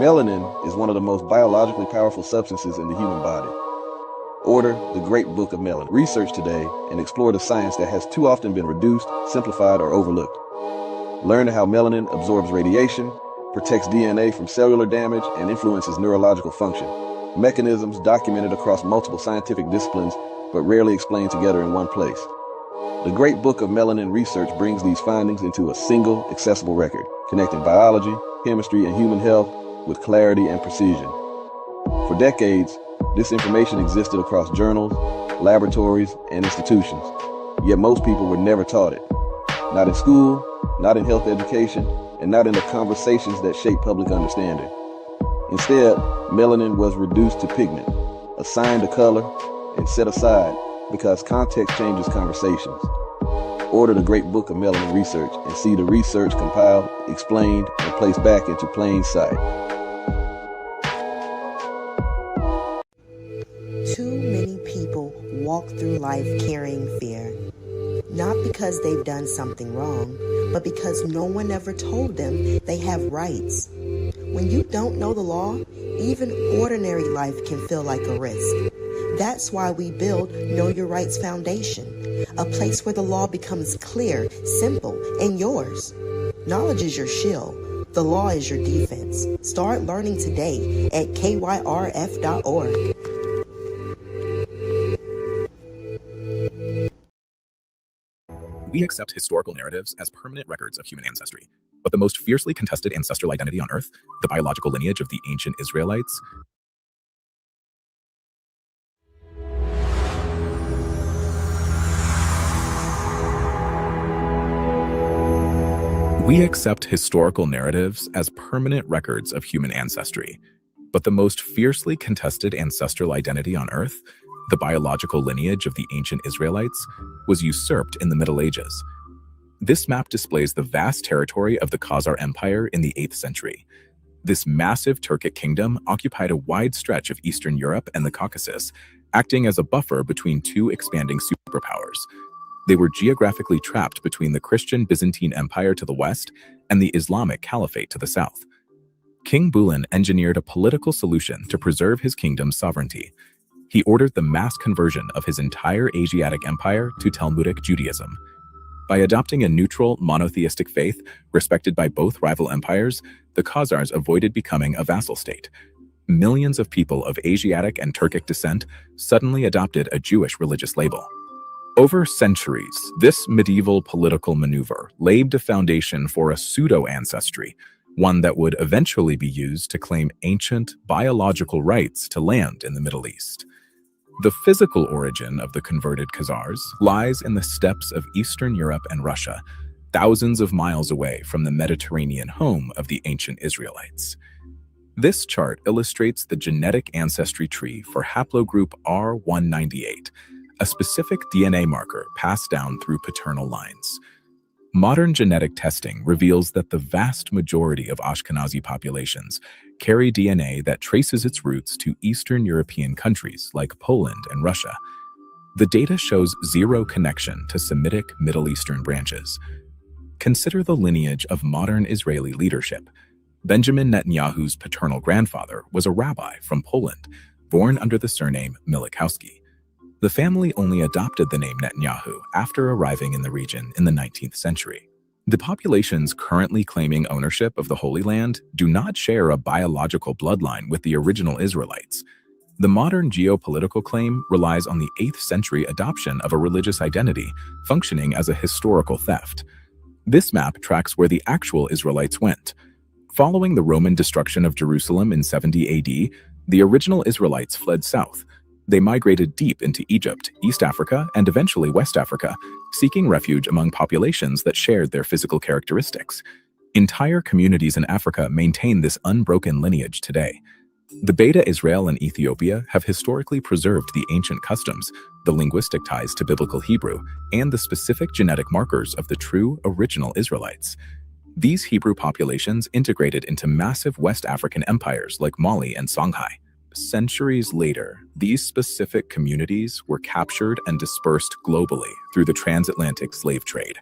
Melanin is one of the most biologically powerful substances in the human body. Order the Great Book of Melanin. Research today and explore the science that has too often been reduced, simplified, or overlooked. Learn how melanin absorbs radiation, protects DNA from cellular damage, and influences neurological function. Mechanisms documented across multiple scientific disciplines, but rarely explained together in one place. The Great Book of Melanin Research brings these findings into a single, accessible record, connecting biology, chemistry, and human health with clarity and precision. For decades, this information existed across journals, laboratories, and institutions, yet most people were never taught it. Not in school, not in health education, and not in the conversations that shape public understanding. Instead, melanin was reduced to pigment, assigned a color, and set aside because context changes conversations. Order the Great Book of Melanin Research and see the research compiled, explained, and placed back into plain sight. Too many people walk through life carrying fear. Not because they've done something wrong, but because no one ever told them they have rights. When you don't know the law, even ordinary life can feel like a risk. That's why we build Know Your Rights Foundation, a place where the law becomes clear, simple, and yours. Knowledge is your shield. The law is your defense. Start learning today at KYRF.org. We accept historical narratives as permanent records of human ancestry, but the most fiercely contested ancestral identity on Earth, the biological lineage of the ancient Israelites, We accept historical narratives as permanent records of human ancestry, but the most fiercely contested ancestral identity on Earth, the biological lineage of the ancient Israelites, was usurped in the Middle Ages. This map displays the vast territory of the Khazar Empire in the 8th century. This massive Turkic kingdom occupied a wide stretch of Eastern Europe and the Caucasus, acting as a buffer between two expanding superpowers. They were geographically trapped between the Christian Byzantine Empire to the west and the Islamic Caliphate to the south. King Bulan engineered a political solution to preserve his kingdom's sovereignty. He ordered the mass conversion of his entire Asiatic empire to Talmudic Judaism. By adopting a neutral, monotheistic faith respected by both rival empires, the Khazars avoided becoming a vassal state. Millions of people of Asiatic and Turkic descent suddenly adopted a Jewish religious label. Over centuries, this medieval political maneuver laid a foundation for a pseudo-ancestry, one that would eventually be used to claim ancient biological rights to land in the Middle East. The physical origin of the converted Khazars lies in the steppes of Eastern Europe and Russia, thousands of miles away from the Mediterranean home of the ancient Israelites. This chart illustrates the genetic ancestry tree for haplogroup R198, a specific DNA marker passed down through paternal lines. Modern genetic testing reveals that the vast majority of Ashkenazi populations carry DNA that traces its roots to Eastern European countries like Poland and Russia. The data shows zero connection to Semitic Middle Eastern branches. Consider the lineage of modern Israeli leadership. Benjamin Netanyahu's paternal grandfather was a rabbi from Poland, born under the surname Milikowski. The family only adopted the name Netanyahu after arriving in the region in the 19th century. The populations currently claiming ownership of the Holy Land do not share a biological bloodline with the original Israelites. The modern geopolitical claim relies on the 8th century adoption of a religious identity, functioning as a historical theft. This map tracks where the actual Israelites went. Following the Roman destruction of Jerusalem in 70 AD, the original Israelites fled south. They migrated deep into Egypt, East Africa, and eventually West Africa, seeking refuge among populations that shared their physical characteristics. Entire communities in Africa maintain this unbroken lineage today. The Beta Israel and Ethiopia have historically preserved the ancient customs, the linguistic ties to Biblical Hebrew, and the specific genetic markers of the true original Israelites. These Hebrew populations integrated into massive West African empires like Mali and Songhai. Centuries later, these specific communities were captured and dispersed globally through the transatlantic slave trade.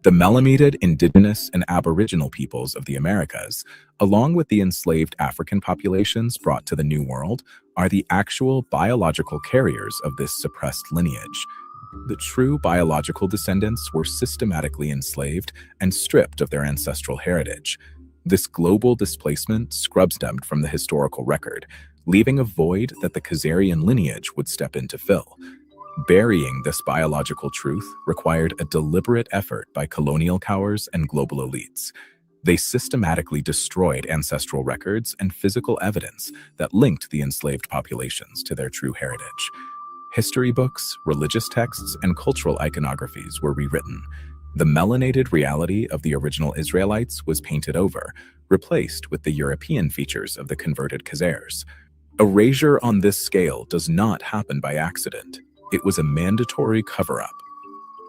The melanated, indigenous, and aboriginal peoples of the Americas, along with the enslaved African populations brought to the New World, are the actual biological carriers of this suppressed lineage. The true biological descendants were systematically enslaved and stripped of their ancestral heritage. This global displacement scrub-stamped from the historical record, leaving a void that the Khazarian lineage would step in to fill. Burying this biological truth required a deliberate effort by colonial powers and global elites. They systematically destroyed ancestral records and physical evidence that linked the enslaved populations to their true heritage. History books, religious texts, and cultural iconographies were rewritten. The melanated reality of the original Israelites was painted over, replaced with the European features of the converted Khazars. Erasure on this scale does not happen by accident. It was a mandatory cover-up.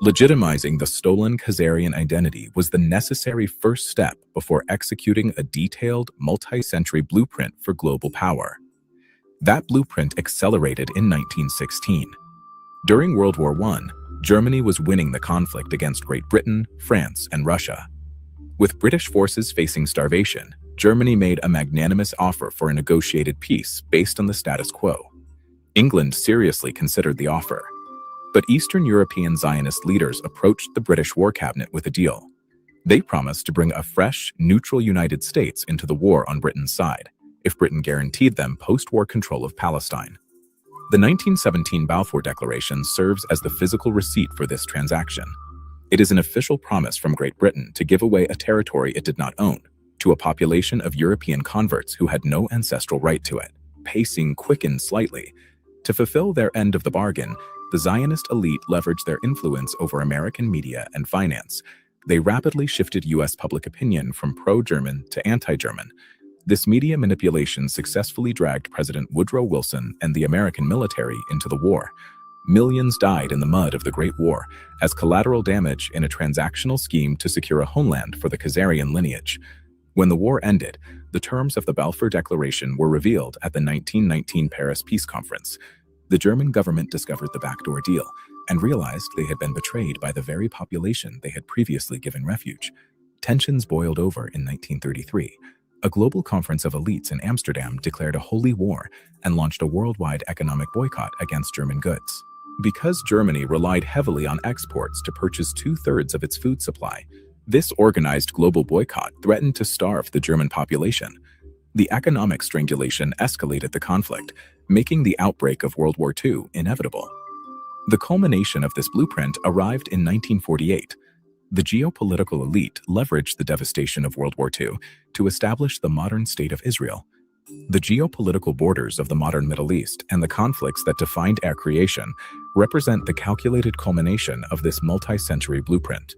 Legitimizing the stolen Khazarian identity was the necessary first step before executing a detailed, multi-century blueprint for global power. That blueprint accelerated in 1916. During World War I, Germany was winning the conflict against Great Britain, France, and Russia. With British forces facing starvation, Germany made a magnanimous offer for a negotiated peace based on the status quo. England seriously considered the offer. But Eastern European Zionist leaders approached the British War Cabinet with a deal. They promised to bring a fresh, neutral United States into the war on Britain's side, if Britain guaranteed them post-war control of Palestine. The 1917 Balfour Declaration serves as the physical receipt for this transaction. It is an official promise from Great Britain to give away a territory it did not own, to a population of European converts who had no ancestral right to it. Pacing quickened slightly. To fulfill their end of the bargain, the Zionist elite leveraged their influence over American media and finance. They rapidly shifted U.S. public opinion from pro-German to anti-German. This media manipulation successfully dragged President Woodrow Wilson and the American military into the war. Millions died in the mud of the Great War as collateral damage in a transactional scheme to secure a homeland for the Khazarian lineage. When the war ended, the terms of the Balfour Declaration were revealed at the 1919 Paris Peace Conference. The German government discovered the backdoor deal and realized they had been betrayed by the very population they had previously given refuge. Tensions boiled over in 1933. A global conference of elites in Amsterdam declared a holy war and launched a worldwide economic boycott against German goods. Because Germany relied heavily on exports to purchase 2/3 of its food supply, this organized global boycott threatened to starve the German population. The economic strangulation escalated the conflict, making the outbreak of World War II inevitable. The culmination of this blueprint arrived in 1948. The geopolitical elite leveraged the devastation of World War II to establish the modern state of Israel. The geopolitical borders of the modern Middle East and the conflicts that defined our creation represent the calculated culmination of this multi-century blueprint.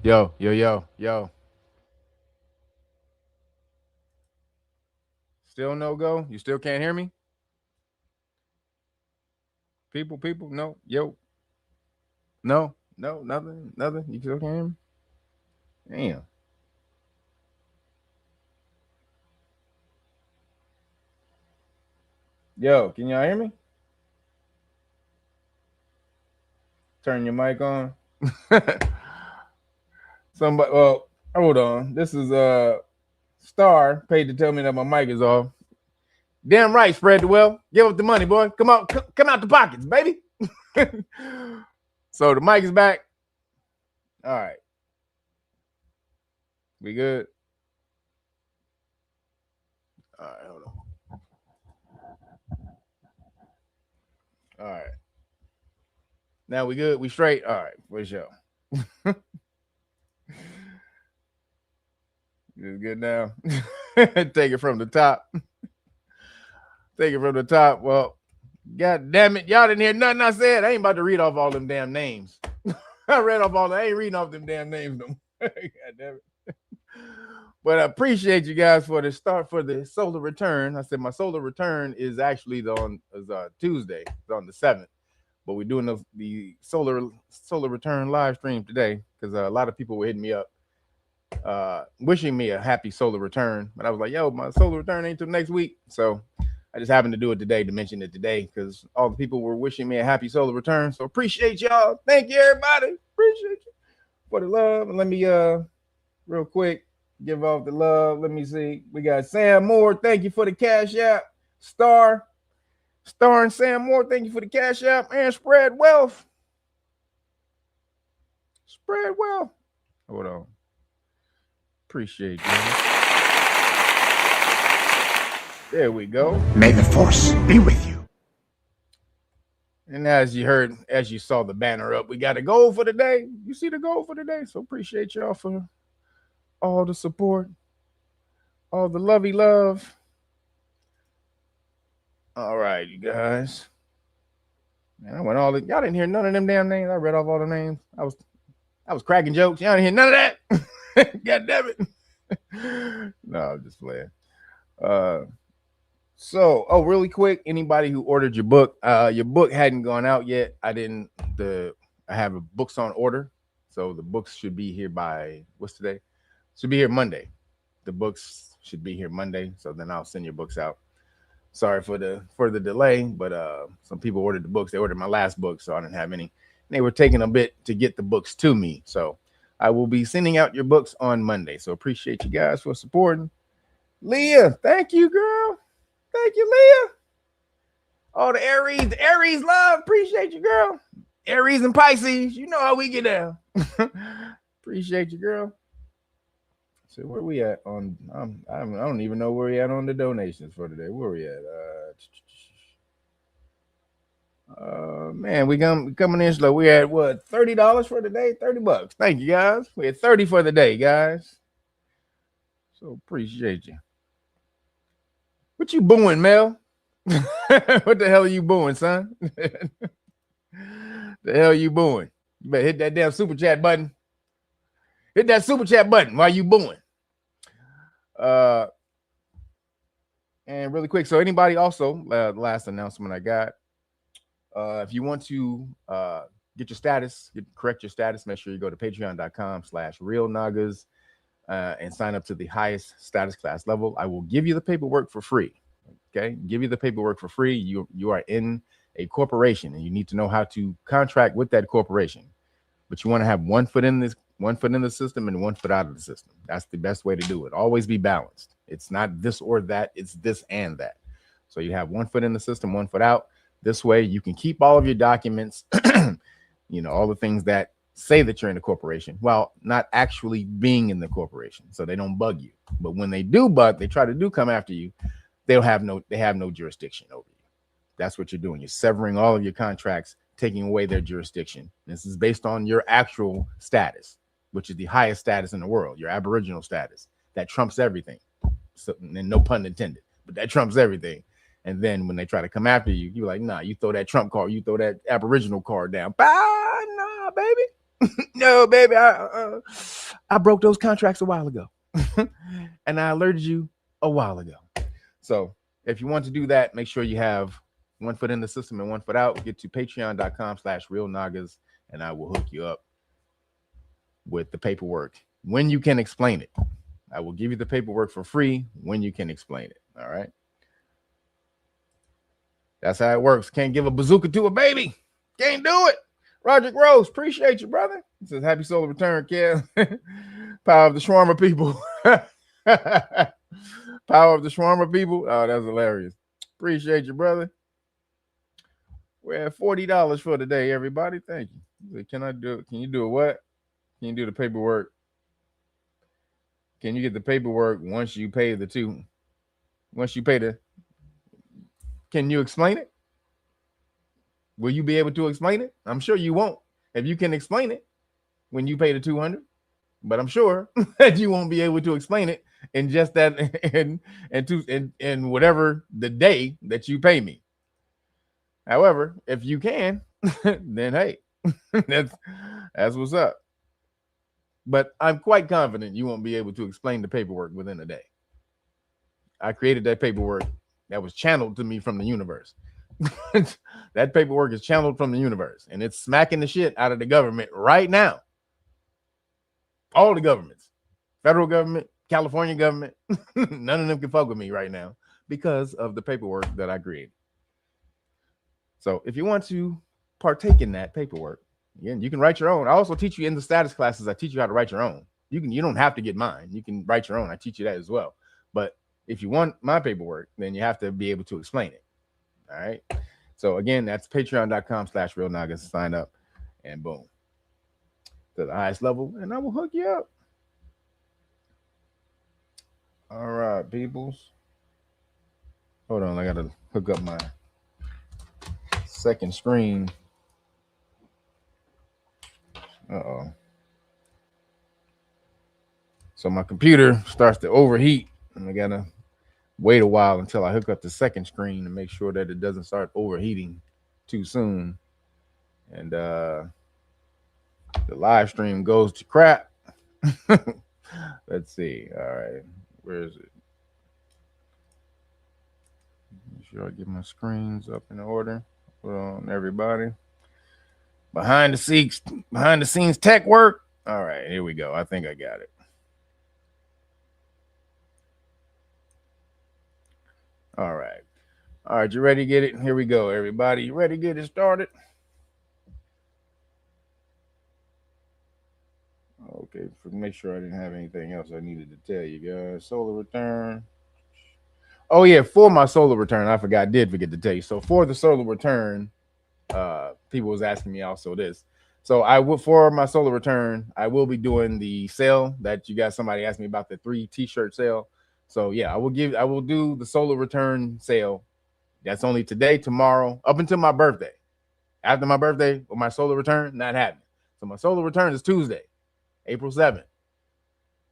Yo. Still no go? You still can't hear me? People, no, yo. No, nothing. You still can't hear me? Damn. Yo, can y'all hear me? Turn your mic on. Somebody, well, hold on. This is Star paid to tell me that my mic is off. Damn right, spread the wealth. Give up the money, boy. Come out the pockets, baby. So the mic is back. All right. We good? All right, hold on. All right. Now we good? We straight? All right, for sure. It's good now. Take it from the top. Well, God damn it. Y'all didn't hear nothing I said. I ain't about to read off all them damn names. I read off all. I ain't reading off them damn names. God damn it. But I appreciate you guys for the start for the solar return. I said my solar return is actually on Tuesday. It's on the 7th. But we're doing the solar return live stream today because a lot of people were hitting me up wishing me a happy solar return. But I was like, yo, my solar return ain't till next week. So I just happened to do it today to mention it today because all the people were wishing me a happy solar return. So appreciate y'all. Thank you, everybody. Appreciate you for the love. And let me real quick give off the love. Let me see. We got Sam Moore. Thank you for the Cash App. Star and Sam Moore. Thank you for the Cash App. And Spread Wealth. Hold on. Appreciate you. There we go. May the force be with you. And as you saw the banner up, we got a goal for the day. You see the goal for the day. So appreciate y'all for all the support, all the lovey love. All right, you guys. Man, I went y'all didn't hear none of them damn names. I read off all the names. I was cracking jokes. Y'all didn't hear none of that. God damn it. No, I'm just playing. Really quick, anybody who ordered your book hadn't gone out yet. I have books on order. So the books should be here by what's today? Should be here Monday. The books should be here Monday. So then I'll send your books out. Sorry for the delay, but some people ordered the books. They ordered my last book, so I didn't have any. And they were taking a bit to get the books to me. So I will be sending out your books on Monday. So appreciate you guys for supporting. Leah, thank you, girl. Thank you, Leah. Oh, the Aries love. Appreciate you, girl. Aries and Pisces, you know how we get down. Appreciate you, girl. So where we at on? I don't even know where we at on the donations for today. Where we at? Man, we coming in slow. We at what? $30 for the day. $30. Thank you, guys. We at 30 for the day, guys. So appreciate you. What you booing, Mel? What the hell are you booing, son? The hell you booing? You better hit that damn super chat button. Hit that super chat button while you booing. And really quick, so anybody also, last announcement I got, if you want to get your status, correct your status, make sure you go to patreon.com/realnagas and sign up to the highest status class level. I will give you the paperwork for free. Okay, give you the paperwork for free. You are in a corporation and you need to know how to contract with that corporation, but you want to have one foot in the system and one foot out of the system. That's the best way to do it. Always be balanced. It's not this or that. It's this and that. So you have one foot in the system, one foot out. This way you can keep all of your documents, all the things that say that you're in a corporation while not actually being in the corporation. So they don't bug you. But when they do they try to come after you, they have no jurisdiction over you. That's what you're doing. You're severing all of your contracts, taking away their jurisdiction. This is based on your actual status, which is the highest status in the world, your Aboriginal status. That trumps everything. So, and no pun intended, but that trumps everything. And then when they try to come after you, you're like, nah, you throw that Trump card, you throw that Aboriginal card down. Nah, baby. No, baby, I broke those contracts a while ago. And I alerted you a while ago. So if you want to do that, make sure you have one foot in the system and one foot out. Get to patreon.com/realnagas, and I will hook you up with the paperwork when you can explain it. I will give you the paperwork for free when you can explain it. All right. That's how it works. Can't give a bazooka to a baby. Can't do it. Roger Rose, appreciate you, brother. He says, happy solar return, Kev. Power of the shawarma people. Power of the shawarma people. Oh, that's hilarious. Appreciate you, brother. We're at $40 for today, everybody. Thank you. Can I do it? Can you do it what? Can you do the paperwork? Can you get the paperwork once you pay the two? Once you pay the... Can you explain it? Will you be able to explain it? I'm sure you won't. If you can explain it when you pay the $200, but I'm sure that you won't be able to explain it in just that and whatever the day that you pay me. However, if you can, then hey, that's what's up. But I'm quite confident you won't be able to explain the paperwork within a day. I created that paperwork that was channeled to me from the universe. That paperwork is channeled from the universe, and it's smacking the shit out of the government right now. All the governments, federal government, California government, none of them can fuck with me right now because of the paperwork that I created. So if you want to partake in that paperwork, again, you can write your own. I also teach you in the status classes. I teach you how to write your own. You don't have to get mine. You can write your own. I teach you that as well. But if you want my paperwork, then you have to be able to explain it. All right. So again, that's patreon.com/realnagas. Sign up and boom, to the highest level, and I will hook you up. All right, peoples. Hold on, I gotta hook up my second screen. Uh-oh. So my computer starts to overheat, and I gotta wait a while until I hook up the second screen to make sure that it doesn't start overheating too soon. And the live stream goes to crap. Let's see. All right. Where is it? Make sure I get my screens up in order. Hold on, everybody. Behind the scenes tech work. All right, here we go. I think I got it. All right. All right, you ready to get it? Here we go, everybody. You ready to get it started? Okay, make sure I didn't have anything else I needed to tell you guys. Solar return. Oh, yeah, for my solar return, I did forget to tell you. So for the solar return, people was asking me also this. So for my solar return, I will be doing the sale that somebody asked me about, the 3 t-shirt sale. So yeah, I will do the solar return sale. That's only today, tomorrow, up until my birthday. After my birthday, or my solar return, not happening. So my solar return is Tuesday, April 7th.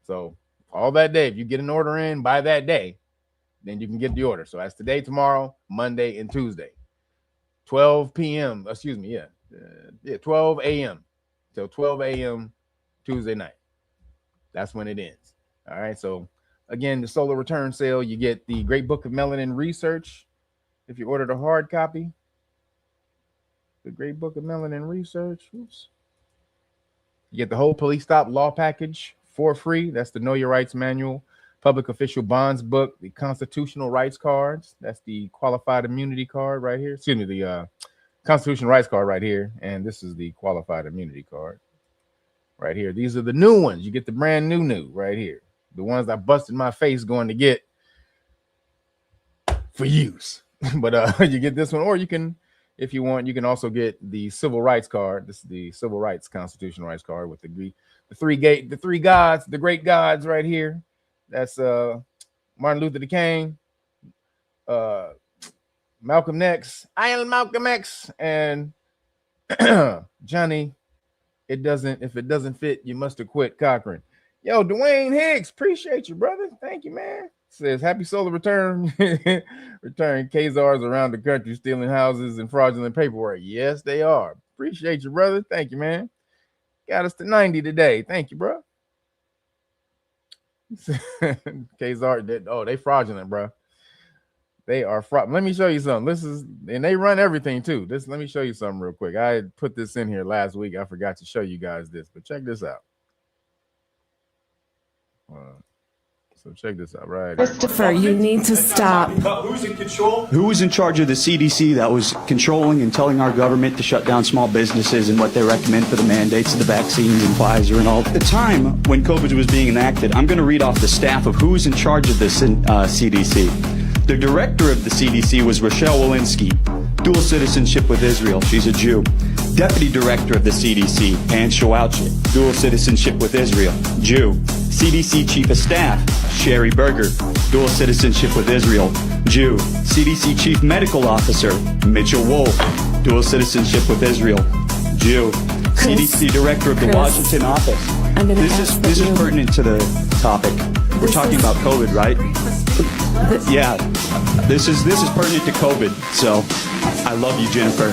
So all that day, if you get an order in by that day, then you can get the order. So that's today, tomorrow, Monday, and Tuesday. 12 p.m. Excuse me, 12 a.m. till 12 a.m. Tuesday night. That's when it ends. All right, so again, the solar return sale, you get the Great Book of Melanin Research. If you ordered a hard copy, the Great Book of Melanin Research, oops. You get the whole police stop law package for free. That's the Know Your Rights Manual, Public Official Bonds book, the Constitutional Rights cards. That's the Qualified Immunity card right here. Excuse me, the Constitutional Rights card right here. And this is the Qualified Immunity card right here. These are the new ones. You get the brand new right here. The ones I busted my face going to get for use. But you get this one, or you can, if you want, you can also get the Civil Rights card. This is the Civil Rights Constitutional Rights card with the three gods, the great gods right here. That's Martin Luther King, Malcolm X, I am Malcolm X, and Johnny. If it doesn't fit, you must have quit Cochran. Yo, Dwayne Hicks, appreciate you, brother. Thank you, man. Says happy solar return. Return Khazars around the country stealing houses and fraudulent paperwork. Yes, they are. Appreciate you, brother. Thank you, man. Got us to 90 today. Thank you, bro. KZR, oh, they fraudulent, bro. They are fraud. Let me show you something. This is, and they run everything too. Let me show you something real quick. I had put this in here last week. I forgot to show you guys this, but check this out. So check this out, right? Christopher, you need to stop. Who's in control? Who was in charge of the CDC that was controlling and telling our government to shut down small businesses and what they recommend for the mandates of the vaccines and Pfizer and all? At the time when COVID was being enacted, I'm going to read off the staff of who was in charge of this CDC. The director of the CDC was Rochelle Walensky, dual citizenship with Israel. She's a Jew. Deputy director of the CDC, Ann Shawalchik, dual citizenship with Israel, Jew. CDC chief of staff, Sherry Berger, dual citizenship with Israel, Jew. CDC chief medical officer, Mitchell Wolf, dual citizenship with Israel, Jew. CDC director of the Washington office. This is pertinent to the topic. We're talking about COVID, right? Yeah, this is pertinent to COVID. So, I love you, Jennifer.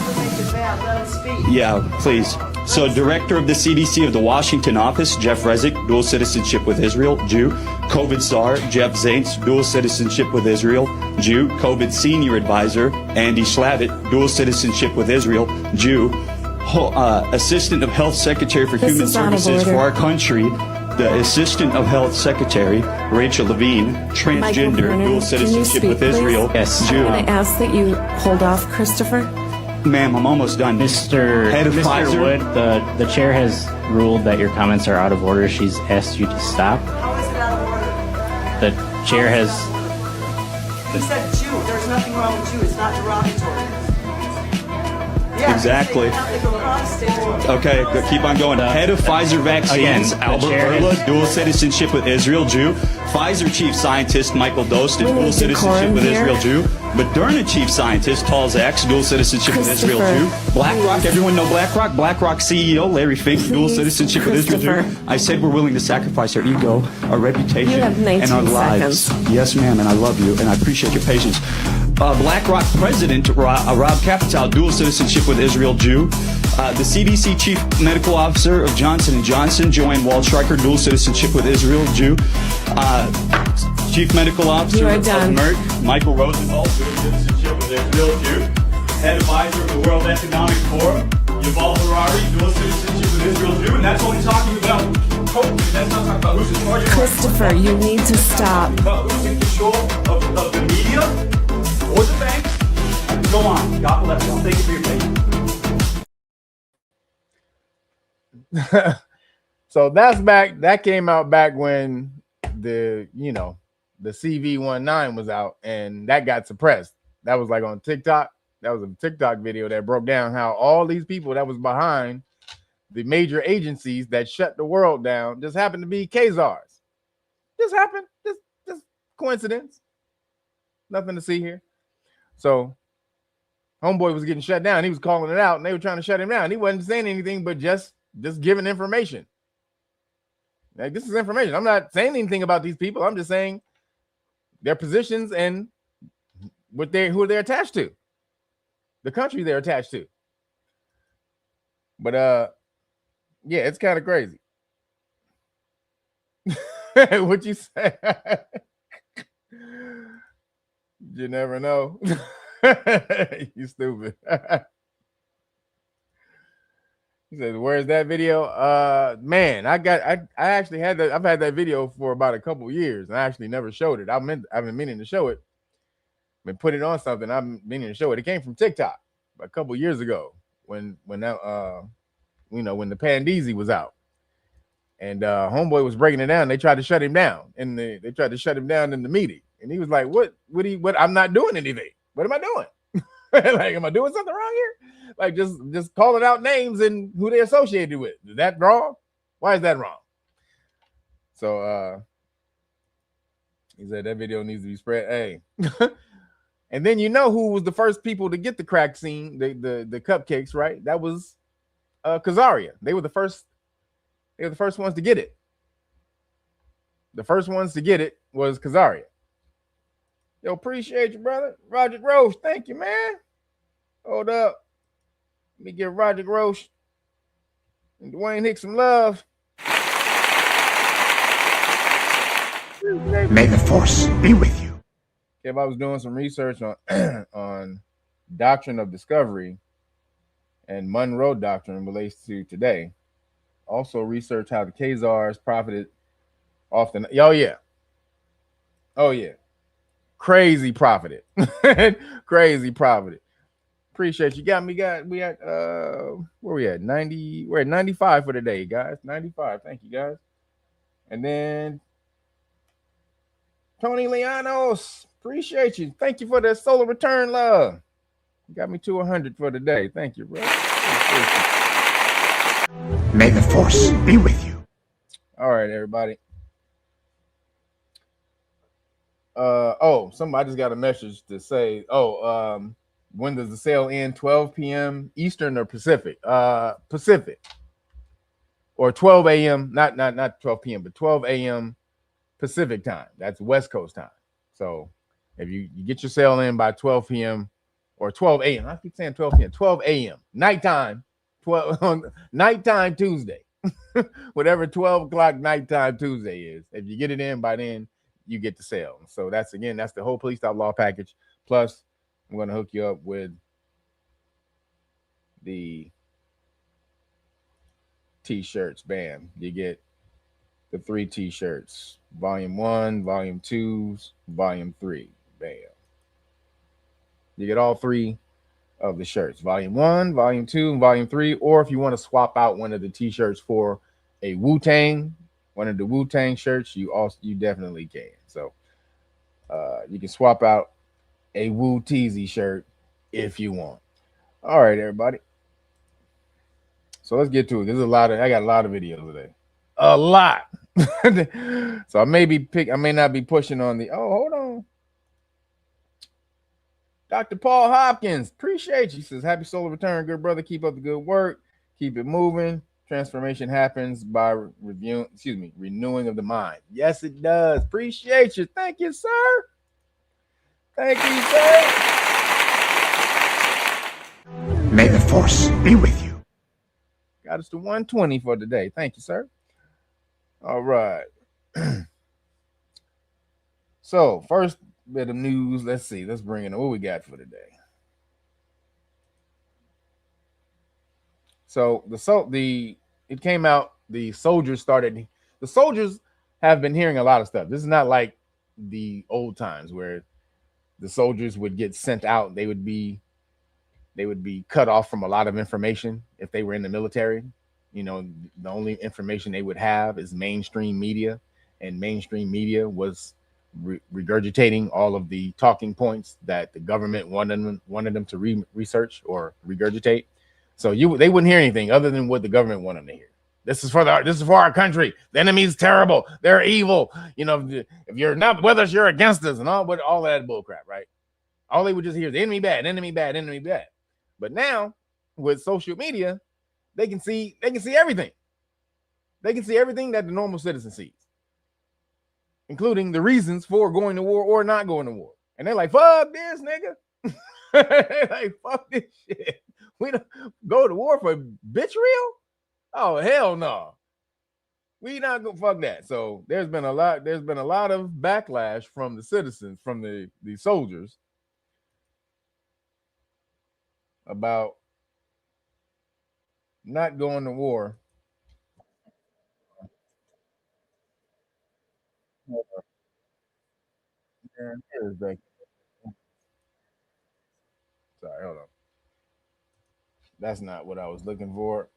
Yeah, please. So, director of the CDC of the Washington office, Jeff Resnick, dual citizenship with Israel, Jew. COVID czar, Jeff Zaints, dual citizenship with Israel, Jew. COVID senior advisor, Andy Slavitt, dual citizenship with Israel, Jew. Assistant of Health Secretary for Human Services for our country, the Assistant of Health Secretary, Rachel Levine, transgender, dual citizenship with Israel, Jew. Can I ask that you hold off, Christopher? Ma'am, I'm almost done. Mr. Head of Pfizer. Wood, the chair has ruled that your comments are out of order. She's asked you to stop. How is it out of order? The chair has... You said Jew. There's nothing wrong with Jew. It's not derogatory. Yeah, exactly. Okay, keep on going. Head of Pfizer Vaccines, Albert Bourla, dual citizenship with Israel, Jew. Pfizer chief scientist, Michael Dostin, dual citizenship with Israel, Jew. Moderna chief scientist, Tal Zaks, dual citizenship with Israel, Jew. BlackRock, everyone know BlackRock? BlackRock CEO, Larry Fink, dual citizenship with Israel, Jew. I said we're willing to sacrifice our ego, our reputation, and our lives. Yes, ma'am, and I love you, and I appreciate your patience. BlackRock president, Rob Capitale, dual citizenship with Israel, Jew. The CDC chief medical officer of Johnson & Johnson, Joanne Waldstreicher, dual citizenship with Israel, Jew. Chief medical officer of Merck, Michael Rosenthal, dual citizenship with Israel, Jew. Head advisor of the World Economic Forum, Yuval Harari, dual citizenship with Israel, Jew. And that's only talking about COVID. That's not talking about who's in charge of Christopher, you need to stop. Who's in control of the media or the banks. Go on. God bless you. Thank you for your patience. So that's back. That came out back when the CV-19 was out, and that got suppressed. That was like on TikTok. That was a TikTok video that broke down how all these people that was behind the major agencies that shut the world down just happened to be KZARs. Just happened. Just coincidence. Nothing to see here. So homeboy was getting shut down. He was calling it out, and they were trying to shut him down. He wasn't saying anything, but just giving information. Like, this is information. I'm not saying anything about these people. I'm just saying their positions and who they're attached to, the country they're attached to. But yeah, it's kind of crazy. What you say? You never know. You stupid. He says, "Where's that video?" Man, I actually had that. I've had that video for about a couple years, and I actually never showed it. I've been meaning to show it. Been put it on something. I've been meaning to show it. It came from TikTok a couple years ago when the Pandeezy was out, and homeboy was breaking it down. They tried to shut him down, and they tried to shut him down in the meeting. And he was like, what? I'm not doing anything. What am I doing? Like, am I doing something wrong here? Like, just calling out names and who they're associated with. Is that wrong? Why is that wrong? So he said that video needs to be spread. Hey. And then who was the first people to get the crack scene, the cupcakes, right? That was Khazaria. They were the first ones to get it. The first ones to get it was Khazaria. Yo, appreciate you, brother. Roger Roche, thank you, man. Hold up. Let me get Roger Roche. And Dwayne Hicks, some love. May the force be with you. If I was doing some research on on doctrine of discovery and Monroe Doctrine relates to today. Also research how the Khazars profited often. Oh yeah. Crazy profited. Crazy profited. Appreciate you. We at where we at? 90. We're at 95 for today, guys. 95. Thank you, guys. And then Tony Leanos. Appreciate you. Thank you for the solar return love. You got me to 100 for today. Thank you, bro. May the force be with you. All right, everybody. Somebody just got a message to say, when does the sale end? 12 p.m. Eastern or Pacific? Pacific. Or 12 a.m. Not 12 p.m., but 12 a.m. Pacific time. That's West Coast time. So if you get your sale in by 12 p.m. or 12 a.m. I keep saying 12 p.m. 12 a.m. Nighttime. 12 nighttime Tuesday. Whatever 12 o'clock nighttime Tuesday is. If you get it in by then, you get the sale. So that's the whole Police Stop Law package. Plus, I'm going to hook you up with the t-shirts. Bam. You get the 3 t-shirts. Volume 1, Volume 2, Volume 3. Bam. You get all 3 of the shirts. Volume 1, Volume 2, and Volume 3. Or if you want to swap out one of the t-shirts for a Wu-Tang, one of the Wu-Tang shirts, you definitely can. So you can swap out a Wu Teasy shirt if you want. All right, everybody. So let's get to it. I got a lot of videos today. A lot. So I may not be pushing on the hold on. Dr. Paul Hopkins, appreciate you. He says, happy solar return, good brother. Keep up the good work. Keep it moving. Transformation happens by renewing of the mind. Yes, it does. Appreciate you. Thank you, sir. Thank you, sir. May the force be with you. Got us to 120 for today. Thank you, sir. All right. So, first bit of news. Let's see. Let's bring in what we got for today. So it came out. The soldiers have been hearing a lot of stuff. This is not like the old times where the soldiers would get sent out. They would be cut off from a lot of information if they were in the military. You know, the only information they would have is mainstream media, and mainstream media was regurgitating all of the talking points that the government wanted them to research or regurgitate. So they wouldn't hear anything other than what the government wanted them to hear. This is for our country. The enemy's terrible. They're evil. You know, if you're not with us, you're against us, and all that bullcrap, right? All they would just hear is the enemy bad, enemy bad, enemy bad. But now with social media, they can see everything. They can see everything that the normal citizen sees, including the reasons for going to war or not going to war. And they're like, fuck this, nigga. They're like, fuck this shit. We don't go to war for vitriol? Oh, hell no. We not gonna fuck that. So there's been a lot of backlash from the citizens, from the soldiers, about not going to war. Sorry, hold on. That's not what I was looking for.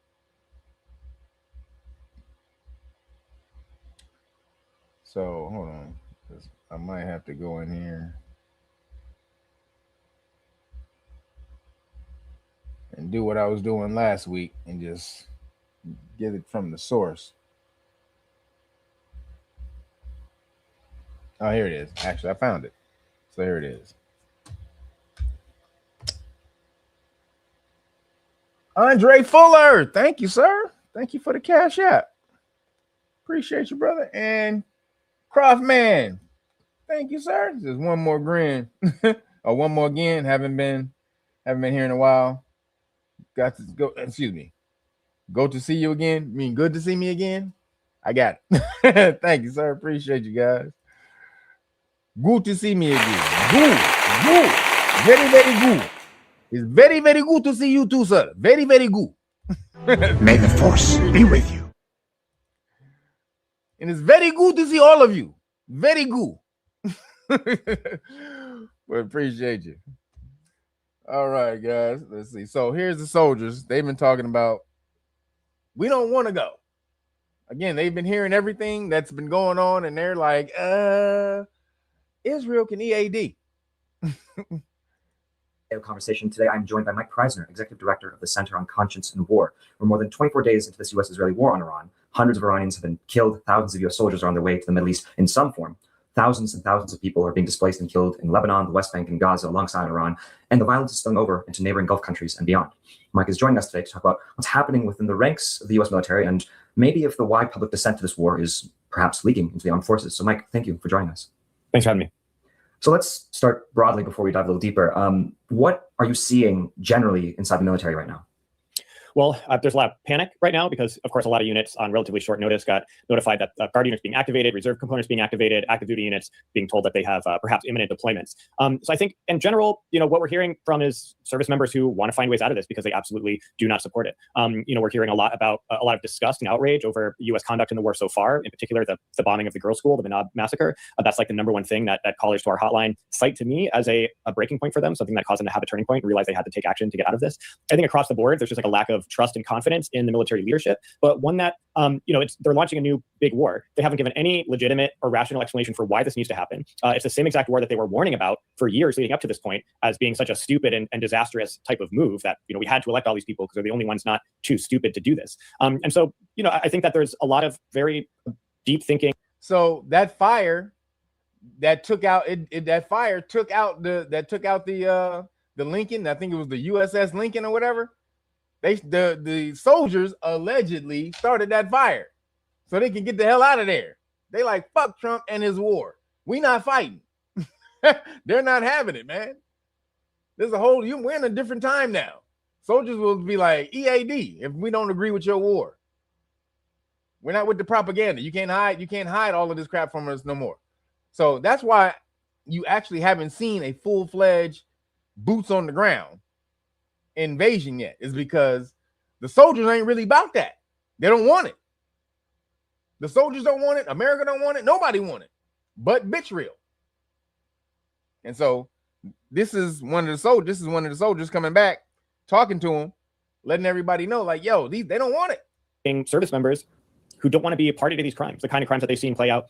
So hold on, I might have to go in here and do what I was doing last week and just get it from the source. Oh, here it is. Actually, I found it. So here it is. Andre Fuller. Thank you, sir. Thank you for the cash app. Appreciate you, brother. And Craftman. Thank you, sir. There's one more grin. Or one more again. Haven't been here in a while. Got to go. Excuse me. Go to see you again. You mean good to see me again? I got it. Thank you, sir. Appreciate you guys. Good to see me again. Good. Very, very good. It's very, very good to see you too, sir. Very, very good. May the force be with you. And it's very good to see all of you. Very good. We appreciate you. All right, guys. Let's see. So here's the soldiers. They've been talking about, we don't want to go. Again, they've been hearing everything that's been going on, and they're like, Israel can EAD. Conversation today. I'm joined by Mike Preisner, Executive Director of the Center on Conscience and War. We're more than 24 days into this U.S.-Israeli war on Iran. Hundreds of Iranians have been killed. Thousands of U.S. soldiers are on their way to the Middle East in some form. Thousands and thousands of people are being displaced and killed in Lebanon, the West Bank, and Gaza alongside Iran. And the violence is spilling over into neighboring Gulf countries and beyond. Mike is joining us today to talk about what's happening within the ranks of the U.S. military and maybe if the wide public dissent to this war is perhaps leaking into the armed forces. So, Mike, thank you for joining us. Thanks for having me. So let's start broadly before we dive a little deeper. What are you seeing generally inside the military right now? Well, there's a lot of panic right now because, of course, a lot of units on relatively short notice got notified that Guard units being activated, reserve components being activated, active duty units being told that they have perhaps imminent deployments. So I think, in general, what we're hearing from is service members who want to find ways out of this because they absolutely do not support it. We're hearing a lot about a lot of disgust and outrage over U.S. conduct in the war so far, in particular the bombing of the girls' school, the Manab massacre. That's like the number one thing that callers to our hotline cite to me as a breaking point for them, something that caused them to have a turning point and realize they had to take action to get out of this. I think across the board, there's just like a lack of trust and confidence in the military leadership, but one that, they're launching a new big war. They haven't given any legitimate or rational explanation for why this needs to happen. It's the same exact war that they were warning about for years leading up to this point as being such a stupid and disastrous type of move that, we had to elect all these people because they're the only ones not too stupid to do this. And so, I think that there's a lot of very deep thinking. So that fire that took out the Lincoln, I think it was the USS Lincoln or whatever. The soldiers allegedly started that fire so they can get the hell out of there. They like, fuck Trump and his war. We not fighting. They're not having it, man. There's we're in a different time now. Soldiers will be like, EAD if we don't agree with your war. We're not with the propaganda. You can't hide all of this crap from us no more. So that's why you actually haven't seen a full-fledged boots on the ground invasion yet, is because the soldiers ain't really about that. They don't want it. The soldiers don't want it. America don't want it. Nobody want it but bitch real. And so this is one of the soldiers coming back, talking to him, letting everybody know, like, yo, they don't want it. Service members who don't want to be a party to these crimes, the kind of crimes that they've seen play out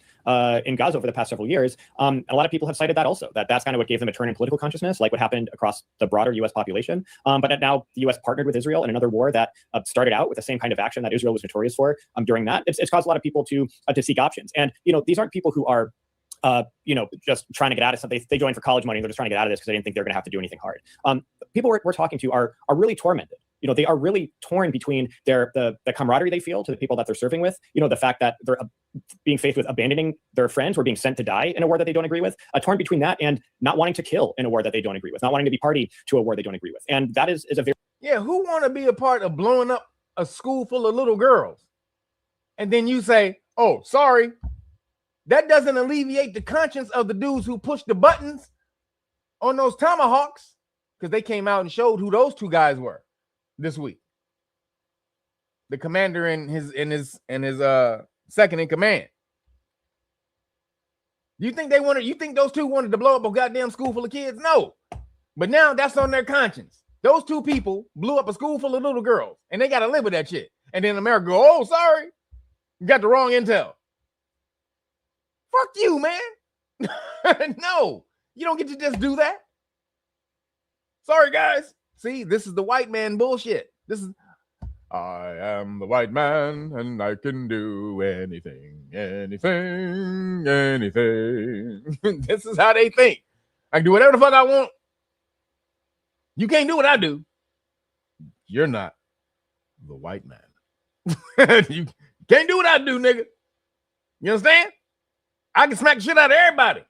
in Gaza over the past several years. A lot of people have cited that also, that's kind of what gave them a turn in political consciousness, like what happened across the broader U.S. population. But now the U.S. partnered with Israel in another war that started out with the same kind of action that Israel was notorious for during that. It's caused a lot of people to seek options. And, these aren't people who are just trying to get out of something. They joined for college money. They're just trying to get out of this because they didn't think they're going to have to do anything hard. People we're talking to are really tormented. They are really torn between the camaraderie they feel to the people that they're serving with, the fact that they're being faced with abandoning their friends or being sent to die in a war that they don't agree with, torn between that and not wanting to kill in a war that they don't agree with, not wanting to be party to a war they don't agree with. And that is a very... Yeah, who want to be a part of blowing up a school full of little girls? And then you say, oh, sorry. That doesn't alleviate the conscience of the dudes who pushed the buttons on those tomahawks, because they came out and showed who those two guys were this week. The commander and his second in command. You think those two wanted to blow up a goddamn school full of kids? No. But now that's on their conscience. Those two people blew up a school full of little girls, and they got to live with that shit. And then America go, oh, sorry, you got the wrong intel. Fuck you, man. No, you don't get to just do that. Sorry, guys. See, this is the white man bullshit. I am the white man and I can do anything. This is how they think. I can do whatever the fuck I want. You can't do what I do. You're not the white man. You can't do what I do, nigga. You understand? I can smack the shit out of everybody.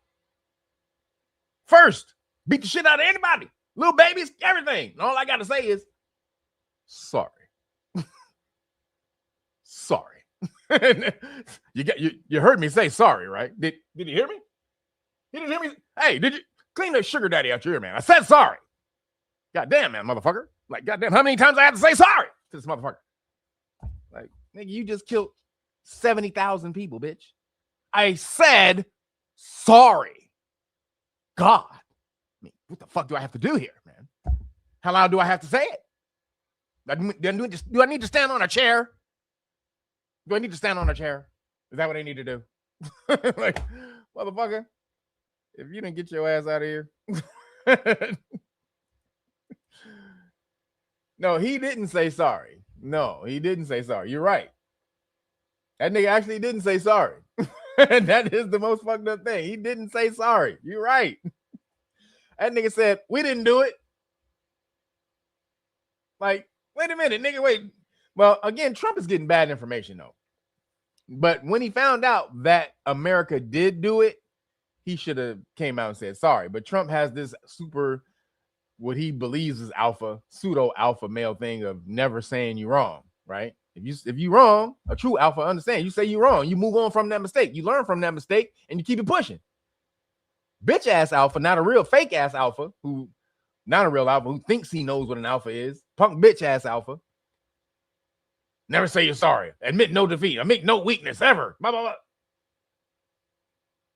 First, beat the shit out of anybody. Little babies, everything. And all I got to say is, sorry. sorry. You heard me say sorry, right? Did you hear me? You didn't hear me? Hey, did you clean the sugar daddy out your ear, man? I said sorry. Goddamn, man, motherfucker. Like, goddamn, how many times I have to say sorry to this motherfucker? Like, nigga, you just killed 70,000 people, bitch. I said sorry. God. I mean, what the fuck do I have to do here, man? How loud do I have to say it? Do I need to stand on a chair? Do I need to stand on a chair? Is that what I need to do? Like, motherfucker, if you didn't get your ass out of here. No, he didn't say sorry. No, he didn't say sorry. You're right. That nigga actually didn't say sorry. And that is the most fucked up thing. He didn't say sorry. You're right. That nigga said, we didn't do it. Like, wait a minute, nigga, wait. Well, again, Trump is getting bad information, though. But when he found out that America did do it, he should have came out and said sorry. But Trump has this super, what he believes is alpha, pseudo alpha male thing of never saying you're wrong, right? If you wrong, a true alpha understand. You say you're wrong, you move on from that mistake. You learn from that mistake and you keep it pushing. Bitch ass alpha, not a real fake ass alpha, not a real alpha who thinks he knows what an alpha is. Punk bitch ass alpha. Never say you're sorry. Admit no defeat. Admit no weakness ever. Blah, blah, blah.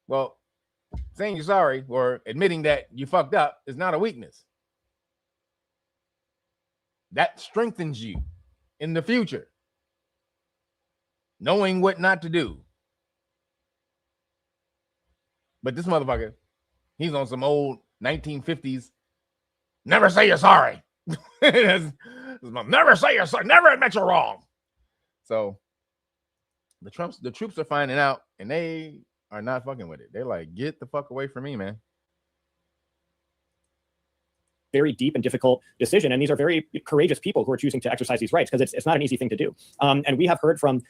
Well, saying you're sorry or admitting that you fucked up is not a weakness. That strengthens you in the future. Knowing what not to do. But this motherfucker, he's on some old 1950s. Never say you're sorry. Never say you're sorry. Never admit you're wrong. So the troops are finding out, and they are not fucking with it. They're like, get the fuck away from me, man. Very deep and difficult decision. And these are very courageous people who are choosing to exercise these rights because it's not an easy thing to do. And we have heard from,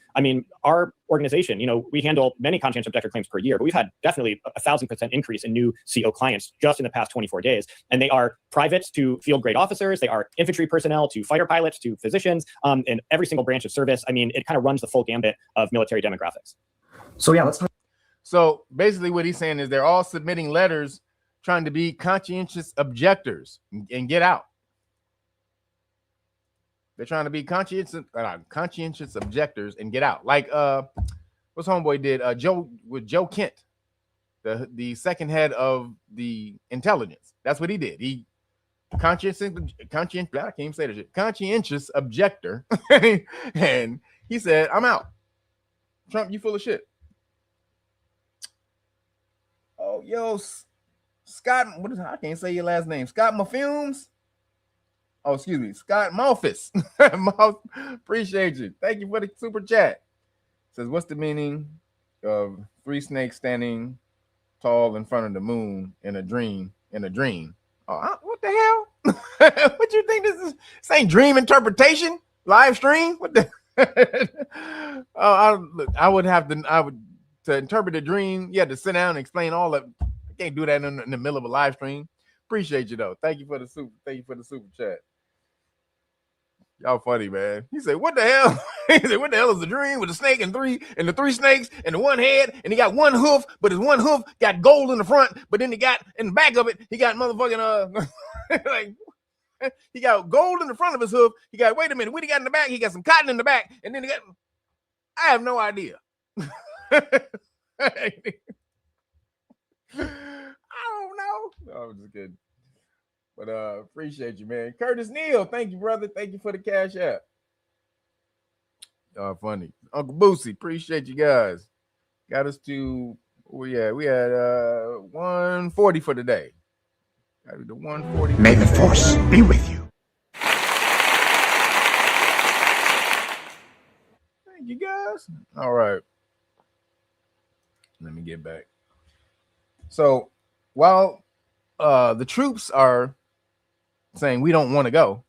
our organization, we handle many conscientious objector claims per year, but we've had definitely 1,000% increase in new CO clients just in the past 24 days. And they are privates to field grade officers. They are infantry personnel to fighter pilots to physicians, and every single branch of service. It kind of runs the full gambit of military demographics. So yeah, let's talk. So basically what he's saying is they're all submitting letters trying to be conscientious objectors and get out. They're trying to be conscientious objectors and get out. Like what's homeboy did? Joe Kent, the second head of the intelligence. That's what he did. He conscientious objector, and he said, "I'm out. Trump, you full of shit." Oh, yo. Scott, I can't say your last name. Scott Mafumes. Oh, excuse me, Scott Malphus. Appreciate you. Thank you for the super chat. Says, what's the meaning of 3 snakes standing tall in front of the moon in a dream? Oh, what the hell? What you think this is? This ain't dream interpretation? Live stream? What the? I would to interpret a dream. You had to sit down and explain all of. Can't do that in the middle of a live stream. Appreciate you though. Thank you for the super chat. Y'all funny, man. He said, "What the hell?" He said, "What the hell is the dream with the snake and the 3 snakes and the 1 head and he got 1 hoof, but his 1 hoof got gold in the front, but then he got in the back of it he got motherfucking like he got gold in the front of his hoof. He got what he got in the back? He got some cotton in the back, and then he got. I have no idea." I don't know. No, I'm just kidding. But appreciate you, man. Curtis Neal, thank you, brother. Thank you for the cash app. Funny. Uncle Boosie, appreciate you guys. Got us to we had 140 for the day. Got to 140. May the force be with you. Thank you, guys. All right. Let me get back. So while the troops are saying we don't want to go,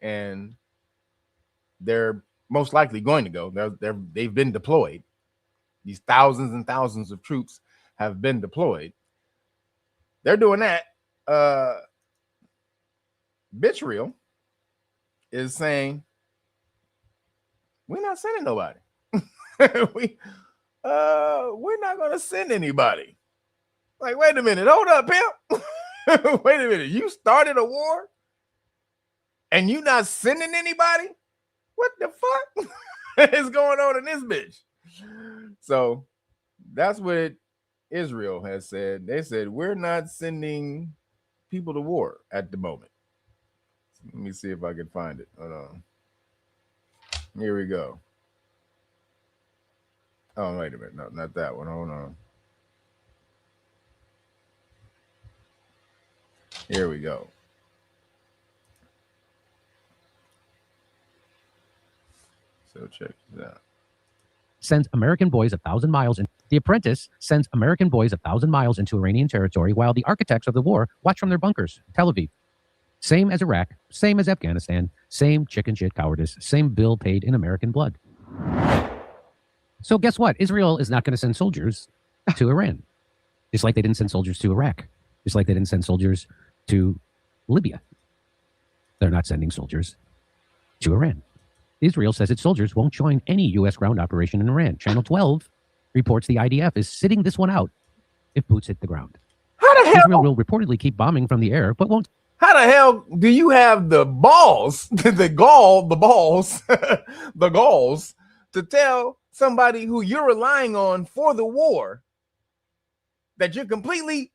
and they're most likely going to go, they've been deployed. These thousands and thousands of troops have been deployed. They're doing that. Bitchreal is saying we're not sending nobody. We're not gonna send anybody. Like, wait a minute, hold up, pimp. Wait a minute, you started a war and you not sending anybody? What the fuck is going on in this bitch? So that's what Israel has said. They said, we're not sending people to war at the moment. Let me see if I can find it. Hold on. Here we go. Oh, wait a minute. No, not that one. Hold on. Here we go. So check this out. Sends American boys 1,000 miles in. The Apprentice sends American boys 1,000 miles into Iranian territory while the architects of the war watch from their bunkers. Tel Aviv. Same as Iraq, same as Afghanistan, same chicken shit cowardice, same bill paid in American blood. So guess what? Israel is not going to send soldiers to Iran. Just like they didn't send soldiers to Iraq. Just like they didn't send soldiers to Libya. They're not sending soldiers to Iran. Israel says its soldiers won't join any U.S. ground operation in Iran. Channel 12 reports the IDF is sitting this one out if boots hit the ground. How the hell? Israel will reportedly keep bombing from the air, but won't. How the hell do you have the balls, the balls to tell somebody who you're relying on for the war that you're completely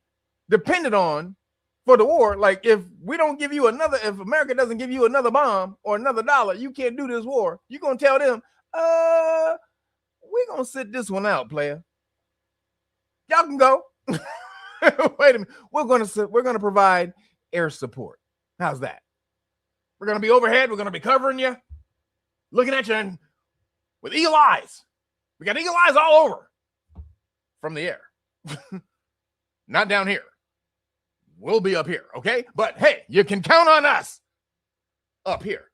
dependent on for the war? Like, if we don't give you another, if America doesn't give you another bomb or another dollar, you can't do this war. You're going to tell them, we're going to sit this one out, player. Y'all can go. Wait a minute. We're going to provide air support. How's that? We're going to be overhead. We're going to be covering you, looking at you, and with eagle eyes. We got eagle eyes all over from the air. Not down here. We'll be up here, okay? But hey, you can count on us up here.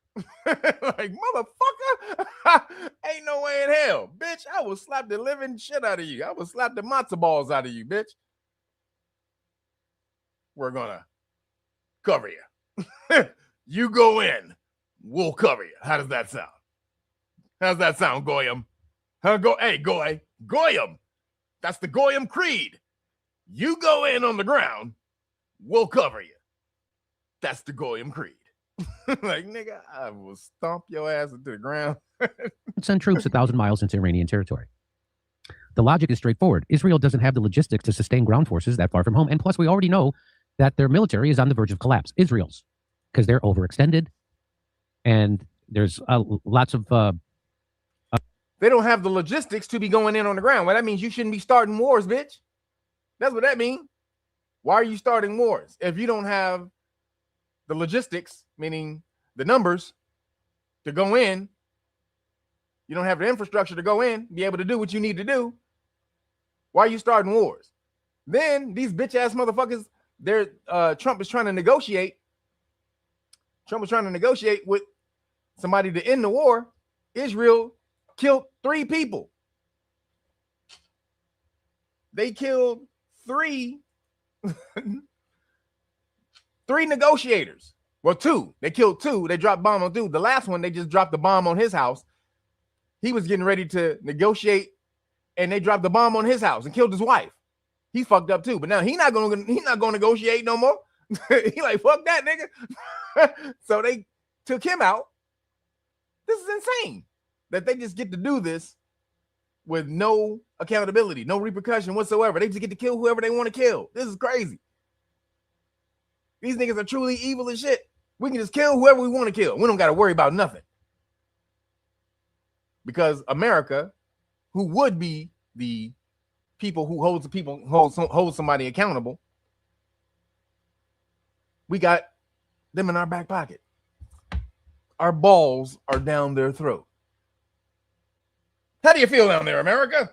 Like, motherfucker, ain't no way in hell. Bitch, I will slap the living shit out of you. I will slap the matzo balls out of you, bitch. We're gonna cover you. You go in, we'll cover you. How does that sound? How's that sound, Goyim? Hey, Goyim. That's the Goyim creed. You go in on the ground, we'll cover you. That's the Goyim creed. Like, nigga, I will stomp your ass into the ground. Send troops 1,000 miles into Iranian territory. The logic is straightforward. Israel doesn't have the logistics to sustain ground forces that far from home. And plus, we already know that their military is on the verge of collapse. Israel's. Because they're overextended. And there's lots of... They don't have the logistics to be going in on the ground. Well, that means you shouldn't be starting wars, bitch. That's what that means. Why are you starting wars? If you don't have the logistics, meaning the numbers, to go in, you don't have the infrastructure to go in, be able to do what you need to do, why are you starting wars? Then these bitch-ass motherfuckers, Trump is trying to negotiate. Trump was trying to negotiate with somebody to end the war. Israel killed 3 people. They killed 3 negotiators. Well, 2. They killed 2. They dropped bomb on 2. The last one, they just dropped the bomb on his house. He was getting ready to negotiate, and they dropped the bomb on his house and killed his wife. He fucked up too. But now he's not gonna negotiate no more. He like, fuck that, nigga. So they took him out. This is insane that they just get to do this with no accountability, no repercussion whatsoever. They just get to kill whoever they want to kill. This is crazy. These niggas are truly evil as shit. We can just kill whoever we want to kill. We don't got to worry about nothing. Because America, who would be the people who hold somebody accountable, we got them in our back pocket. Our balls are down their throat. How do you feel down there, America?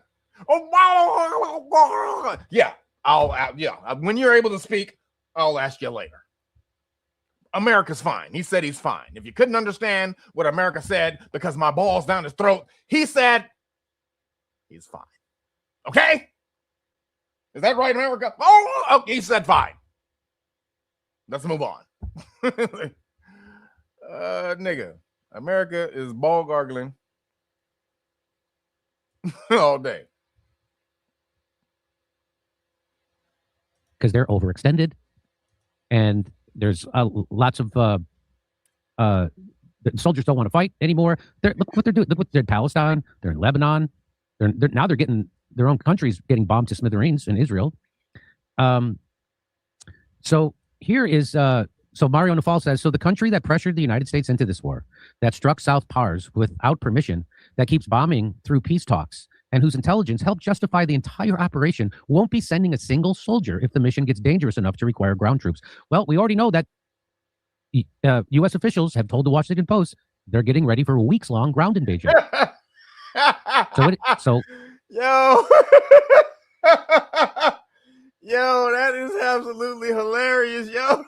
Oh, yeah, when you're able to speak, I'll ask you later. America's fine. He said he's fine. If you couldn't understand what America said because my ball's down his throat, he said he's fine. Okay? Is that right, America? Oh, he said fine. Let's move on. Nigga, America is ball gargling. all day. Because they're overextended, and there's lots of the soldiers don't want to fight anymore. Look what they're doing. Look what they're in Palestine. They're in Lebanon. Now they're getting their own countries getting bombed to smithereens in Israel. So here is so Mario Nafal says, so the country that pressured the United States into this war, that struck South Pars without permission, that keeps bombing through peace talks, and whose intelligence helped justify the entire operation, won't be sending a single soldier if the mission gets dangerous enough to require ground troops. Well, we already know that U.S. officials have told the Washington Post they're getting ready for a weeks-long ground invasion. So yo, yo, that is absolutely hilarious, yo.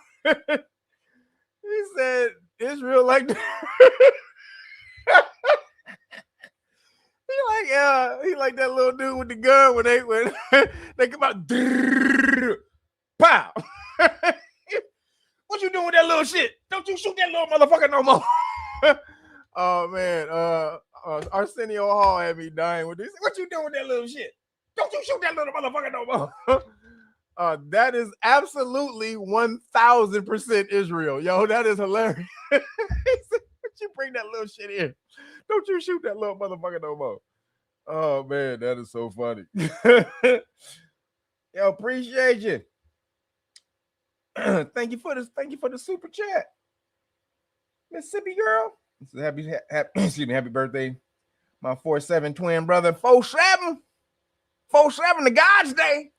He said Israel like he like that little dude with the gun when they come out, pow. What you doing with that little shit? Don't you shoot that little motherfucker no more. Oh man, Arsenio Hall had me dying with this. What you doing with that little shit? Don't you shoot that little motherfucker no more. That is absolutely 1000% Israel. Yo, that is hilarious. What you bring that little shit in? Don't you shoot that little motherfucker no more. Oh man, that is so funny. Yo, appreciate you. Thank you for this. Thank you for the super chat, Mississippi girl. Happy birthday, my 4/7 twin brother. 4/7, the God's day.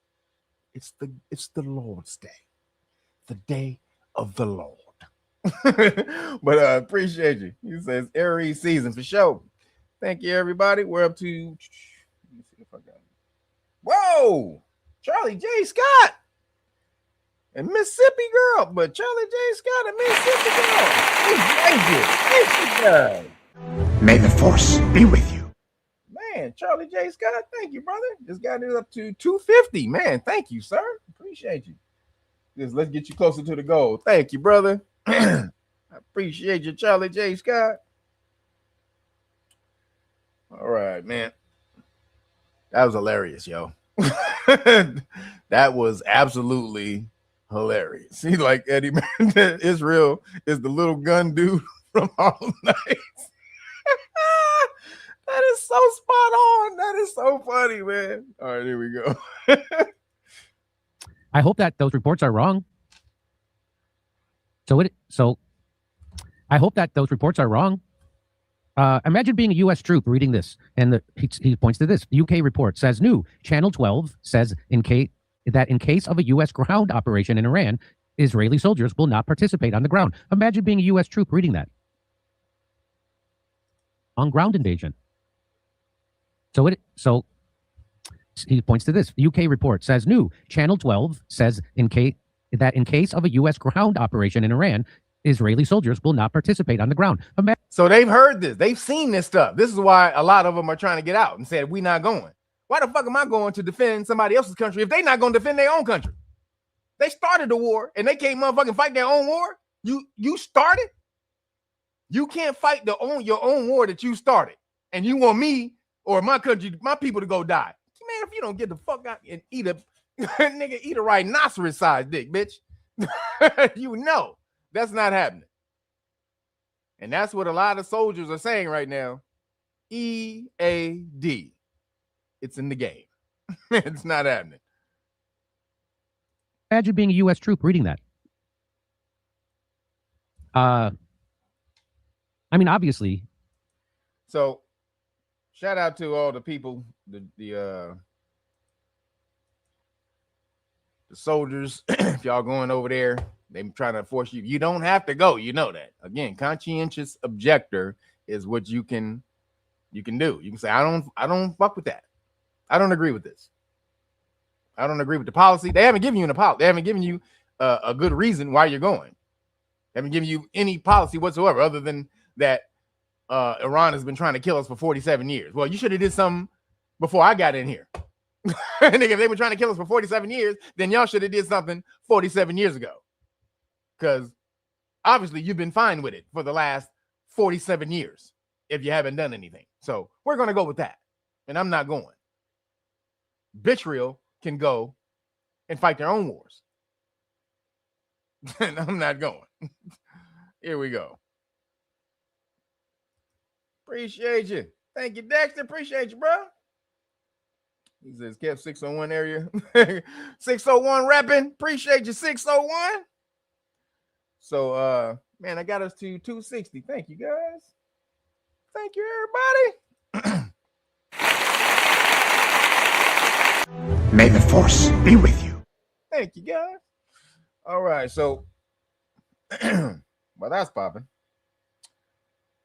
It's the Lord's day, the day of the Lord. But appreciate you. He says Aries season for sure. Thank you, everybody. We're up to. Let me see if I got it. Whoa, Charlie J. Scott. And Mississippi girl, but Charlie J. Scott and Mississippi girl. Thank you. Thank you, guys. May the force be with you. Man, Charlie J. Scott, thank you, brother. Just got it up to 250. Man, thank you, sir. Appreciate you. Let's get you closer to the goal. Thank you, brother. I appreciate you, Charlie J. Scott. All right, man. That was hilarious, yo. That was absolutely hilarious. He's like Eddie Man. Israel is the little gun dude from Harlem Nights. That is so spot on. That is so funny, man. All right, here we go. I hope that those reports are wrong. So I hope that those reports are wrong. Imagine being a U.S. troop reading this, and he points to this. The UK report says new. Channel 12 says in case of a U.S. ground operation in Iran, Israeli soldiers will not participate on the ground. Imagine being a U.S. troop reading that on ground invasion. So he points to this. The UK report says new. Channel 12 says in case of a U.S. ground operation in Iran, Israeli soldiers will not participate on the ground. So they've heard this. They've seen this stuff. This is why a lot of them are trying to get out and said, we're not going. Why the fuck am I going to defend somebody else's country if they're not going to defend their own country? They started the war and they can't motherfucking fight their own war. You started. You can't fight your own war that you started. And you want me or my country, my people to go die. Man, if you don't get the fuck out and eat a rhinoceros sized dick, bitch. You know that's not happening. And that's what a lot of soldiers are saying right now. EAD. It's in the game. It's not happening. Imagine being a U.S. troop reading that. I mean, obviously. So, shout out to all the people, the soldiers. If y'all going over there, they trying to force you. You don't have to go. You know that. Again, conscientious objector is what you can do. You can say, I don't fuck with that. I don't agree with this. I don't agree with the policy. They haven't given you an apology. They haven't given you a good reason why you're going. They haven't given you any policy whatsoever other than that Iran has been trying to kill us for 47 years. Well, you should have did something before I got in here. Nigga, if they were trying to kill us for 47 years, then y'all should have did something 47 years ago. Because obviously you've been fine with it for the last 47 years if you haven't done anything. So we're going to go with that. and I'm not going. Vitriol can go and fight their own wars. And I'm not going. Here we go. Appreciate you. Thank you, Dexter. Appreciate you, bro. He says, Kev 601 area. 601 repping. Appreciate you, 601. So, man, I got us to 260. Thank you, guys. Thank you, everybody. May the force be with you. Thank you, guys. All right, so well, that's popping.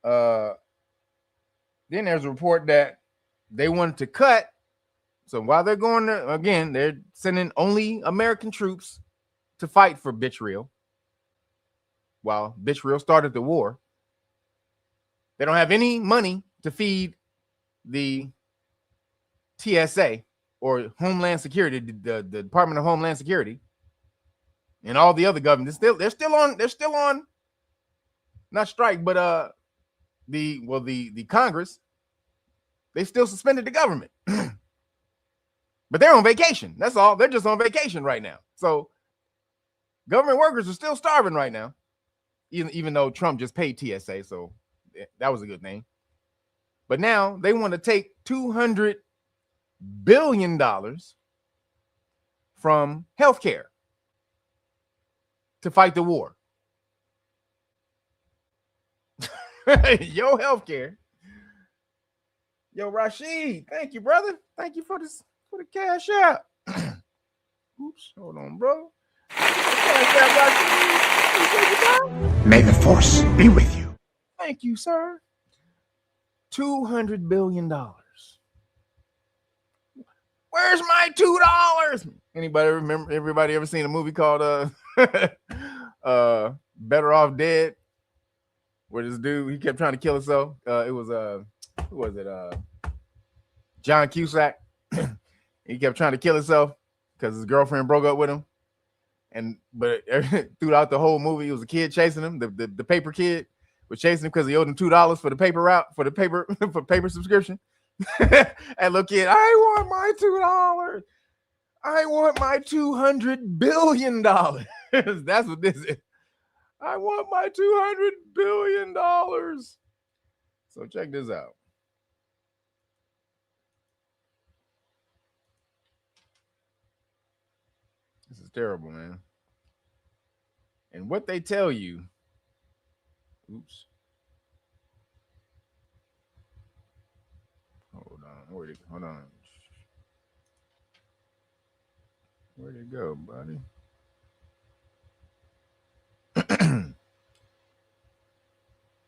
Then there's a report that they wanted to cut. So while they're going there, again, they're sending only American troops to fight for Vitriol. While Vitriol started the war, they don't have any money to feed the TSA or Homeland Security, the Department of Homeland Security, and all the other governments. They're still on not strike, but the Congress, they still suspended the government. But they're on vacation. That's all. They're just on vacation right now. So government workers are still starving right now, even though Trump just paid TSA. So that was a good thing. But now they want to take $200 billion from healthcare to fight the war. Yo, healthcare. Yo, Rashid, thank you, brother. Thank you for this, for the cash app. Oops, hold on, bro. May the force be with you. Thank you, sir. $200 billion. Where's my $2? Anybody remember? Everybody ever seen a movie called Better Off Dead? Where this dude, he kept trying to kill himself. It was who was it? John Cusack. He kept trying to kill himself because his girlfriend broke up with him. But throughout the whole movie, it was a kid chasing him. The paper kid was chasing him because he owed him $2 for the paper route, for the paper for paper subscription. And look, kid, I want my $2. I want my $200 billion. That's what this is. I want my $200 billion. So check this out. This is terrible, man. And what they tell you, oops. Hold on. Where'd it go, buddy?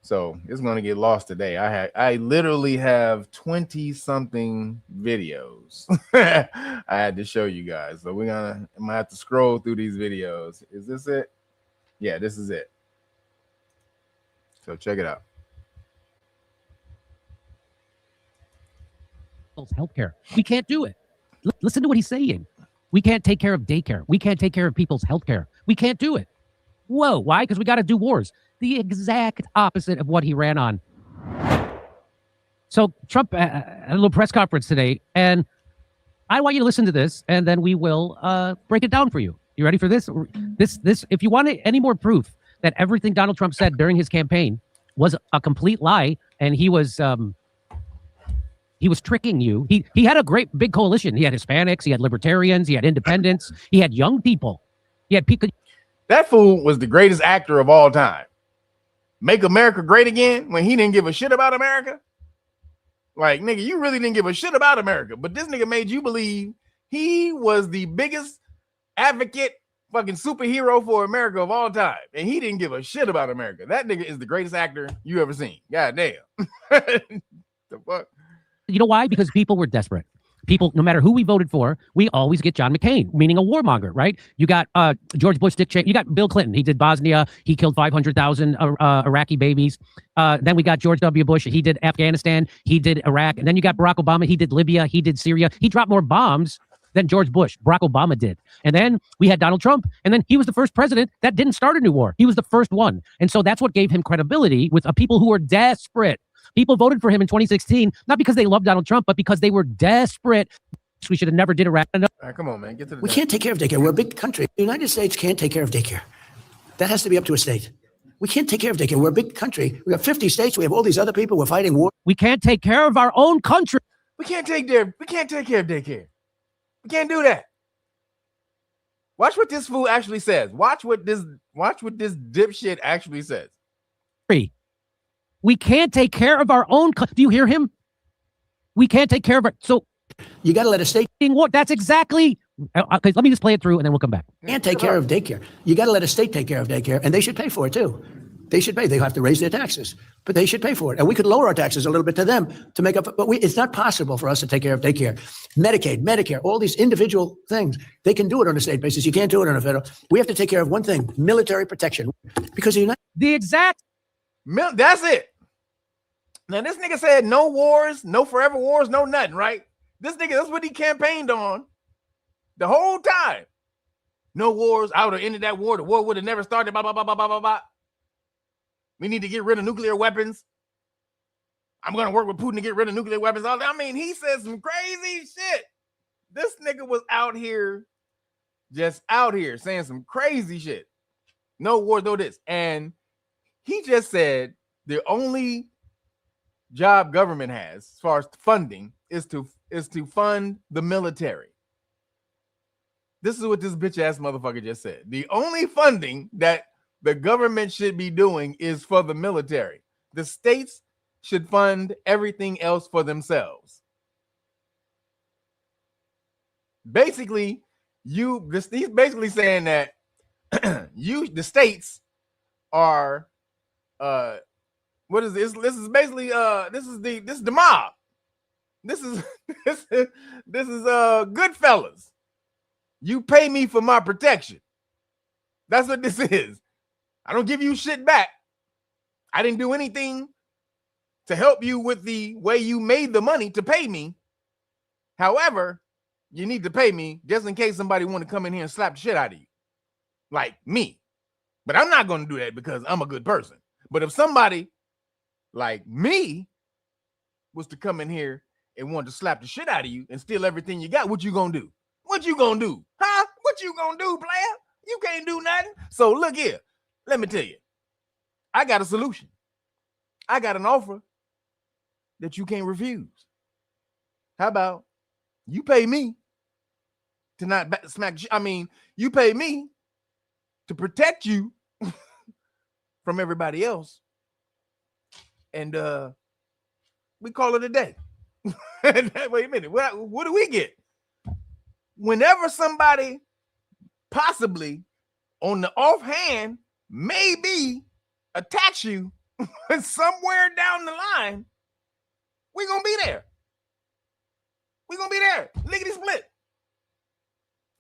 So it's going to get lost today. I literally have 20 something videos I had to show you guys. So I'm gonna have to scroll through these videos. Is this it? Yeah, this is it. So check it out. Healthcare. We can't do it. Listen to what he's saying. We can't take care of daycare. We can't take care of people's healthcare. We can't do it. Whoa, why? Because we got to do wars. The exact opposite of what he ran on. So Trump had a little press conference today, and I want you to listen to this, and then we will break it down for you. You ready for this? This. If you want any more proof that everything Donald Trump said during his campaign was a complete lie, and he was tricking you. He had a great big coalition. He had Hispanics, he had libertarians, he had independents, he had young people. He had people. That fool was the greatest actor of all time. Make America great again when he didn't give a shit about America. Like, nigga, you really didn't give a shit about America, but this nigga made you believe he was the biggest advocate, fucking superhero for America of all time, and he didn't give a shit about America. That nigga is the greatest actor you ever seen. God damn. The fuck? You know why? Because people were desperate. People, no matter who we voted for, we always get John McCain, meaning a warmonger, right? You got George Bush, Dick Cheney. You got Bill Clinton. He did Bosnia. He killed 500,000 Iraqi babies. Then we got George W. Bush. He did Afghanistan. He did Iraq. And then you got Barack Obama. He did Libya. He did Syria. He dropped more bombs than George Bush. Barack Obama did. And then we had Donald Trump. And then he was the first president that didn't start a new war. He was the first one. And so that's what gave him credibility with people who were desperate. People voted for him in 2016, not because they loved Donald Trump, but because they were desperate. We should have never did a rat. All right, come on, man. Get to the We can't take care of daycare. We're a big country. The United States can't take care of daycare. That has to be up to a state. We can't take care of daycare. We're a big country. We have 50 states. We have all these other people. We're fighting war. We can't take care of our own country. We can't take care of daycare. We can't do that. Watch what this fool actually says. Watch what this dipshit actually says. We can't take care of our own. Do you hear him? We can't take care of it. So you got to let a state. That's exactly. Okay, let me just play it through and then we'll come back. Can't take care of daycare. You got to let a state take care of daycare, and they should pay for it too. They should pay. They have to raise their taxes, but they should pay for it. And we could lower our taxes a little bit to them to make up. But it's not possible for us to take care of daycare, Medicaid, Medicare, all these individual things. They can do it on a state basis. You can't do it on a federal. We have to take care of one thing: military protection, because the exact. That's it. Now this nigga said no wars, no forever wars, no nothing. Right? This nigga, that's what he campaigned on the whole time. No wars. I would have ended that war. The war would have never started. Blah blah blah blah blah blah blah. We need to get rid of nuclear weapons. I'm going to work with Putin to get rid of nuclear weapons. I mean, he said some crazy shit. This nigga was out here, just out here saying some crazy shit. No war, no this. And he just said the only job government has, as far as funding, is to fund the military. This is what this bitch ass motherfucker just said. The only funding that the government should be doing is for the military. The states should fund everything else for themselves. Basically, he's basically saying that the states are what is this? This is basically this is the mob. This is Goodfellas. You pay me for my protection. That's what this is. I don't give you shit back. I didn't do anything to help you with the way you made the money to pay me. However, you need to pay me just in case somebody want to come in here and slap the shit out of you. Like me. But I'm not going to do that because I'm a good person. But if somebody like me was to come in here and want to slap the shit out of you and steal everything you got, what you going to do? What you going to do? Huh? What you going to do, player? You can't do nothing. So look here. Let me tell you, I got a solution. I got an offer that you can't refuse. How about you pay me to not smack? I mean, you pay me to protect you from everybody else, and we call it a day. Wait a minute. What do we get? Whenever somebody possibly on the offhand maybe attach you somewhere down the line, we're gonna be there. We're gonna be there. Lickety split.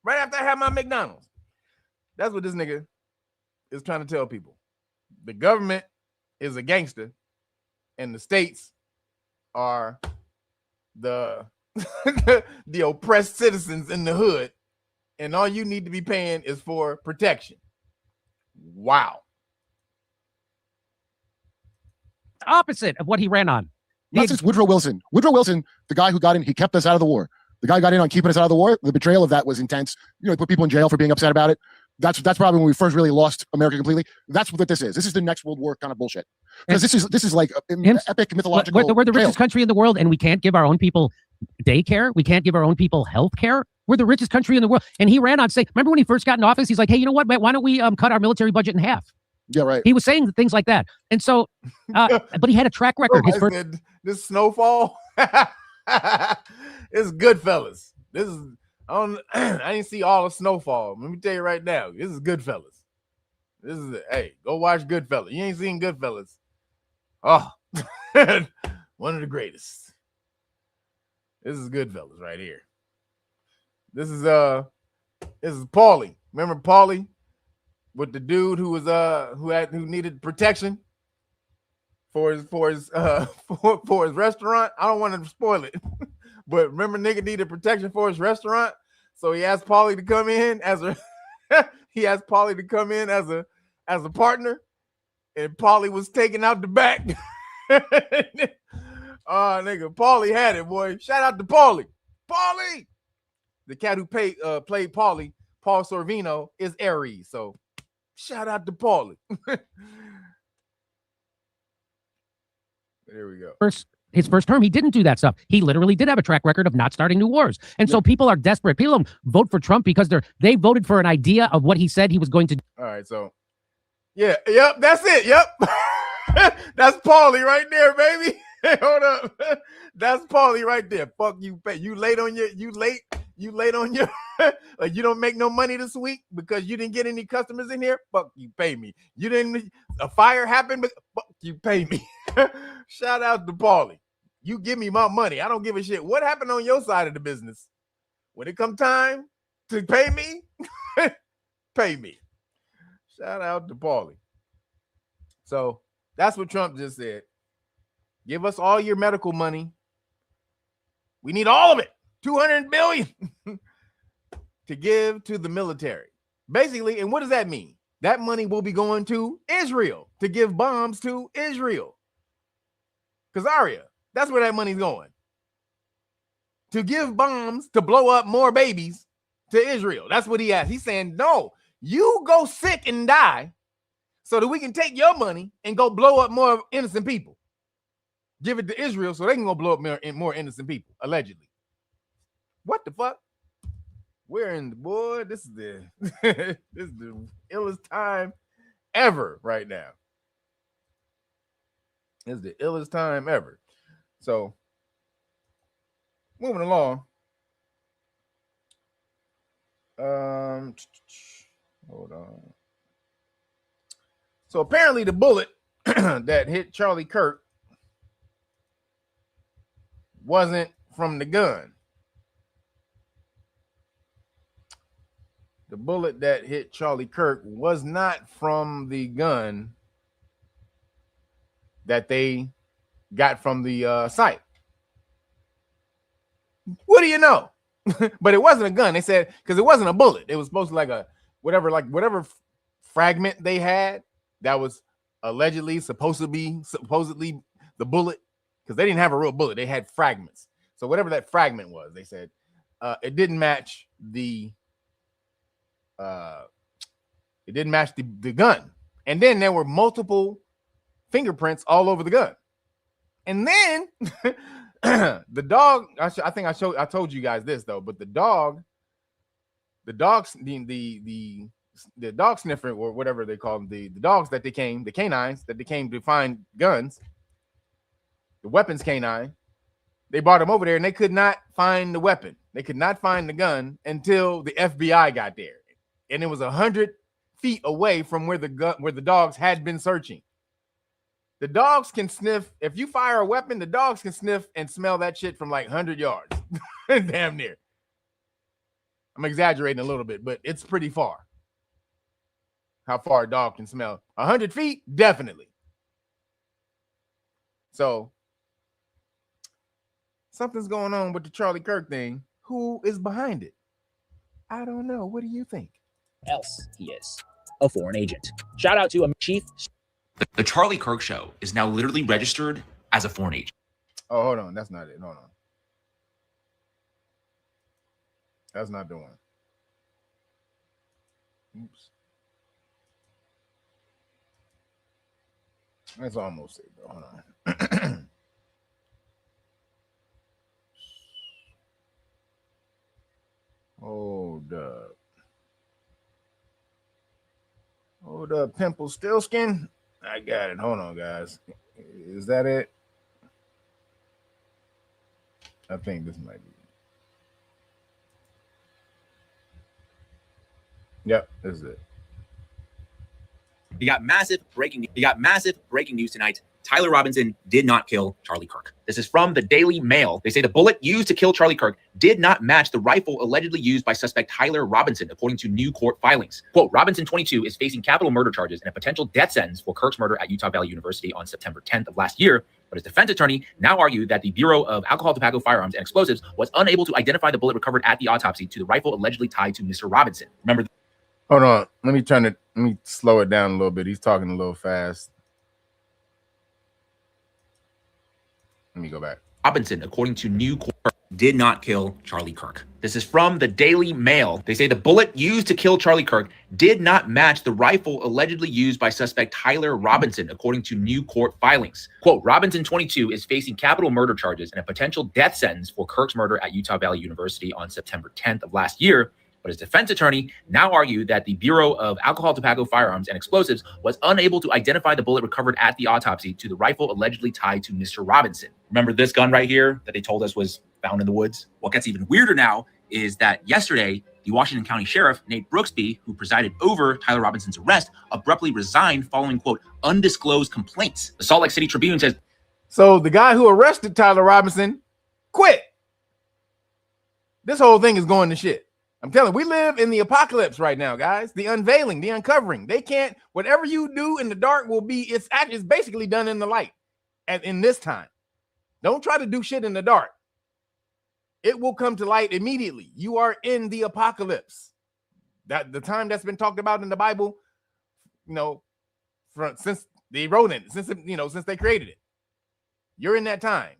Right after I have my McDonald's. That's what this nigga is trying to tell people. The government is a gangster, and the states are the the oppressed citizens in the hood, and all you need to be paying is for protection. Wow. Opposite of what he ran on. That's just Woodrow Wilson. Woodrow Wilson, the guy who got in, he kept us out of the war. The guy who got in on keeping us out of the war. The betrayal of that was intense. You know, he put people in jail for being upset about it. That's probably when we first really lost America completely. That's what this is. This is the next World War kind of bullshit. Because this is like epic mythological. We're the richest country in the world, and we can't give our own people daycare. We can't give our own people health care. We're the richest country in the world. And he ran on saying, remember when he first got in office, he's like, hey, you know what? Why don't we cut our military budget in half? Yeah, right. He was saying things like that. And so, but he had a track record. This snowfall, it's Goodfellas. This is, I didn't see all the snowfall. Let me tell you right now, this is Goodfellas. This is it. Hey, go watch Goodfellas. You ain't seen Goodfellas. Oh, one of the greatest. This is Goodfellas right here. This is Paulie. Remember Paulie with the dude who was who needed protection for his restaurant. I don't want to spoil it, but remember nigga needed protection for his restaurant, so he asked Paulie to come in as a partner, and Paulie was taken out the back Oh, nigga, Paulie had it, boy. Shout out to Paulie. Paulie, the cat who played Paulie, Paul Sorvino, is Aries. So shout out to Paulie. There we go. His first term, he didn't do that stuff. He literally did have a track record of not starting new wars. And so people are desperate. People don't vote for Trump because they voted for an idea of what he said he was going to do. All right, so yeah, yep, that's it. Yep. That's Paulie right there, baby. Hold up. That's Paulie right there. Fuck you, pay. You late on your like you don't make no money this week because you didn't get any customers in here. Fuck you, pay me. You didn't, a fire happened, but fuck you, pay me. Shout out to Paulie. You give me my money. I don't give a shit what happened on your side of the business. When it come time to pay me, pay me. Shout out to Paulie. So that's what Trump just said. Give us all your medical money. We need all of it. $200 billion to give to the military. Basically, and what does that mean? That money will be going to Israel to give bombs to Israel. Kazaria, that's where that money's going. To give bombs to blow up more babies to Israel. That's what he asked. He's saying, no, you go sick and die so that we can take your money and go blow up more innocent people. Give it to Israel so they can go blow up more innocent people, allegedly. What the fuck? We're in the boy. This is the this is the illest time ever right now. This is the illest time ever. So moving along. Hold on. So apparently the bullet that hit Charlie Kirk wasn't from the gun. The bullet that hit Charlie Kirk was not from the gun that they got from the site. What do you know? But it wasn't a gun. They said because it wasn't a bullet. It was supposed to like a whatever fragment they had that was allegedly supposedly the bullet, because they didn't have a real bullet. They had fragments. So whatever that fragment was, they said it didn't match the gun. And then there were multiple fingerprints all over the gun. And then the dog, I think I told you guys this though, but the dog sniffer or whatever they call them, the dogs that they came, the canines that they came to find guns, the weapons canine, they brought them over there and they could not find the weapon. They could not find the gun until the FBI got there. And it was 100 feet away from where the dogs had been searching. The dogs can sniff. If you fire a weapon, the dogs can sniff and smell that shit from like 100 yards. Damn near. I'm exaggerating a little bit, but it's pretty far. How far a dog can smell. 100 feet, definitely. So something's going on with the Charlie Kirk thing. Who is behind it? I don't know. What do you think? Else he is a foreign agent. Shout out to a chief. The Charlie Kirk show is now literally registered as a foreign agent. Oh, hold on. That's not it. Hold on. That's not the one. Oops. That's almost it, though. Hold on. Hold up. Hold up, Pimple Stillskin. I got it. Hold on, guys. Is that it? I think this might be it. Yep, this is it. You got massive breaking news tonight. Tyler Robinson did not kill Charlie Kirk. This is from the Daily Mail. They say the bullet used to kill Charlie Kirk did not match the rifle allegedly used by suspect Tyler Robinson, according to new court filings. Quote, Robinson, 22, is facing capital murder charges and a potential death sentence for Kirk's murder at Utah Valley University on September 10th of last year. But his defense attorney now argued that the Bureau of Alcohol, Tobacco, Firearms, and Explosives was unable to identify the bullet recovered at the autopsy to the rifle allegedly tied to Mr. Robinson. Remember. Hold on. Let me slow it down a little bit. He's talking a little fast. Let me go back. Robinson, according to new court, did not kill Charlie Kirk. This is from the Daily Mail. They say the bullet used to kill Charlie Kirk did not match the rifle allegedly used by suspect Tyler Robinson, according to new court filings. Quote, Robinson, 22, is facing capital murder charges and a potential death sentence for Kirk's murder at Utah Valley University on September 10th of last year. But his defense attorney now argued that the Bureau of Alcohol, Tobacco, Firearms, and Explosives was unable to identify the bullet recovered at the autopsy to the rifle allegedly tied to Mr. Robinson. Remember this gun right here that they told us was found in the woods? What gets even weirder now is that yesterday, the Washington County Sheriff, Nate Brooksby, who presided over Tyler Robinson's arrest, abruptly resigned following, quote, undisclosed complaints. The Salt Lake City Tribune says, so the guy who arrested Tyler Robinson quit. This whole thing is going to shit. I'm telling you, we live in the apocalypse right now, guys. The unveiling, the uncovering. They can't, whatever you do in the dark will be, it's basically done in the light in this time. Don't try to do shit in the dark. It will come to light immediately. You are in the apocalypse. That the time that's been talked about in the Bible, since they wrote it, since they created it. You're in that time.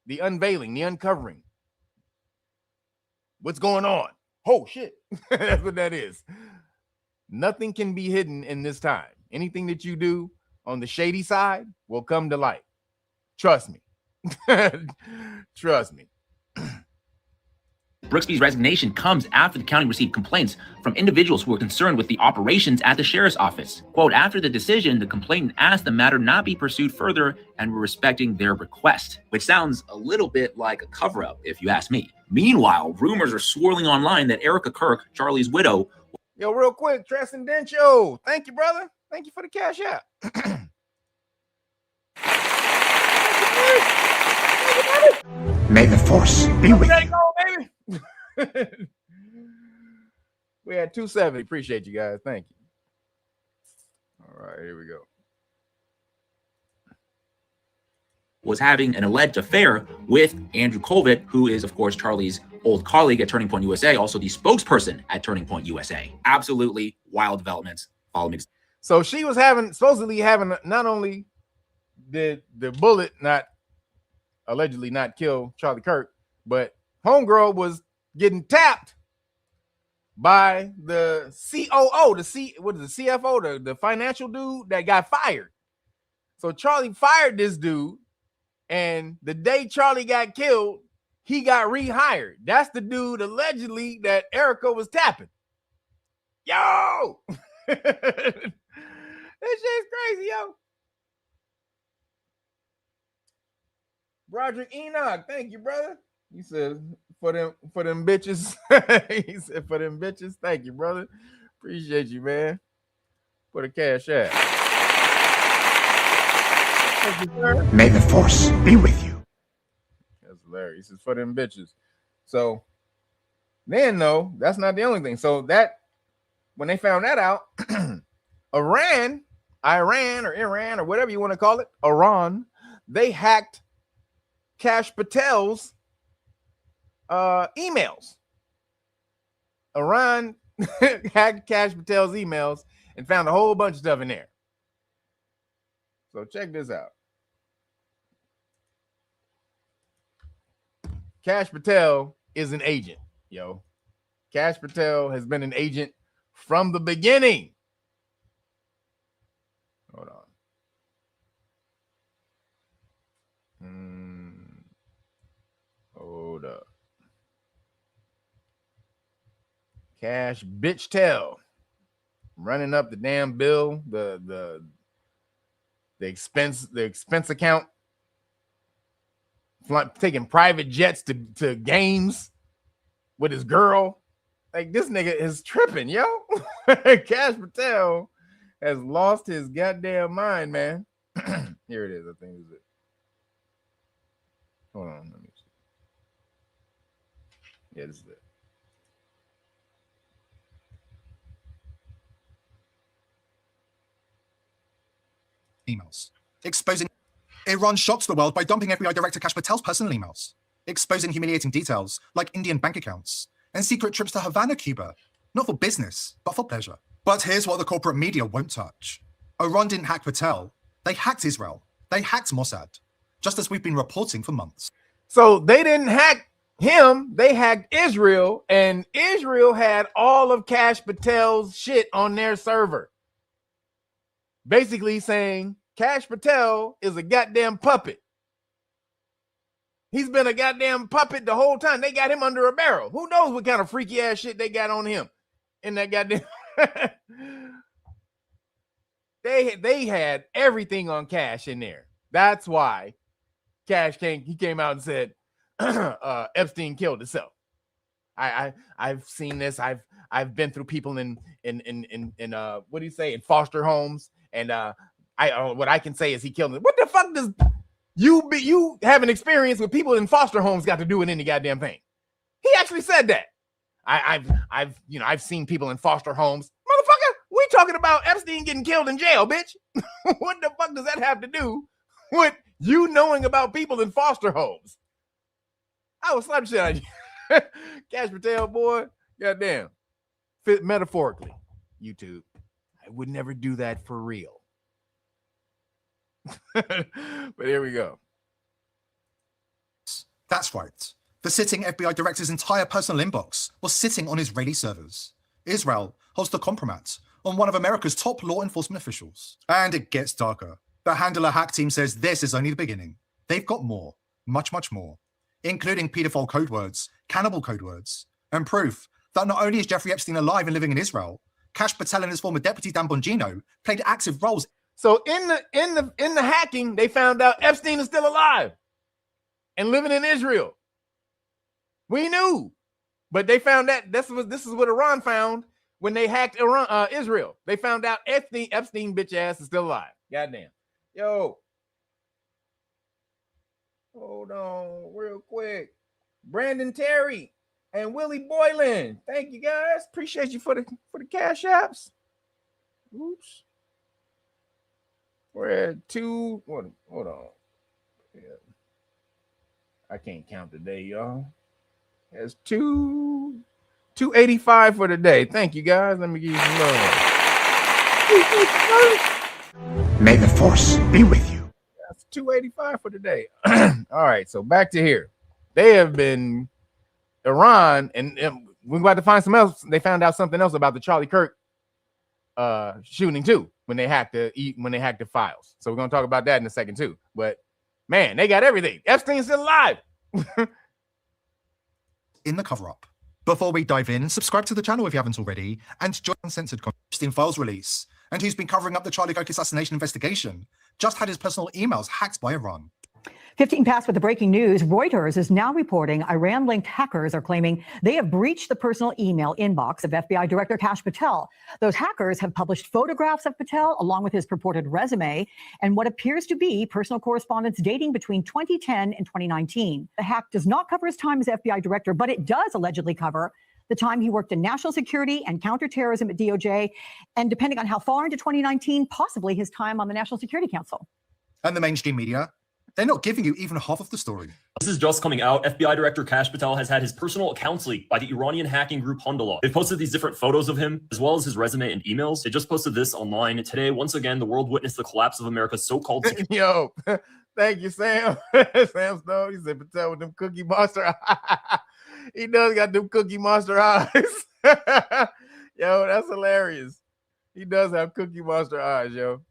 The unveiling, the uncovering. What's going on? Oh, shit. That's what that is. Nothing can be hidden in this time. Anything that you do on the shady side will come to light. Trust me. Trust me. Brooksby's resignation comes after the county received complaints from individuals who were concerned with the operations at the sheriff's office. Quote, after the decision, the complainant asked the matter not be pursued further and were respecting their request, which sounds a little bit like a cover-up, if you ask me. Meanwhile, rumors are swirling online that Erica Kirk, Charlie's widow... Yo, real quick, Transcendental. Thank you, brother. Thank you for the cash app. May the force be with you. Go, baby. We had 270. Appreciate you guys. Thank you. All right, here we go. Was having an alleged affair with Andrew Gov't, who is, of course, Charlie's old colleague at Turning Point USA, also the spokesperson at Turning Point USA. Absolutely wild developments. Follow me. So she was supposedly having, not only did the bullet allegedly not kill Charlie Kirk, but homegirl was getting tapped by the COO, the CFO, the financial dude that got fired. So Charlie fired this dude, and the day Charlie got killed, he got rehired. That's the dude allegedly that Erica was tapping. Yo! This shit's crazy, yo. Broderick Enoch, thank you, brother. He said for them bitches. He said for them bitches. Thank you, brother. Appreciate you, man. For the cash app. May the force be with you. That's hilarious. He says for them bitches. So then, no, that's not the only thing. So that when they found that out, Iran or whatever you want to call it, Iran, they hacked Kash Patel's emails. Iran hacked Kash Patel's emails and found a whole bunch of stuff in there. So check this out. Kash Patel is an agent, yo. Kash Patel has been an agent from the beginning. Hold on. Hold up. Kash bitch tell. Running up the damn bill, the expense account, taking private jets to games with his girl. Like, this nigga is tripping, yo. Kash Patel has lost his goddamn mind, man. Here it is. I think is it. Hold on, let me see. Yeah, this is it. Emails. Exposing Iran shocks the world by dumping FBI Director Kash Patel's personal emails, exposing humiliating details like Indian bank accounts and secret trips to Havana, Cuba, not for business, but for pleasure. But here's what the corporate media won't touch. Iran didn't hack Patel. They hacked Israel. They hacked Mossad. just as we've been reporting for months. So they didn't hack him, they hacked Israel, and Israel had all of Kash Patel's shit on their server. Basically saying Kash Patel is a goddamn puppet. He's been a goddamn puppet the whole time. They got him under a barrel. Who knows what kind of freaky ass shit they got on him in that goddamn. They had everything on Kash in there. That's why Kash came out and said Epstein killed himself. I've seen this. I've been through people in what do you say, in foster homes, and what I can say is he killed him. What the fuck does you have an experience with people in foster homes got to do with any goddamn thing? He actually said that. I've seen people in foster homes. Motherfucker, we talking about Epstein getting killed in jail, bitch. What the fuck does that have to do with you knowing about people in foster homes? I was slapping shit out of you. Kash Patel, boy, goddamn. Fit metaphorically, YouTube. I would never do that for real. But here we go. That's right. The sitting FBI director's entire personal inbox was sitting on Israeli servers. Israel holds the compromat on one of America's top law enforcement officials. And it gets darker. The Handler hack team says this is only the beginning. They've got more, much, much more, including pedophile code words, cannibal code words, and proof that not only is Jeffrey Epstein alive and living in Israel, Kash Patel and his former deputy Dan Bongino played active roles. So in the hacking, they found out Epstein is still alive and living in Israel. We knew, but they found that this is what Iran found when they hacked Israel. They found out Epstein bitch ass is still alive. Goddamn. Yo. Hold on real quick. Brandon Terry and Willie Boylan. Thank you guys. Appreciate you for the cash apps. Oops. We're at two. Hold on. Yeah. I can't count today, y'all. That's 285 for the day. Thank you guys. Let me give you some love. May the force be with you. That's 285 for the day. All right, so back to here. They have been Iran, and we're about to find something else. They found out something else about the Charlie Kirk shooting too when they hacked the files. So we're gonna talk about that in a second too. But man, they got everything. Epstein's still alive. In the cover-up. Before we dive in, subscribe to the channel if you haven't already, and join Uncensored Epstein Files release, and who's been covering up the Charlie Kirk assassination investigation, just had his personal emails hacked by Iran. 15 past with the breaking news. Reuters is now reporting Iran-linked hackers are claiming they have breached the personal email inbox of FBI Director Kash Patel. Those hackers have published photographs of Patel along with his purported resume and what appears to be personal correspondence dating between 2010 and 2019. The hack does not cover his time as FBI Director, but it does allegedly cover the time he worked in national security and counterterrorism at DOJ, and depending on how far into 2019, possibly his time on the National Security Council. And the mainstream media, they're not giving you even half of the story. This is just coming out. FBI Director Kash Patel has had his personal accounts leaked by the Iranian hacking group Handala. They've posted these different photos of him, as well as his resume and emails. They just posted this online. Today, once again, the world witnessed the collapse of America's so-called security. Yo, thank you, Sam. Sam Snow, he said Patel with them Cookie Monster eyes. He does got them Cookie Monster eyes. Yo, that's hilarious. He does have Cookie Monster eyes, yo.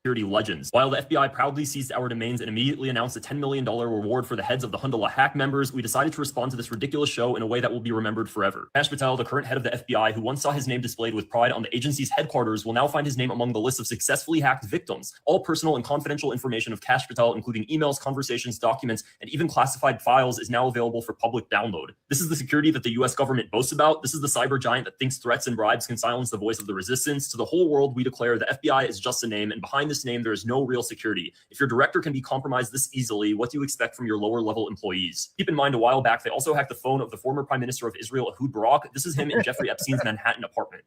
Legends. While the FBI proudly seized our domains and immediately announced a $10 million reward for the heads of the Handala hack members, we decided to respond to this ridiculous show in a way that will be remembered forever. Kash Patel, the current head of the FBI, who once saw his name displayed with pride on the agency's headquarters, will now find his name among the list of successfully hacked victims. All personal and confidential information of Kash Patel, including emails, conversations, documents, and even classified files, is now available for public download. This is the security that the US government boasts about. This is the cyber giant that thinks threats and bribes can silence the voice of the resistance. To the whole world, we declare the FBI is just a name, and behind this name, there is no real security. If your director can be compromised this easily, what do you expect from your lower level employees? Keep in mind, a while back, they also hacked the phone of the former Prime Minister of Israel, Ehud Barak. This is him in Jeffrey Epstein's Manhattan apartment.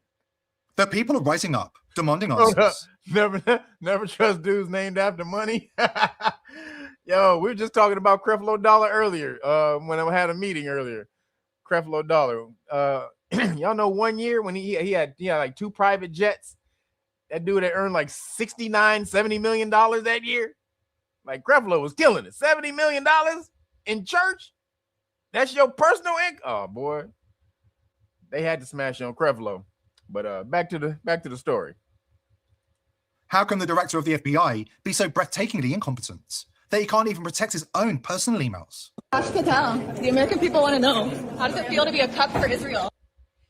The people are rising up, demanding answers. Never trust dudes named after money. Yo, we were just talking about Creflo Dollar earlier, when I had a meeting earlier. Creflo Dollar. Y'all know 1 year when he had like 2 private jets. That dude had earned like $69-70 million that year. Like Creflo was killing it. $70 million in church? That's your personal income? Oh boy. They had to smash on Creflo. But back to the story. How can the director of the FBI be so breathtakingly incompetent that he can't even protect his own personal emails? Cash Patel, the American people want to know, how does it feel to be a cuck for Israel?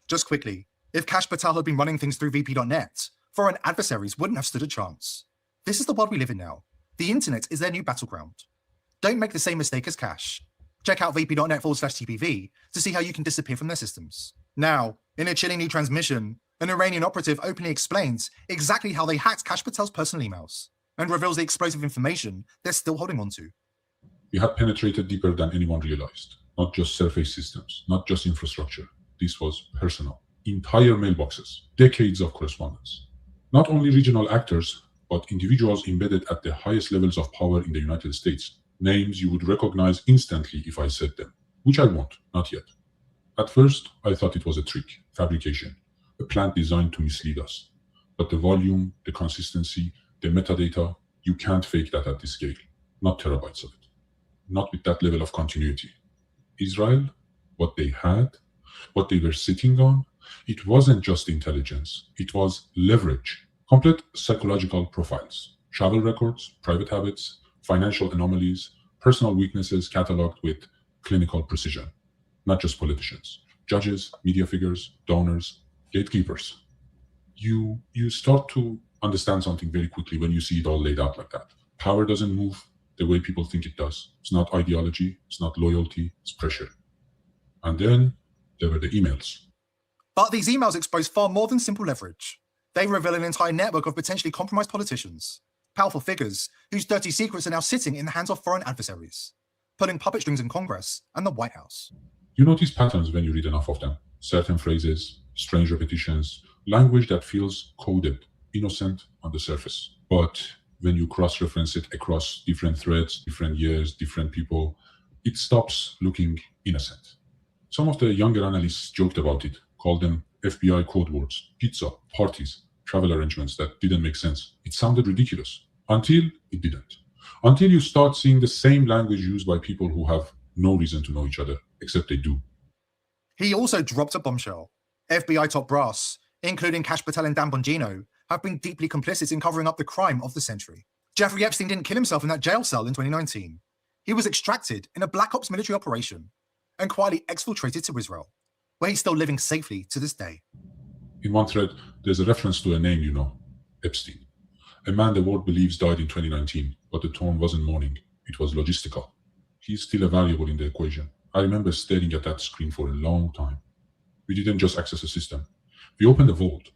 Just quickly, if Cash Patel had been running things through VP.net, foreign adversaries wouldn't have stood a chance. This is the world we live in now. The internet is their new battleground. Don't make the same mistake as Cash. Check out vp.net/TPV to see how you can disappear from their systems. Now, in a chilling new transmission, an Iranian operative openly explains exactly how they hacked Cash Patel's personal emails and reveals the explosive information they're still holding on to. We had penetrated deeper than anyone realized. Not just surface systems, not just infrastructure. This was personal. Entire mailboxes, decades of correspondence. Not only regional actors, but individuals embedded at the highest levels of power in the United States. Names you would recognize instantly if I said them, which I won't, not yet. At first, I thought it was a trick, fabrication, a plant designed to mislead us. But the volume, the consistency, the metadata, you can't fake that at this scale. Not terabytes of it. Not with that level of continuity. Israel, what they had, what they were sitting on, it wasn't just intelligence, it was leverage. Complete psychological profiles, travel records, private habits, financial anomalies, personal weaknesses cataloged with clinical precision. Not just politicians, judges, media figures, donors, gatekeepers. You start to understand something very quickly when you see it all laid out like that. Power doesn't move the way people think it does. It's not ideology, it's not loyalty, it's pressure. And then there were the emails. But these emails expose far more than simple leverage. They reveal an entire network of potentially compromised politicians, powerful figures whose dirty secrets are now sitting in the hands of foreign adversaries, pulling puppet strings in Congress and the White House. You notice patterns when you read enough of them. Certain phrases, strange repetitions, language that feels coded, innocent on the surface. But when you cross-reference it across different threads, different years, different people, it stops looking innocent. Some of the younger analysts joked about it, called them FBI code words, pizza, parties, travel arrangements that didn't make sense. It sounded ridiculous until it didn't. Until you start seeing the same language used by people who have no reason to know each other, except they do. He also dropped a bombshell. FBI top brass, including Cash Patel and Dan Bongino, have been deeply complicit in covering up the crime of the century. Jeffrey Epstein didn't kill himself in that jail cell in 2019. He was extracted in a Black Ops military operation and quietly exfiltrated to Israel, where he's still living safely to this day. In one thread, there's a reference to a name you know, Epstein. A man the world believes died in 2019, but the tone wasn't mourning, it was logistical. He's still a variable in the equation. I remember staring at that screen for a long time. We didn't just access a system. We opened a vault,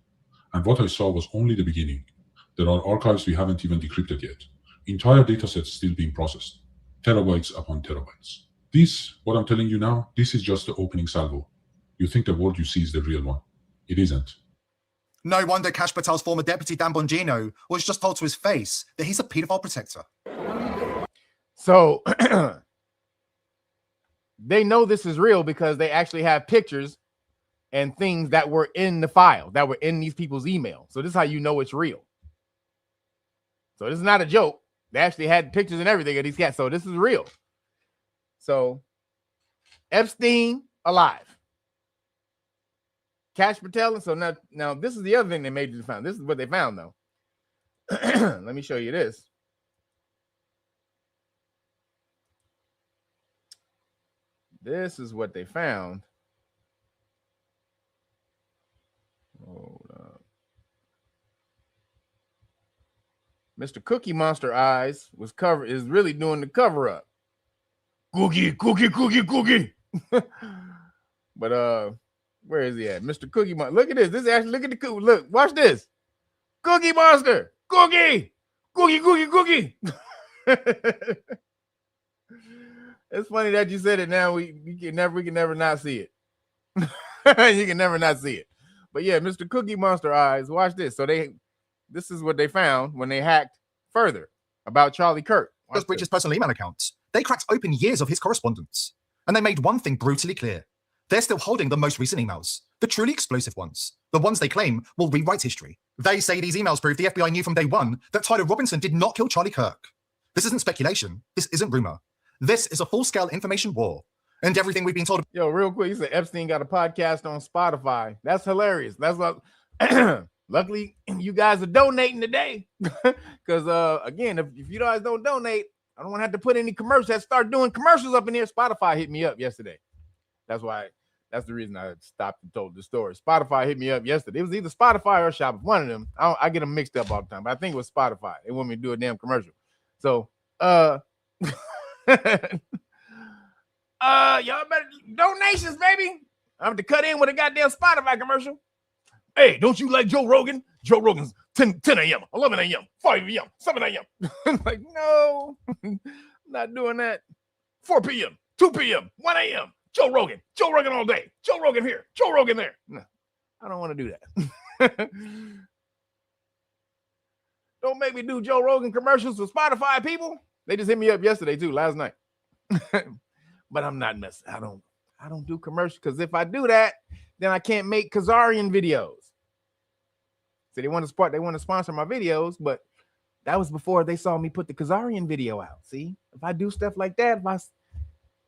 and what I saw was only the beginning. There are archives we haven't even decrypted yet. Entire datasets still being processed. Terabytes upon terabytes. This, what I'm telling you now, this is just the opening salvo. You think the world you see is the real one. It isn't. No wonder Cash Patel's former deputy Dan Bongino was just told to his face that he's a pedophile protector. So they know this is real because they actually have pictures and things that were in the file, that were in these people's email. So this is how you know it's real. So this is not a joke. They actually had pictures and everything of these cats. So this is real. So Epstein alive. Cash Patel. So now this is the other thing they made you find. This is what they found though. Let me show you this. This is what they found. Hold up. Mr. Cookie Monster Eyes is really doing the cover up. Cookie. But where is he at? Mr. Cookie Monster. Look at this. This is actually, look at the cookie. Look, watch this. Cookie Monster. Cookie. It's funny that you said it now. We can never not see it. You can never not see it. But yeah, Mr. Cookie Monster Eyes, watch this. So this is what they found when they hacked further about Charlie Kirk. Just breached his personal email accounts. They cracked open years of his correspondence. And they made one thing brutally clear. They're still holding the most recent emails, the truly explosive ones, the ones they claim will rewrite history. They say these emails prove the FBI knew from day one that Tyler Robinson did not kill Charlie Kirk. This isn't speculation. This isn't rumor. This is a full-scale information war. And everything we've been told. Yo, real quick, he said Epstein got a podcast on Spotify. That's hilarious. That's what. Luckily, you guys are donating today. Because, again, if you guys don't donate, I don't want to have to put any commercials. I start doing commercials up in here. Spotify hit me up yesterday. That's the reason I stopped and told the story. Spotify hit me up yesterday. It was either Spotify or Shop. One of them. I get them mixed up all the time, but I think it was Spotify. They want me to do a damn commercial. So, y'all better donations, baby. I have to cut in with a goddamn Spotify commercial. Hey, don't you like Joe Rogan? Joe Rogan's 10 a.m., 11 a.m., 5 a.m., 7 a.m. I'm like, no, I'm not doing that. 4 p.m., 2 p.m., 1 a.m. Joe Rogan all day. Joe Rogan here, Joe Rogan there. No, I don't want to do that. Don't make me do Joe Rogan commercials for Spotify people. They just hit me up yesterday too, last night. But I'm not messing. I don't do commercials because if I do that, then I can't make Khazarian videos. So they want to sponsor my videos, but that was before they saw me put the Khazarian video out. See, if I do stuff like that,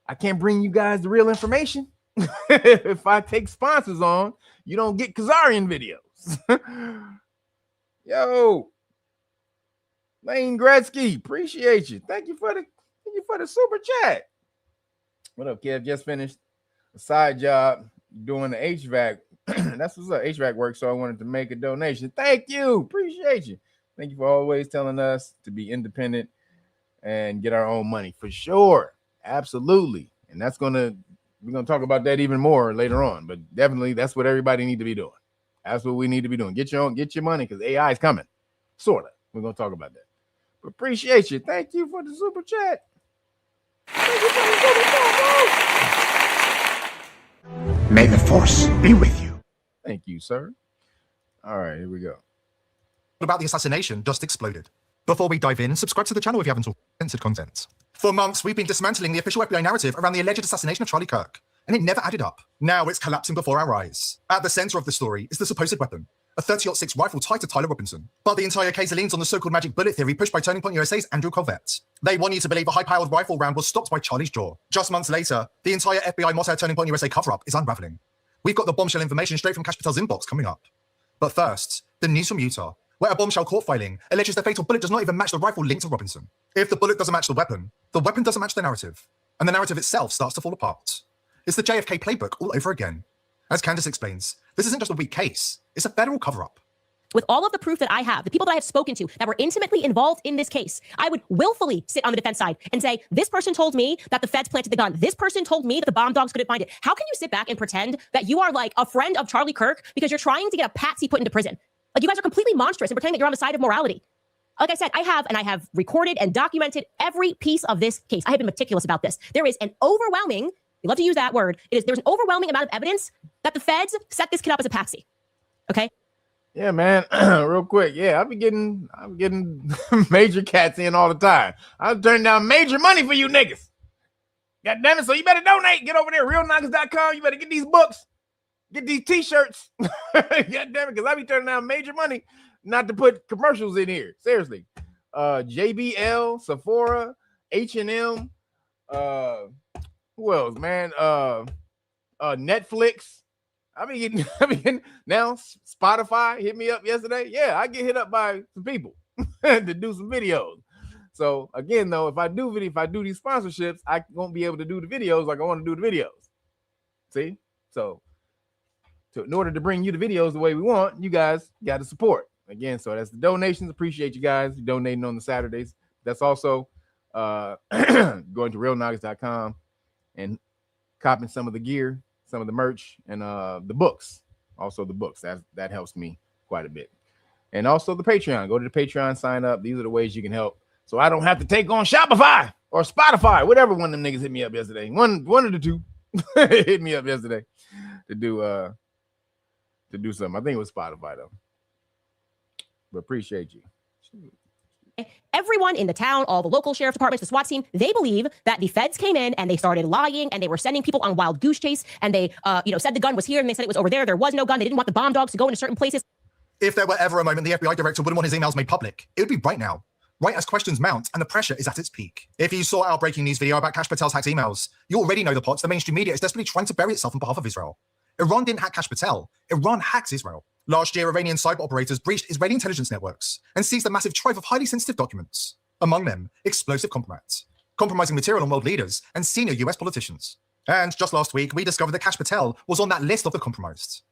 I can't bring you guys the real information. If I take sponsors on, you don't get Khazarian videos. Yo, Lane Gretzky, appreciate you. Thank you for the super chat. What up, Kev? Just finished a side job doing the HVAC. That's what's up, HVAC work. So I wanted to make a donation. Thank you. Appreciate you. Thank you for always telling us to be independent and get our own money for sure. Absolutely. And we're going to talk about that even more later on, but definitely that's what everybody need to be doing. That's what we need to be doing. Get your money because AI is coming. Sort of. We're going to talk about that. But appreciate you. Thank you for the super chat. Thank you for the super chat, bro. May the force be with you. Thank you, sir. All right, here we go. About the assassination just exploded. Before we dive in, subscribe to the channel if you haven't already. Censored content. For months, we've been dismantling the official FBI narrative around the alleged assassination of Charlie Kirk, and it never added up. Now it's collapsing before our eyes. At the center of the story is the supposed weapon, a 30-06 rifle tied to Tyler Robinson. But the entire case leans on the so-called magic bullet theory pushed by Turning Point USA's Andrew Gov't. They want you to believe a high-powered rifle round was stopped by Charlie's jaw. Just months later, the entire FBI Mossad Turning Point USA cover-up is unraveling. We've got the bombshell information straight from Cash Patel's inbox coming up. But first, the news from Utah, where a bombshell court filing alleges the fatal bullet does not even match the rifle linked to Robinson. If the bullet doesn't match the weapon doesn't match the narrative, and the narrative itself starts to fall apart. It's the JFK playbook all over again. As Candace explains, this isn't just a weak case, it's a federal cover-up. With all of the proof that I have, the people that I have spoken to that were intimately involved in this case, I would willfully sit on the defense side and say, this person told me that the feds planted the gun. This person told me that the bomb dogs couldn't find it. How can you sit back and pretend that you are like a friend of Charlie Kirk because you're trying to get a patsy put into prison? Like, you guys are completely monstrous and pretending that you're on the side of morality. Like I said, I have recorded and documented every piece of this case. I have been meticulous about this. There is an overwhelming, we love to use that word, there's an overwhelming amount of evidence that the feds set this kid up as a patsy. Okay? Yeah, man. Real quick. Yeah, I'm getting major cats in all the time. I'm turning down major money for you niggas. God damn it. So you better donate. Get over there, realnagas.com. You better get these books. Get these t-shirts. God damn it, because I be turning down major money not to put commercials in here. Seriously. JBL, Sephora, H&M, who else, man? Netflix. I be getting now. Spotify hit me up yesterday. Yeah, I get hit up by some people to do some videos. So again, though, if I do these sponsorships, I won't be able to do the videos like I want to do the videos. See? So in order to bring you the videos the way we want, you guys got to support. Again, so that's the donations. Appreciate you guys donating on the Saturdays. That's also going to realnagas.com and copping some of the gear, some of the merch, and the books. Also the books. That helps me quite a bit. And also the Patreon. Go to the Patreon, sign up. These are the ways you can help. So I don't have to take on Shopify or Spotify, whatever one of them niggas hit me up yesterday. One of the two hit me up yesterday to do something. I think it was Spotify though. But appreciate you. Everyone in the town, all the local sheriff departments, the SWAT team, they believe that the feds came in and they started lying and they were sending people on wild goose chase and they said the gun was here and they said it was over there. There was no gun. They didn't want the bomb dogs to go into certain places. If there were ever a moment the FBI director wouldn't want his emails made public, it would be right now. right as questions mount and the pressure is at its peak. If you saw our breaking news video about Kash Patel's hacked emails, you already know the plots. The mainstream media is desperately trying to bury itself on behalf of Israel. Iran didn't hack Kash Patel. Iran hacked Israel. Last year, Iranian cyber operators breached Israeli intelligence networks and seized a massive trove of highly sensitive documents, among them explosive compromise, compromising material on world leaders and senior US politicians. And just last week, we discovered that Kash Patel was on that list of the compromised.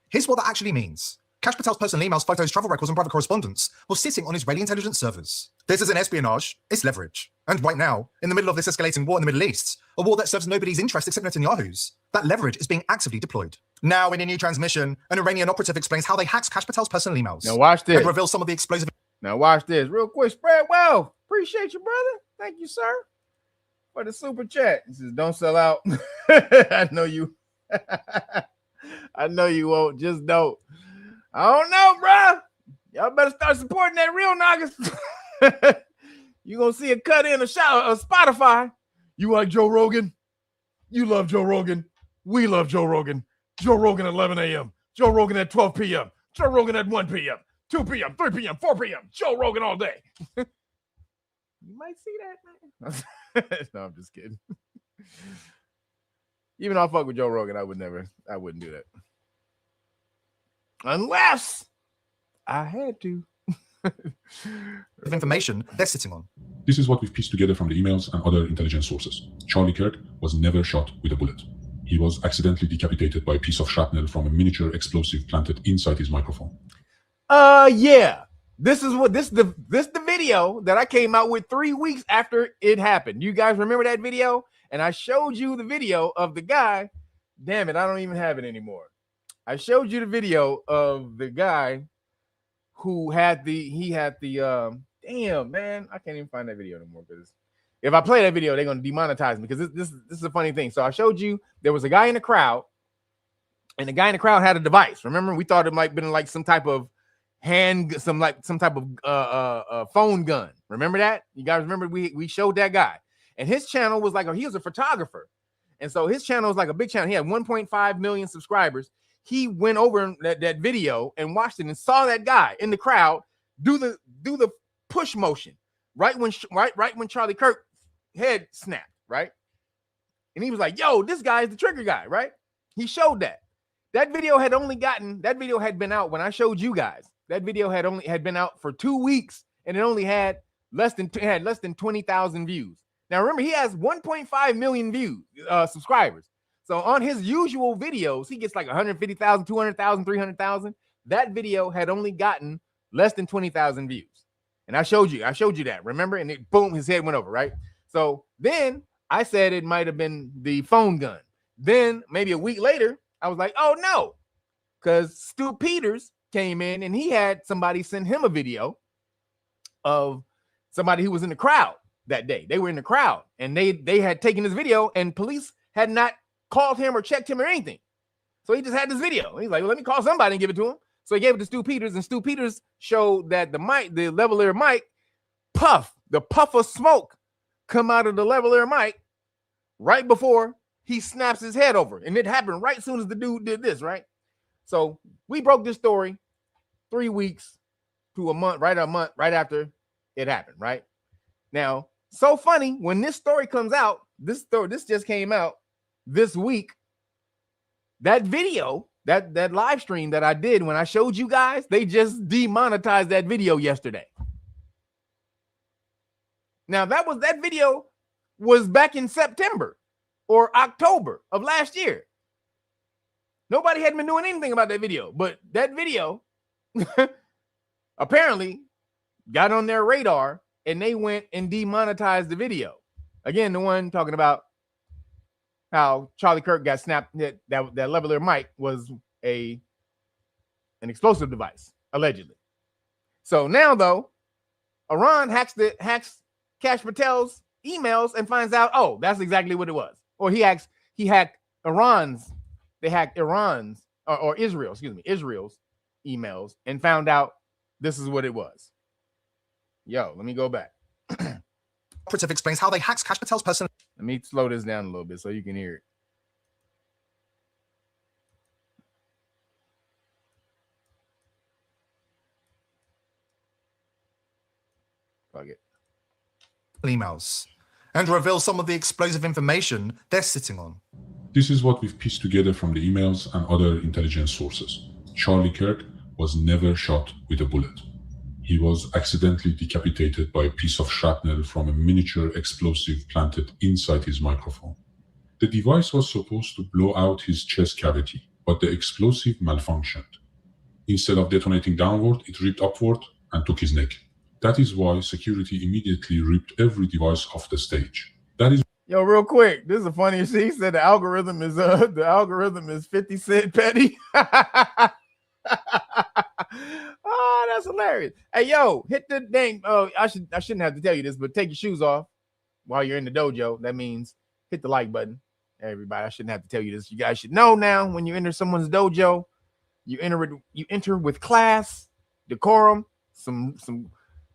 Here's what that actually means. Kash Patel's personal emails, photos, travel records, and private correspondence were sitting on Israeli intelligence servers. This isn't espionage, it's leverage. And right now, in the middle of this escalating war in the Middle East, a war that serves nobody's interest except Netanyahu's, that leverage is being actively deployed. Now, in a new transmission, an Iranian operative explains how they hacked Kash Patel's personal emails. Now watch this. And reveals some of the explosive... Now watch this. Real quick, spread well. Appreciate you, brother. Thank you, sir, for the super chat. This is don't sell out. I know you. I know you won't. Just don't. I don't know, bro. Y'all better start supporting that real Nagas. You gonna see a cut in a shot of Spotify. You like Joe Rogan? You love Joe Rogan. We love Joe Rogan. Joe Rogan at 11 a.m. Joe Rogan at 12 p.m. Joe Rogan at 1 p.m. 2 p.m. 3 p.m. 4 p.m. Joe Rogan all day. You might see that, man. No, I'm just kidding. Even though I fuck with Joe Rogan, I wouldn't do that. Unless I had to. Information they're sitting on. This is what we've pieced together from the emails and other intelligence sources. Charlie Kirk was never shot with a bullet. He was accidentally decapitated by a piece of shrapnel from a miniature explosive planted inside his microphone. Yeah. This the video that I came out with 3 weeks after it happened. You guys remember that video? And I showed you the video of the guy. Damn it, I don't even have it anymore. I showed you the video of the guy who had damn, man, I can't even find that video anymore because if I play that video, they're gonna demonetize me because this is a funny thing. So I showed you there was a guy in the crowd, and the guy in the crowd had a device. Remember, we thought it might have been like some type of some type of phone gun. Remember that? You guys remember we showed that guy, and his channel was like he was a photographer, and so his channel was like a big channel. He had 1.5 million subscribers. He went over that video and watched it and saw that guy in the crowd do the push motion right when Charlie Kirk head snapped, right? And he was like, yo, this guy is the trigger guy, right? He showed that. That video had been out when I showed you guys. That video had been out for 2 weeks, and it only had less than 20,000 views. Now remember, he has 1.5 million views, subscribers. So on his usual videos, he gets like 150,000, 200,000, 300,000. That video had only gotten less than 20,000 views. And I showed you that, remember? And it, boom, his head went over, right? So then I said it might have been the phone gun. Then maybe a week later, I was like, oh no, because Stu Peters came in and he had somebody send him a video of somebody who was in the crowd that day. They were in the crowd and they had taken this video and police had not called him or checked him or anything. So he just had this video. He's like, well, let me call somebody and give it to him. So he gave it to Stu Peters, and Stu Peters showed that the lavalier mic, the puff of smoke come out of the lavalier mic right before he snaps his head over. And it happened right as soon as the dude did this, right? So we broke this story 3 weeks to a month right after it happened, right? Now, so funny, when this story comes out, this just came out this week, that video, that live stream that I did when I showed you guys, they just demonetized that video yesterday. Now that video was back in September or October of last year. Nobody had been doing anything about that video, but that video apparently got on their radar and they went and demonetized the video. Again, the one talking about how Charlie Kirk got snapped, that lavalier mic was an explosive device, allegedly. So now, though, Iran hacks Kash Patel's emails and finds out, oh, that's exactly what it was. Or he hacked Israel's emails and found out this is what it was. Yo, let me go back. Operative explains how they hacked Kash Patel's personal... Let me slow this down a little bit so you can hear it. Fuck it. Emails and reveal some of the explosive information they're sitting on. This is what we've pieced together from the emails and other intelligence sources. Charlie Kirk was never shot with a bullet. He was accidentally decapitated by a piece of shrapnel from a miniature explosive planted inside his microphone. The device was supposed to blow out his chest cavity, but the explosive malfunctioned. Instead of detonating downward, it ripped upward and took his neck. That is why security immediately ripped every device off the stage. That is. Yo, real quick, this is the funniest thing. He said the algorithm is 50 Cent petty. Oh, that's hilarious. Hey, yo, hit the dang. Oh, I shouldn't have to tell you this, but take your shoes off while you're in the dojo. That means hit the like button. Everybody, I shouldn't have to tell you this. You guys should know now when you enter someone's dojo, you enter with class, decorum, some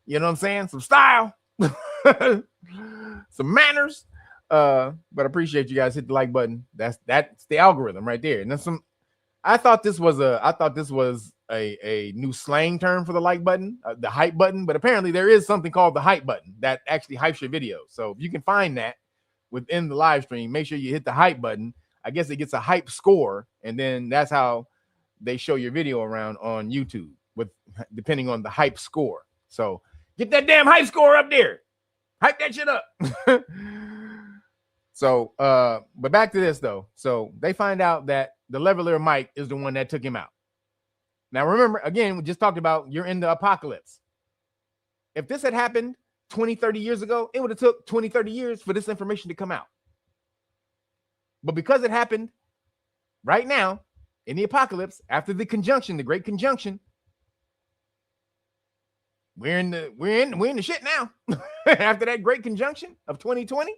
you know what I'm saying? Some style, some manners. But I appreciate you guys hit the like button. That's the algorithm right there. And then I thought this was a new slang term for the like button, the hype button, but apparently there is something called the hype button that actually hypes your video. So if you can find that within the live stream, make sure you hit the hype button. I guess it gets a hype score, and then that's how they show your video around on YouTube, depending on the hype score. So get that damn hype score up there. Hype that shit up. So, but back to this though. So they find out that the Leveler Mike is the one that took him out. Now, remember, again, we just talked about you're in the apocalypse. If this had happened 20, 30 years ago, it would have took 20, 30 years for this information to come out. But because it happened right now in the apocalypse, after the conjunction, the great conjunction, we're in the shit now. After that great conjunction of 2020,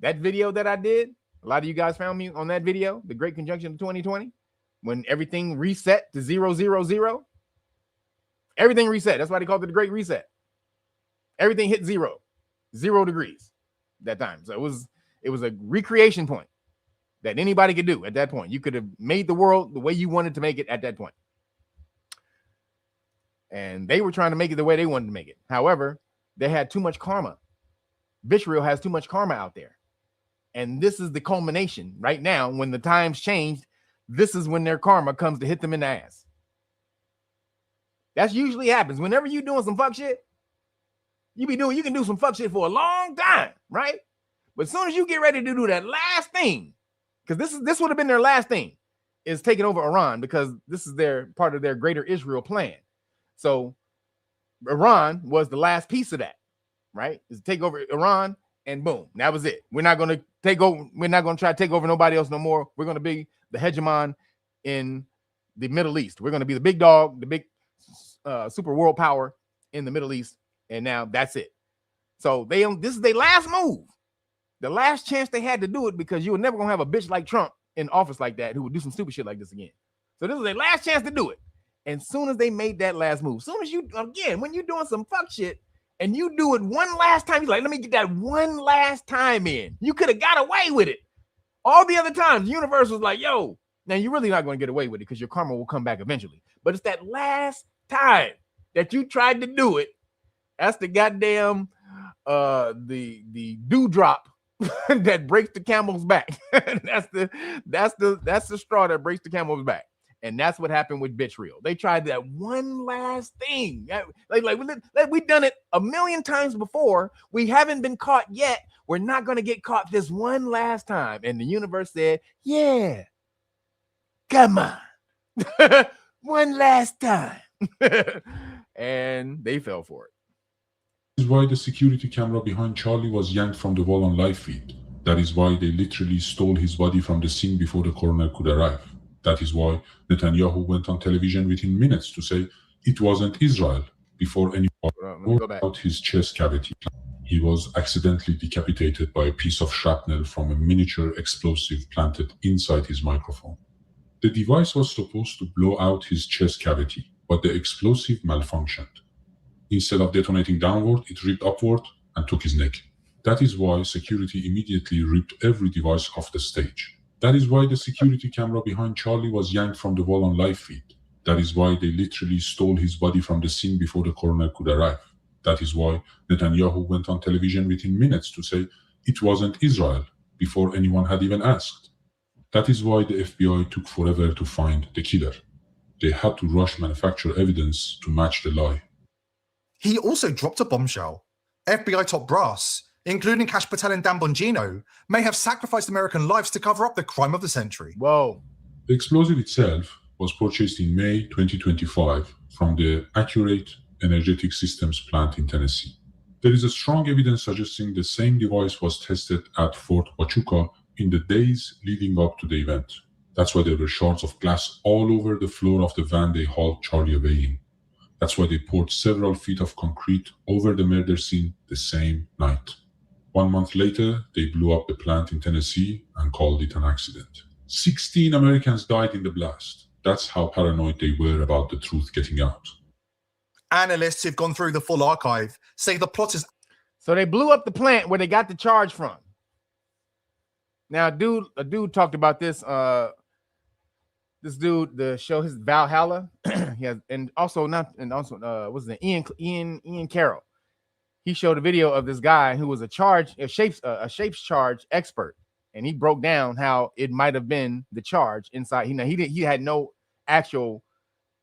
that video that I did, a lot of you guys found me on that video, the great conjunction of 2020, when everything reset to 000, everything reset. That's why they called it the great reset. Everything hit 0 degrees that time. So it was a recreation point that anybody could do at that point. You could have made the world the way you wanted to make it at that point. And they were trying to make it the way they wanted to make it. However, they had too much karma. Vitriol has too much karma out there. And this is the culmination right now. When the times changed, this is when their karma comes to hit them in the ass. That's usually happens. Whenever you're doing some fuck shit, you can do some fuck shit for a long time, right? But as soon as you get ready to do that last thing, because this would have been their last thing, is taking over Iran, because this is their part of their greater Israel plan. So Iran was the last piece of that, right? Is to take over Iran, and boom, that was it. We're not going to take over. We're not going to try to take over nobody else no more. We're going to be the hegemon in the Middle East. We're going to be the big dog, the big super world power in the Middle East. And now that's it. So this is their last move, the last chance they had to do it, because you were never going to have a bitch like Trump in office like that who would do some stupid shit like this again. So this is their last chance to do it. And soon as they made that last move, soon as when you're doing some fuck shit and you do it one last time, you're like, let me get that one last time in. You could have got away with it. All the other times, the universe was like, yo, now you're really not going to get away with it because your karma will come back eventually. But it's that last time that you tried to do it. That's the goddamn the dewdrop that breaks the camel's back. that's the straw that breaks the camel's back. And that's what happened with Vitriol. They tried that one last thing. Like we've done it a million times before. We haven't been caught yet. We're not going to get caught this one last time. And the universe said, yeah, come on. One last time. And they fell for it. That is why the security camera behind Charlie was yanked from the wall on live feed. That is why they literally stole his body from the scene before the coroner could arrive. That is why Netanyahu went on television within minutes to say it wasn't Israel before anyone brought out his chest cavity. He was accidentally decapitated by a piece of shrapnel from a miniature explosive planted inside his microphone. The device was supposed to blow out his chest cavity, but the explosive malfunctioned. Instead of detonating downward, it ripped upward and took his neck. That is why security immediately ripped every device off the stage. That is why the security camera behind Charlie was yanked from the wall on live feed. That is why they literally stole his body from the scene before the coroner could arrive. That is why Netanyahu went on television within minutes to say it wasn't Israel before anyone had even asked. That is why the FBI took forever to find the killer. They had to rush manufacture evidence to match the lie. He also dropped a bombshell. FBI top brass, including Kash Patel and Dan Bongino, may have sacrificed American lives to cover up the crime of the century. Whoa. The explosive itself was purchased in May 2025 from the Accurate Energetic Systems plant in Tennessee. There is a strong evidence suggesting the same device was tested at Fort Huachuca in the days leading up to the event. That's why there were shards of glass all over the floor of the van they hauled Charlie away in. That's why they poured several feet of concrete over the murder scene the same night. 1 month later, they blew up the plant in Tennessee and called it an accident. 16 Americans died in the blast. That's how paranoid they were about the truth getting out. Analysts who've gone through the full archive say the plot is... So they blew up the plant where they got the charge from. Now, a dude talked about this. This dude, the show, his Valhalla, he has, and also what's his name? Ian Carroll. He showed a video of this guy who was a shapes charge expert, and he broke down how it might have been the charge inside. He had no actual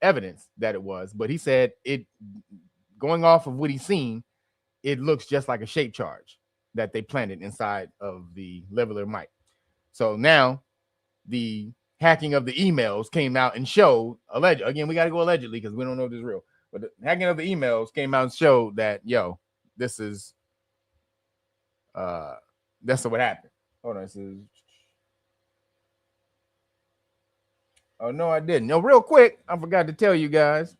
evidence that it was, but he said it, going off of what he's seen, it looks just like a shape charge that they planted inside of the leveler mic. So now the hacking of the emails came out and showed, again, we got to go allegedly because we don't know if this is real, but the hacking of the emails came out and showed that, this is, that's what happened. Hold on, this is, oh, no, I didn't. No, real quick, I forgot to tell you guys,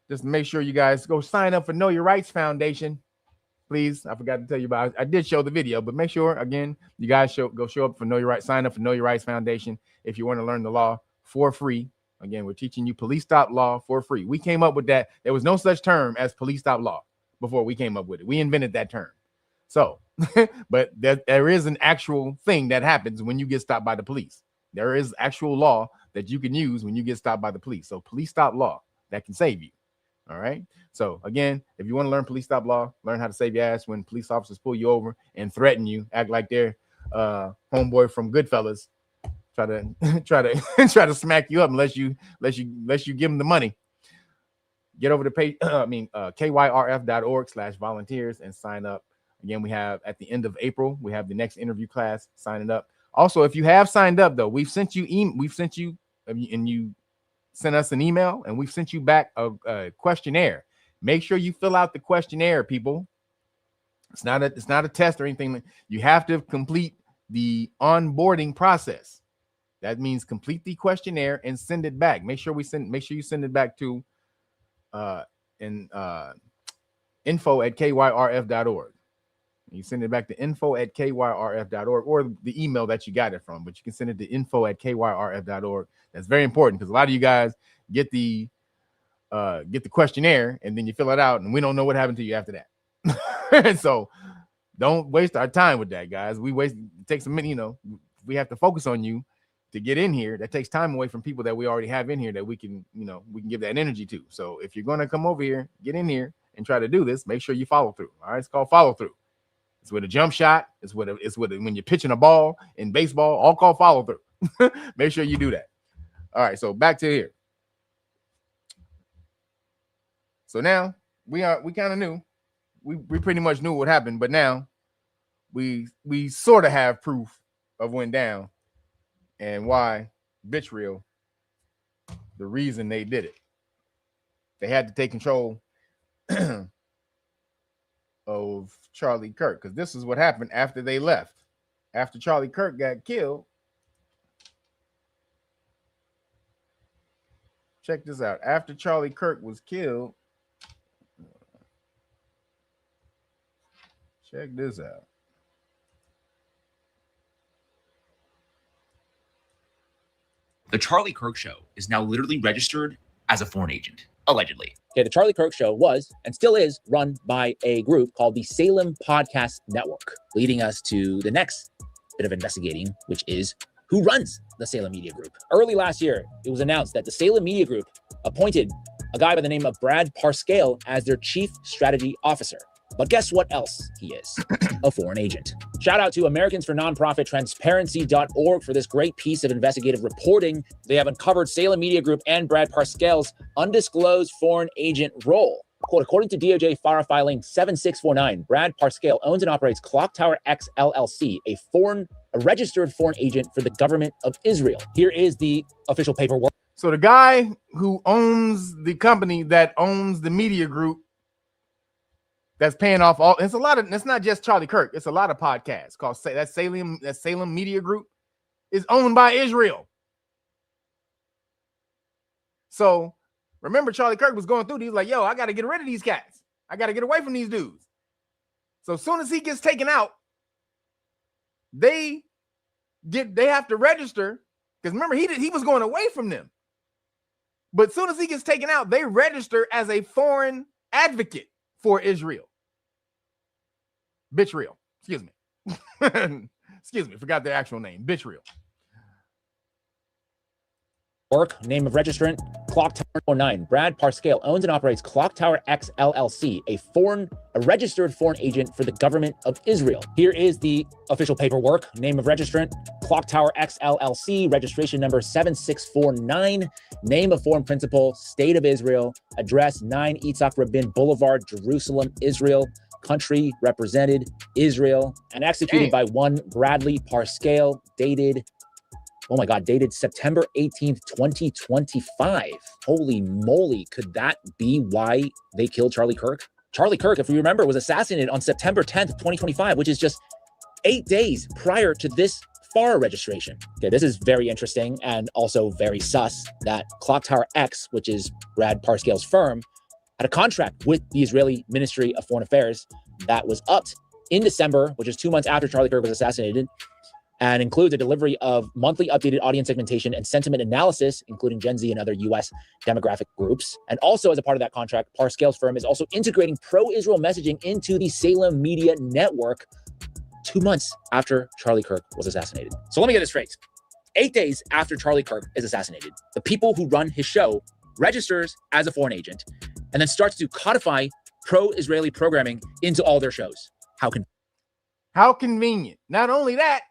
just make sure you guys go sign up for Know Your Rights Foundation. Please, I forgot to tell you about it. I did show the video, but make sure, again, you guys go show up for Know Your Rights. Sign up for Know Your Rights Foundation if you want to learn the law for free. Again, we're teaching you police stop law for free. We came up with that. There was no such term as police stop law before we came up with it. We invented that term. So, but there is an actual thing that happens when you get stopped by the police. There is actual law that you can use when you get stopped by the police. So police stop law, that can save you. All right. So again, if you want to learn police stop law, learn how to save your ass when police officers pull you over and threaten you, act like they're homeboy from Goodfellas, try to smack you up unless you give them the money. Get over to page, KYRF.org/volunteers and sign up. Again, we have at the end of April, we have the next interview class. Sign it up. Also, if you have signed up though, we've sent you and you sent us an email and we've sent you back a questionnaire. Make sure you fill out the questionnaire, people. It's not a test or anything. You have to complete the onboarding process. That means complete the questionnaire and send it back. Make sure you send it back to info@kyrf.org. You send it back to info@kyrf.org or the email that you got it from, but you can send it to info@kyrf.org. That's very important because a lot of you guys get the questionnaire and then you fill it out and we don't know what happened to you after that. So don't waste our time with that, guys. It takes a minute, we have to focus on you to get in here. That takes time away from people that we already have in here that we can give that energy to. So if you're going to come over here, get in here and try to do this, make sure you follow through. All right. It's called follow through. It's with a jump shot. It's with when you're pitching a ball in baseball, all called follow through. Make sure you do that. All right. So back to here. So now we kind of knew, we pretty much knew what happened, but now we sort of have proof of what went down and why Vitriol, the reason they did it. They had to take control of Charlie Kirk, because this is what happened after they left. After Charlie Kirk got killed, check this out. After Charlie Kirk was killed, check this out. The Charlie Kirk Show is now literally registered as a foreign agent, allegedly. Okay, the Charlie Kirk Show was and still is run by a group called the Salem Podcast Network, leading us to the next bit of investigating, which is who runs the Salem Media Group. Early last year, it was announced that the Salem Media Group appointed a guy by the name of Brad Parscale as their chief strategy officer. But guess what else he is? A foreign agent. Shout out to Americans for Nonprofit Transparency.org for this great piece of investigative reporting. They have uncovered Salem Media Group and Brad Parscale's undisclosed foreign agent role. Quote, according to DOJ FARA filing 7649, Brad Parscale owns and operates Clock Tower X LLC, a registered foreign agent for the government of Israel. Here is the official paperwork. So the guy who owns the company that owns the media group that's paying off all, it's not just Charlie Kirk, it's a lot of podcasts called that Salem Media Group is owned by Israel. So remember, Charlie Kirk was going through these like, yo, I got to get rid of these cats. I got to get away from these dudes. So as soon as he gets taken out, they have to register, because remember, he was going away from them. But as soon as he gets taken out, they register as a foreign advocate for Israel. Bitchreal. Excuse me. Excuse me. Forgot the actual name. Bitchreal. Work, name of registrant, Clock Tower 09. Brad Parscale owns and operates Clock Tower X LLC, a registered foreign agent for the government of Israel. Here is the official paperwork, name of registrant, Clock Tower X LLC, registration number 7649, name of foreign principal, State of Israel, address 9 Yitzhak Rabin Boulevard, Jerusalem, Israel, country represented, Israel, and executed by one Bradley Parscale, dated September 18th, 2025. Holy moly, could that be why they killed Charlie Kirk? Charlie Kirk, if you remember, was assassinated on September 10th, 2025, which is just 8 days prior to this FARA registration. Okay, this is very interesting and also very sus that Clock Tower X, which is Brad Parscale's firm, had a contract with the Israeli Ministry of Foreign Affairs that was upped in December, which is 2 months after Charlie Kirk was assassinated, and includes a delivery of monthly updated audience segmentation and sentiment analysis, including Gen Z and other U.S. demographic groups. And also as a part of that contract, Parscale's firm is also integrating pro-Israel messaging into the Salem Media Network 2 months after Charlie Kirk was assassinated. So let me get this straight. 8 days after Charlie Kirk is assassinated, the people who run his show registers as a foreign agent and then starts to codify pro-Israeli programming into all their shows. How convenient. Not only that,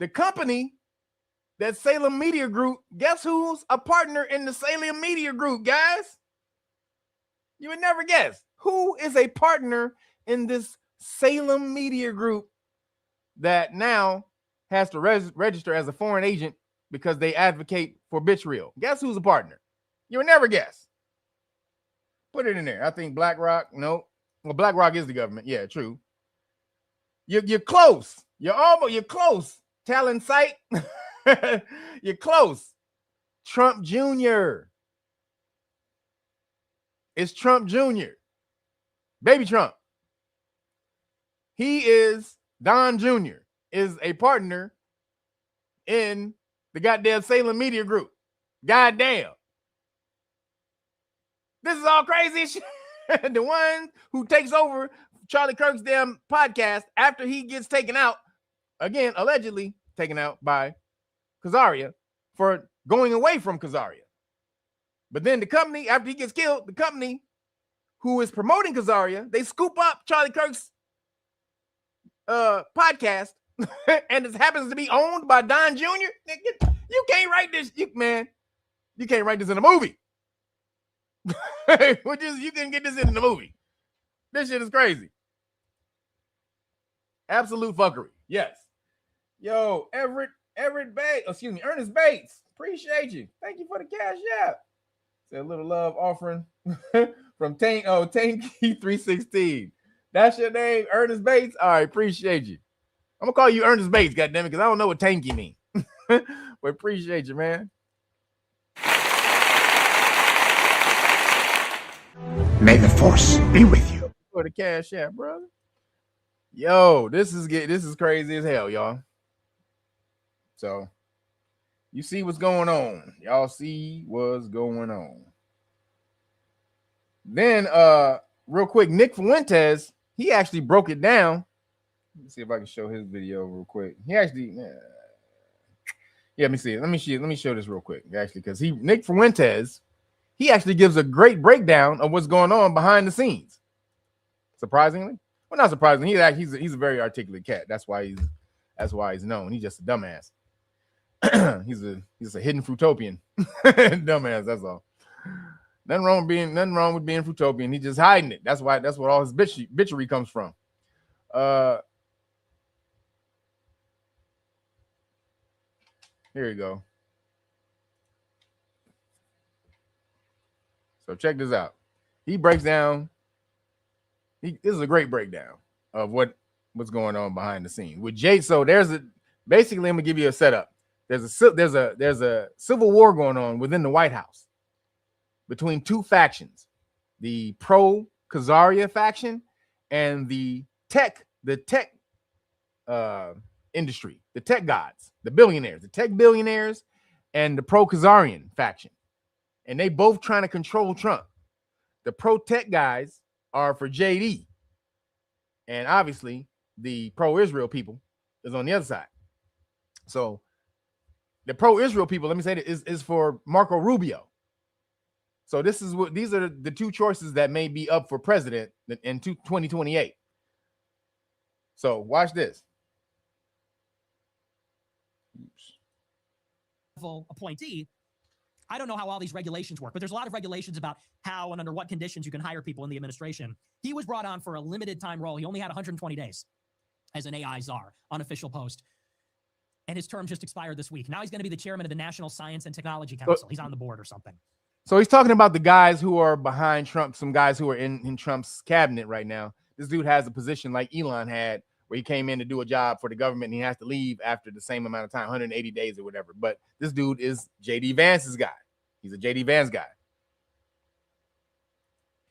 the company, that Salem Media Group, guess who's a partner in the Salem Media Group, guys? You would never guess. Who is a partner in this Salem Media Group that now has to register as a foreign agent because they advocate for Bitchreal? Guess who's a partner? You would never guess. Put it in there. I think BlackRock. No. Well, BlackRock is the government. Yeah, true. You're close. You're close. Talent site. You're close. Trump Jr. It's Trump Jr. Baby Trump. He is, Don Jr. is a partner in the goddamn Salem Media Group. Goddamn. This is all crazy shit. The one who takes over Charlie Kirk's damn podcast after he gets taken out, again, allegedly taken out by Khazaria for going away from Khazaria. But then the company, after he gets killed, the company who is promoting Khazaria, they scoop up Charlie Kirk's podcast, and it happens to be owned by Don Jr. You can't write this, you can't write this in a movie. You can get this in the movie. This shit is crazy. Absolute fuckery. Yes. Yo, Ernest Bates. Appreciate you. Thank you for the CashApp. Say a little love offering from Tanky 316. That's your name, Ernest Bates. All right, appreciate you. I'm gonna call you Ernest Bates, goddammit, because I don't know what Tanky means. But appreciate you, man. May the force be with you. For the CashApp, brother. Yo, this is crazy as hell, y'all. So you see what's going on. Y'all see what's going on. Then real quick, Nick Fuentes, he actually broke it down. Let me see if I can show his video real quick. Yeah, let me see. Let me show this real quick, actually, because Nick Fuentes, he actually gives a great breakdown of what's going on behind the scenes. Surprisingly, well, not surprisingly, he's a very articulate cat. That's why he's known. He's just a dumbass. he's a hidden fruitopian, dumbass. That's all. Nothing wrong with being fruitopian. He's just hiding it. That's what all his bitchery comes from. Here you go. So check this out. He breaks down. This is a great breakdown of what's going on behind the scene with Jay. So basically, I'm gonna give you a setup. There's a civil war going on within the White House between two factions, the pro-Khazaria faction and the tech industry, the tech gods, the billionaires, the tech billionaires, and the pro-Khazarian faction. And they both trying to control Trump. The pro-tech guys are for JD. And obviously, the pro-Israel people is on the other side. So the pro-Israel people, let me say that, is for Marco Rubio. So these are the two choices that may be up for president in 2028. So watch this. Appointee. I don't know how all these regulations work, but there's a lot of regulations about how and under what conditions you can hire people in the administration. He was brought on for a limited time role. He only had 120 days as an AI czar, unofficial post. And his term just expired this week. Now he's going to be the chairman of the National Science and Technology Council. He's on the board or something. So he's talking about the guys who are behind Trump, some guys who are in Trump's cabinet right now. This dude has a position like Elon had, where he came in to do a job for the government and he has to leave after the same amount of time, 180 days or whatever. But this dude is JD Vance's guy. He's a JD Vance guy.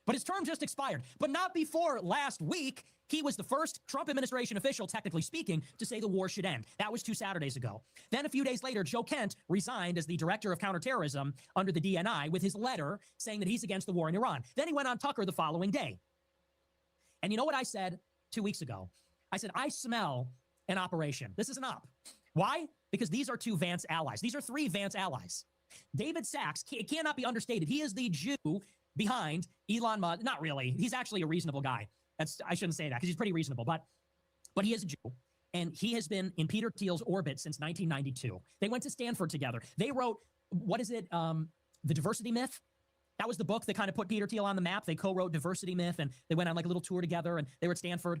But his term just expired. But not before last week. He was the first Trump administration official, technically speaking, to say the war should end. That was 2 Saturdays ago. Then a few days later, Joe Kent resigned as the director of counterterrorism under the DNI with his letter saying that he's against the war in Iran. Then he went on Tucker the following day. And you know what I said 2 weeks ago? I said, I smell an operation. This is an op. Why? Because these are 2 Vance allies. These are 3 Vance allies. David Sachs, it cannot be understated. He is the Jew behind Elon Musk. Not really. He's actually a reasonable guy. I shouldn't say that because he's pretty reasonable, but he is a Jew. And he has been in Peter Thiel's orbit since 1992. They went to Stanford together. They wrote, what is it? The Diversity Myth. That was the book that kind of put Peter Thiel on the map. They co-wrote Diversity Myth, and they went on like a little tour together, and they were at Stanford.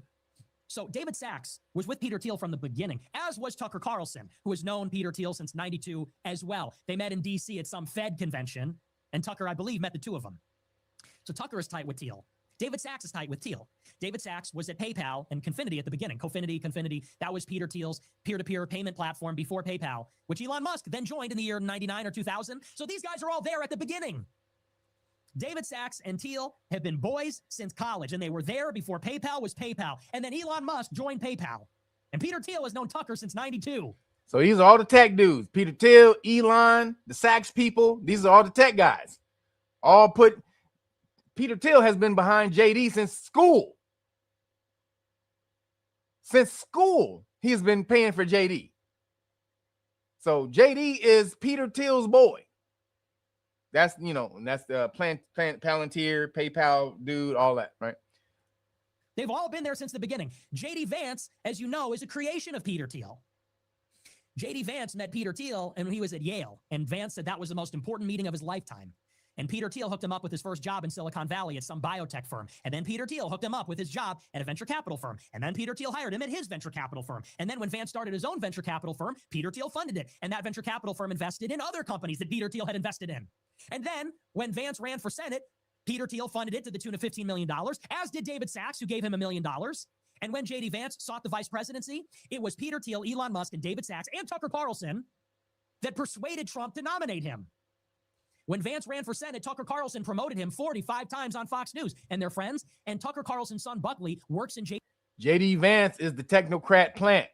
So David Sachs was with Peter Thiel from the beginning, as was Tucker Carlson, who has known Peter Thiel since 92 as well. They met in D.C. at some Fed convention, and Tucker, I believe, met the 2 of them. So Tucker is tight with Thiel. David Sachs is tight with Thiel. David Sachs was at PayPal and Confinity at the beginning. Confinity, that was Peter Thiel's peer-to-peer payment platform before PayPal, which Elon Musk then joined in the year 99 or 2000. So these guys are all there at the beginning. David Sachs and Thiel have been boys since college, and they were there before PayPal was PayPal. And then Elon Musk joined PayPal. And Peter Thiel has known Tucker since 92. So these are all the tech dudes. Peter Thiel, Elon, the Sachs people. These are all the tech guys. Peter Thiel has been behind JD since school. Since school, he's been paying for JD. So JD is Peter Thiel's boy. That's the Palantir, PayPal dude, all that, right? They've all been there since the beginning. JD Vance, as you know, is a creation of Peter Thiel. JD Vance met Peter Thiel and he was at Yale, and Vance said that was the most important meeting of his lifetime. And Peter Thiel hooked him up with his first job in Silicon Valley at some biotech firm. And then Peter Thiel hooked him up with his job at a venture capital firm. And then Peter Thiel hired him at his venture capital firm. And then when Vance started his own venture capital firm, Peter Thiel funded it. And that venture capital firm invested in other companies that Peter Thiel had invested in. And then when Vance ran for Senate, Peter Thiel funded it to the tune of $15 million, as did David Sachs, who gave him $1 million. And when JD Vance sought the vice presidency, it was Peter Thiel, Elon Musk, and David Sachs, and Tucker Carlson that persuaded Trump to nominate him. When Vance ran for Senate, Tucker Carlson promoted him 45 times on Fox News, and they're friends. And Tucker Carlson's son, Buckley, works in JD Vance is the technocrat plant.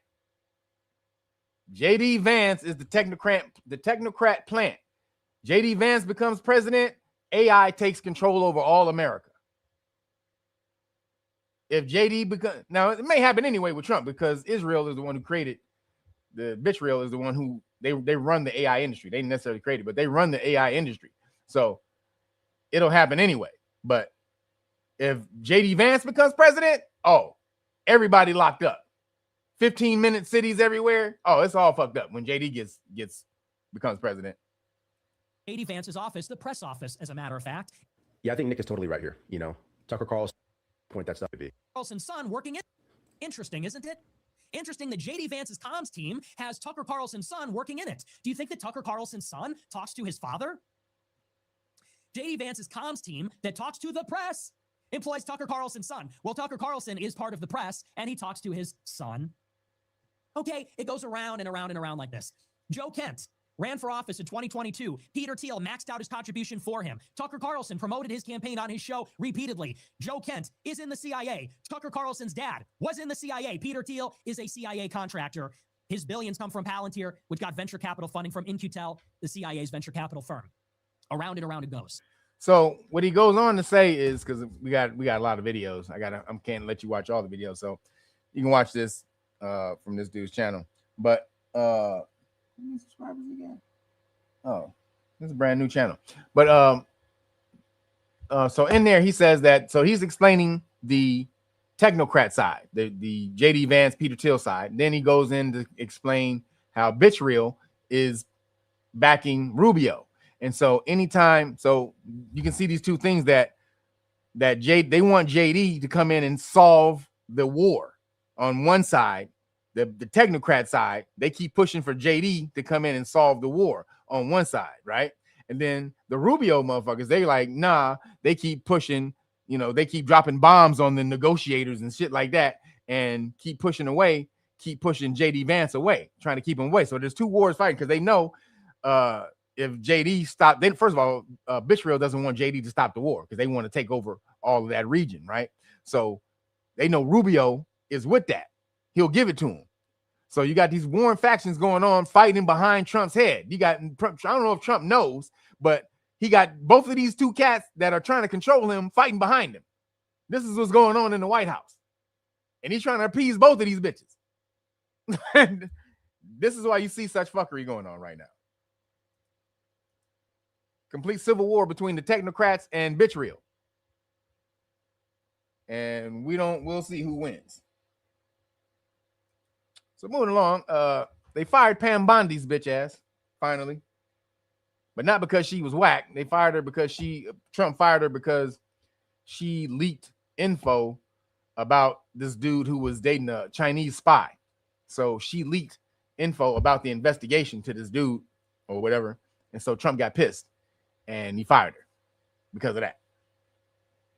JD Vance is the technocrat plant. JD Vance becomes president, AI takes control over all America. If JD now it may happen anyway with Trump because Israel is the one who created the vitriol, is the one who they run the AI industry. They didn't necessarily create it, but they run the AI industry. So it'll happen anyway. But if JD Vance becomes president, oh, everybody locked up. 15-minute cities everywhere. Oh, it's all fucked up when JD becomes president. JD Vance's office, the press office, as a matter of fact. Yeah, I think Nick is totally right here. You know, Tucker Carlson point that stuff to be. Carlson's son working in. Interesting, isn't it? Interesting that JD Vance's comms team has Tucker Carlson's son working in it. Do you think that Tucker Carlson's son talks to his father? JD Vance's comms team that talks to the press employs Tucker Carlson's son. Well, Tucker Carlson is part of the press, and he talks to his son. Okay, it goes around and around and around like this. Joe Kent ran for office in 2022. Peter Thiel maxed out his contribution for him. Tucker Carlson promoted his campaign on his show repeatedly. Joe Kent is in the CIA. Tucker Carlson's dad was in the CIA. Peter Thiel is a CIA contractor. His billions come from Palantir, which got venture capital funding from In-Q-Tel, the CIA's venture capital firm. Around and around it goes. So what he goes on to say is, because we got a lot of videos. I can't let you watch all the videos, so you can watch this from this dude's channel. But how many subscribers again? Oh, this is a brand new channel. But so in there he says that, so he's explaining the technocrat side, the JD Vance, Peter Thiel side. Then he goes in to explain how Birthright is backing Rubio. And so anytime, so you can see these two things that they want JD to come in and solve the war. On one side, the technocrat side, they keep pushing for JD to come in and solve the war on one side, right? And then the Rubio motherfuckers, they like, nah, they keep pushing, you know, they keep dropping bombs on the negotiators and shit like that, and keep pushing JD Vance away, trying to keep him away. So there's two wars fighting because they know if JD stopped, then first of all, Birthright doesn't want JD to stop the war because they want to take over all of that region, right? So they know Rubio is with that. He'll give it to him. So you got these warring factions going on, fighting behind Trump's head. You got, I don't know if Trump knows, but he got both of these two cats that are trying to control him fighting behind him. This is what's going on in the White House. And he's trying to appease both of these bitches. And this is why you see such fuckery going on right now. Complete civil war between the technocrats and Birthright. And we'll see who wins. So moving along, they fired Pam Bondi's bitch ass, finally. But not because she was whack. They fired her because Trump fired her because she leaked info about this dude who was dating a Chinese spy. So she leaked info about the investigation to this dude or whatever. And so Trump got pissed. And he fired her because of that.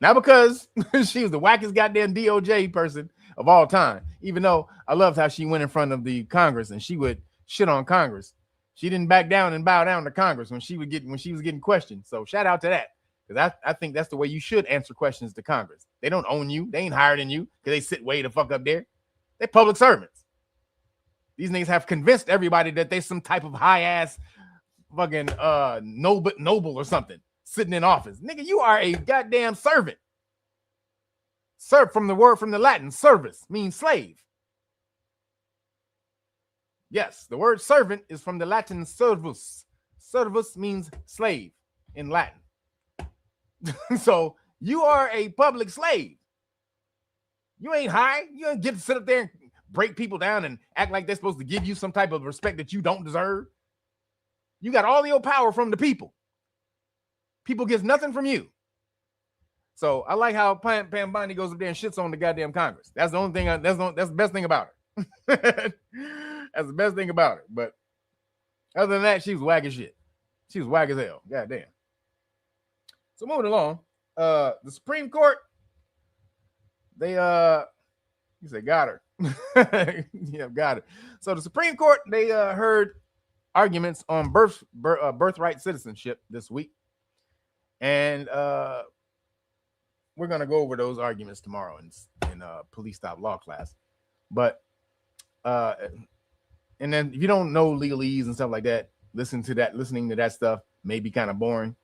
Not because she was the wackest goddamn DOJ person of all time. Even though I loved how she went in front of the Congress and she would shit on Congress. She didn't back down and bow down to Congress when she was getting questioned. So shout out to that. Because I think that's the way you should answer questions to Congress. They don't own you. They ain't higher than you because they sit way the fuck up there. They're public servants. These niggas have convinced everybody that they some type of high ass fucking noble or something sitting in office. Nigga, you are a goddamn servant. Serve from the Latin, service means slave. Yes, the word servant is from the Latin servus. Servus means slave in Latin. So you are a public slave. You ain't high. You don't get to sit up there and break people down and act like they're supposed to give you some type of respect that you don't deserve. You got all your power from the people. People gets nothing from you. So I like how Pam Bondi goes up there and shits on the goddamn Congress. That's the only thing. That's the best thing about her. That's the best thing about her. But other than that, she was whack as shit. She was whack as hell. Goddamn. So moving along, the Supreme Court, they you said got her. Yeah, got her. So the Supreme Court, they heard arguments on birthright citizenship this week. And we're going to go over those arguments tomorrow in police stop law class. But and then if you don't know legalese and stuff like that, listening to that stuff may be kind of boring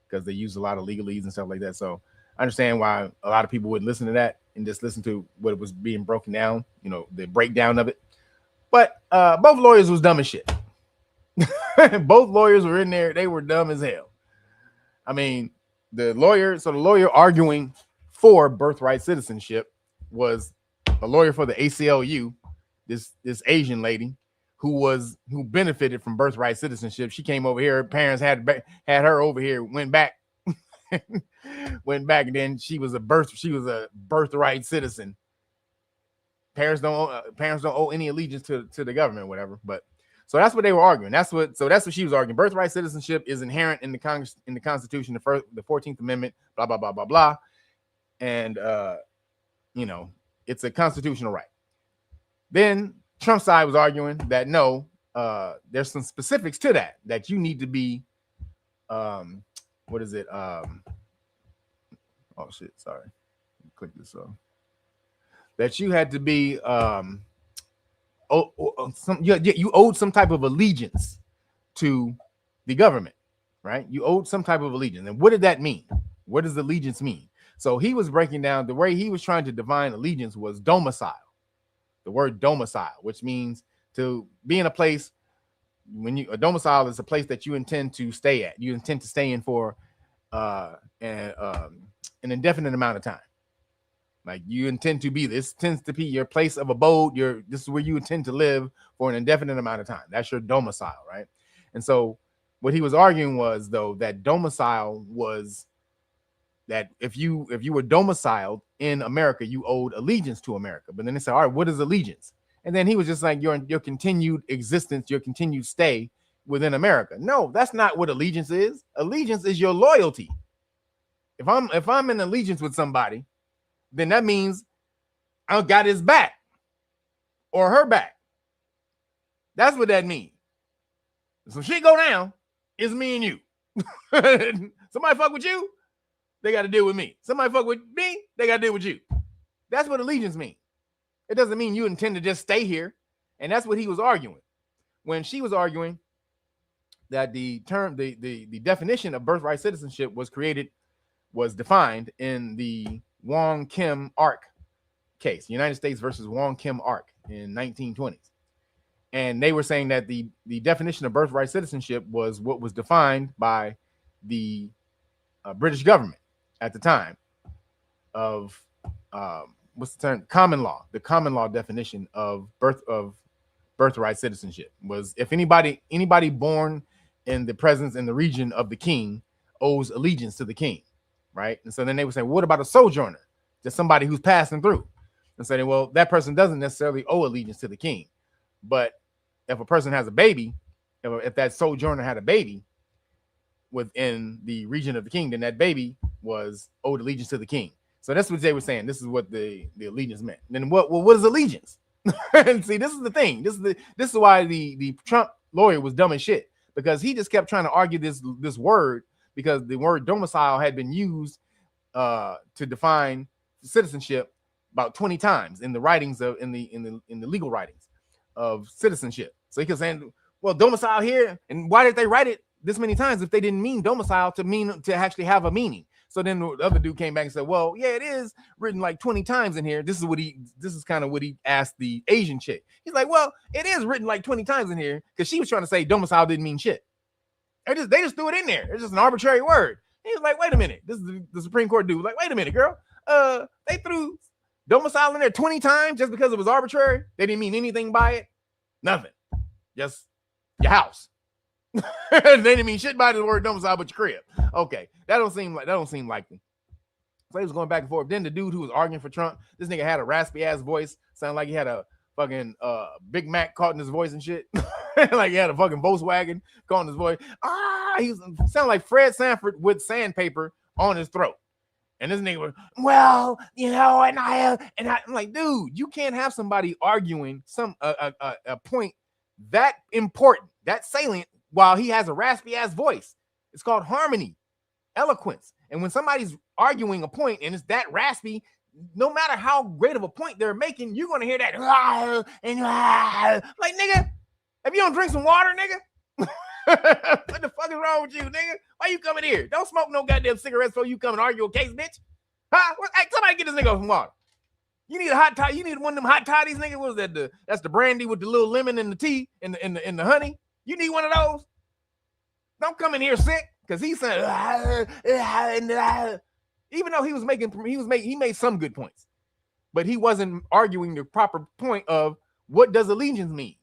because they use a lot of legalese and stuff like that. So I understand why a lot of people would listen to that and just listen to what was being broken down, you know, the breakdown of it. But both lawyers was dumb as shit. Both lawyers were in there. They were dumb as hell. I mean, the lawyer arguing for birthright citizenship was a lawyer for the ACLU, this Asian lady who benefited from birthright citizenship. She came over here. Her parents had her over here. Went back, and then she was a birthright citizen. Parents don't owe any allegiance to the government, or whatever. But so that's what they were arguing. That's what she was arguing. Birthright citizenship is inherent in the Constitution, the 14th Amendment. Blah blah blah blah blah. And it's a constitutional right. Then Trump's side was arguing that no, there's some specifics to that you need to be, what is it? Oh shit, sorry. Click this off. That you had to be, you owed some type of allegiance to the government, right? You owed some type of allegiance. And what did that mean? What does allegiance mean? So he was breaking down the way he was trying to define allegiance was domicile. The word domicile, which means to be in a place a domicile is a place that you intend to stay at. You intend to stay in for an indefinite amount of time. Like you intend to be, this tends to be your place of abode. This is where you intend to live for an indefinite amount of time. That's your domicile, right? And so what he was arguing was, though, that domicile was that if you were domiciled in America, you owed allegiance to America. But then they said, all right, what is allegiance? And then he was just like, your continued existence, your continued stay within America. No, that's not what allegiance is. Allegiance is your loyalty. If I'm in allegiance with somebody, then that means I got his back or her back. That's what that means. So shit go down, it's me and you. Somebody fuck with you, they got to deal with me. Somebody fuck with me, they got to deal with you. That's what allegiance means. It doesn't mean you intend to just stay here. And that's what he was arguing. When she was arguing that the definition of birthright citizenship was defined in the Wong Kim Ark case, United States versus Wong Kim Ark in 1920s. And they were saying that the definition of birthright citizenship was what was defined by the British government at the time of what's the term? Common law. The common law definition of birthright citizenship was if anybody born in the presence in the region of the king owes allegiance to the king, right? And so then they would say, what about a sojourner? Just somebody who's passing through. And saying, well, that person doesn't necessarily owe allegiance to the king. But if a person has a baby, if that sojourner had a baby within the region of the king, then that baby was owed allegiance to the king. So that's what they were saying. This is what the allegiance meant. Then what is allegiance? And see, this is the thing. This is why the Trump lawyer was dumb as shit, because he just kept trying to argue this word, because the word domicile had been used to define citizenship about 20 times in the writings of in the legal writings of citizenship. So he kept saying, well, domicile here, and why did they write it this many times if they didn't mean domicile to actually have a meaning? So then the other dude came back and said, well, yeah, it is written like 20 times in here. This is kind of what he asked the Asian chick. He's like, well, it is written like 20 times in here, because she was trying to say domicile didn't mean shit. They just threw it in there. It's just an arbitrary word. He was like, wait a minute. This is the Supreme Court dude. Like, wait a minute, girl. They threw domicile in there 20 times just because it was arbitrary. They didn't mean anything by it. Nothing. Just your house. They didn't mean shit by the word domicile but your crib. Okay. That don't seem likely. So he was going back and forth. Then the dude who was arguing for Trump, this nigga had a raspy ass voice. Sounded like he had a fucking Big Mac caught in his voice and shit. Like he had a fucking Volkswagen caught in his voice. He sounded like Fred Sanford with sandpaper on his throat. And this nigga was, well, and I'm like, dude, you can't have somebody arguing a point that important, that salient, while he has a raspy ass voice. It's called harmony, eloquence. And when somebody's arguing a point and it's that raspy, no matter how great of a point they're making, you're gonna hear that like, nigga, if you don't drink some water, nigga. What the fuck is wrong with you, nigga? Why you coming here? Don't smoke no goddamn cigarettes before you come and argue a case, bitch. Huh? Hey, somebody get this nigga some water. You need a hot toddy. You need one of them hot toddies, nigga. What was that? That's the brandy with the little lemon and the tea and the honey. You need one of those? Don't come in here sick, because he said, even though he made some good points, but he wasn't arguing the proper point of what does allegiance mean.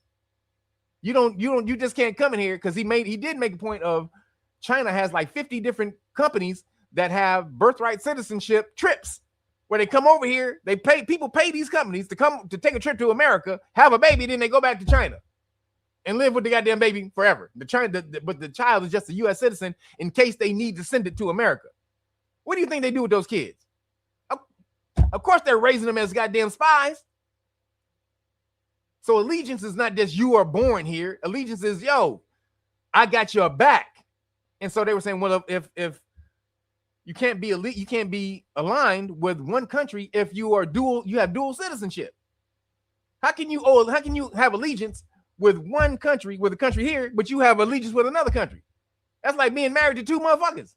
You just can't come in here, because he did make a point of China has like 50 different companies that have birthright citizenship trips where they come over here, people pay these companies to take a trip to America, have a baby, then they go back to China and live with the goddamn baby forever. But the child is just a U.S. citizen in case they need to send it to America. What do you think they do with those kids? Of course, they're raising them as goddamn spies. So allegiance is not just you are born here. Allegiance is, yo, I got your back. And so they were saying, well, if you can't be elite, you can't be aligned with one country if you have dual citizenship. How can you have allegiance with one country, with a country here, but you have allegiance with another country? That's like being married to two motherfuckers.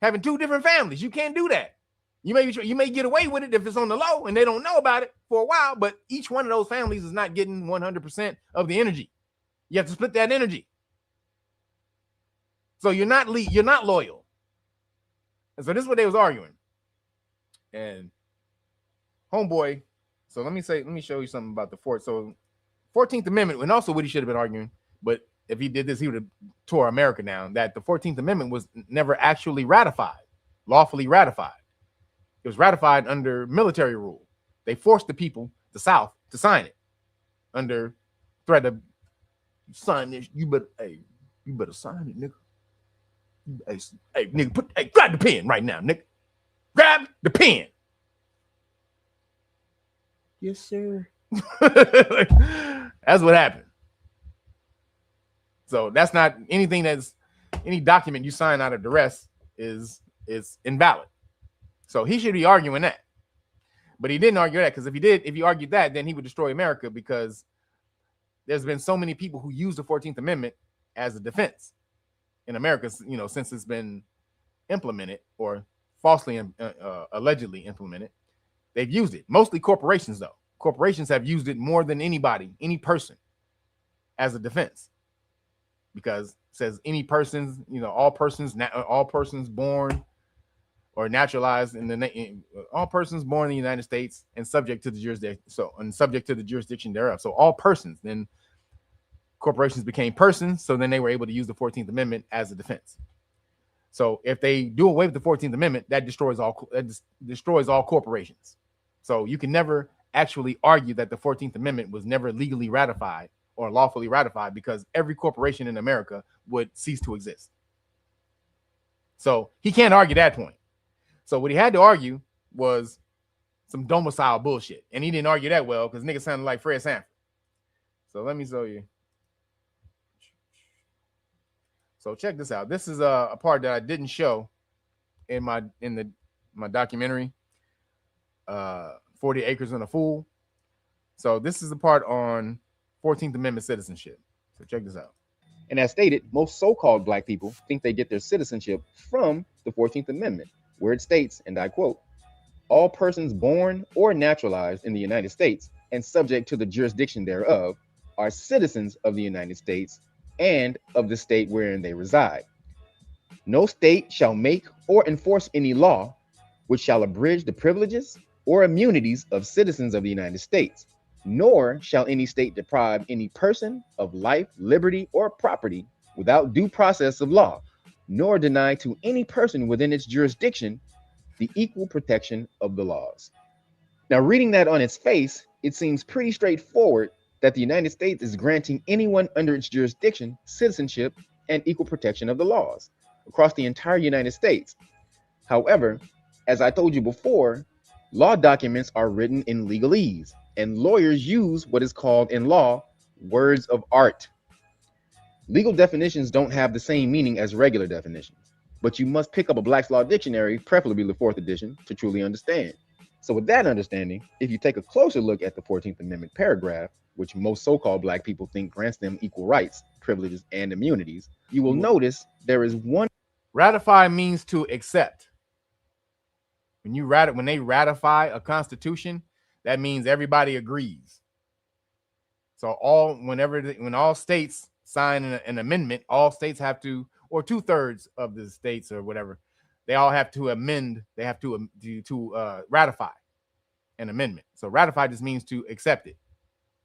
Having two different families. You can't do that. You may get away with it if it's on the low and they don't know about it for a while, but each one of those families is not getting 100% of the energy. You have to split that energy. So you're not loyal. And so this is what they was arguing. And homeboy, so let me show you something about the fort. So 14th Amendment, and also what he should have been arguing, but if he did this, he would have tore America down, that the 14th Amendment was never actually ratified, lawfully ratified. It was ratified under military rule. They forced the people, the South, to sign it under threat of, sign this, you better sign it, nigga. Hey, nigga, grab the pen right now, nigga. Grab the pen. Yes, sir. That's what happened. So that's not anything any document you sign out of duress is invalid. So he should be arguing that. But he didn't argue that, because if he argued that, then he would destroy America, because there's been so many people who use the 14th Amendment as a defense in America, since it's been implemented, or falsely allegedly implemented. They've used it. Mostly corporations, though. Corporations have used it more than anybody, any person, as a defense, because it says any persons, all persons born or naturalized all persons born in the United States and subject to the jurisdiction thereof. So all persons. Then corporations became persons, so then they were able to use the 14th Amendment as a defense. So if they do away with the 14th Amendment, that destroys all corporations. So you can never actually argue that the 14th Amendment was never legally ratified or lawfully ratified, because every corporation in America would cease to exist. So he can't argue that point. So what he had to argue was some domicile bullshit. And he didn't argue that well, because niggas sounded like Fred Sanford. So let me show you. So check this out. This is a part that I didn't show in my documentary, 40 Acres and a Fool. So this is the part on 14th Amendment citizenship. So check this out. And as stated, most so-called black people think they get their citizenship from the 14th Amendment, where it states, and I quote, all persons born or naturalized in the United States and subject to the jurisdiction thereof are citizens of the United States and of the state wherein they reside. No state shall make or enforce any law which shall abridge the privileges or immunities of citizens of the United States, nor shall any state deprive any person of life, liberty, or property without due process of law, nor deny to any person within its jurisdiction the equal protection of the laws. Now, reading that on its face, it seems pretty straightforward that the United States is granting anyone under its jurisdiction citizenship and equal protection of the laws across the entire United States. However, as I told you before, law documents are written in legalese, and lawyers use what is called in law words of art. Legal definitions don't have the same meaning as regular definitions, but you must pick up a Black's Law Dictionary, preferably the 4th edition, to truly understand. So with that understanding, if you take a closer look at the 14th Amendment paragraph, which most so-called black people think grants them equal rights, privileges, and immunities, you will notice there is one. Ratify means to accept. When they ratify a constitution, that means everybody agrees. So when all states sign an amendment, all states have to, or 2/3 of the states or whatever, they all have to amend. They have to ratify an amendment. So ratify just means to accept it,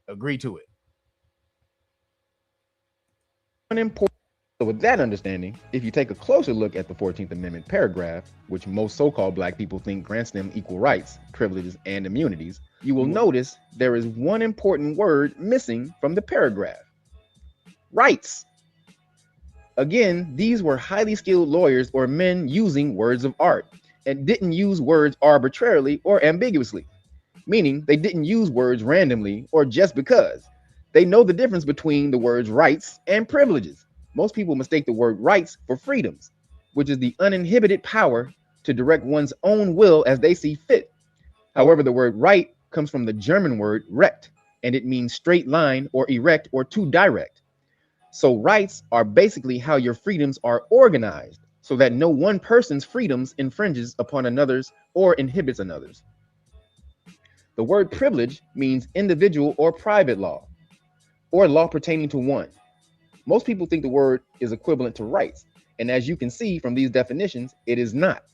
agree to it. So with that understanding, if you take a closer look at the 14th Amendment paragraph, which most so-called black people think grants them equal rights, privileges, and immunities, you will notice there is one important word missing from the paragraph: rights. Again, these were highly skilled lawyers or men using words of art, and didn't use words arbitrarily or ambiguously, meaning they didn't use words randomly or just because. They know the difference between the words rights and privileges. Most people mistake the word rights for freedoms, which is the uninhibited power to direct one's own will as they see fit. However, the word right comes from the German word recht, and it means straight line or erect or to direct. So rights are basically how your freedoms are organized so that no one person's freedoms infringes upon another's or inhibits another's. The word privilege means individual or private law, or law pertaining to one. Most people think the word is equivalent to rights, and as you can see from these definitions, it is not.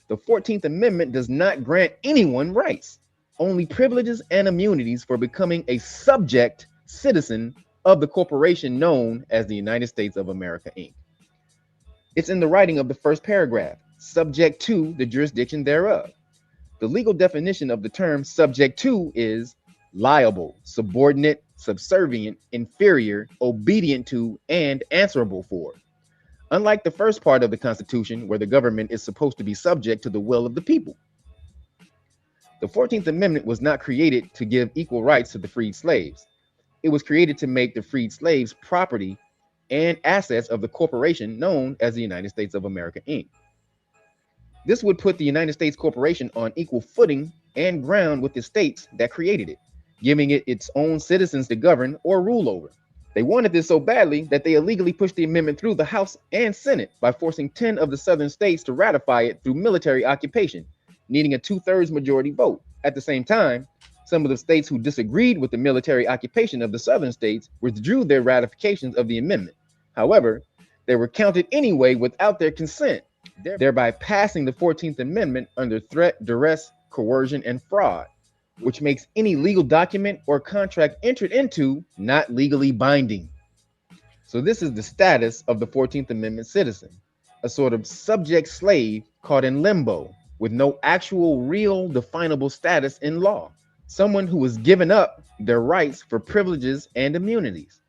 The 14th Amendment does not grant anyone rights, only privileges and immunities for becoming a subject citizen of the corporation known as the United States of America, Inc. It's in the writing of the first paragraph, subject to the jurisdiction thereof. The legal definition of the term subject to is liable, subordinate, subservient, inferior, obedient to, and answerable for. Unlike the first part of the Constitution, where the government is supposed to be subject to the will of the people. The 14th Amendment was not created to give equal rights to the freed slaves. It was created to make the freed slaves property and assets of the corporation known as the United States of America, Inc. This would put the United States Corporation on equal footing and ground with the states that created it, giving it its own citizens to govern or rule over. They wanted this so badly that they illegally pushed the amendment through the House and Senate by forcing 10 of the southern states to ratify it through military occupation, needing a 2/3 majority vote. At the same time, some of the states who disagreed with the military occupation of the southern states withdrew their ratifications of the amendment. However, they were counted anyway without their consent, thereby passing the 14th Amendment under threat, duress, coercion, and fraud, which makes any legal document or contract entered into not legally binding. So this is the status of the 14th Amendment citizen, a sort of subject slave caught in limbo with no actual real definable status in law. Someone who has given up their rights for privileges and immunities.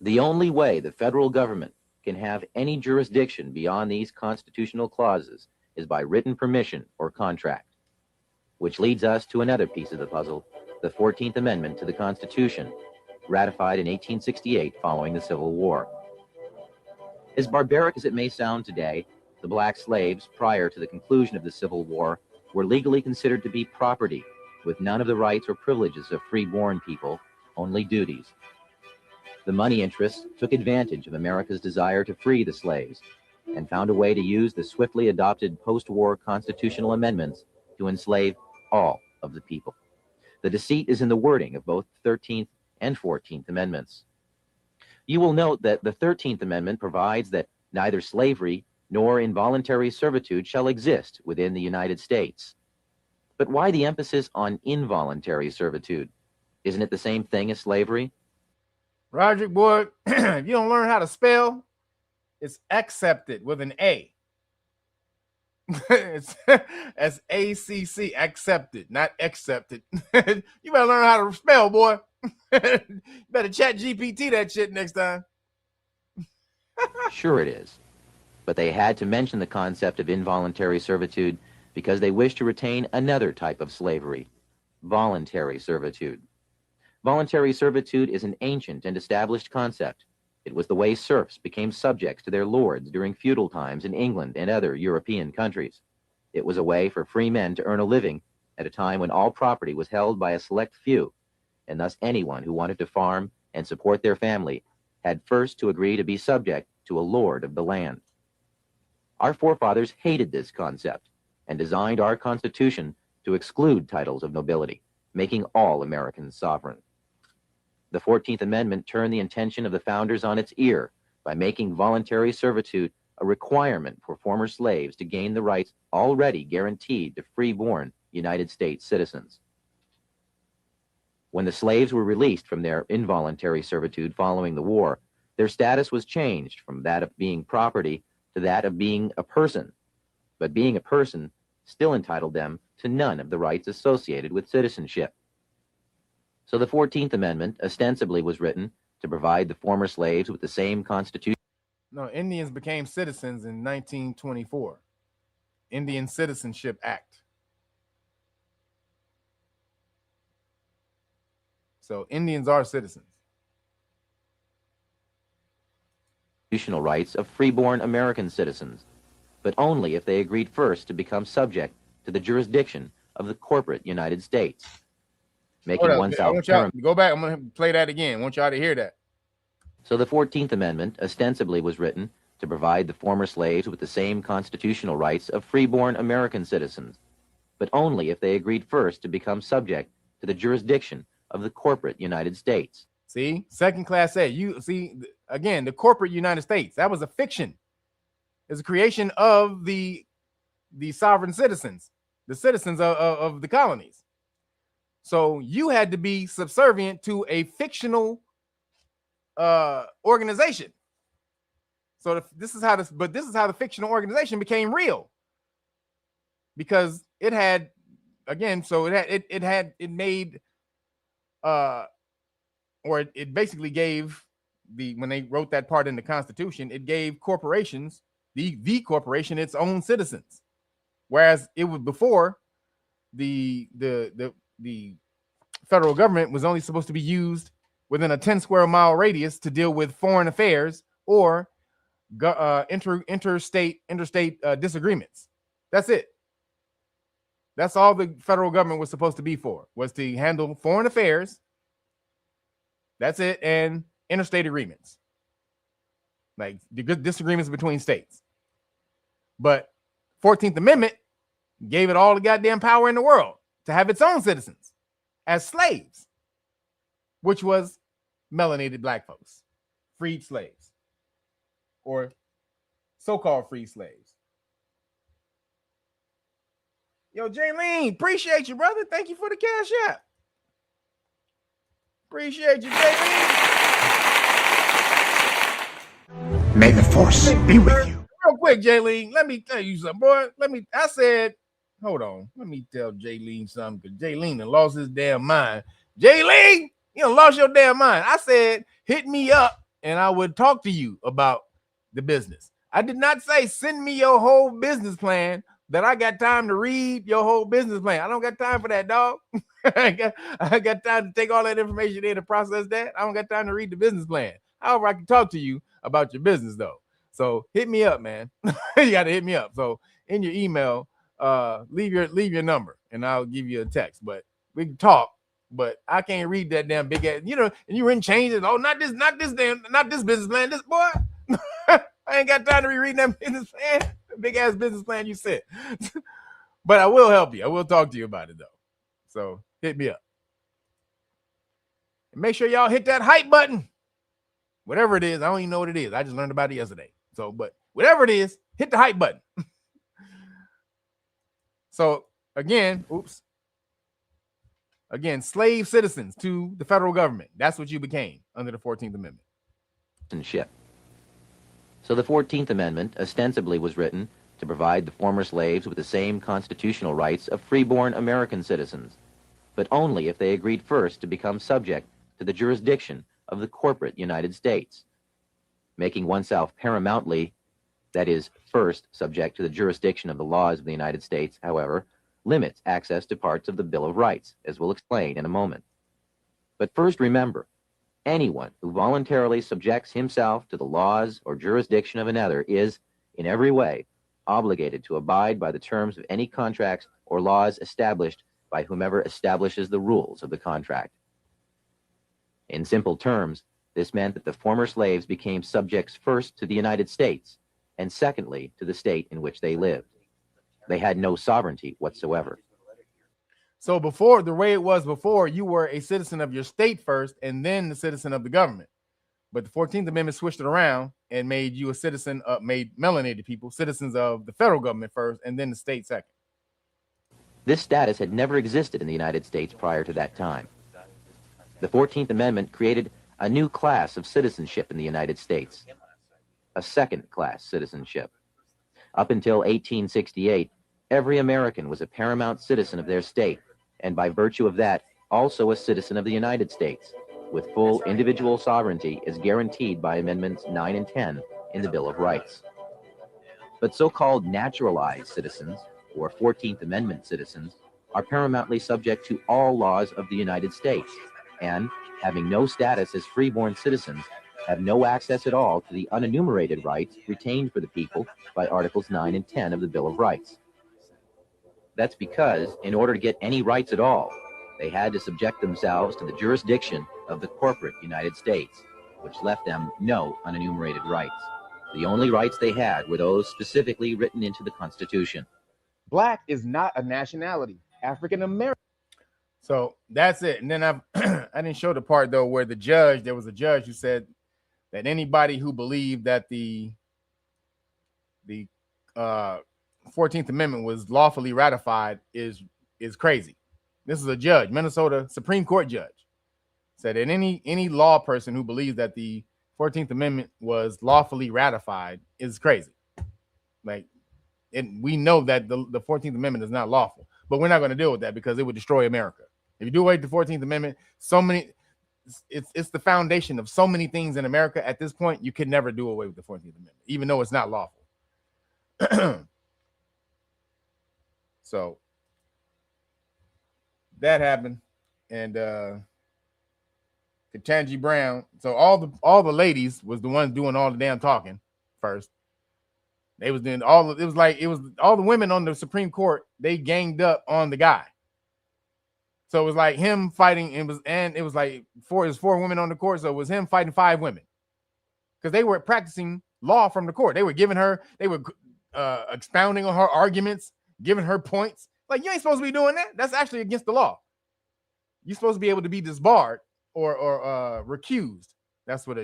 The only way the federal government can have any jurisdiction beyond these constitutional clauses is by written permission or contract. Which leads us to another piece of the puzzle, the 14th Amendment to the Constitution, ratified in 1868 following the Civil War. As barbaric as it may sound today, the black slaves prior to the conclusion of the Civil War were legally considered to be property, with none of the rights or privileges of free-born people, only duties. The money interests took advantage of America's desire to free the slaves and found a way to use the swiftly adopted post-war constitutional amendments to enslave all of the people. The deceit is in the wording of both the 13th and 14th Amendments. You will note that the 13th Amendment provides that neither slavery nor involuntary servitude shall exist within the United States. But why the emphasis on involuntary servitude? Isn't it the same thing as slavery? Roderick, boy, if you don't learn how to spell, it's accepted with an A. It's ACC, accepted, not accepted. You better learn how to spell, boy. Better chat GPT that shit next time. Sure it is. But they had to mention the concept of involuntary servitude because they wished to retain another type of slavery, voluntary servitude. Voluntary servitude is an ancient and established concept. It was the way serfs became subjects to their lords during feudal times in England and other European countries. It was a way for free men to earn a living at a time when all property was held by a select few, and thus anyone who wanted to farm and support their family had first to agree to be subject to a lord of the land. Our forefathers hated this concept and designed our Constitution to exclude titles of nobility, making all Americans sovereign. The 14th Amendment turned the intention of the founders on its ear by making voluntary servitude a requirement for former slaves to gain the rights already guaranteed to free-born United States citizens. When the slaves were released from their involuntary servitude following the war, their status was changed from that of being property to that of being a person. But being a person still entitled them to none of the rights associated with citizenship. So the 14th Amendment ostensibly was written to provide the former slaves with the same constitution. No, Indians became citizens in 1924. Indian Citizenship Act. So Indians are citizens. Constitutional rights of freeborn American citizens, but only if they agreed first to become subject to the jurisdiction of the corporate United States, making oneself paramount. Go back. I'm going to play that again. I want y'all to hear that. So the 14th Amendment ostensibly was written to provide the former slaves with the same constitutional rights of freeborn American citizens, but only if they agreed first to become subject to the jurisdiction of the corporate United States. See, second class A. You see, again, the corporate United States. That was a fiction. It's a creation of the sovereign citizens, the citizens of the colonies. So you had to be subservient to a fictional organization. So this is how the fictional organization became real, because it had, again, so it made or it basically gave when they wrote that part in the Constitution, it gave corporations, the corporation, its own citizens, whereas it was before the federal government was only supposed to be used within a 10 square mile radius to deal with foreign affairs or interstate disagreements. That's it. That's all the federal government was supposed to be for, was to handle foreign affairs. That's it. And interstate agreements, like the disagreements between states. But 14th Amendment gave it all the goddamn power in the world to have its own citizens as slaves, which was melanated black folks, freed slaves, or so-called freed slaves. Yo, Jaylene, appreciate you, brother. Thank you for the cash app. Appreciate you, Jaylene. May the force be with you. Real quick, Jaylene, let me tell you something, boy. Hold on. Let me tell Jaylene something, because Jaylene done lost his damn mind. Jaylene, you done lost your damn mind. I said, hit me up and I would talk to you about the business. I did not say send me your whole business plan, that I got time to read your whole business plan. I don't got time for that, dog. I got time to take all that information in and process that. I don't got time to read the business plan. However, I can talk to you about your business, though. So hit me up, man. You got to hit me up. So in your email, leave your number and I'll give you a text. But we can talk. But I can't read that damn big ass, and you wouldn't change it. Oh, not this business plan. This boy, I ain't got time to reread that business plan. Big ass business plan you said. But I will help you. I will talk to you about it though. So hit me up. And make sure y'all hit that hype button. Whatever it is, I don't even know what it is. I just learned about it yesterday. So, but whatever it is, hit the hype button. So again, slave citizens to the federal government. That's what you became under the 14th Amendment. So the 14th Amendment ostensibly was written to provide the former slaves with the same constitutional rights of freeborn American citizens, but only if they agreed first to become subject to the jurisdiction of the corporate United States, making oneself paramountly, that is, first subject to the jurisdiction of the laws of the United States, however, limits access to parts of the Bill of Rights, as we'll explain in a moment. But first remember, anyone who voluntarily subjects himself to the laws or jurisdiction of another is, in every way, obligated to abide by the terms of any contracts or laws established by whomever establishes the rules of the contract. In simple terms, this meant that the former slaves became subjects first to the United States, and secondly to the state in which they lived. They had no sovereignty whatsoever. So before, the way it was before, you were a citizen of your state first and then the citizen of the government. But the 14th Amendment switched it around and made you a citizen, made melanated people citizens of the federal government first and then the state second. This status had never existed in the United States prior to that time. The 14th Amendment created a new class of citizenship in the United States, a second-class citizenship. Up until 1868, every American was a paramount citizen of their state, and by virtue of that, also a citizen of the United States, with full individual sovereignty as guaranteed by Amendments 9 and 10 in the Bill of Rights. But so-called naturalized citizens, or 14th Amendment citizens, are paramountly subject to all laws of the United States, and, having no status as freeborn citizens, have no access at all to the unenumerated rights retained for the people by Articles 9 and 10 of the Bill of Rights. That's because, in order to get any rights at all, they had to subject themselves to the jurisdiction of the corporate United States, which left them no unenumerated rights. The only rights they had were those specifically written into the Constitution. Black is not a nationality. African American. So that's it. And then I didn't show the part though where there was a judge who said that anybody who believed that the 14th Amendment was lawfully ratified is crazy. This is a judge, Minnesota Supreme Court judge, said that any law person who believes that the 14th Amendment was lawfully ratified is crazy. Like, we know that the 14th Amendment is not lawful, but we're not going to deal with that because it would destroy America. If you do away with the 14th Amendment, it's the foundation of so many things in America. At this point, you could never do away with the 14th Amendment, even though it's not lawful. So that happened, and Ketanji Brown. So all the ladies was the ones doing all the damn talking first. They was doing all the women on the Supreme Court. They ganged up on the guy. So it was like him fighting. It was like four women on the court. So it was him fighting 5 women because they were practicing law from the court. They were expounding on her arguments, giving her points. Like, you ain't supposed to be doing that. That's actually against the law. You're supposed to be able to be disbarred or recused. That's what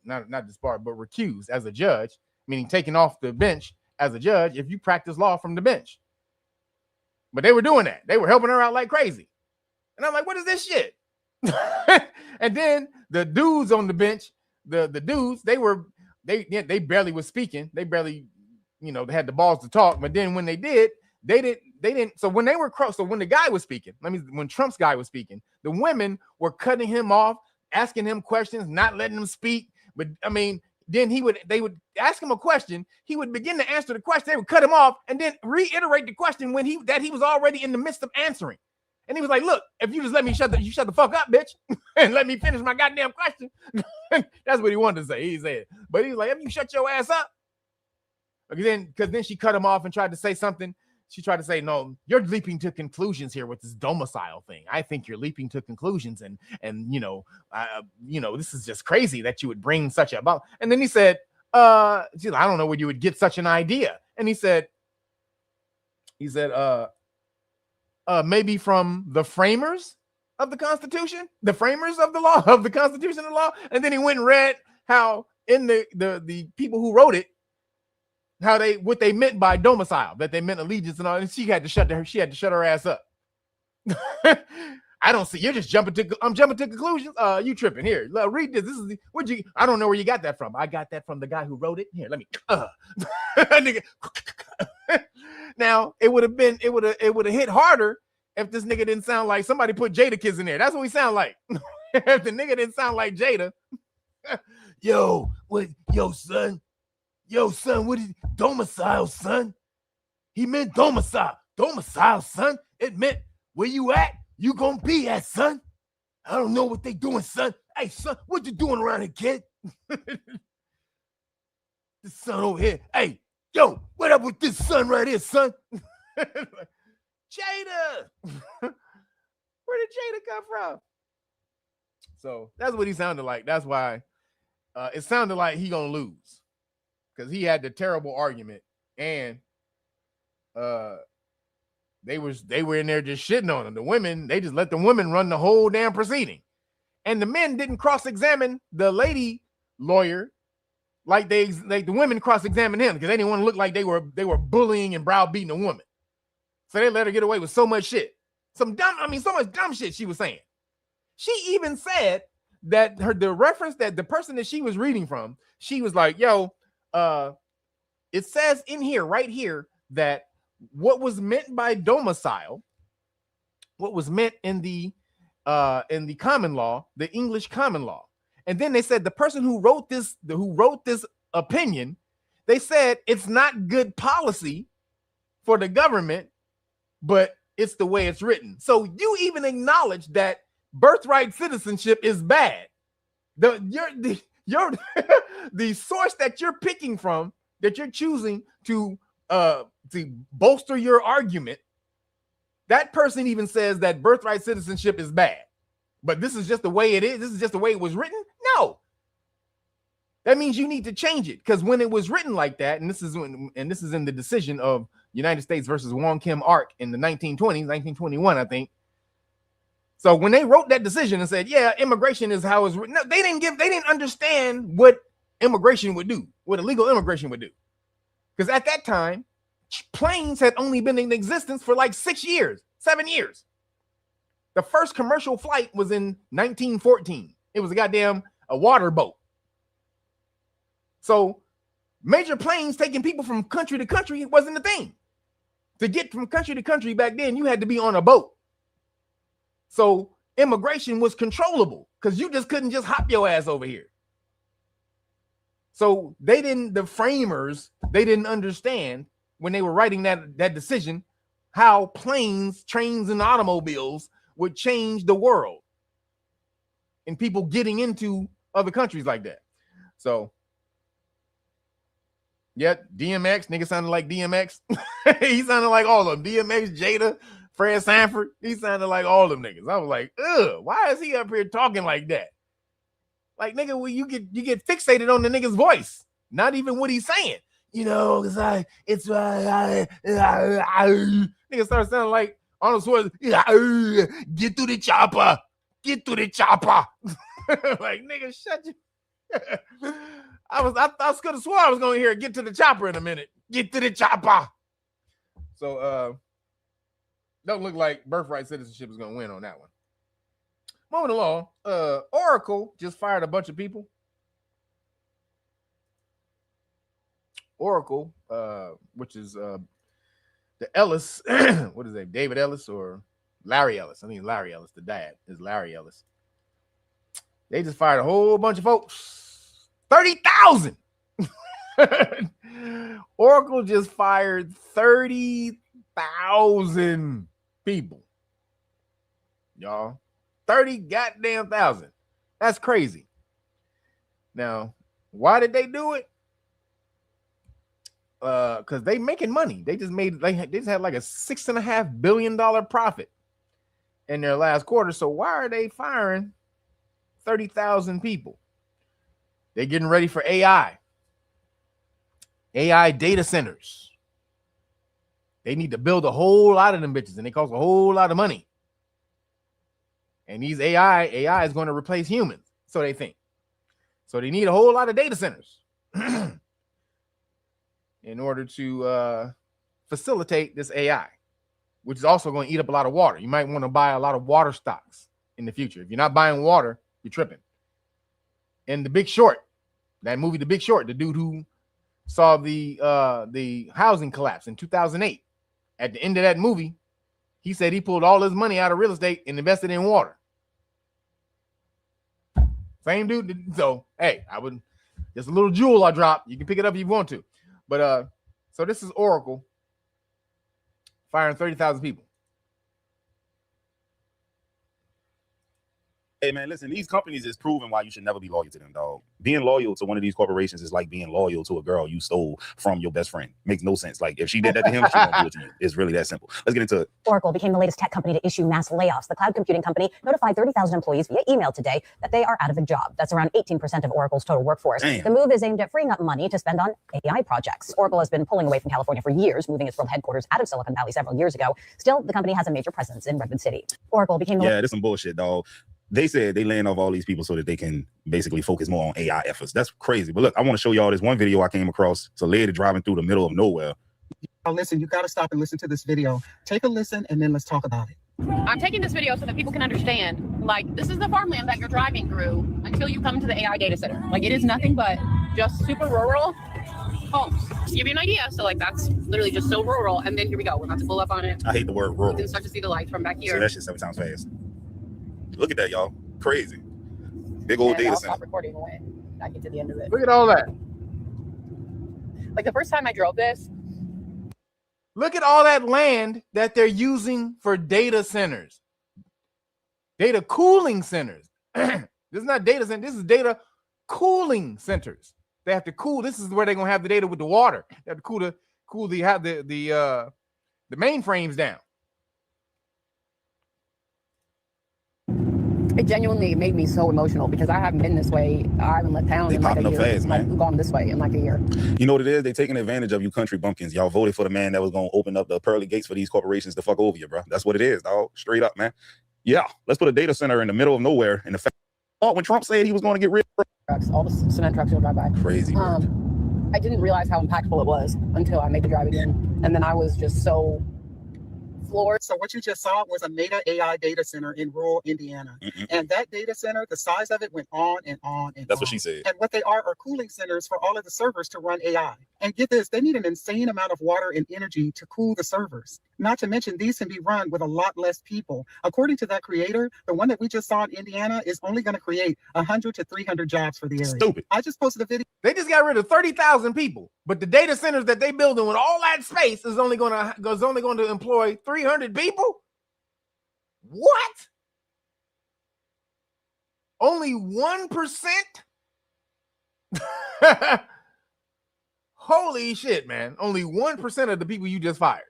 not disbarred, but recused as a judge, meaning taken off the bench as a judge if you practice law from the bench. But they were doing that. They were helping her out like crazy. And I'm like, what is this shit? And then the dudes on the bench, the dudes, they barely was speaking. They barely, they had the balls to talk. But then when they did, they didn't. So when when the guy was speaking, when Trump's guy was speaking, the women were cutting him off, asking him questions, not letting him speak. But then they would ask him a question. He would begin to answer the question. They would cut him off and then reiterate the question that he was already in the midst of answering. And he was like, look, if you just let me shut the fuck up, bitch, and let me finish my goddamn question. That's what he wanted to say. He said, but he was like, if you shut your ass up. Because then she cut him off and tried to say something. She tried to say, no, you're leaping to conclusions here with this domicile thing. I think you're leaping to conclusions. And this is just crazy that you would bring such a, and then he said, I don't know where you would get such an idea. And he said, maybe from the framers of the Constitution, the framers of the law, of the Constitution and law. And then he went and read how in the people who wrote it, what they meant by domicile, that they meant allegiance and all. And she had to shut her ass up. I don't see, you're just I'm jumping to conclusions. You tripping. Here, read this. This is I don't know where you got that from. I got that from the guy who wrote it. Here, let me Now it would have hit harder if this nigga didn't sound like somebody put Jada Kiss in there. That's what we sound like. If the nigga didn't sound like Jada. Yo, son, what is domicile, son? He meant domicile. Domicile, son. It meant where you at, you gonna be at, son. I don't know what they doing, son. Hey, son, what you doing around here, kid? This son over here. Hey, yo, what up with this son right here, son? Jada. Where did Jada come from? So that's what he sounded like. That's why it sounded like he gonna lose. Because he had the terrible argument and They were in there just shitting on them. The women, they just let the women run the whole damn proceeding. And the men didn't cross-examine the lady lawyer like the women cross-examined him because they didn't want to look like they were bullying and browbeating a woman. So they let her get away with so much shit. So much dumb shit she was saying. She even said that the reference that the person that she was reading from, she was like, yo, it says in here, right here, that what was meant by domicile, what was meant in the common law, the English common law. And then they said the person who wrote this opinion, they said it's not good policy for the government, but it's the way it's written. So you even acknowledge that birthright citizenship is bad. The source that you're picking from, that you're choosing to bolster your argument, that person even says that birthright citizenship is bad. But this is just the way it is. This is just the way it was written. No, that means you need to change it, because when it was written like that, and this is in the decision of United States versus Wong Kim Ark in the 1920s, 1921, I think. So when they wrote that decision and said, yeah, immigration is how it's written, no, they didn't understand what immigration would do, what illegal immigration would do. Because at that time, planes had only been in existence for like 7 years. The first commercial flight was in 1914. It was a water boat. So major planes taking people from country to country wasn't a thing. To get from country to country back then, you had to be on a boat. So immigration was controllable because you just couldn't just hop your ass over here. So the framers, they didn't understand when they were writing that decision how planes, trains, and automobiles would change the world and people getting into other countries like that. So, yeah, DMX, nigga sounded like DMX. He sounded like all of them. DMX, Jada, Fred Sanford. He sounded like all them niggas. I was like, ugh, why is he up here talking like that? Like, nigga, well, you get fixated on the nigga's voice, not even what he's saying. You know, because nigga started sounding like Arnold Schwarzenegger. Get to the chopper. Get to the chopper. Like, nigga, shut you. I could have swore I was going to hear get to the chopper in a minute. Get to the chopper. So, don't look like birthright citizenship is going to win on that one. Moving along, Oracle just fired a bunch of people. Oracle, which is the Ellis, what is that, David Ellis or Larry Ellis? I think Larry Ellis, the dad is Larry Ellis. They just fired a whole bunch of folks. 30,000. Oracle just fired 30,000 people. Y'all, 30 goddamn thousand. That's crazy. Now, why did they do it? Because they making money. They just had like a $6.5 billion profit in their last quarter. So why are they firing 30,000 people? They're getting ready for AI data centers. They need to build a whole lot of them bitches, and they cost a whole lot of money. And these AI is going to replace humans, so they think. So they need a whole lot of data centers in order to facilitate this AI, which is also going to eat up a lot of water. You might want to buy a lot of water stocks in the future. If you're not buying water, you're tripping. And The Big Short, that movie, The Big Short, the dude who saw the housing collapse in 2008. At the end of that movie, he said he pulled all his money out of real estate and invested in water. Same dude. So, hey, just a little jewel I dropped. You can pick it up if you want to. But so this is Oracle firing 30,000 people. Hey man, listen, these companies is proving why you should never be loyal to them, dog. Being loyal to one of these corporations is like being loyal to a girl you stole from your best friend. Makes no sense. Like if she did that to him, she won't do it to you. It's really that simple. Let's get into it. Oracle became the latest tech company to issue mass layoffs. The cloud computing company notified 30,000 employees via email today that they are out of a job. That's around 18% of Oracle's total workforce. Damn. The move is aimed at freeing up money to spend on AI projects. Oracle has been pulling away from California for years, moving its world headquarters out of Silicon Valley several years ago. Still, the company has a major presence in Redwood City. Oracle became the Yeah, that's some bullshit, dog. They said they laying off all these people so that they can basically focus more on AI efforts. That's crazy. But look, I want to show y'all this one video I came across. It's a lady driving through the middle of nowhere. Now listen, you got to stop and listen to this video. Take a listen and then let's talk about it. I'm taking this video so that people can understand, like, this is the farmland that you're driving through until you come to the AI data center. Like, it is nothing but just super rural homes. To give you an idea, so like that's literally just so rural. And then here we go. We're about to pull up on it. I hate the word rural. You can start to see the lights from back here. So that shit 7 times fast. Look at that, y'all. Crazy. Big old data I'll center. stop recording when I get to the end of it. Look at all that. Like the first time I drove this. Look at all that land that they're using for data centers. Data cooling centers. This is not data center. This is data cooling centers. They have to cool. This is where they're gonna have the data with the water. They have to cool the mainframes down. It genuinely made me so emotional because I haven't been this way. I haven't left town in like a year. Fast, man. Like, gone this way in like a year. You know what it is? They taking advantage of you country bumpkins. Y'all voted for the man that was going to open up the pearly gates for these corporations to fuck over you, bro. That's what it is, dog. Straight up, man. Yeah, let's put a data center in the middle of nowhere. And the fact, when Trump said he was going to get rid of trucks, all the cement trucks go by. Crazy. I didn't realize how impactful it was until I made the drive again. And then I was just so floored. So what you just saw was a NATO AI data center in rural Indiana. And that data center, the size of it went on and on and That's on. what she said. And what they are cooling centers for all of the servers to run AI. And get this, they need an insane amount of water and energy to cool the servers. Not to mention, these can be run with a lot less people. According to that creator, the one that we just saw in Indiana is only going to create 100 to 300 jobs for the area. Stupid. I just posted a video. They just got rid of 30,000 people, but the data centers that they building with all that space is only going to employ 300 people. What? Only 1%? Holy shit, man! Only 1% of the people you just fired.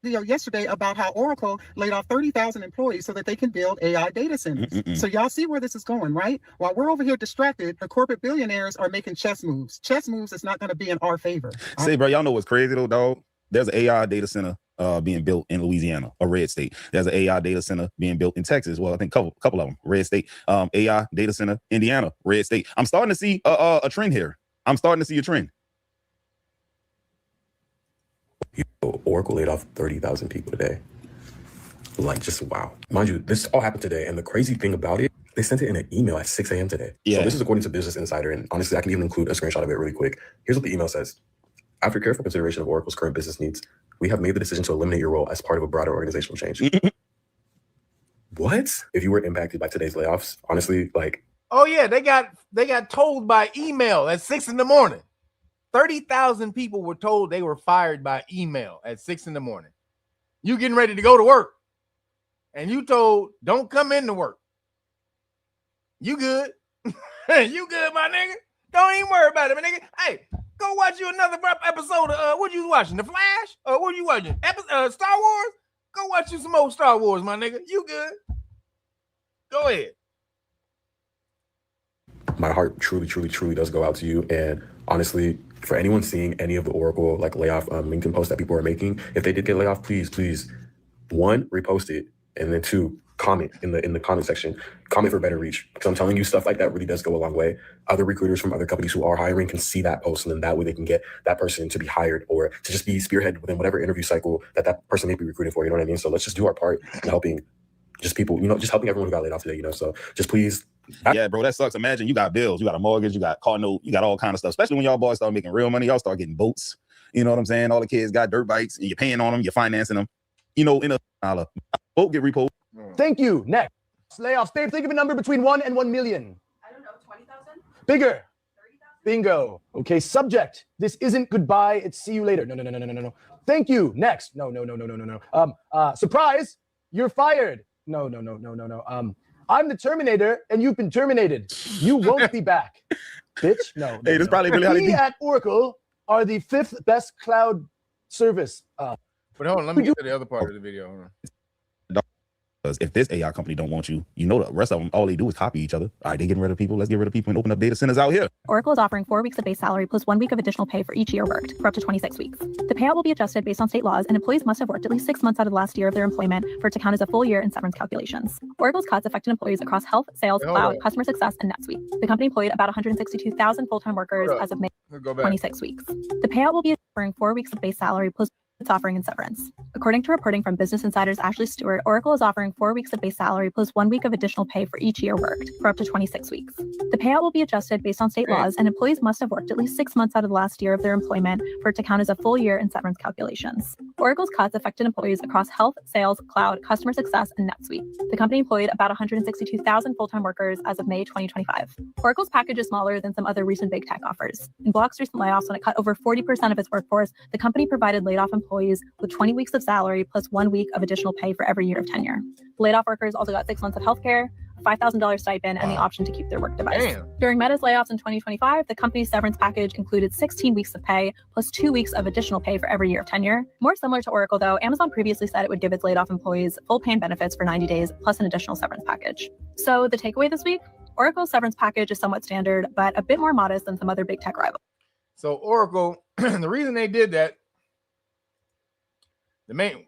Yesterday about how Oracle laid off 30,000 employees so that they can build AI data centers. So y'all see where this is going, right? While we're over here distracted, the corporate billionaires are making chess moves. Chess moves is not going to be in our favor. Say, bro, y'all know what's crazy though, dog? There's an AI data center being built in Louisiana, a red state. There's an AI data center being built in Texas. Well, I think a couple of them, red state. AI data center, Indiana, red state. I'm starting to see a trend here. I'm starting to see a trend. Oracle laid off 30,000 people today. Like, just wow. Mind you, this all happened today. And the crazy thing about it, they sent it in an email at 6 a.m. today. Yeah. So this is according to Business Insider. And honestly, I can even include a screenshot of it really quick. Here's what the email says. After careful consideration of Oracle's current business needs, we have made the decision to eliminate your role as part of a broader organizational change. What? If you were impacted by today's layoffs, honestly, like... Oh, yeah, they got told by email at 6 in the morning. 30,000 people were told they were fired by email at 6 in the morning. You getting ready to go to work. And you told, don't come into work. You good. You good, my nigga. Don't even worry about it, my nigga. Hey, go watch you another episode of, what you watching? The Flash? Or what you watching? Star Wars? Go watch you some old Star Wars, my nigga. You good. Go ahead. My heart truly, truly, truly does go out to you. And honestly, for anyone seeing any of the Oracle like layoff LinkedIn posts that people are making, if they did get laid off, please, 1, repost it, and then 2, comment in the comment section. Comment for better reach. Because I'm telling you, stuff like that really does go a long way. Other recruiters from other companies who are hiring can see that post, and then that way they can get that person to be hired or to just be spearheaded within whatever interview cycle that person may be recruited for. You know what I mean? So let's just do our part in helping just people, just helping everyone who got laid off today, So just please. Yeah, bro, that sucks. Imagine you got bills, you got a mortgage, you got car note, you got all kind of stuff. Especially when y'all boys start making real money, y'all start getting boats. You know what I'm saying? All the kids got dirt bikes, and you're paying on them, you're financing them. In a dollar, boat get repoed. Thank you. Next, layoffs. Babe, think of a number between 1 and 1 million. I don't know, 20,000? Bigger. 30,000? Bingo. Okay. Subject. This isn't goodbye. It's see you later. No. Thank you. Next. No. Surprise. You're fired. No. I'm the Terminator, and you've been terminated. You won't be back, bitch. No. Hey, this probably really how they We be. at Oracle are the 5th best cloud service. But hold on, let me get to the other part of the video. Hold on. Because if this AI company don't want you, you know the rest of them, all they do is copy each other. All right, they getting rid of people. Let's get rid of people and open up data centers out here. Oracle is offering 4 weeks of base salary plus 1 week of additional pay for each year worked for up to 26 weeks. The payout will be adjusted based on state laws, and employees must have worked at least 6 months out of the last year of their employment for it to count as a full year in severance calculations. Oracle's cuts affected employees across health, sales, cloud, customer success, and NetSuite. The company employed about 162,000 full-time workers as of May 26 weeks. The payout will be offering 4 weeks of base salary plus it's offering in severance. According to reporting from Business Insider's Ashley Stewart, Oracle is offering 4 weeks of base salary plus 1 week of additional pay for each year worked for up to 26 weeks. The payout will be adjusted based on state laws, and employees must have worked at least 6 months out of the last year of their employment for it to count as a full year in severance calculations. Oracle's cuts affected employees across health, sales, cloud, customer success, and NetSuite. The company employed about 162,000 full-time workers as of May 2025. Oracle's package is smaller than some other recent big tech offers. In Block's recent layoffs, when it cut over 40% of its workforce, the company provided laid-off employees with 20 weeks of salary plus 1 week of additional pay for every year of tenure. Laid-off workers also got 6 months of healthcare, a $5,000 stipend, and the option to keep their work device. During Meta's layoffs in 2025, the company's severance package included 16 weeks of pay plus 2 weeks of additional pay for every year of tenure. More similar to Oracle, though, Amazon previously said it would give its laid-off employees full pay and benefits for 90 days plus an additional severance package. So the takeaway this week, Oracle's severance package is somewhat standard, but a bit more modest than some other big tech rivals. So Oracle, the reason they did that,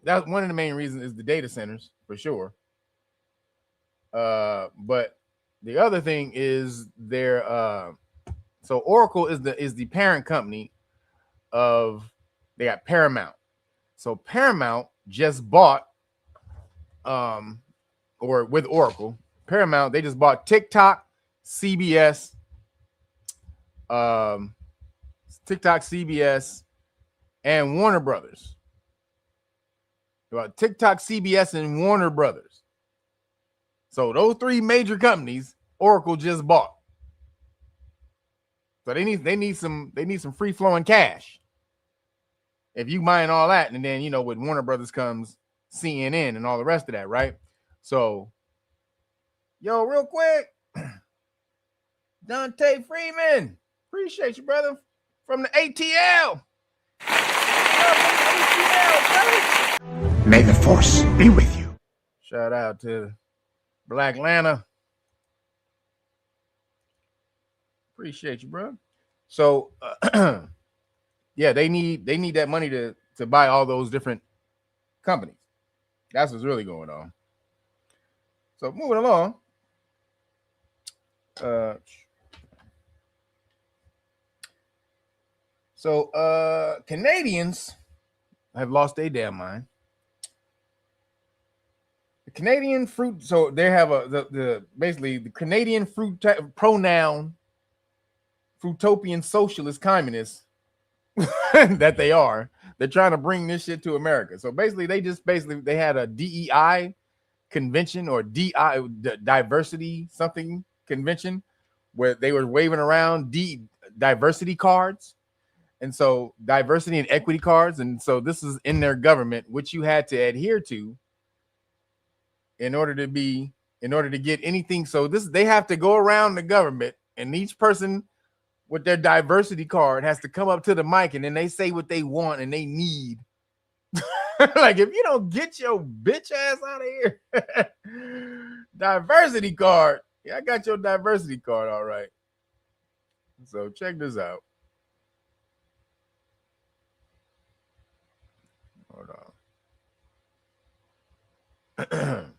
that's one of the main reasons is the data centers for sure. But the other thing is their so Oracle is the parent company of, they got Paramount. So Paramount just bought or with Oracle, Paramount, they just bought TikTok, CBS, and Warner Brothers. About TikTok, CBS, and Warner Brothers. So those 3 major companies Oracle just bought. So they need some free flowing cash. If you buying all that, and then with Warner Brothers comes CNN and all the rest of that, right? So, yo, real quick, Dante Freeman, appreciate you, brother, from the ATL. May the force be with you. Shout out to Black Lana. Appreciate you, bro. So, yeah, they need that money to buy all those different companies. That's what's really going on. So moving along. Canadians have lost their damn mind. The Canadian fruit, so they have basically the Canadian pronoun fruitopian socialist communists that they are. They're trying to bring this shit to America. So basically, they had a DEI convention or diversity something convention where they were waving around diversity cards. And so diversity and equity cards. And so this is in their government, which you had to adhere to in order to get anything. So they have to go around the government, and each person with their diversity card has to come up to the mic, and then they say what they want and they need. Like, if you don't get your bitch ass out of here, diversity card. Yeah, I got your diversity card. All right. So check this out. Hold on.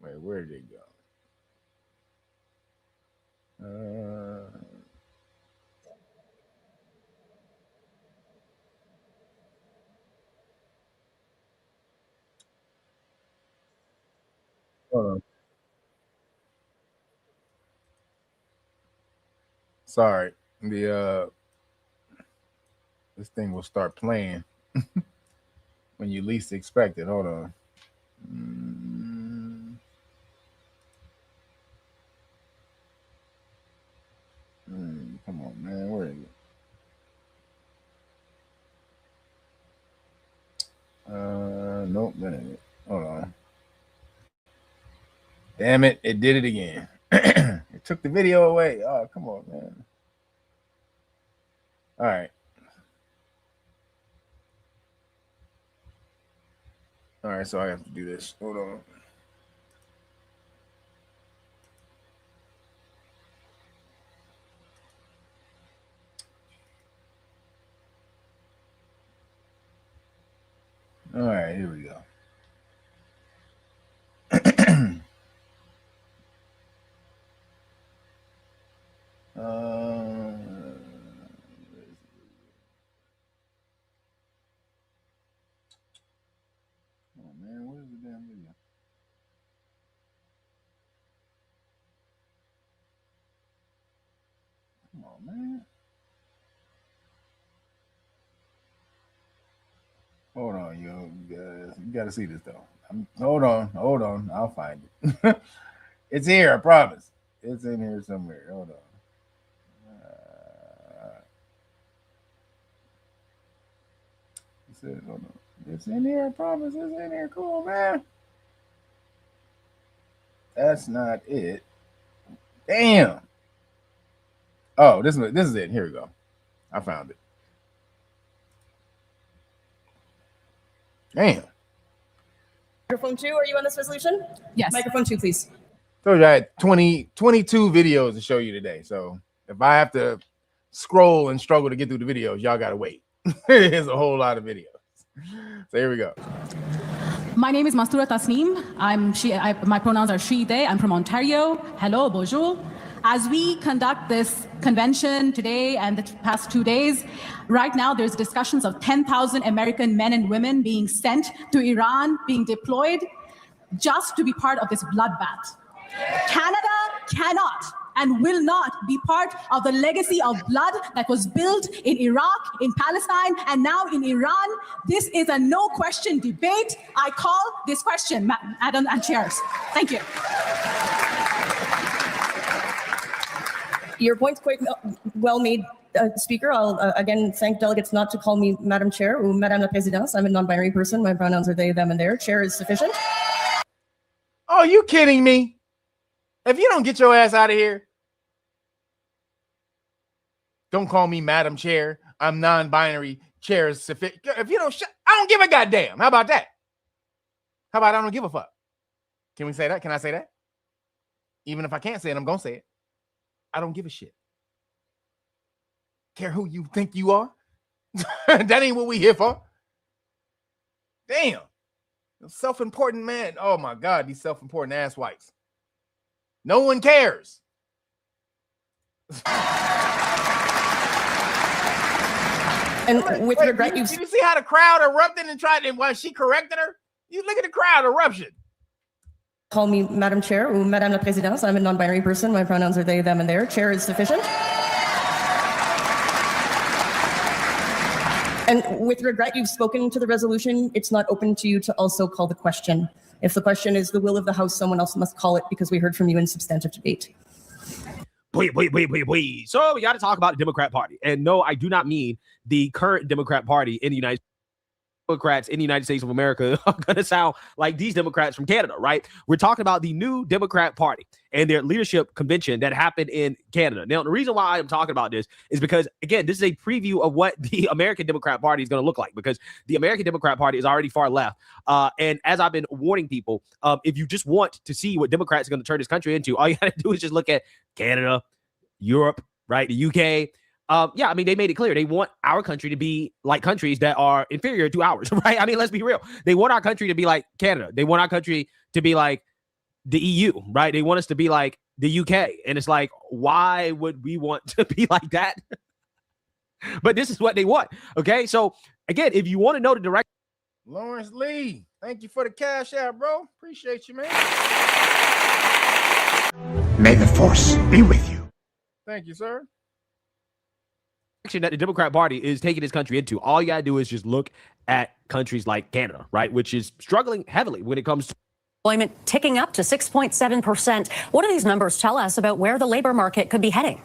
Wait, where did it go? Hold on. Sorry, this thing will start playing when you least expect it. Hold on. Come on, man. Where is it? Nope, that ain't it. Hold on. Damn it, it did it again. It took the video away. Oh, come on, man. All right. All right, so I have to do this. Hold on. All right, here we go. Oh man, what is the damn video? Come on, man. Hold on, yo, you guys. You gotta see this though. Hold on. I'll find it. It's here, I promise. It's in here somewhere. Hold on. Hold on. It's in here, I promise. It's in here. Cool, man. That's not it. Damn. Oh, this is it. Here we go. I found it. Damn. Microphone 2, are you on this resolution? Yes. Microphone 2, please. Told you I had 22 videos to show you today. So if I have to scroll and struggle to get through the videos, y'all gotta wait. There's a whole lot of videos. So here we go. My name is Mastura Tasneem. My pronouns are she, they. I'm from Ontario. Hello, bonjour. As we conduct this convention today and the past 2 days, right now there's discussions of 10,000 American men and women being sent to Iran, being deployed just to be part of this bloodbath. Canada cannot and will not be part of the legacy of blood that was built in Iraq, in Palestine, and now in Iran. This is a no question debate. I call this question, Madam and Chairs. Thank you. Your point's quite well made, Speaker. I'll again thank delegates not to call me Madam Chair or Madame la Présidente. I'm a non-binary person. My pronouns are they, them, and their. Chair is sufficient. Oh, you kidding me? If you don't get your ass out of here, don't call me Madam Chair. I'm non-binary. Chair is sufficient. If you don't, I don't give a goddamn. How about that? How about I don't give a fuck? Can we say that? Can I say that? Even if I can't say it, I'm gonna say it. I don't give a shit. Care who you think you are? That ain't what we here for. Damn. Self-important man. Oh my God, these self-important ass whites. No one cares. And with regret, did you see how the crowd erupted and tried to, while she corrected her? You look at the crowd eruption. Call me Madam Chair or Madame la Présidente. I'm a non-binary person. My pronouns are they, them, and their. Chair is sufficient. And with regret, you've spoken to the resolution. It's not open to you to also call the question. If the question is the will of the House, someone else must call it because we heard from you in substantive debate. Wait. So we got to talk about the Democrat Party. And no, I do not mean the current Democrat Party in the United States. Democrats in the United States of America are going to sound like these Democrats from Canada, right? We're talking about the new Democrat Party and their leadership convention that happened in Canada. Now, the reason why I'm talking about this is because, again, this is a preview of what the American Democrat Party is going to look like, because the American Democrat Party is already far left. And as I've been warning people, if you just want to see what Democrats are going to turn this country into, all you got to do is just look at Canada, Europe, right? The UK. Yeah, I mean, they made it clear. They want our country to be like countries that are inferior to ours, right? I mean, let's be real. They want our country to be like Canada. They want our country to be like the EU, right? They want us to be like the UK. And it's like, why would we want to be like that? But this is what they want, okay? So, again, if you want to know the direction. Lawrence Lee, thank you for the cash out, bro. Appreciate you, man. May the force be with you. Thank you, sir. That the Democrat Party is taking this country into, all you gotta do is just look at countries like Canada, right, which is struggling heavily when it comes to employment ticking up to 6.7%. What do these numbers tell us about where the labor market could be heading?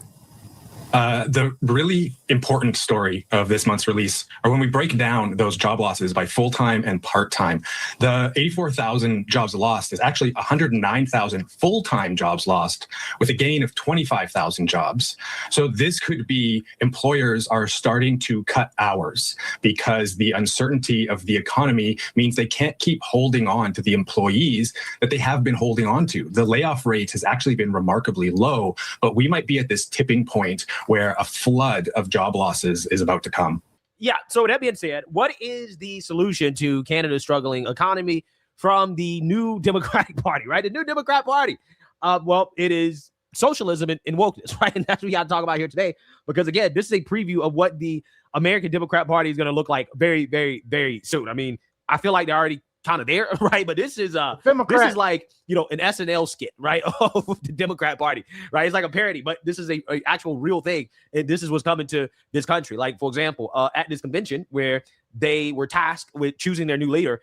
The really important story of this month's release are when we break down those job losses by full-time and part-time. The 84,000 jobs lost is actually 109,000 full-time jobs lost with a gain of 25,000 jobs. So this could be employers are starting to cut hours because the uncertainty of the economy means they can't keep holding on to the employees that they have been holding on to. The layoff rate has actually been remarkably low, but we might be at this tipping point where a flood of job losses is about to come. Yeah. So that being said, what is the solution to Canada's struggling economy from the new Democratic Party, right? The new Democrat Party. Well, it is socialism and wokeness, right? And that's what we got to talk about here today. Because again, this is a preview of what the American Democrat Party is going to look like very, very, very soon. I mean, I feel like they're already kind of there, right? But this is like, you know, an SNL skit, right? Of the Democrat Party, right? It's like a parody, but this is a actual real thing, and this is what's coming to this country. Like, for example, at this convention where they were tasked with choosing their new leader,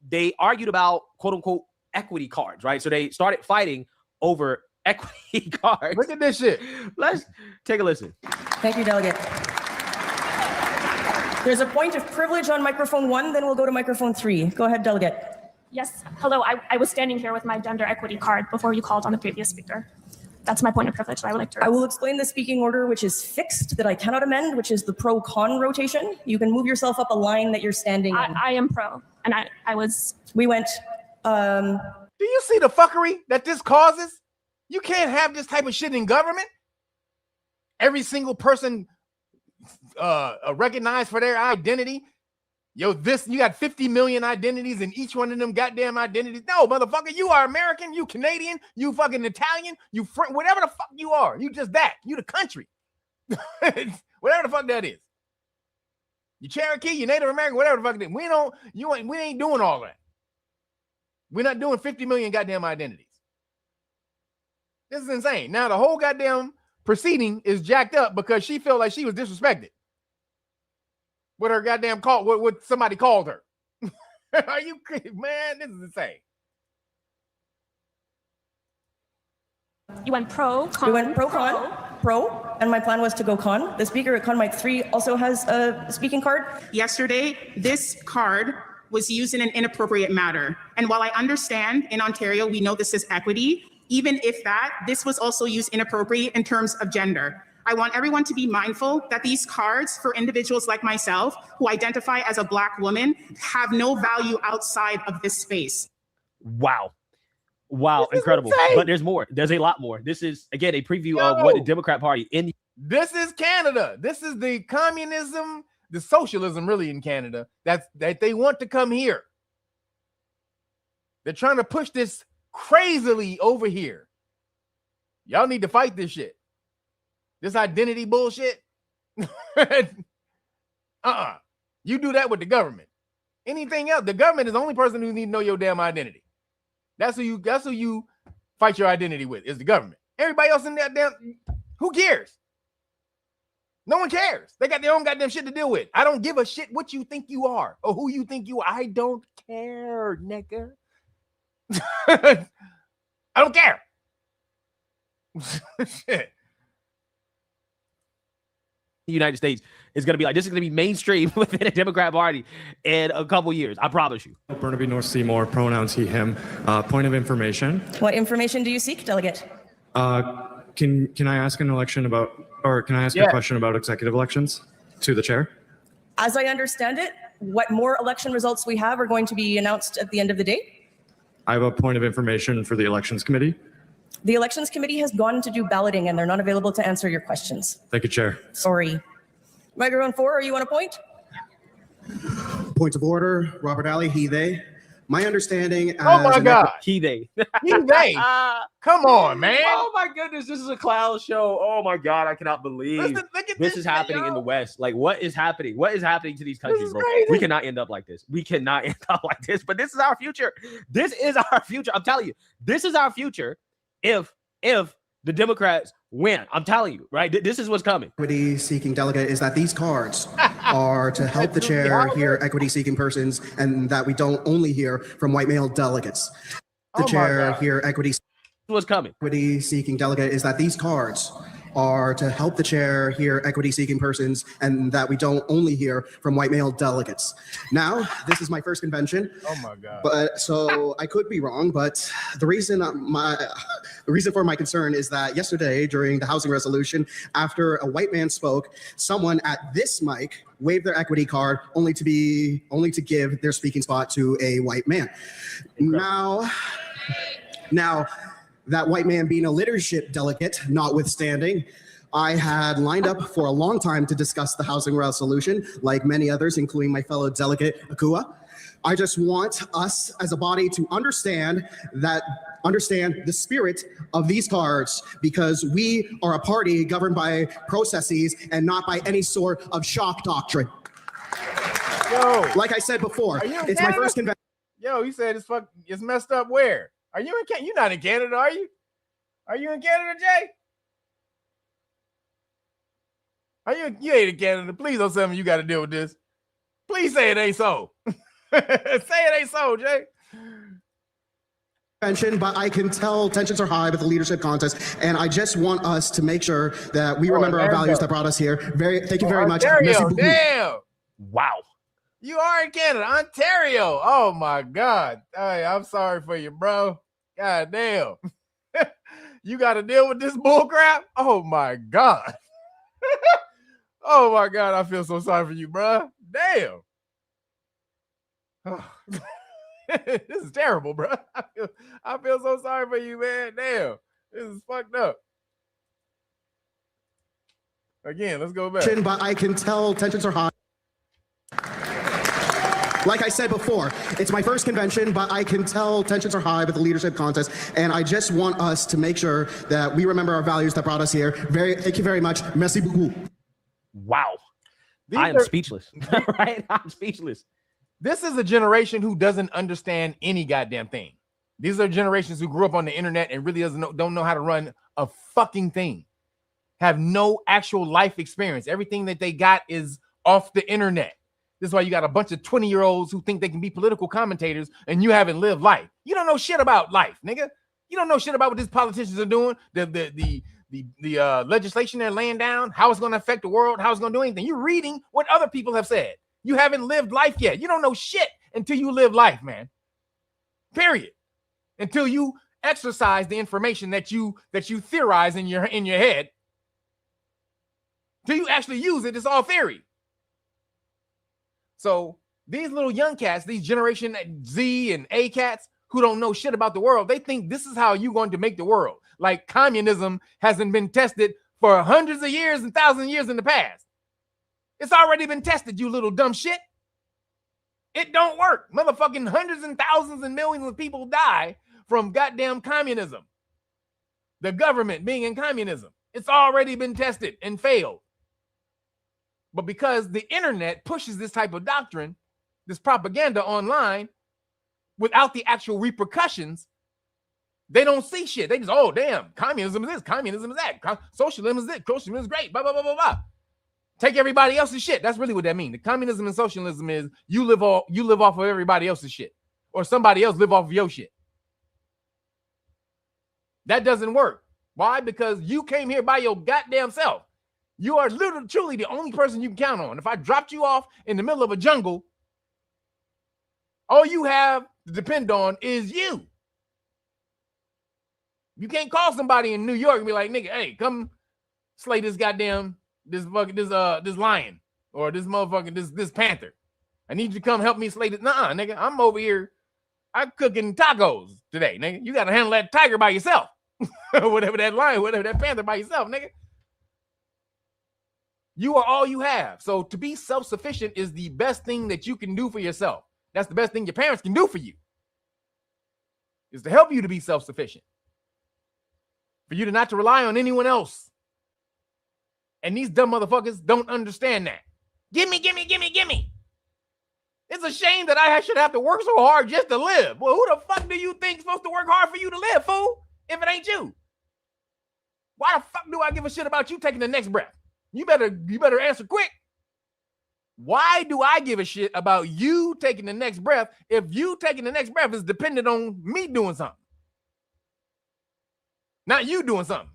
they argued about quote unquote equity cards, right? So they started fighting over equity cards. Look at this shit. Let's take a listen. Thank you, Delegate. There's a point of privilege on microphone 1, then we'll go to microphone 3. Go ahead, Delegate. Yes. Hello. I was standing here with my gender equity card before you called on the previous speaker. That's my point of privilege that I would like to raise. I will explain the speaking order, which is fixed, that I cannot amend, which is the pro-con rotation. You can move yourself up a line that you're standing in. I am pro, and I was... We went... Do you see the fuckery that this causes? You can't have this type of shit in government. Every single person recognized for their identity. Yo, you got 50 million identities, and each one of them goddamn identities. No, motherfucker, you are American, you Canadian, you fucking Italian, you French, whatever the fuck you are. You just that. You the country. Whatever the fuck that is. You Cherokee, you Native American, whatever the fuck that is. We ain't doing all that. We're not doing 50 million goddamn identities. This is insane. Now the whole goddamn proceeding is jacked up because she felt like she was disrespected. What her goddamn call? What somebody called her? Are you crazy, man? This is insane. You went pro, con. We went pro, and my plan was to go con. The speaker at con mic 3 also has a speaking card. Yesterday, this card was used in an inappropriate manner. And while I understand in Ontario, we know this is equity, even if this was also used inappropriately in terms of gender. I want everyone to be mindful that these cards for individuals like myself who identify as a Black woman have no value outside of this space. Wow. Incredible. But there's more. There's a lot more. This is, again, a preview of what the Democrat Party in. This is Canada. This is the communism, the socialism really in Canada that they want to come here. They're trying to push this crazily over here. Y'all need to fight this shit. This identity bullshit. You do that with the government. Anything else, the government is the only person who need to know your damn identity. That's who you fight your identity with, is the government. Everybody else in that damn, who cares? No one cares. They got their own goddamn shit to deal with. I don't give a shit what you think you are or who you think you are. I don't care, nigga. I don't care. Shit. The United States is going to be like, this is going to be mainstream within the Democrat Party in a couple years. I promise you. Burnaby North Seymour, pronouns he, him. Point of information. What information do you seek, Delegate? Can I ask an election about, or can I ask a question about executive elections to the chair? As I understand it, what more election results we have are going to be announced at the end of the day. I have a point of information for the elections committee. The elections committee has gone to do balloting and they're not available to answer your questions. Thank you, Chair. Sorry. Microphone 4, are you on a point? Point of order, Robert Alley, he, they. My understanding. Oh my God. He, they. He, they. Come on, man. Oh my goodness. This is a clown show. Oh my God. I cannot believe this is happening in the West. Like, what is happening? What is happening to these countries, bro? Crazy. We cannot end up like this. We cannot end up like this, but this is our future. This is our future. I'm telling you, this is our future. If the Democrats win, I'm telling you, right? This is what's coming. Equity-seeking delegate is that these cards are to help the chair hear equity-seeking persons, and that we don't only hear from white male delegates. The chair hear equity. What's coming? Equity-seeking delegate is that these cards are to help the chair hear equity-seeking persons and that we don't only hear from white male delegates. Now, this is my first convention. Oh my God. But so I could be wrong, but the reason for my concern is that yesterday during the housing resolution, after a white man spoke, someone at this mic waved their equity card only to give their speaking spot to a white man. Now, that white man being a leadership delegate, notwithstanding, I had lined up for a long time to discuss the housing resolution, like many others, including my fellow delegate, Akua. I just want us as a body to understand the spirit of these cards, because we are a party governed by processes and not by any sort of shock doctrine. Yo, like I said before, it's my first convention. Yo, you said it's messed up where? Are you in Canada? You're not in Canada, are you? Are you in Canada, Jay? You ain't in Canada. Please don't tell me you got to deal with this. Please say it ain't so. Say it ain't so, Jay. But I can tell tensions are high with the leadership contest, and I just want us to make sure that we remember our values that brought us here. Thank you very much. Ontario, damn. Wow. You are in Canada, Ontario. Oh my God. Hey, I'm sorry for you, bro. God damn. You got to deal with this bull crap? Oh my God. Oh my God. I feel so sorry for you, bro. Damn. This is terrible, bro. I feel so sorry for you, man. Damn. This is fucked up. Again, let's go back. But I can tell tensions are high. Like I said before, it's my first convention, but I can tell tensions are high with the leadership contest, and I just want us to make sure that we remember our values that brought us here. Thank you very much. Merci beaucoup. Wow. I am speechless. Right? I'm speechless. This is a generation who doesn't understand any goddamn thing. These are generations who grew up on the internet and really don't know how to run a fucking thing. Have no actual life experience. Everything that they got is off the internet. This is why you got a bunch of 20-year-olds who think they can be political commentators and you haven't lived life. You don't know shit about life, nigga. You don't know shit about what these politicians are doing, the legislation they're laying down, how it's going to affect the world, how it's going to do anything. You're reading what other people have said. You haven't lived life yet. You don't know shit until you live life, man. Period. Until you exercise the information that you theorize in your head. Till you actually use it, it's all theory. So these little young cats, these Generation Z and A cats who don't know shit about the world, they think this is how you're going to make the world. Like communism hasn't been tested for hundreds of years and thousands of years in the past. It's already been tested, you little dumb shit. It don't work. Motherfucking hundreds and thousands and millions of people die from goddamn communism. The government being in communism. It's already been tested and failed. But because the internet pushes this type of doctrine, this propaganda online, without the actual repercussions, they don't see shit. They just, oh, damn, communism is this, communism is that, socialism is this, socialism is great, blah, blah, blah, blah, blah. Take everybody else's shit. That's really what that means. The communism and socialism is you live off of everybody else's shit, or somebody else live off of your shit. That doesn't work. Why? Because you came here by your goddamn self. You are literally, truly the only person you can count on. If I dropped you off in the middle of a jungle, all you have to depend on is you. You can't call somebody in New York and be like, nigga, hey, come slay this goddamn, this lion, or this motherfucking, this panther. I need you to come help me slay this. Nuh-uh, nigga, I'm over here. I'm cooking tacos today, nigga. You got to handle that tiger by yourself. Whatever that lion, whatever that panther by yourself, nigga. You are all you have. So to be self-sufficient is the best thing that you can do for yourself. That's the best thing your parents can do for you, is to help you to be self-sufficient. For you to not to rely on anyone else. And these dumb motherfuckers don't understand that. Gimme. It's a shame that I should have to work so hard just to live. Well, who the fuck do you think is supposed to work hard for you to live, fool? If it ain't you. Why the fuck do I give a shit about you taking the next breath? You better answer quick. Why do I give a shit about you taking the next breath if you taking the next breath is dependent on me doing something? Not you doing something.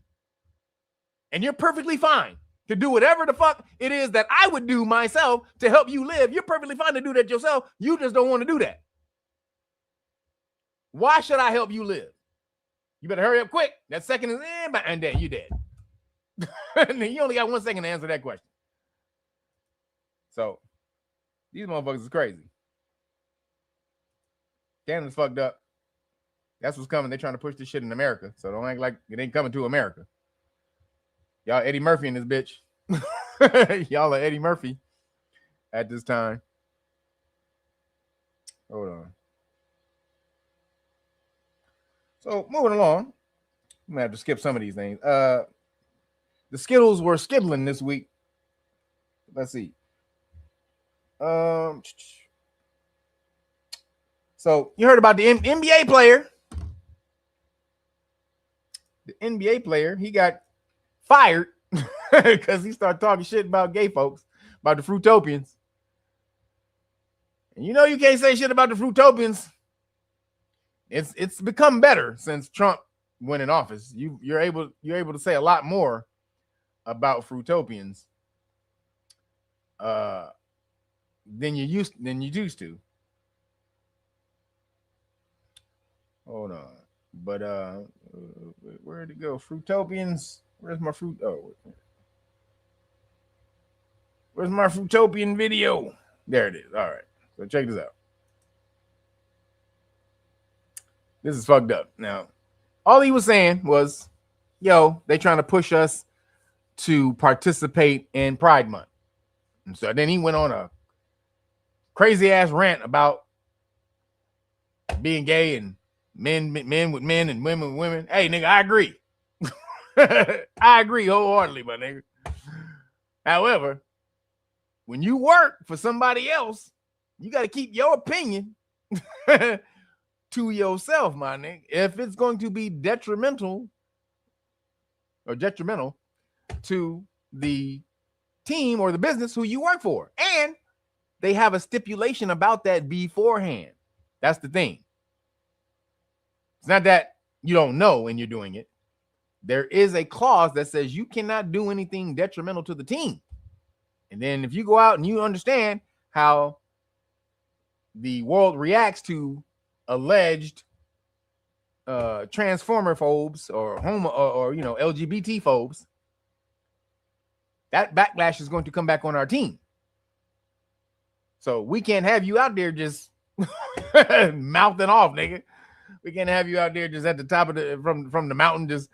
and you're perfectly fine to do whatever the fuck it is that I would do myself to help you live. You're perfectly fine to do that yourself. You just don't want to do that. Why should I help you live? You better hurry up quick. That second is in, and then you're dead. You only got 1 second to answer that question. So these motherfuckers is crazy. Canada's fucked up. That's what's coming. They're trying to push this shit in America. So don't act like it ain't coming to America. Y'all Eddie Murphy in this bitch. Y'all are Eddie Murphy at this time. Hold on. So moving along. I'm gonna have to skip some of these things. The Skittles were skittling this week. Let's see. So you heard about the NBA player. The NBA player, he got fired because he started talking shit about gay folks, about the Fruitopians. And you know you can't say shit about the Fruitopians. It's become better since Trump went in office. You're able to say a lot more about Fruitopians than you used to. Hold on. But where'd it go? Fruitopians. Where's my fruit? Oh, where's my Fruitopian video? There it is. All right. So check this out. This is fucked up. Now, all he was saying was, yo, they trying to push us to participate in Pride Month. And so then he went on a crazy ass rant about being gay and men with men and women with women. Hey, nigga, I agree. I agree wholeheartedly, my nigga. However, when you work for somebody else, you got to keep your opinion to yourself, my nigga. If it's going to be detrimental to the team or the business who you work for, and they have a stipulation about that beforehand. That's the thing. It's not that you don't know when you're doing it. There is a clause that says you cannot do anything detrimental to the team. And then if you go out and you understand how the world reacts to alleged transformer phobes or LGBT phobes, that backlash is going to come back on our team. So we can't have you out there just mouthing off, nigga. We can't have you out there just at the top of from the mountain, just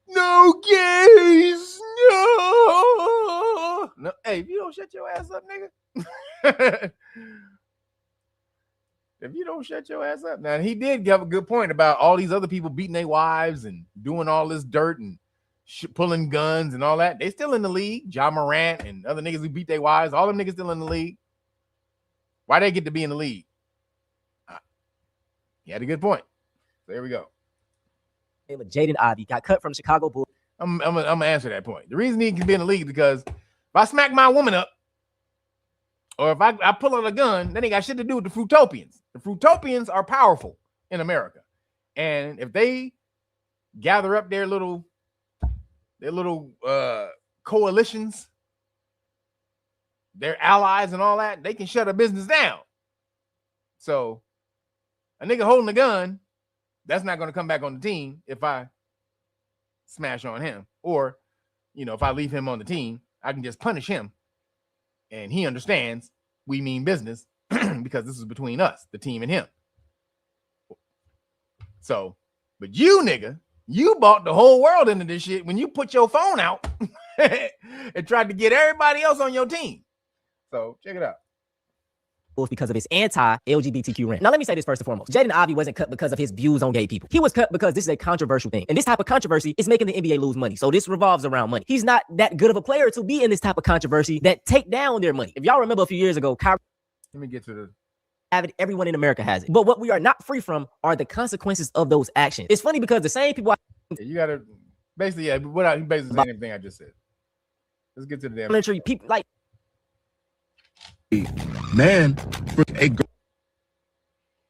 no gays, no. Hey, if you don't shut your ass up, nigga. If you don't shut your ass up. Now, he did have a good point about all these other people beating their wives and doing all this dirt and pulling guns and all that. They still in the league. Ja Morant and other niggas who beat their wives, all them niggas still in the league. Why they get to be in the league? He had a good point. So there we go. Jaden Ivey got cut from Chicago Bulls. I'm gonna answer that point. The reason he can be in the league is because if I smack my woman up, or if I pull out a gun, that ain't got shit to do with the Fruitopians. The Fruitopians are powerful in America, and if they gather up their little coalitions, their allies and all that, they can shut a business down. So a nigga holding a gun, that's not going to come back on the team if I smash on him. Or, if I leave him on the team, I can just punish him. And he understands we mean business because this is between us, the team and him. So, but you, nigga, you bought the whole world into this shit when you put your phone out and tried to get everybody else on your team. So, check it out. Because of his anti-LGBTQ rant. Now, let me say this first and foremost. Jaden Ivey wasn't cut because of his views on gay people. He was cut because this is a controversial thing. And this type of controversy is making the NBA lose money. So this revolves around money. He's not that good of a player to be in this type of controversy that take down their money. If y'all remember a few years ago, KYRF, let me get to the everyone in America has it. But what we are not free from are the consequences of those actions. It's funny because the same people you gotta basically, without basically saying everything I just said. Let's get to the damn people like man, a girl.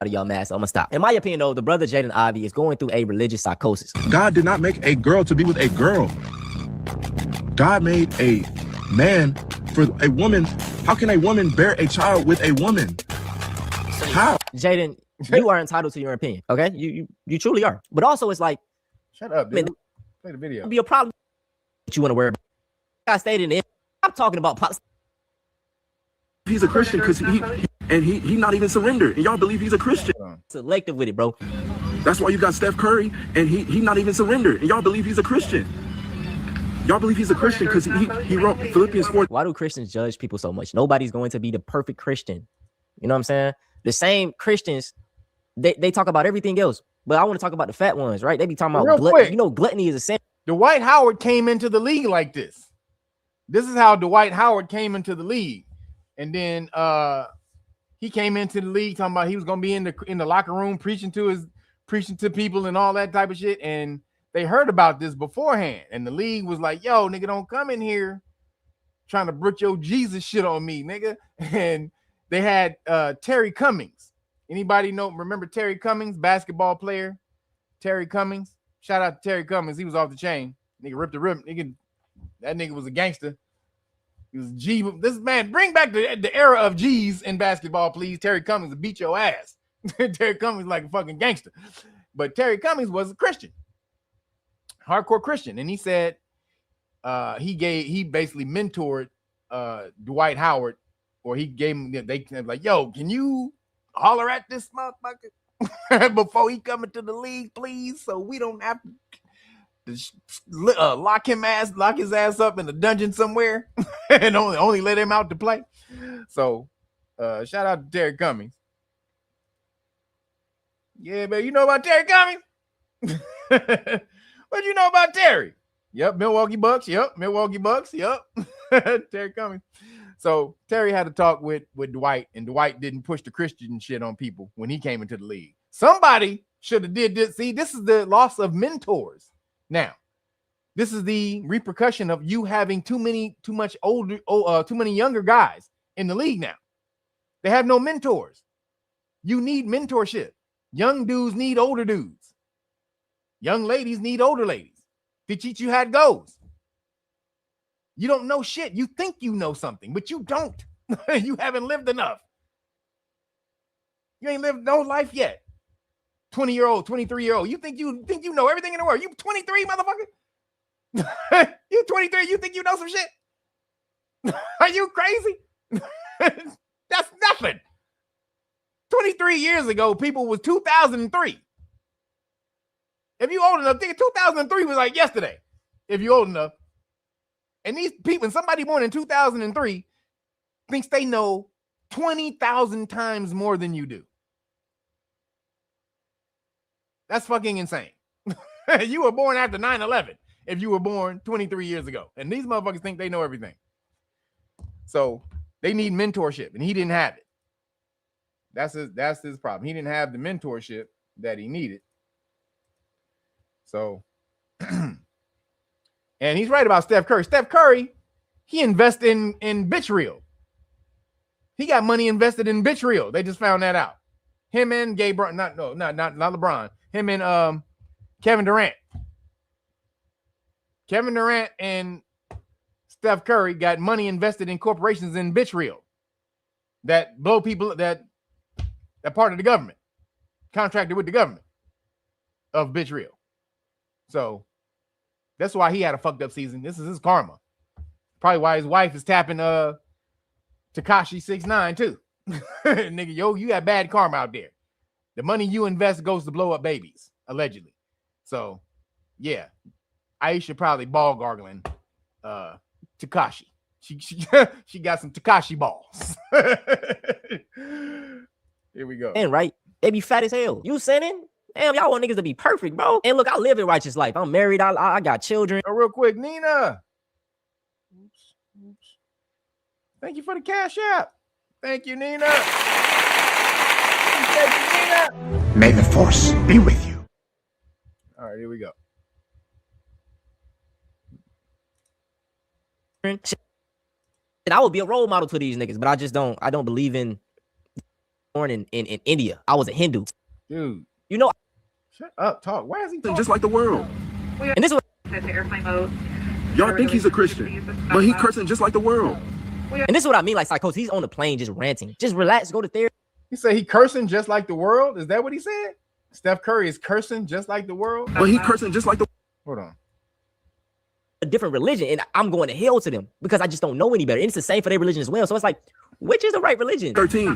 Out of y'all mad, so I'm gonna stop. In my opinion, though, the brother Jaden Ivey is going through a religious psychosis. God did not make a girl to be with a girl. God made a man for a woman. How can a woman bear a child with a woman? How? Jaden, you are entitled to your opinion. Okay, you truly are. But also, it's like, shut up, dude. Play the video. It'll be a problem that you want to worry about. I stated it. I'm talking about politics. He's a Christian because he not even surrendered, and y'all believe he's a Christian. Selective with it, bro. That's why you got Steph Curry, and he not even surrendered, and y'all believe he's a Christian. Y'all believe he's a Christian because he wrote Philippians 4. Why do Christians judge people so much? Nobody's going to be the perfect Christian. You know what I'm saying? The same Christians, they talk about everything else, but I want to talk about the fat ones, right? They be talking about gluttony. You know, gluttony is a sin. Dwight Howard came into the league like this. This is how Dwight Howard came into the league. And then he came into the league talking about he was gonna be in the locker room preaching to people and all that type of shit. And they heard about this beforehand, and the league was like, "Yo, nigga, don't come in here trying to brook your Jesus shit on me, nigga." And they had Terry Cummings. Anybody remember Terry Cummings, basketball player? Terry Cummings. Shout out to Terry Cummings. He was off the chain. Nigga ripped the rip. Nigga, that nigga was a gangster. He was G. This man, bring back the era of G's in basketball, please. Terry Cummings will beat your ass. Terry Cummings like a fucking gangster. But Terry Cummings was a Christian. Hardcore Christian. And he said he basically mentored Dwight Howard, or he gave him, they like, "Yo, can you holler at this motherfucker before he come into the league, please, so we don't have to lock his ass up in a dungeon somewhere and only let him out to play." So shout out to Terry Cummings. Yeah, but you know about Terry Cummings? What you know about Terry? Yep, Milwaukee Bucks. Yep, Milwaukee Bucks. Yep, Terry Cummings. So Terry had to talk with Dwight, and Dwight didn't push the Christian shit on people when he came into the league. Somebody should have did this. See, this is the loss of mentors. Now, this is the repercussion of you having too many younger guys in the league now. They have no mentors. You need mentorship. Young dudes need older dudes. Young ladies need older ladies to teach you how it goes. You don't know shit. You think you know something, but you don't. You haven't lived enough. You ain't lived no life yet. 20-year-old, 23-year-old. You think you know everything in the world. You 23, motherfucker. You 23. You think you know some shit? Are you crazy? That's nothing. 23 years ago, people was 2003. If you old enough, think 2003 was like yesterday. If you old enough. And these people, somebody born in 2003 thinks they know 20,000 times more than you do. That's fucking insane. You were born after 9/11 if you were born 23 years ago. And these motherfuckers think they know everything. So they need mentorship, and he didn't have it. That's his problem. He didn't have the mentorship that he needed. So, and he's right about Steph Curry. Steph Curry, he invested in Bitch Reel. He got money invested in Bitch Reel. They just found that out. Him and not LeBron. Him and Kevin Durant. Kevin Durant and Steph Curry got money invested in corporations in Bitch Reel that blow people that part of the government, contracted with the government of Bitch Reel. So that's why he had a fucked up season. This is his karma. Probably why his wife is tapping Tekashi 6ix9ine too. Nigga, you got bad karma out there. The money you invest goes to blow up babies, allegedly. So yeah, Aisha probably ball gargling Tekashi. She got some Tekashi balls. Here we go. And right, they be fat as hell. You sinning? Damn, y'all want niggas to be perfect, bro. And look, I live a righteous life. I'm married. I got children. Oh, real quick, Nina. Oops. Thank you for the cash app. Thank you, Nina. Thank you, Nina. May the force be with you. All right, here we go. And I would be a role model to these niggas, but I don't believe in born in India. I was a Hindu. Dude. You know, shut up, talk. Why is he talking? Just like the world. And this was airplane mode. Y'all think he's a Christian, but he cursing just like the world. And this is what I mean, like psychosis. He's on the plane just ranting. Just relax, go to therapy. He said he cursing just like the world. Is that what he said? Steph Curry is cursing just like the world. But he cursing just like the. Hold on. A different religion, and I'm going to hell to them because I just don't know any better. And it's the same for their religion as well. So it's like, which is the right religion? 13.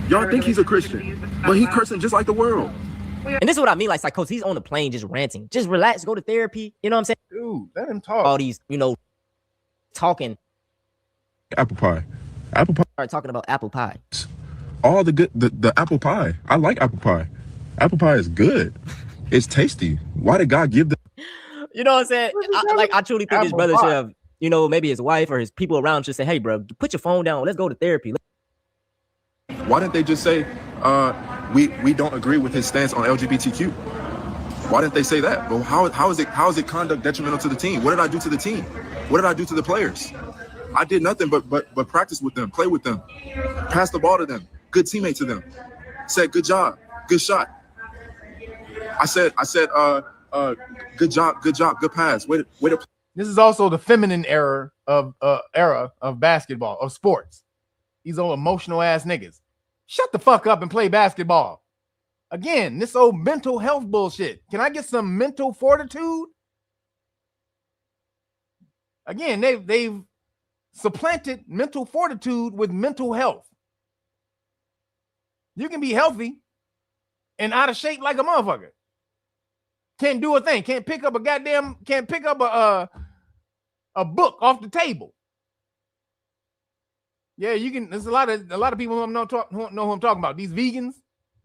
Y'all think he's a Christian, but he cursing just like the world. And this is what I mean, like psychosis. He's on the plane just ranting. Just relax, go to therapy. You know what I'm saying? Dude, let him talk. All these, talking. Apple pie. Apple pie. Start talking about apple pie. All the good, the apple pie. I like apple pie. Apple pie is good. It's tasty. Why did God give the? You know what I'm saying? I truly think his brother should have, maybe his wife or his people around should say, hey, bro, put your phone down. Let's go to therapy. Why didn't they just say, we don't agree with his stance on LGBTQ? Why didn't they say that? Well, how is it conduct detrimental to the team? What did I do to the team? What did I do to the players? I did nothing but practice with them, play with them, pass the ball to them, good teammate to them. Said good job, good shot. I said, good job, good pass. Way to. This is also the feminine era of basketball, of sports. These old emotional ass niggas. Shut the fuck up and play basketball. Again, this old mental health bullshit. Can I get some mental fortitude? Again, they've supplanted mental fortitude with mental health. You can be healthy and out of shape like a motherfucker. Can't do a thing. Can't pick up a book off the table. Yeah, you can. There's a lot of people who know who I'm talking about. These vegans,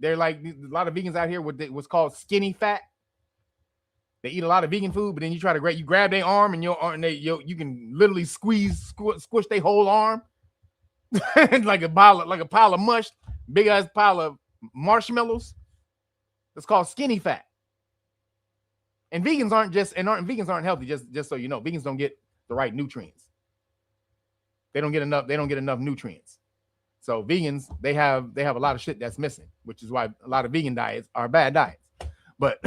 they're like a lot of vegans out here with what's called skinny fat. They eat a lot of vegan food, but then you grab their arm and you can literally squish their whole arm like a pile of mush, big ass pile of marshmallows. It's called skinny fat. And vegans aren't healthy. Just so you know, vegans don't get the right nutrients. They don't get enough nutrients. So vegans, they have a lot of shit that's missing, which is why a lot of vegan diets are bad diets. But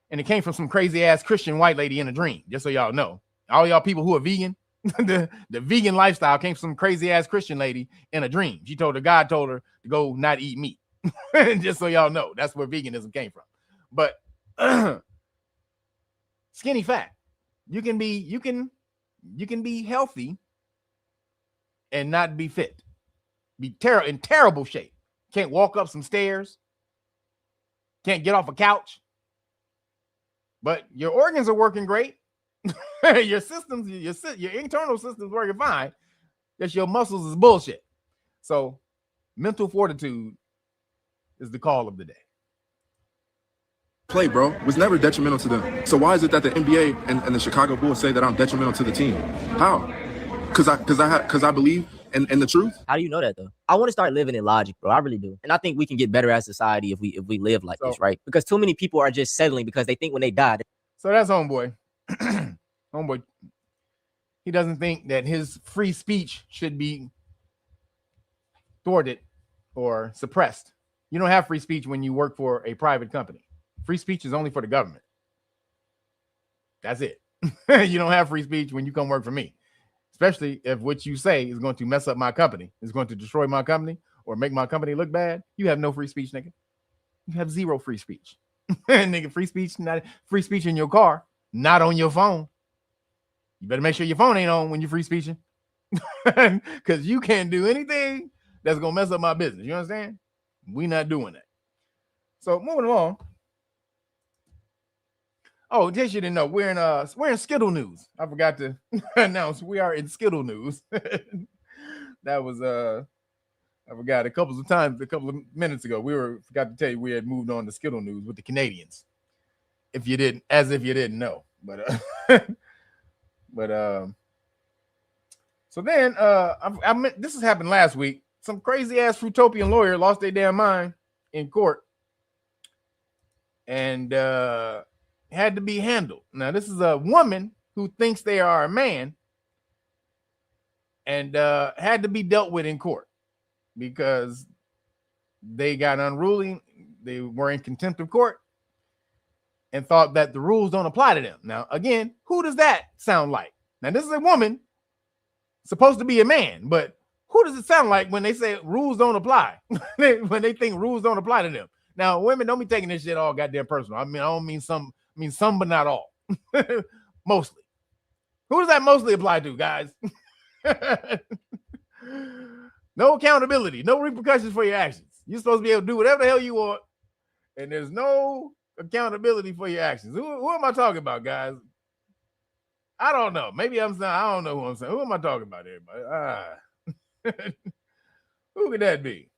and it came from some crazy ass Christian white lady in a dream, just so y'all know. All y'all people who are vegan, the vegan lifestyle came from some crazy ass Christian lady in a dream. God told her to go not eat meat. Just so y'all know, that's where veganism came from. But skinny fat. You can be healthy and not be fit. Be in terrible shape. Can't walk up some stairs. Can't get off a couch. But your organs are working great. Your systems, your internal system's working fine. Just your muscles is bullshit. So mental fortitude is the call of the day. Play, bro, was never detrimental to them. So why is it that the NBA and the Chicago Bulls say that I'm detrimental to the team? How? Because I believe in the truth. How do you know that though? I want to start living in logic, bro. I really do, and I think we can get better as a society if we live like this, right? Because too many people are just settling because they think when they die. So that's homeboy. Homeboy. He doesn't think that his free speech should be thwarted or suppressed. You don't have free speech when you work for a private company. Free speech is only for the government. That's it. You don't have free speech when you come work for me, especially if what you say is going to mess up my company, is going to destroy my company or make my company look bad. You have no free speech, nigga. You have zero free speech. Nigga, free speech, not free speech in your car, not on your phone. You better make sure your phone ain't on when you're free speeching, because you can't do anything that's gonna mess up my business. You understand? We not doing that. So moving along. Oh, in case you didn't know, we're in Skittle news. I forgot to announce we are in Skittle news. That was I forgot a couple of minutes ago. Forgot to tell you we had moved on to Skittle news with the Canadians. If you didn't know, but so then this has happened last week. Some crazy ass Fruitopian lawyer lost their damn mind in court and had to be handled. Now, this is a woman who thinks they are a man and had to be dealt with in court because they got unruly. They were in contempt of court. and thought that the rules don't apply to them. Now, again, who does that sound like? Now, this is a woman supposed to be a man, but who does it sound like when they say rules don't apply? When they think rules don't apply to them. Now, women, don't be taking this shit all goddamn personal. I mean, I don't mean some, I mean some, but not all. Mostly. Who does that mostly apply to, guys? No accountability, no repercussions for your actions. You're supposed to be able to do whatever the hell you want, and there's no accountability for your actions. Who am I talking about, guys? I don't know. Maybe I'm saying, I don't know who I'm saying. Who am I talking about, everybody? Who could that be?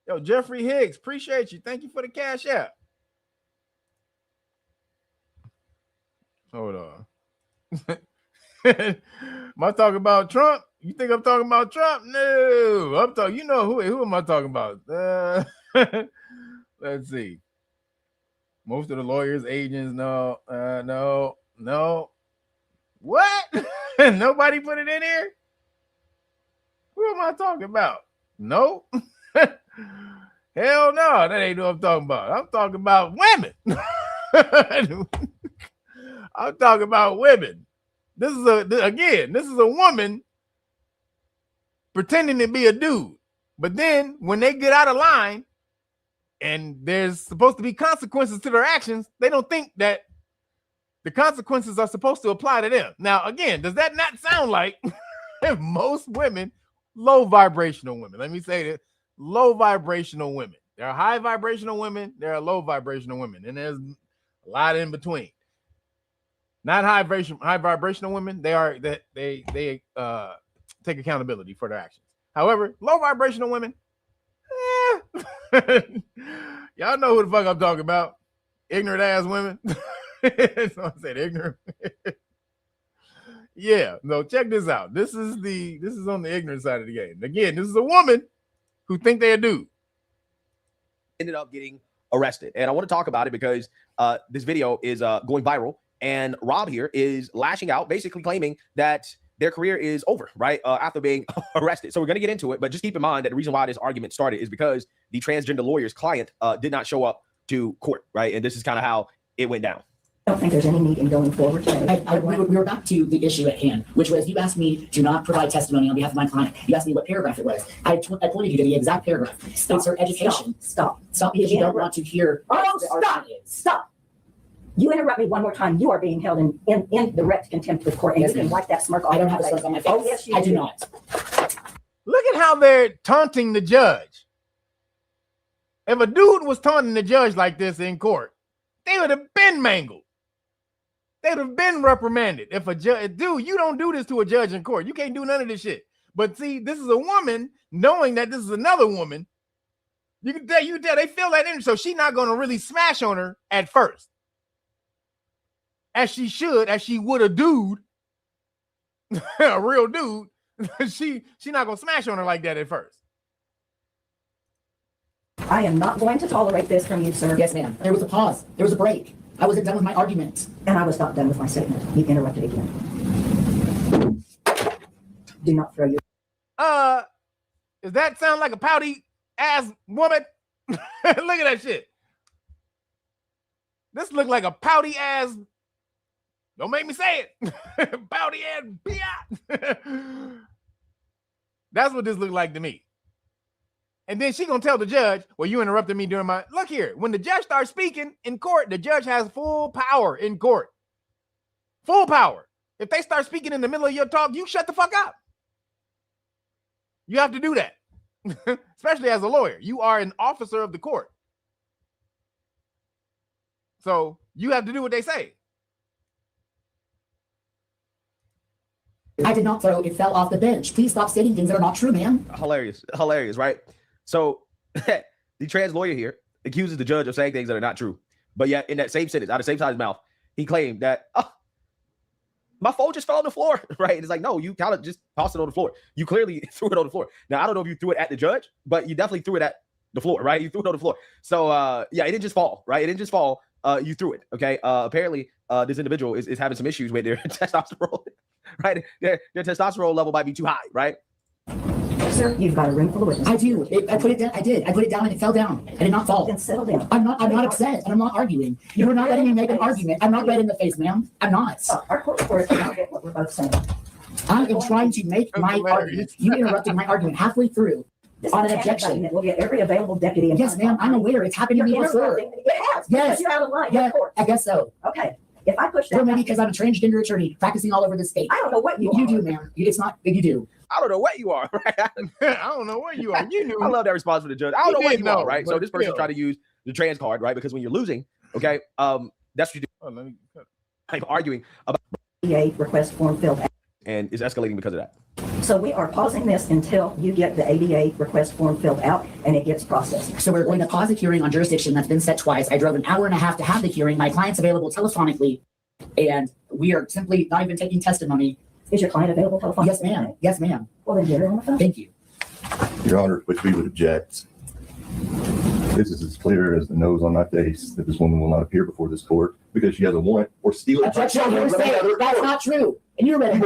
Yo, Jeffrey Higgs, appreciate you. Thank you for the cash app. Hold on. Am I talking about Trump? You think I'm talking about Trump? No, I'm talking. You know who am I talking about? Let's see. Most of the lawyers, agents, no. What? Nobody put it in here? Who am I talking about? No. Hell no, that ain't what I'm talking about. I'm talking about women. I'm talking about women. This is a woman pretending to be a dude. But then when they get out of line and there's supposed to be consequences to their actions, they don't think that the consequences are supposed to apply to them. Now, again, does that not sound like most women, low vibrational women? Let me say that. Low vibrational women. There are high vibrational women, there are low vibrational women, and there's a lot in between. Not high vibrational women, they take accountability for their actions. However, low vibrational women, y'all know who the fuck I'm talking about. Ignorant ass women. So I said ignorant. Yeah, no, check this out. This is on the ignorant side of the game. Again, this is a woman who think they're a dude. Ended up getting arrested. And I want to talk about it because this video is going viral. And Rob here is lashing out, basically claiming that their career is over, right? After being arrested. So we're going to get into it. But just keep in mind that the reason why this argument started is because the transgender lawyer's client did not show up to court, right? And this is kind of how it went down. I don't think there's any need in going forward today. We were back to the issue at hand, which was you asked me to not provide testimony on behalf of my client. You asked me what paragraph it was. I pointed you to the exact paragraph. It's her education. Stop because you don't want to hear. Oh, stop. You interrupt me one more time, you are being held in direct contempt of court, and you can wipe that smirk off. I don't have a smirk on my face. Oh, yes, you I do not. Look at how they're taunting the judge. If a dude was taunting the judge like this in court, they would have been mangled. They'd have been reprimanded. If a judge, dude, you don't do this to a judge in court. You can't do none of this shit. But see, this is a woman knowing that this is another woman. You can tell they feel that energy. So she's not going to really smash on her at first. As she would a dude, a real dude. She not going to smash on her like that at first. I am not going to tolerate this from you, sir. Yes, ma'am. There was a pause. There was a break. I wasn't done with my argument. And I was not done with my statement. You interrupted again. Do not throw your... Does that sound like a pouty ass woman? Look at that shit. This look like a pouty ass... Don't make me say it. Pouty ass biatch. That's what this looked like to me. And then she gonna tell the judge, well, you interrupted me during my... Look here, when the judge starts speaking in court, the judge has full power in court. Full power. If they start speaking in the middle of your talk, you shut the fuck up. You have to do that. Especially as a lawyer. You are an officer of the court. So you have to do what they say. I did not throw it. It fell off the bench. Please stop stating things that are not true, man. Hilarious, right? So the trans lawyer here accuses the judge of saying things that are not true. But yet in that same sentence, out of the same side of his mouth, he claimed that, my phone just fell on the floor, right? And it's like, no, you kind of just tossed it on the floor. You clearly threw it on the floor. Now, I don't know if you threw it at the judge, but you definitely threw it at the floor, right? You threw it on the floor. So, yeah, it didn't just fall, right? It didn't just fall. You threw it, okay? Apparently, this individual is having some issues with their testosterone, right? Their testosterone level might be too high, right? Sir, you've got a room full of witnesses. I do. I put it down. I did. I put it down and it fell down. I did not fall. Then settle down. I'm not upset and I'm not arguing. You're not letting me make an argument. I'm not red in the face, ma'am. I'm not. Our court reporter cannot get what we're both saying. I am trying to make my argument. You interrupted my argument halfway through on an objection. We'll get every available deputy. Yes, ma'am. I'm aware. It's happened to me before. It has. Yes. You're out of line. Yeah, I guess so. Okay. If I push that. Or maybe because I'm a transgender attorney practicing all over the state. I don't know what you You are. do, ma'am. It's not. You do. I don't know what you are. Right? I don't know what you are. You knew. I love that response from the judge. I don't He know what did you know, are, right? So but this person still. tried to use the trans card, right? Because when you're losing, okay, that's what you do. Oh, let me cut. I'm arguing about, ADA request form filled out. and it's escalating because of that. So we are pausing this until you get the ADA request form filled out and it gets processed. So we're going to pause the hearing on jurisdiction that's been set twice. I drove an hour and a half to have the hearing. My client's available telephonically, and we are simply not even taking testimony. Is your client available telephonically? Yes, ma'am. Yes, ma'am. Well, then get her on the phone. Thank you. Your Honor, which we would object. This is as clear as the nose on my face that this woman will not appear before this court because she has a warrant or steal it. Objection. That's not true. And you're ready.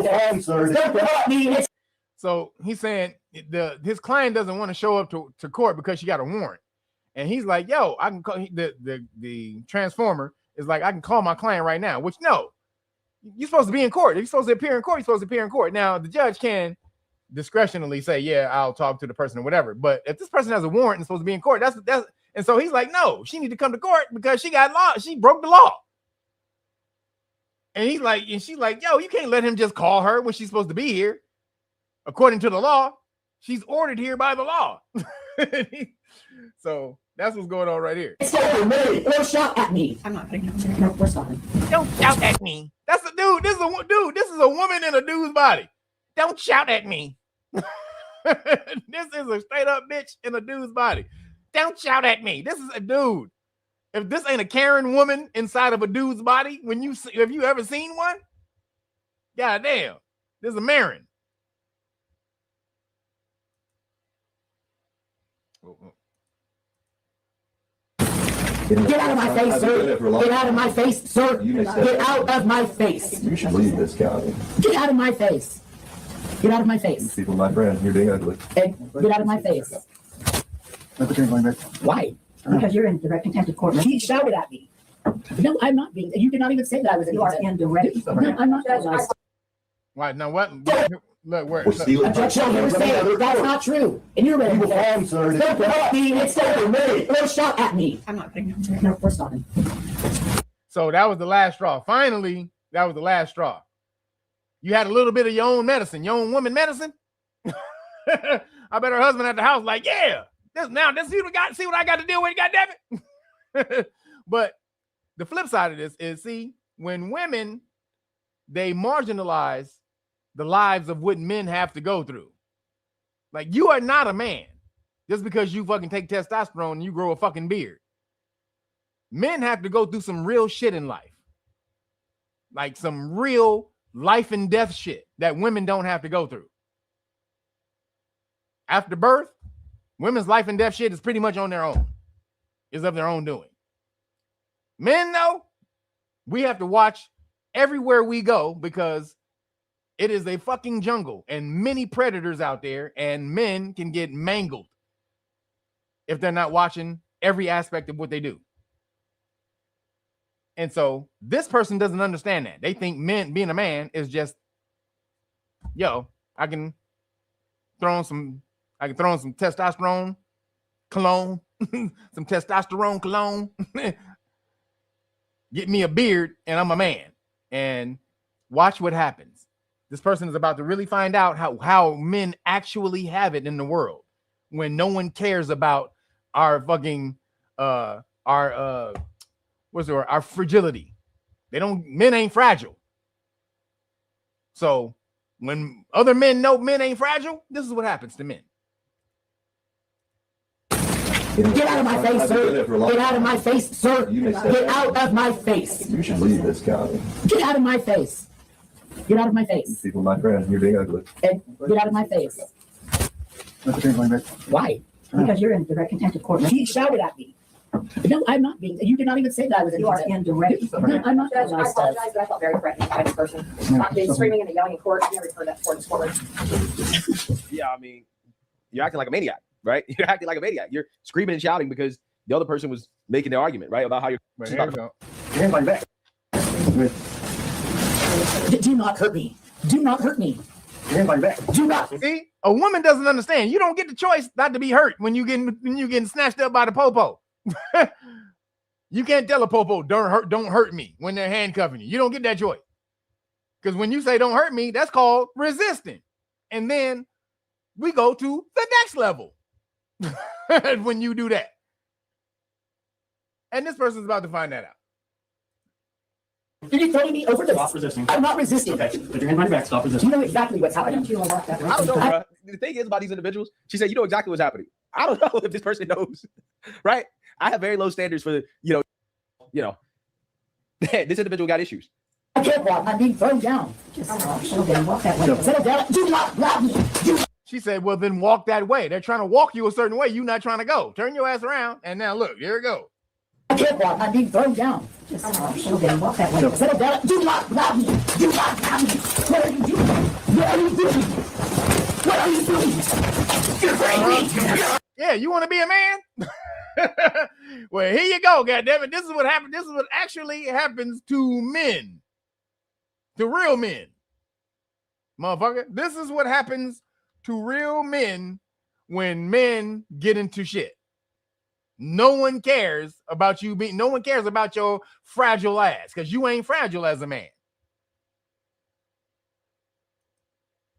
So he's saying his client doesn't want to show up to court because she got a warrant, and he's like, "Yo, I can call." The transformer is like, "I can call my client right now." Which no, you're supposed to be in court. If you're supposed to appear in court, you're supposed to appear in court. Now the judge can discretionally say, "Yeah, I'll talk to the person or whatever." But if this person has a warrant and is supposed to be in court, that's and so he's like, "No, she need to come to court because she got law. She broke the law." And he's like, and she's like, "Yo, you can't let him just call her when she's supposed to be here. According to the law, she's ordered here by the law." So that's what's going on right here. Don't shout at me. I'm not putting it. No, we're stopping. Don't shout at me. That's a dude. This is a dude. This is a woman in a dude's body. Don't shout at me. This is a straight up bitch in a dude's body. Don't shout at me. This is a dude. If this ain't a Karen woman inside of a dude's body, have you ever seen one? God damn. This is a Marin. Get out of my face, sir. Get out of my face, sir. Get out of my face. You should leave this county. Get out of my face. Get out of my face. People, my friend, you're being ugly. Hey, get out of my face. Why? Because you're in direct contempt of court. He shouted at me. No, I'm not being. You cannot even say that I was in. You are in direct. No, I'm not. Right now, what? Look, where? Objection. That's not true. And you're ready. Don't shout at me. I'm not putting it. No, we're stopping. So that was the last straw. Finally, that was the last straw. You had a little bit of your own medicine, your own woman medicine. I bet her husband at the house like, yeah, this see what I got to deal with, goddammit. But the flip side of this is, see, when women, they marginalize the lives of what men have to go through. Like, you are not a man just because you fucking take testosterone and you grow a fucking beard. Men have to go through some real shit in life. Like some real life and death shit that women don't have to go through. After birth, women's life and death shit is pretty much on their own. Is of their own doing. Men, though, we have to watch everywhere we go because it is a fucking jungle and many predators out there, and men can get mangled if they're not watching every aspect of what they do. And so this person doesn't understand that. They think being a man is just, yo, I can throw in some testosterone cologne, some testosterone cologne, get me a beard, and I'm a man. And watch what happens. This person is about to really find out how men actually have it in the world when no one cares about our fucking our fragility. Men ain't fragile. So when other men know men ain't fragile, this is what happens to men. Get out of my face, sir. Get out of my face, sir. Get out of my face. You should leave this county. Get out of my face. Get out of my face. People, my friend, you're being ugly. Hey, get out of my face. Why? Because you're in direct contempt of court. He shouted at me. No, I'm not being. You did not even say that I was in. You are in direct. No, I'm not. I apologize, but I felt very threatened by this person. Not being screaming and yelling in court. I've never heard that before in this courtroom. Yeah, I mean, you're acting like a maniac, right? You're acting like a maniac. You're screaming and shouting because the other person was making their argument, right? About how you're. Do not hurt me. Do not hurt me. Do not. See, a woman doesn't understand. You don't get the choice not to be hurt when you getting snatched up by the popo. You can't tell a popo don't hurt me when they're handcuffing you. You don't get that choice. Because when you say don't hurt me, that's called resisting. And then we go to the next level when you do that. And this person's about to find that out. You're throwing me over the. Stop resisting. I'm not resisting. Okay, put your hand behind your back. Stop resisting. You know exactly what's happening. I don't know, bro. The thing is about these individuals, she said, you know exactly what's happening. I don't know if this person knows, right? I have very low standards for, this individual got issues. I can't walk. I'm being thrown down. Just walk that way. Settle down. Do not grab me. She said, well, then walk that way. They're trying to walk you a certain way. You're not trying to go. Turn your ass around. And now look, here it goes. I can't walk. I'm being thrown down. Just walk that way. Settle down. Do not grab me. Do not grab me. What are you doing? What are you doing? What are you doing? You're crazy. Yeah, you want to be a man? Well, here you go, goddammit. This is what happened. This is what actually happens to men. To real men. Motherfucker. This is what happens to real men when men get into shit. No one cares about you being, no one cares about your fragile ass because you ain't fragile as a man.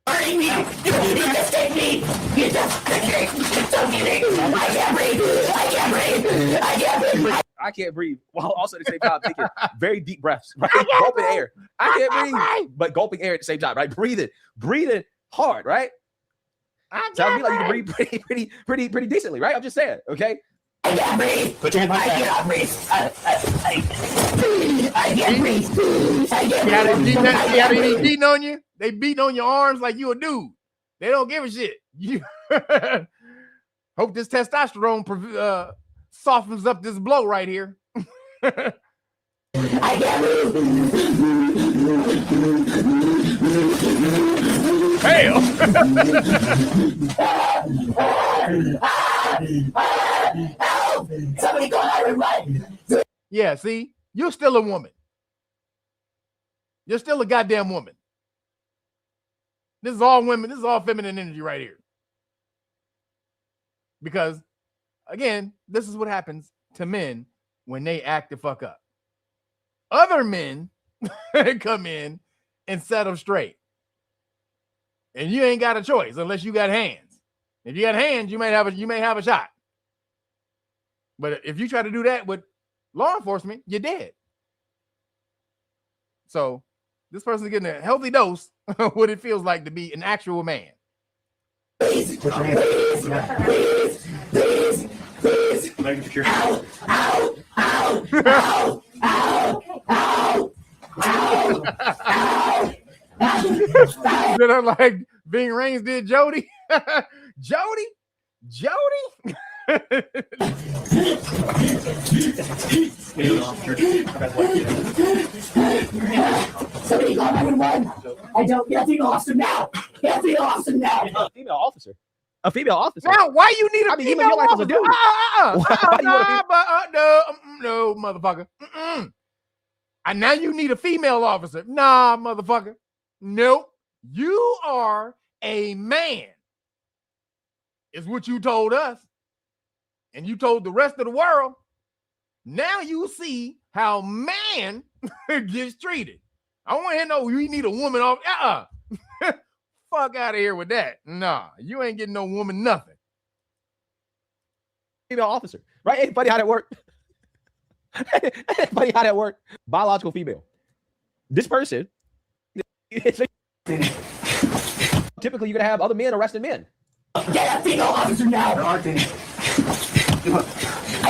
Hurting me! You just take me! You just take me! Don't get it! I can't breathe! I can't breathe! I can't breathe! I can't breathe while also at the same time taking very deep breaths, right? Gulping air. I can't breathe, but gulping air at the same time, right? Breathing hard, right? Sounds like you can breathe pretty decently, right? I'm just saying, okay? I can't breathe. Put your hand on your back. I can't breathe. I can't breathe. They beating on you. They beating on your arms like you a dude. They don't give a shit. You hope this testosterone softens up this blow right here. I can't breathe. Hell. Somebody go out and run. Yeah, see, you're still a woman. You're still a goddamn woman. This is all women. This is all feminine energy right here. Because, again, this is what happens to men when they act the fuck up. Other men come in and set them straight. And you ain't got a choice unless you got hands. If you got hands, you may have a shot. But if you try to do that with law enforcement, you're dead. So this person's getting a healthy dose of what it feels like to be an actual man. Please, please, please, please, please. Ow, ow, ow, ow, ow, ow, ow, ow. Did I like Ving Rhames did Jody? Jody? Somebody call 911. I don't get a female officer now. Get a female officer now. A female officer. Now, why you need a female your life as a officer? dude. No, motherfucker. And now you need a female officer. Nah, motherfucker. Nope. You are a man. Is what you told us. And you told the rest of the world. Now you see how man gets treated. I want to know you need a woman off. Fuck out of here with that. Nah, you ain't getting no woman nothing. Female officer, right? Ain't funny how that work. Ain't funny how that work. Biological female. This person, typically you're gonna have other men arresting men. Get a female officer now. I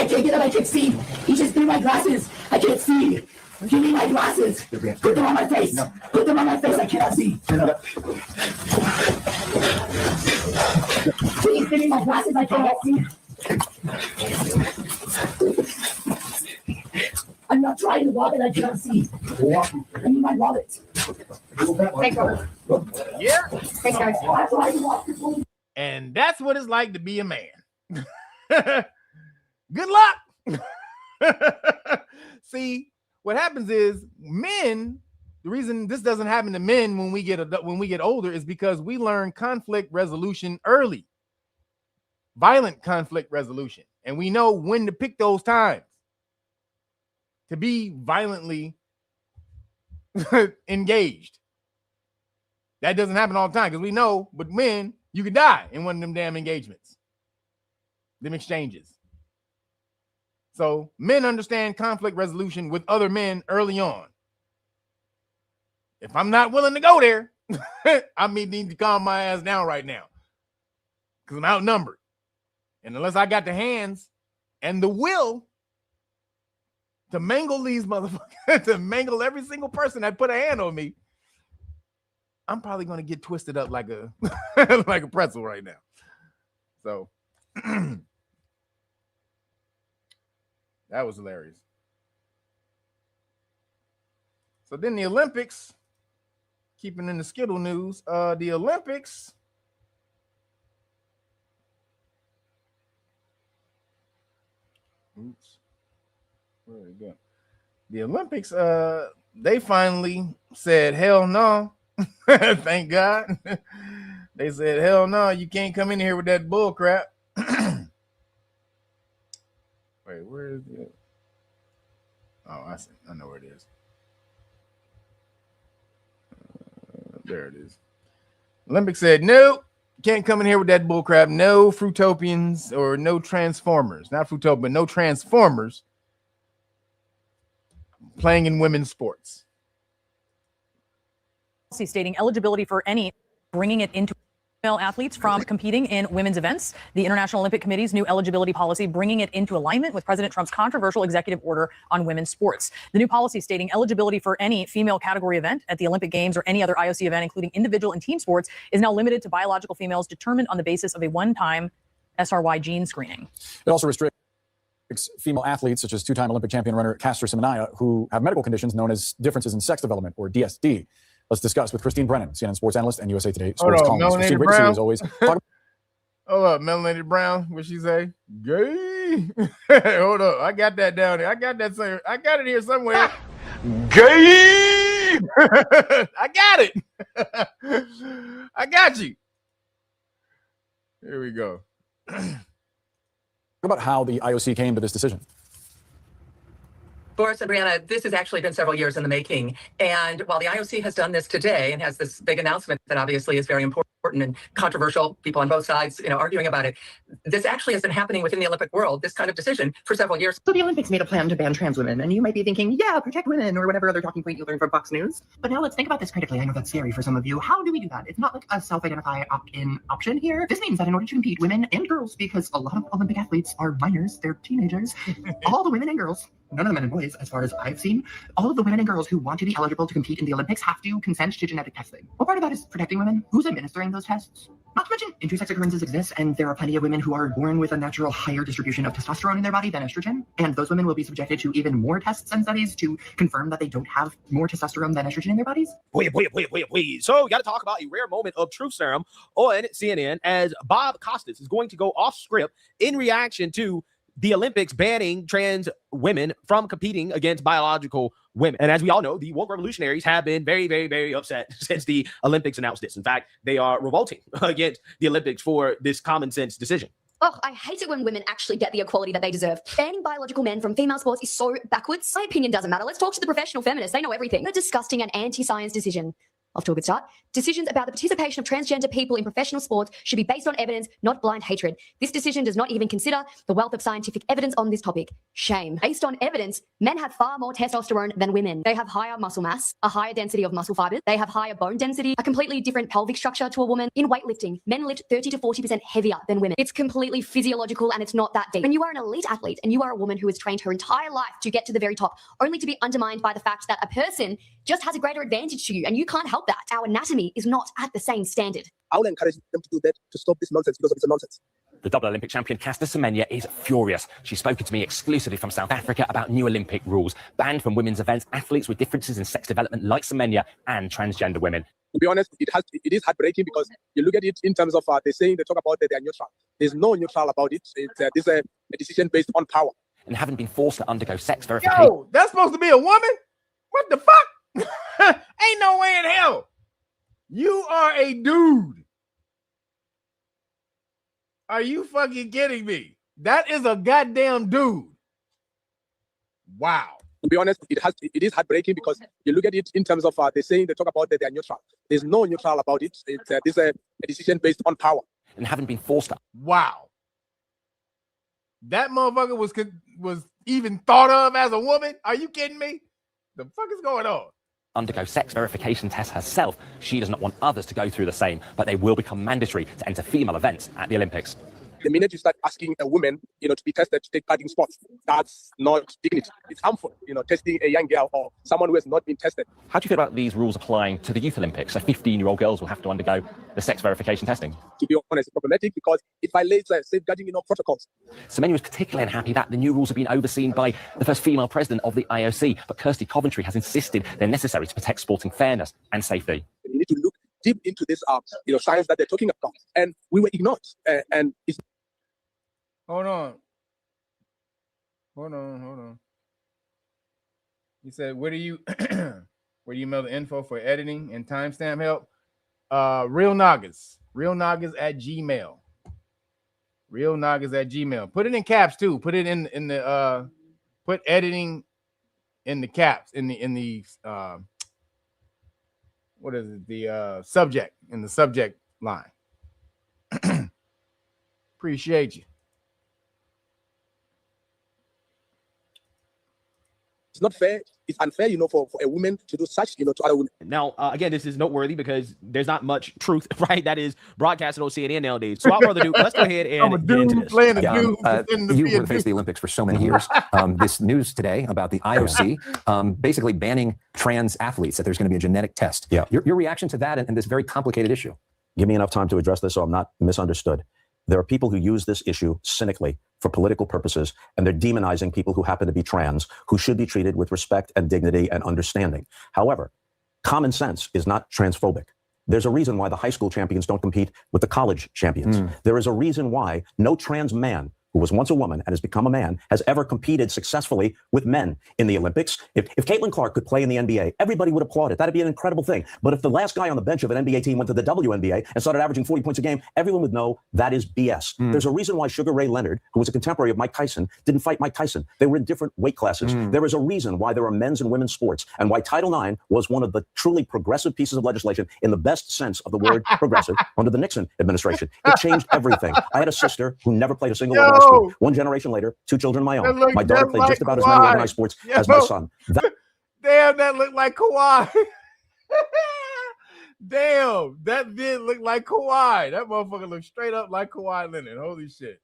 can't get up. I can't see. He just threw my glasses. I can't see. Give me my glasses. Put them on my face. Put them on my face. I cannot see. Please give me my glasses. I cannot see. I'm not trying to walk and I cannot see. I need my wallet. Thanks, Robert. Yeah. Thanks, guys. I'm trying to walk. And that's what it's like to be a man. Good luck. See, what happens is men, the reason this doesn't happen to men when we get older is because we learn conflict resolution early. Violent conflict resolution. And we know when to pick those times to be violently engaged. That doesn't happen all the time because we know, but men, you could die in one of them damn engagements, them exchanges. So men understand conflict resolution with other men early on. If I'm not willing to go there, I may need to calm my ass down right now because I'm outnumbered. And unless I got the hands and the will to mangle these motherfuckers, to mangle every single person that put a hand on me, I'm probably going to get twisted up like a like a pretzel right now. So that was hilarious. So then the Olympics, keeping in the Skittle news, the Olympics. Oops. Where did it go? The Olympics, they finally said, hell no. Thank God. They said, hell no, you can't come in here with that bull crap. Wait, where is it? Oh, I see. I know where it is. There it is. Olympics said, no, can't come in here with that bull crap. No Fruitopians or no Transformers. Not Fruitopia, but no Transformers playing in women's sports. Stating eligibility for any, bringing it into female athletes from competing in women's events. The International Olympic Committee's new eligibility policy, bringing it into alignment with President Trump's controversial executive order on women's sports. The new policy stating eligibility for any female category event at the Olympic Games or any other IOC event, including individual and team sports, is now limited to biological females determined on the basis of a one-time SRY gene screening. It also restricts female athletes, such as two-time Olympic champion runner Caster Semenya, who have medical conditions known as differences in sex development, or DSD. Let's discuss with Christine Brennan, CNN Sports analyst and USA Today sports columnist. Christine, great to see you as always. Hold up, Melanated Brown. What she say? Gay. Hold up, I got that down there. I got that. I got it here somewhere. Gay. I got it. I got you. Here we go. What about how the IOC came to this decision? Boris and Brianna, this has actually been several years in the making. And while the IOC has done this today and has this big announcement that obviously is very important and controversial, people on both sides, arguing about it, this actually has been happening within the Olympic world, this kind of decision, for several years. So the Olympics made a plan to ban trans women, and you might be thinking, yeah, protect women, or whatever other talking point you learned from Fox News. But now let's think about this critically. I know that's scary for some of you. How do we do that? It's not like a self-identify opt-in option here. This means that in order to compete, women and girls, because a lot of Olympic athletes are minors, they're teenagers, all the women and girls, none of the men and boys, as far as I've seen, all of the women and girls who want to be eligible to compete in the Olympics have to consent to genetic testing. Well, part of that is protecting women. Who's administering those tests? Not to mention, intersex occurrences exist, and there are plenty of women who are born with a natural higher distribution of testosterone in their body than estrogen, and those women will be subjected to even more tests and studies to confirm that they don't have more testosterone than estrogen in their bodies. Wait. So we got to talk about a rare moment of truth serum on CNN as Bob Costas is going to go off script in reaction to the Olympics banning trans women from competing against biological women. And as we all know, the woke revolutionaries have been very, very, very upset since the Olympics announced this. In fact, they are revolting against the Olympics for this common sense decision. Oh, I hate it when women actually get the equality that they deserve. Banning biological men from female sports is so backwards. My opinion doesn't matter. Let's talk to the professional feminists. They know everything. A disgusting and anti-science decision. Off to a good start. Decisions about the participation of transgender people in professional sports should be based on evidence, not blind hatred. This decision does not even consider the wealth of scientific evidence on this topic. Shame. Based on evidence, men have far more testosterone than women. They have higher muscle mass, a higher density of muscle fibers. They have higher bone density, a completely different pelvic structure to a woman. In weightlifting, men lift 30 to 40% heavier than women. It's completely physiological and it's not that deep. When you are an elite athlete and you are a woman who has trained her entire life to get to the very top, only to be undermined by the fact that a person just has a greater advantage to you and you can't help that. Our anatomy is not at the same standard. I will encourage them to do that to stop this nonsense because it's a nonsense. The double Olympic champion Caster Semenya is furious. She's spoken to me exclusively from South Africa about new Olympic rules, banned from women's events, athletes with differences in sex development like Semenya, and transgender women. To be honest, it is heartbreaking because you look at it in terms of they talk about that they are neutral. There's no neutral about it. This is a decision based on power. And haven't been forced to undergo sex verification. Yo, that's supposed to be a woman? What the fuck? Ain't no way in hell. You are a dude. Are you fucking kidding me? That is a goddamn dude. Wow. To be honest, it is heartbreaking because you look at it in terms of they talk about that they are neutral. There's no neutral about it. This is a decision based on power. And haven't been forced to. Wow. That motherfucker was even thought of as a woman? Are you kidding me? The fuck is going on? Undergo sex verification tests herself. She does not want others to go through the same, but they will become mandatory to enter female events at the Olympics. The minute you start asking a woman, to be tested to take part in sports, that's not dignity. It's harmful, testing a young girl or someone who has not been tested. How do you feel about these rules applying to the Youth Olympics? So 15-year-old girls will have to undergo the sex verification testing. To be honest, it's problematic because it violates safeguarding protocols. Semenya was particularly unhappy that the new rules have been overseen by the first female president of the IOC, but Kirsty Coventry has insisted they're necessary to protect sporting fairness and safety. You need to look deep into this, science that they're talking about, and we were ignored. And it's Hold on. He said, where do you mail the info for editing and timestamp help? Real Nagas at Gmail. Real Nagas at Gmail. Put it in caps too. Put it in the put editing in the caps in the what is it? The subject in the subject line. Appreciate you. It's not fair. It's unfair, for a woman to do such, to other women. Now, again, this is noteworthy because there's not much truth, right? That is broadcasted on CNN nowadays. So without further ado, let's go ahead and get into this. You were the face of the Olympics for so many years. This news today about the IOC basically banning trans athletes, that there's going to be a genetic test. Yeah. Your reaction to that and this very complicated issue? Give me enough time to address this so I'm not misunderstood. There are people who use this issue cynically for political purposes, and they're demonizing people who happen to be trans, who should be treated with respect and dignity and understanding. However, common sense is not transphobic. There's a reason why the high school champions don't compete with the college champions. There is a reason why no trans man who was once a woman and has become a man has ever competed successfully with men in the Olympics. If Caitlin Clark could play in the NBA, everybody would applaud it. That'd be an incredible thing. But if the last guy on the bench of an NBA team went to the WNBA and started averaging 40 points a game, everyone would know that is BS. There's a reason why Sugar Ray Leonard, who was a contemporary of Mike Tyson, didn't fight Mike Tyson. They were in different weight classes. There is a reason why there are men's and women's sports, and why Title IX was one of the truly progressive pieces of legislation in the best sense of the word progressive under the Nixon administration. It changed everything. I had a sister who never played a single organized sport. One generation later, 2 children of my own. My daughter played just about as many organized sports as my son. Damn, that looked like Kawhi. Damn, that did look like Kawhi. That motherfucker looked straight up like Kawhi Leonard. Holy shit.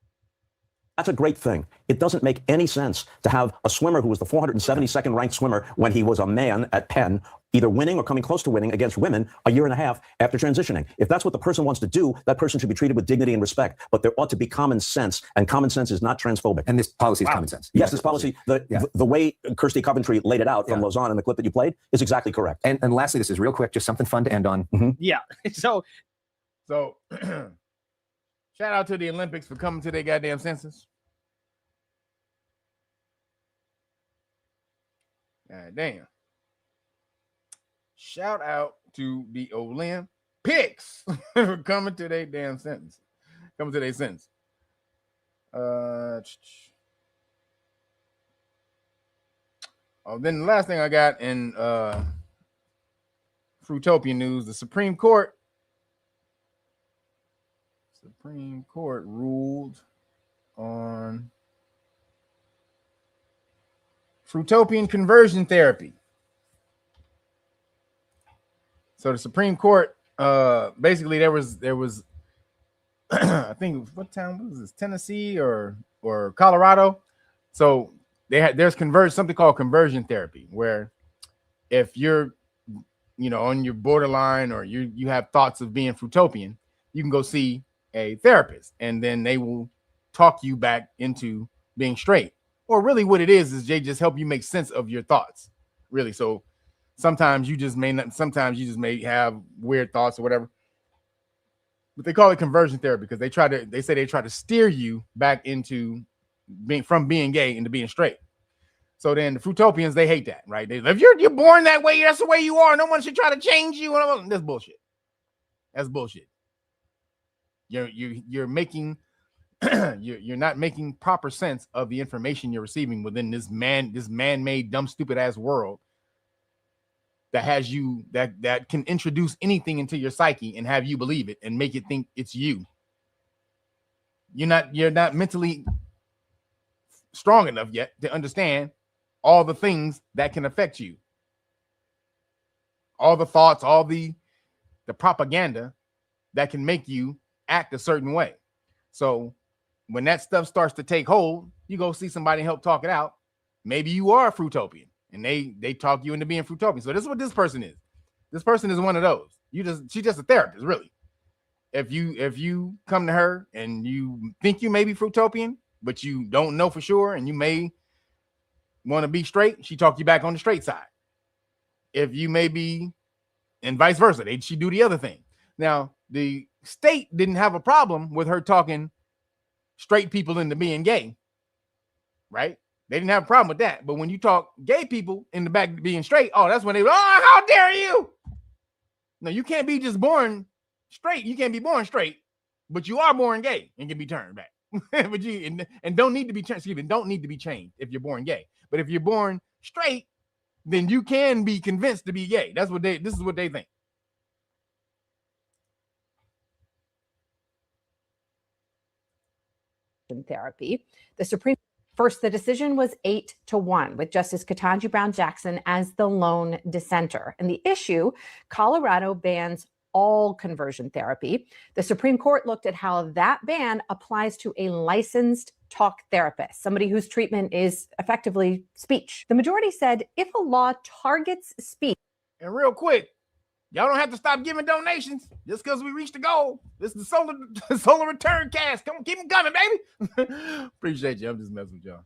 That's a great thing. It doesn't make any sense to have a swimmer who was the 472nd ranked swimmer when he was a man at Penn, either winning or coming close to winning against women a year and a half after transitioning. If that's what the person wants to do, that person should be treated with dignity and respect. But there ought to be common sense, and common sense is not transphobic. And this policy is common sense. Yes, this policy, the way Kirsty Coventry laid it out from Lausanne in the clip that you played is exactly correct. And lastly, this is real quick, just something fun to end on. Yeah. So shout out to the Olympics for coming to their goddamn senses. God damn. Shout out to the Olympics for coming to their damn sentence. Coming to their sentence. Then the last thing I got in Fruitopia news, the Supreme Court ruled on Fruitopian conversion therapy. So the Supreme Court, basically there was I think, what town was this? Tennessee or Colorado. So there's something called conversion therapy, where if you're on your borderline or you have thoughts of being Fruitopian, you can go see a therapist, and then they will talk you back into being straight. Or really what it is they just help you make sense of your thoughts, really. So sometimes you just may not, sometimes you just may have weird thoughts or whatever. But they call it conversion therapy because they say they try to steer you back into being gay into being straight. So then the Fruitopians, they hate that, right? If you're born that way, that's the way you are. No one should try to change you. That's bullshit. That's bullshit. You're making you're not making proper sense of the information you're receiving within this man-made dumb stupid ass world that has you that can introduce anything into your psyche and have you believe it and make it think it's you. You're not mentally strong enough yet to understand all the things that can affect you, all the thoughts, all the propaganda that can make you act a certain way. So when that stuff starts to take hold, you go see somebody and help talk it out. Maybe you are a Fruitopian and they talk you into being Fruitopian. So this is what this person is. This person is one of those. She's just a therapist, really. If you come to her and you think you may be Fruitopian, but you don't know for sure, and you may want to be straight, she talk you back on the straight side. If you may be, and vice versa, she do the other thing. Now, the state didn't have a problem with her talking straight people into being gay, right? They didn't have a problem with that. But when you talk gay people in the back being straight, that's when they, how dare you? No, you can't be just born straight. You can't be born straight, but you are born gay and can be turned back. But you and don't need to be changed. Don't need to be changed if you're born gay. But if you're born straight, then you can be convinced to be gay. This is what they think. Therapy. The Supreme First, the decision was 8-1, with Justice Ketanji Brown Jackson as the lone dissenter. And the issue, Colorado bans all conversion therapy. The Supreme Court looked at how that ban applies to a licensed talk therapist, somebody whose treatment is effectively speech. The majority said if a law targets speech. And real quick, y'all don't have to stop giving donations just because we reached the goal. This is the solar return cast. Come on, keep them coming, baby. Appreciate you. I'm just messing with y'all.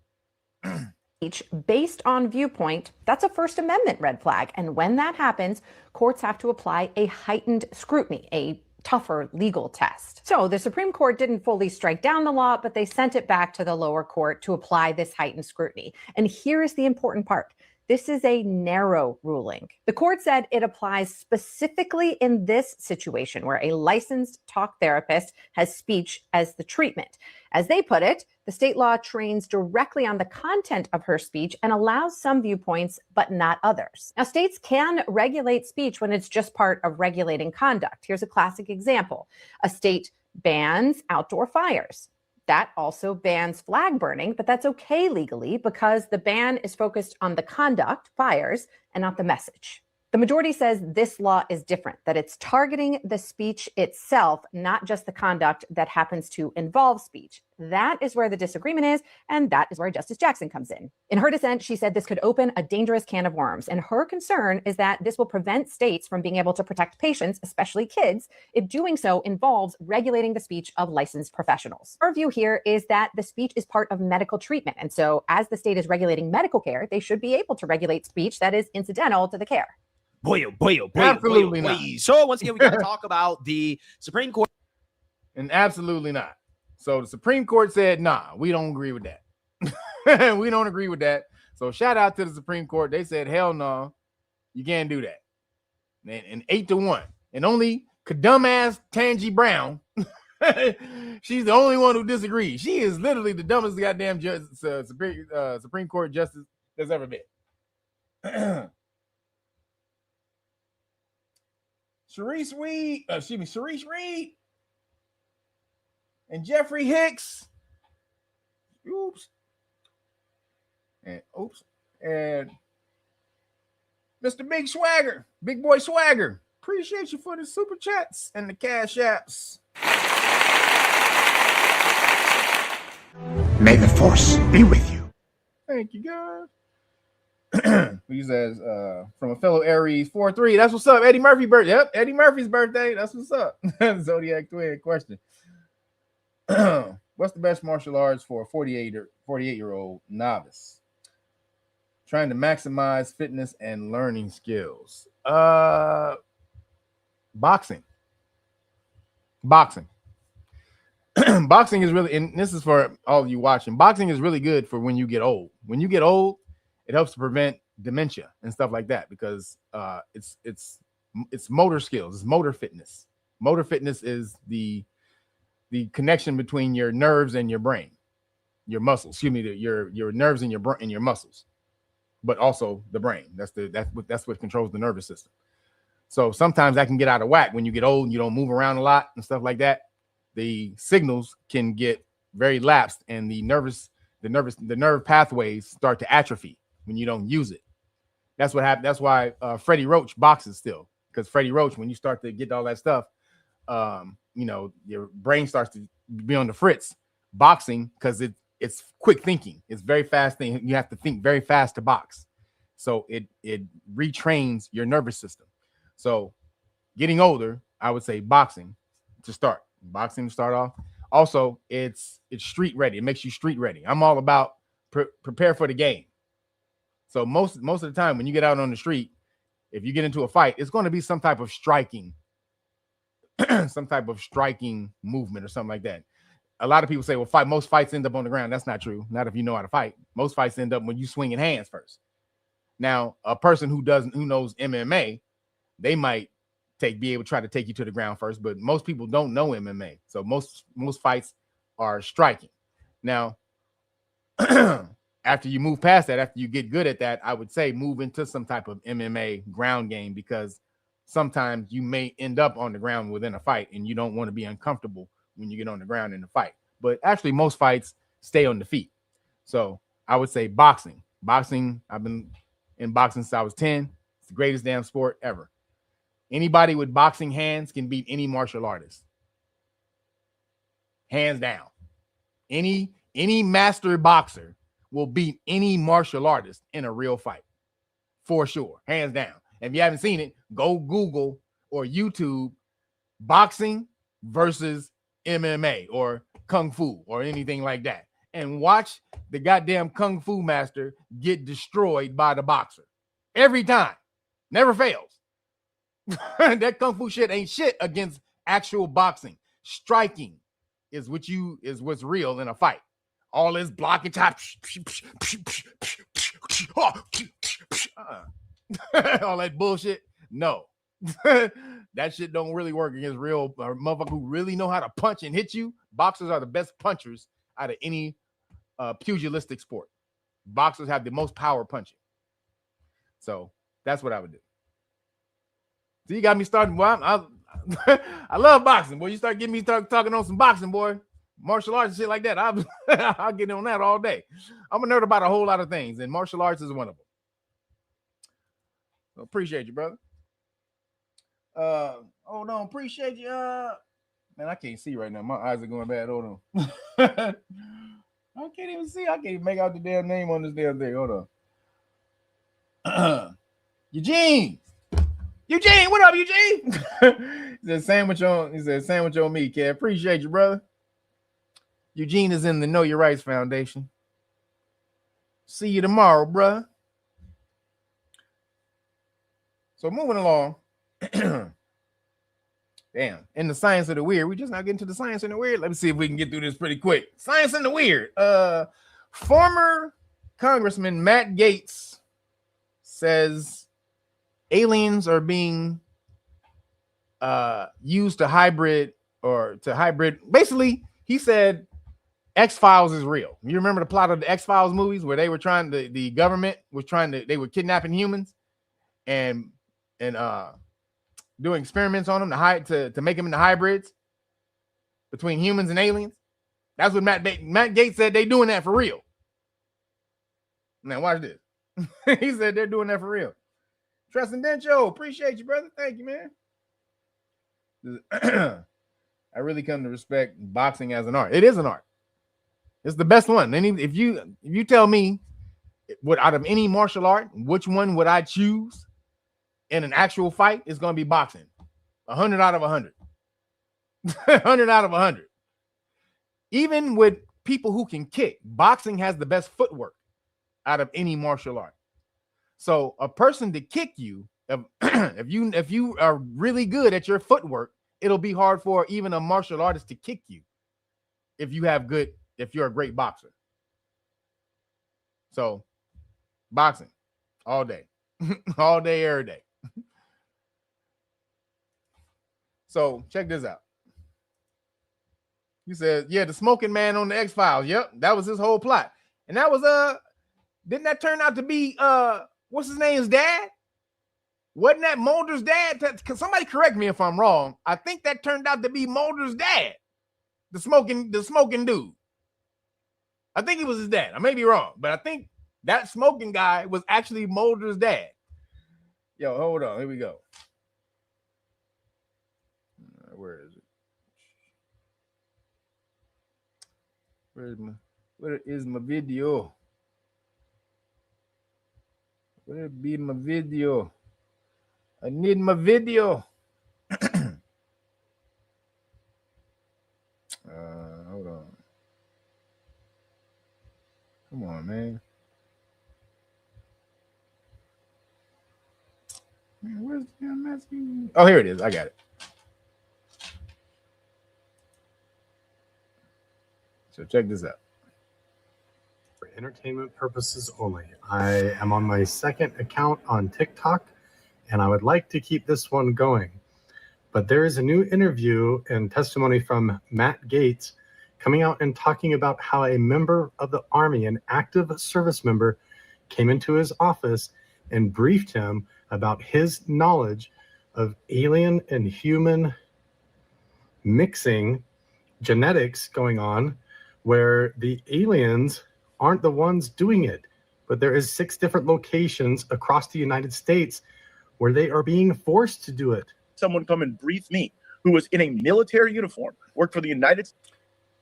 Based on viewpoint, that's a First Amendment red flag. And when that happens, courts have to apply a heightened scrutiny, a tougher legal test. So the Supreme Court didn't fully strike down the law, but they sent it back to the lower court to apply this heightened scrutiny. And here's the important part. This is a narrow ruling. The court said it applies specifically in this situation where a licensed talk therapist has speech as the treatment. As they put it, the state law trains directly on the content of her speech and allows some viewpoints, but not others. Now, states can regulate speech when it's just part of regulating conduct. Here's a classic example. A state bans outdoor fires. That also bans flag burning, but that's okay legally because the ban is focused on the conduct, fires, and not the message. The majority says this law is different, that it's targeting the speech itself, not just the conduct that happens to involve speech. That is where the disagreement is, and that is where Justice Jackson comes in. In her dissent, she said this could open a dangerous can of worms, and her concern is that this will prevent states from being able to protect patients, especially kids, if doing so involves regulating the speech of licensed professionals. Her view here is that the speech is part of medical treatment, and so as the state is regulating medical care, they should be able to regulate speech that is incidental to the care. Absolutely not. So once again, we got to talk about the Supreme Court. And absolutely not. So the Supreme Court said, nah, we don't agree with that. We don't agree with that. So shout out to the Supreme Court. They said, hell no, you can't do that. And 8-1. And only dumbass Tangi Brown, she's the only one who disagrees. She is literally the dumbest goddamn Supreme Court justice there's ever been. Sharice Reed and Jeffrey Hicks. And Mr. Big Boy Swagger. Appreciate you for the super chats and the cash apps. May the force be with you. Thank you, guys. He says, from a fellow Aries 4-3. That's what's up. Eddie Murphy's birthday. Yep, Eddie Murphy's birthday. That's what's up. Zodiac twin question. What's the best martial arts for a 48-year-old novice? Trying to maximize fitness and learning skills. Boxing. Boxing is really, and this is for all of you watching, boxing is really good for when you get old. When you get old, it helps to prevent dementia and stuff like that, because it's motor skills, it's motor fitness. Motor fitness is the connection between your nerves and your brain, your muscles, your nerves and your brain and your muscles, but also the brain. That's what controls the nervous system. So sometimes that can get out of whack when you get old and you don't move around a lot and stuff like that. The signals can get very lapsed, and the nerve pathways start to atrophy when you don't use it. That's what happened. That's why Freddie Roach boxes still, because Freddie Roach, when you start to get all that stuff, your brain starts to be on the fritz. Boxing, because it's quick thinking. It's very fast thing. You have to think very fast to box. So it retrains your nervous system. So getting older, I would say boxing to start. Boxing to start off. Also, it's street ready. It makes you street ready. I'm all about prepare for the game. So most of the time when you get out on the street, if you get into a fight, it's going to be some type of striking movement or something like that. A lot of people say, well, most fights end up on the ground. That's not true. Not if you know how to fight. Most fights end up when you swinging hands first. Now, a person who knows MMA, they might be able to try to take you to the ground first, but most people don't know MMA. So most fights are striking. Now, after you move past that, after you get good at that, I would say move into some type of MMA ground game, because sometimes you may end up on the ground within a fight and you don't want to be uncomfortable when you get on the ground in the fight. But actually most fights stay on the feet. So I would say boxing. I've been in boxing since I was 10. It's the greatest damn sport ever. Anybody with boxing hands can beat any martial artist. Hands down. Any master boxer will beat any martial artist in a real fight. For sure. Hands down. If you haven't seen it, go Google or YouTube boxing versus MMA or Kung Fu or anything like that, and watch the goddamn Kung Fu master get destroyed by the boxer. Every time. Never fails. That Kung Fu shit ain't shit against actual boxing. Striking is what's real in a fight. All this blocking top, all that bullshit. No, that shit don't really work against real motherfuckers who really know how to punch and hit you. Boxers are the best punchers out of any pugilistic sport. Boxers have the most power punching. So that's what I would do. So you got me starting. Well, I love boxing. Boy, you start getting me talking on some boxing, boy. Martial arts and shit like that. I'll get on that all day. I'm a nerd about a whole lot of things, and martial arts is one of them. So appreciate you, brother. Hold on. Appreciate you. Man, I can't see right now. My eyes are going bad. Hold on. I can't even see. I can't even make out the damn name on this damn thing. Hold on. Eugene, what up, Eugene? He said sandwich on me, kid. Appreciate you, brother. Eugene is in the Know Your Rights Foundation. See you tomorrow, brother. So moving along. Damn, in the science of the weird. We just now getting to the science and the weird. Let me see if we can get through this pretty quick. Science and the weird. Former Congressman Matt Gaetz says aliens are being used to hybrid. Basically, he said X-Files is real. You remember the plot of the X-Files movies where they were the government was they were kidnapping humans and doing experiments on them to make them into hybrids between humans and aliens. That's what Matt Gaetz said. They doing that for real. Now watch this. He said they're doing that for real. Transcendental, appreciate you, brother. Thank you, man. I really come to respect boxing as an art. It is an art. It's the best one. And if you tell me what out of any martial art, which one would I choose in an actual fight, it's going to be boxing. 100 out of 100. 100 out of 100. Even with people who can kick, boxing has the best footwork out of any martial art. So a person to kick you, if you are really good at your footwork, it'll be hard for even a martial artist to kick you if you're a great boxer. So boxing all day, all day, every day. So check this out. He said, yeah, the smoking man on the X-Files. Yep, that was his whole plot. And that was didn't that turn out to be what's his name's dad? Wasn't that Mulder's dad? Can somebody correct me if I'm wrong? I think that turned out to be Mulder's dad. The smoking dude. I think he was his dad. I may be wrong, but I think that smoking guy was actually Mulder's dad. Yo, hold on. Here we go. Where is it? Where is my video? Where be my video? I need my video. Hold on. Come on, man. Where's the message? Oh, here it is. I got it. So check this out. For entertainment purposes only. I am on my second account on TikTok, and I would like to keep this one going. But there is a new interview and testimony from Matt Gaetz coming out and talking about how a member of the Army, an active service member, came into his office and briefed him about his knowledge of alien and human mixing genetics going on, where the aliens aren't the ones doing it, but there is 6 different locations across the United States where they are being forced to do it. Someone come and brief me who was in a military uniform, worked for the United States.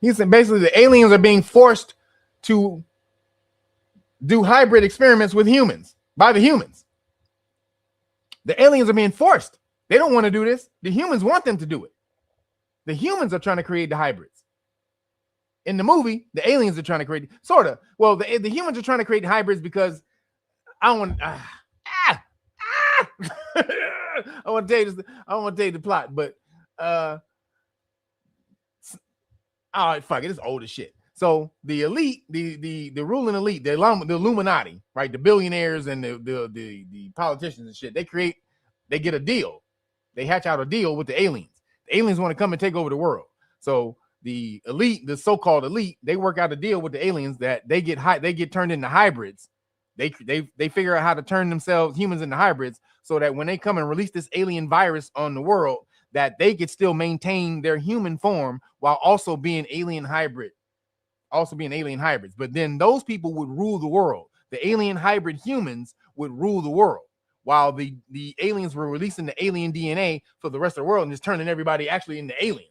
He said basically the aliens are being forced to do hybrid experiments with humans by the humans. The aliens are being forced. They don't want to do this. The humans want them to do it. The humans are trying to create the hybrids. In the movie, the aliens are trying to create, sort of. Well, the humans are trying to create hybrids because I want to tell you this. I don't want to tell you the plot, but all right, fuck it. It's old as shit. So the elite, the ruling elite, the Illuminati, right? The billionaires and the politicians and shit. They get a deal. They hatch out a deal with the aliens. The aliens want to come and take over the world. So the elite, the so-called elite, they work out a deal with the aliens that they get turned into hybrids. They figure out how to turn themselves, humans, into hybrids, so that when they come and release this alien virus on the world, that they could still maintain their human form while also being alien hybrids. But then those people would rule the world. The alien hybrid humans would rule the world, while the aliens were releasing the alien DNA for the rest of the world and just turning everybody actually into aliens.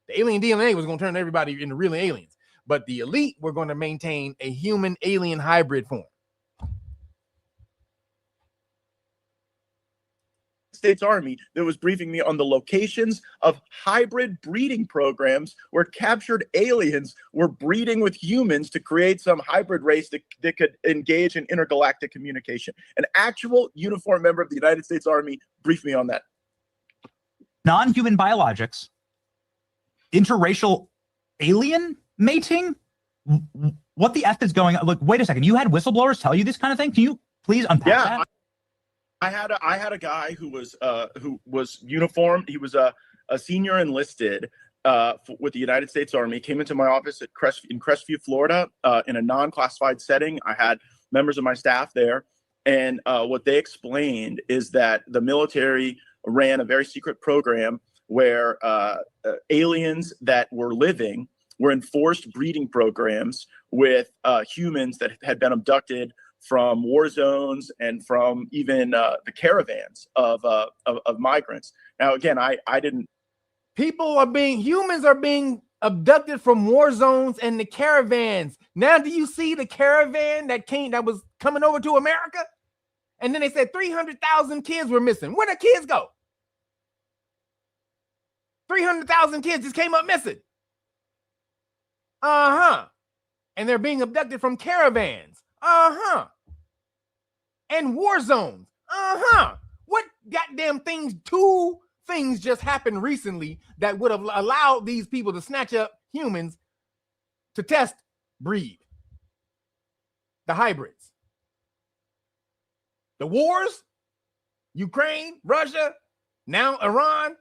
The alien DNA was going to turn everybody into real aliens, but the elite were going to maintain a human alien hybrid form. States Army that was briefing me on the locations of hybrid breeding programs where captured aliens were breeding with humans to create some hybrid race that could engage in intergalactic communication. An actual uniformed member of the United States Army briefed me on that. Non-human biologics, interracial alien mating. What the F is going on? Look, wait a second. You had whistleblowers tell you this kind of thing? Can you please unpack that? I had a guy who was uniformed. He was a senior enlisted with the United States Army. Came into my office in Crestview, Florida, in a non-classified setting. I had members of my staff there, and what they explained is that the military ran a very secret program where aliens that were living were in forced breeding programs with humans that had been abducted from war zones and from even the caravans of migrants. Now, again, I didn't. Humans are being abducted from war zones and the caravans. Now, do you see the caravan that was coming over to America? And then they said 300,000 kids were missing. Where did kids go? 300,000 kids just came up missing. And they're being abducted from caravans. and war zones. What goddamn things? 2 things just happened recently that would have allowed these people to snatch up humans to test breed. The hybrids. The wars, Ukraine, Russia, now Iran.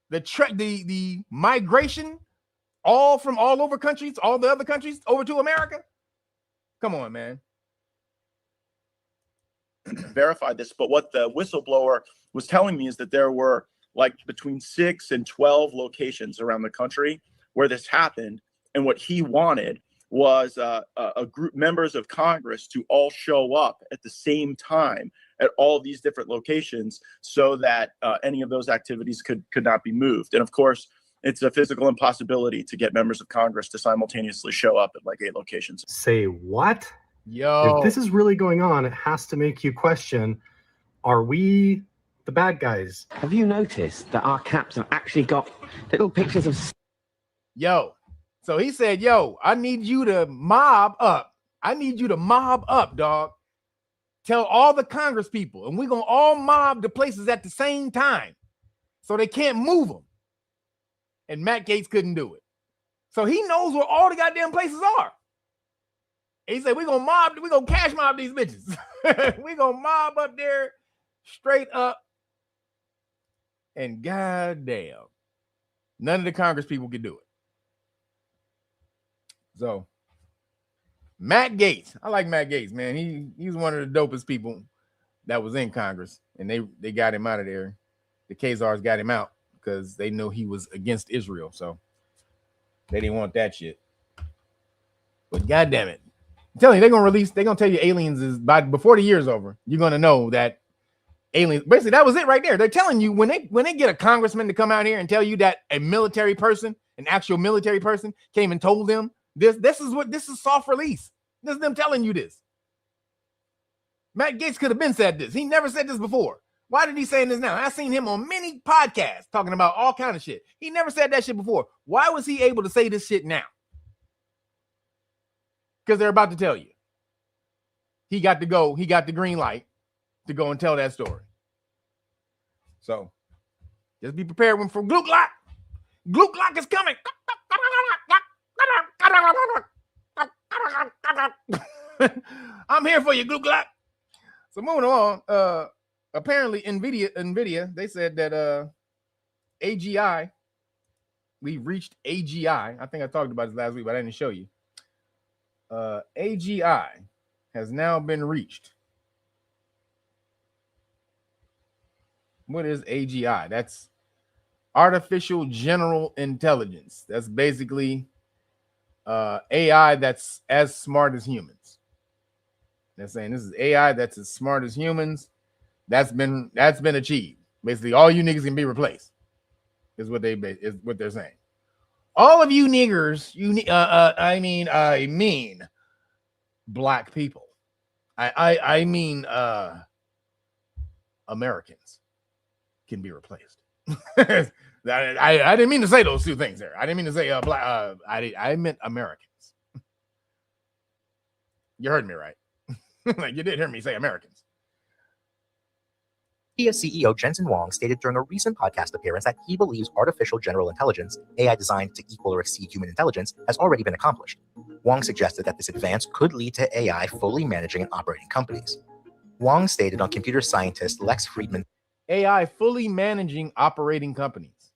The migration, all from all over countries, all the other countries over to America. Come on, man. Verified this, but what the whistleblower was telling me is that there were like between 6 and 12 locations around the country where this happened, and what he wanted was a group, members of Congress, to all show up at the same time at all these different locations so that any of those activities could not be moved. And of course, it's a physical impossibility to get members of Congress to simultaneously show up at like 8 locations. Say what? Yo. If this is really going on, it has to make you question, are we the bad guys? Have you noticed that our caps have actually got little pictures of... Yo. So he said, yo, I need you to mob up. I need you to mob up, dog. Tell all the Congress people, and we're going to all mob the places at the same time so they can't move them. And Matt Gaetz couldn't do it. So he knows where all the goddamn places are. He said, we're going to cash mob these bitches. We're going to mob up there straight up. And goddamn, none of the Congress people could do it. So Matt Gaetz, I like Matt Gaetz, man. He's one of the dopest people that was in Congress, and they got him out of there. The KZARs got him out because they knew he was against Israel, so they didn't want that shit. But goddamn it, I'm telling you, they're gonna tell you aliens is before the year's over. You're gonna know that aliens. Basically, that was it right there. They're telling you when they get a congressman to come out here and tell you that a military person, an actual military person, came and told them. This is soft release. This is them telling you this. Matt Gaetz could have been said this. He never said this before. Why did he say this now? I've seen him on many podcasts talking about all kind of shit. He never said that shit before. Why was he able to say this shit now? Because they're about to tell you. He got to go. He got the green light to go and tell that story. So just be prepared for Gluk Lock. Gluk Lock is coming. I'm here for you, Gluk Lock. So moving on. Apparently Nvidia, they said that AGI, we reached AGI. I think I talked about this last week, but I didn't show you. AGI has now been reached. What is AGI? That's artificial general intelligence. That's basically AI that's as smart as humans. They're saying this is AI that's as smart as humans. That's been achieved. Basically, all you niggas can be replaced. Is what they're saying. All of you niggers, I mean black people. I mean Americans can be replaced. I didn't mean to say those two things there. I didn't mean to say black. I meant Americans. You heard me right. Like you did hear me say Americans. NVIDIA CEO Jensen Huang stated during a recent podcast appearance that he believes artificial general intelligence, AI designed to equal or exceed human intelligence, has already been accomplished. Huang suggested that this advance could lead to AI fully managing and operating companies. Huang stated on computer scientist Lex Friedman, AI fully managing operating companies.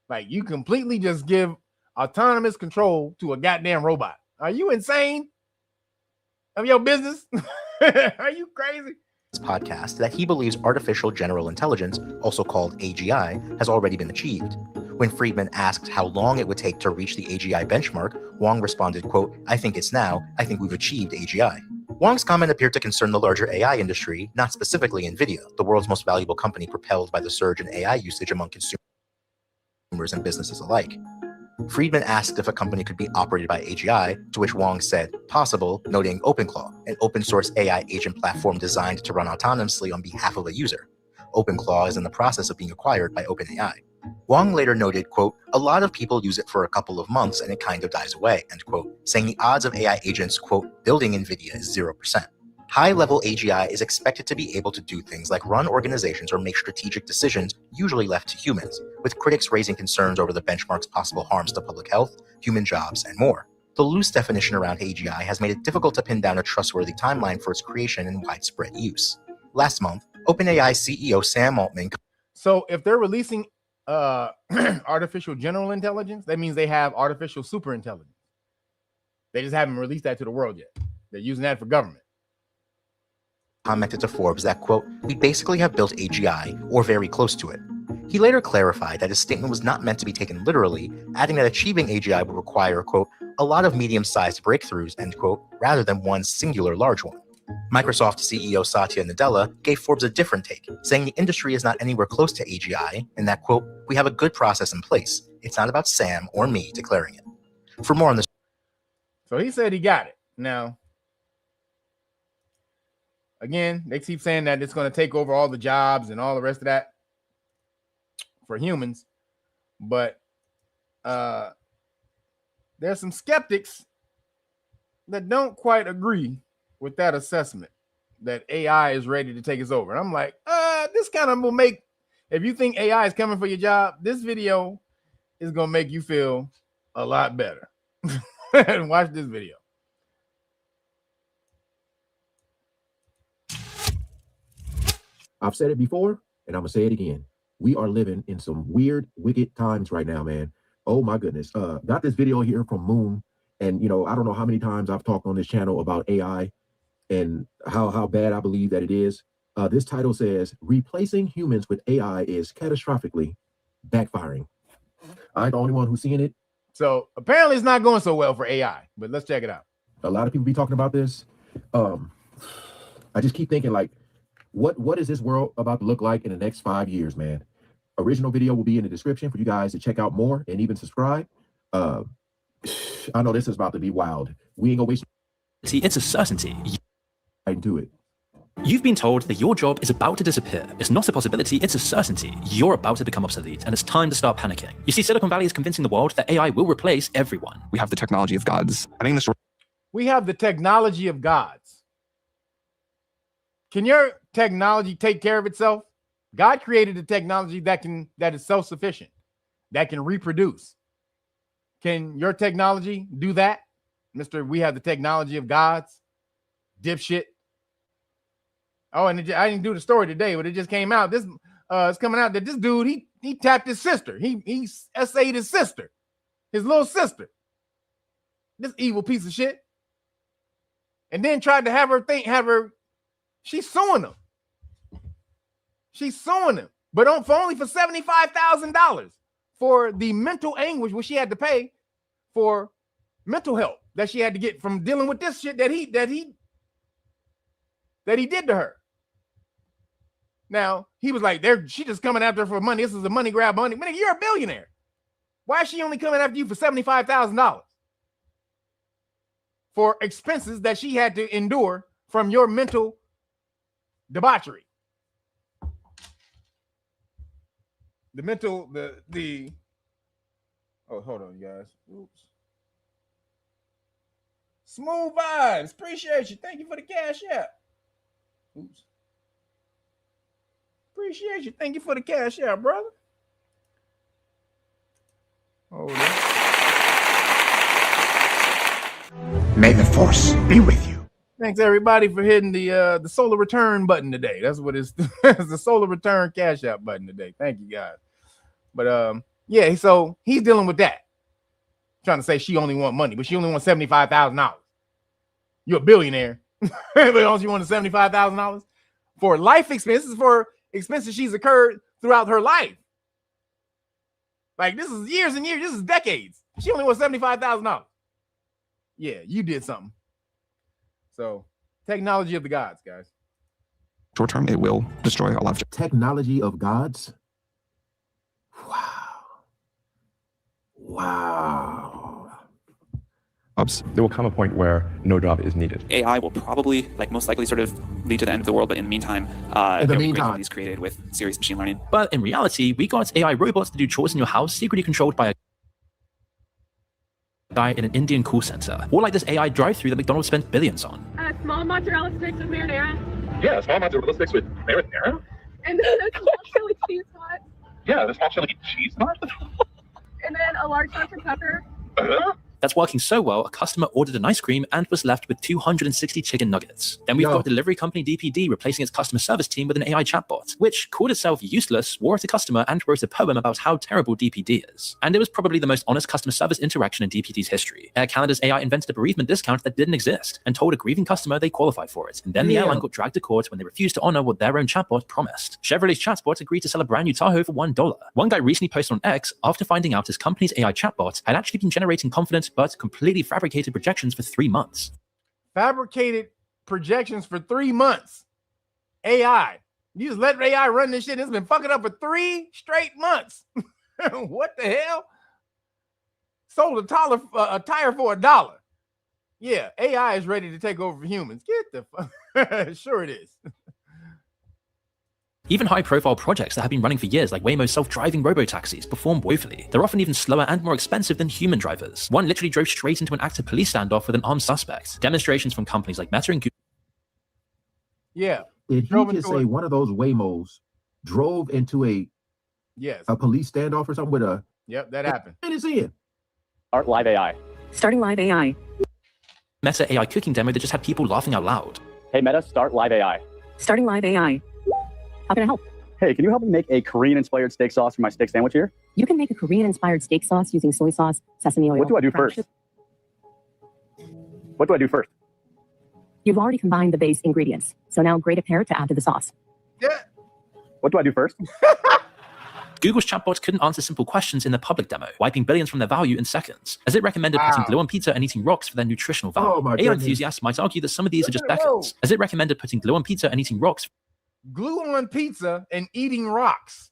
Like you completely just give autonomous control to a goddamn robot. Are you insane? Of your business? Are you crazy? Podcast that he believes artificial general intelligence, also called AGI, has already been achieved. When Friedman asked how long it would take to reach the AGI benchmark, Huang responded, quote, "I think it's now. I think we've achieved AGI." Huang's comment appeared to concern the larger AI industry, not specifically NVIDIA, the world's most valuable company propelled by the surge in AI usage among consumers and businesses alike. Friedman asked if a company could be operated by AGI, to which Huang said, possible, noting OpenClaw, an open-source AI agent platform designed to run autonomously on behalf of a user. OpenClaw is in the process of being acquired by OpenAI. Wong later noted, quote, "A lot of people use it for a couple of months and it kind of dies away," end quote, saying the odds of AI agents, quote, "building NVIDIA is 0%. High-level AGI is expected to be able to do things like run organizations or make strategic decisions usually left to humans, with critics raising concerns over the benchmark's possible harms to public health, human jobs, and more. The loose definition around AGI has made it difficult to pin down a trustworthy timeline for its creation and widespread use. Last month, OpenAI CEO Sam Altman... So if they're releasing artificial general intelligence, that means they have artificial super intelligence. They just haven't released that to the world yet. They're using that for government. Commented to Forbes that, quote, "We basically have built AGI, or very close to it." He later clarified that his statement was not meant to be taken literally, adding that achieving AGI would require, quote, "a lot of medium-sized breakthroughs," end quote, rather than one singular large one. Microsoft CEO Satya Nadella gave Forbes a different take, saying the industry is not anywhere close to AGI, and that, quote, "We have a good process in place. It's not about Sam or me declaring it." For more on this... So he said he got it. Now, again, they keep saying that it's going to take over all the jobs and all the rest of that for humans. But there's some skeptics that don't quite agree with that assessment that AI is ready to take us over. And I'm like, this kind of will make, if you think AI is coming for your job, this video is going to make you feel a lot better. And watch this video. I've said it before, and I'm gonna say it again. We are living in some weird, wicked times right now, man. Oh my goodness. Got this video here from Moon, and I don't know how many times I've talked on this channel about AI and how bad I believe that it is. This title says, "Replacing humans with AI is catastrophically backfiring." I ain't the only one who's seeing it. So apparently it's not going so well for AI, but let's check it out. A lot of people be talking about this. I just keep thinking, like, what is this world about to look like in the next 5 years, man? Original video will be in the description for you guys to check out more and even subscribe. I know this is about to be wild. We ain't gonna waste. See, it's a certainty. I do it. You've been told that your job is about to disappear. It's not a possibility, it's a certainty. You're about to become obsolete, and it's time to start panicking. You see, Silicon Valley is convincing the world that AI will replace everyone. We have the technology of gods. I think this. We have the technology of gods. Can your technology take care of itself? God created a technology that is self-sufficient, that can reproduce. Can your technology do that? Mr. We have the technology of gods, dipshit. Oh, and I didn't do the story today, but it just came out. This it's coming out that this dude he tapped his sister. He essayed his sister, his little sister. This evil piece of shit. And then tried to have her. She's suing him. She's suing him, but only for $75,000 for the mental anguish which she had to pay for mental help that she had to get from dealing with this shit that he did to her. Now he was like, she just coming after her for money. This is a money grab money. Man, you're a billionaire. Why is she only coming after you for $75,000 for expenses that she had to endure from your mental debauchery? Oh, hold on, you guys. Oops. Smooth vibes. Appreciate you. Thank you for the CashApp. Oops. Appreciate you. Thank you for the CashApp, brother. Hold on. May the force be with you. Thanks everybody for hitting the solar return button today. That's what it's it's the solar return CashApp button today. Thank you guys. But yeah, so he's dealing with that. Trying to say she only want money, but she only wants $75,000. You're a billionaire, but all she wanted $75,000 for life expenses, for expenses she's incurred throughout her life. Like this is years and years. This is decades. She only wants $75,000. Yeah, you did something. So, technology of the gods, guys. Short term, it will destroy a lot of technology of gods. Wow. jobs. There will come a point where no job is needed. AI will probably, most likely, sort of lead to the end of the world. But in the meantime, there will be great companies created with serious machine learning. But in reality, we got AI robots to do chores in your house, secretly controlled by a guy in an Indian call center. Or like this AI drive-through that McDonald's spent billions on. Small mozzarella sticks with marinara. Yeah, small mozzarella sticks with marinara. And then a small chili cheese hot. Yeah, the small chili cheese hot. And then a large Dr. Pepper. That's working so well, a customer ordered an ice cream and was left with 260 chicken nuggets. Then we've got delivery company DPD replacing its customer service team with an AI chatbot, which called itself useless, swore at a customer, and wrote a poem about how terrible DPD is. And it was probably the most honest customer service interaction in DPD's history. Air Canada's AI invented a bereavement discount that didn't exist and told a grieving customer they qualified for it. And then the airline got dragged to court when they refused to honor what their own chatbot promised. Chevrolet's chatbot agreed to sell a brand new Tahoe for $1. One guy recently posted on X after finding out his company's AI chatbot had actually been generating confident but completely fabricated projections for 3 months. Fabricated projections for 3 months. AI. You just let AI run this shit. It's been fucking up for 3 straight months. What the hell? Sold a tire for $1. Yeah, AI is ready to take over for humans. Get the fuck. Sure it is. Even high-profile projects that have been running for years, like Waymo's self-driving robo-taxis, perform woefully. They're often even slower and more expensive than human drivers. One literally drove straight into an active police standoff with an armed suspect. Demonstrations from companies like Meta and Google. Yeah. Did you just say one of those Waymos drove into a police standoff or something with a... Yep, that happened. What is it? Start live AI. Starting live AI. Meta AI cooking demo that just had people laughing out loud. Hey Meta, start live AI. Starting live AI. How can I help? Hey, can you help me make a Korean-inspired steak sauce for my steak sandwich here? You can make a Korean-inspired steak sauce using soy sauce, sesame oil. What do I do first? What do I do first? You've already combined the base ingredients, so now grate a pear to add to the sauce. Yeah. What do I do first? Google's chatbot couldn't answer simple questions in the public demo, wiping billions from their value in seconds, as it recommended putting glue on pizza and eating rocks for their nutritional value. AI enthusiasts might argue that some of these are just beckons, as it recommended putting glue on pizza and eating rocks. Glue on pizza and eating rocks.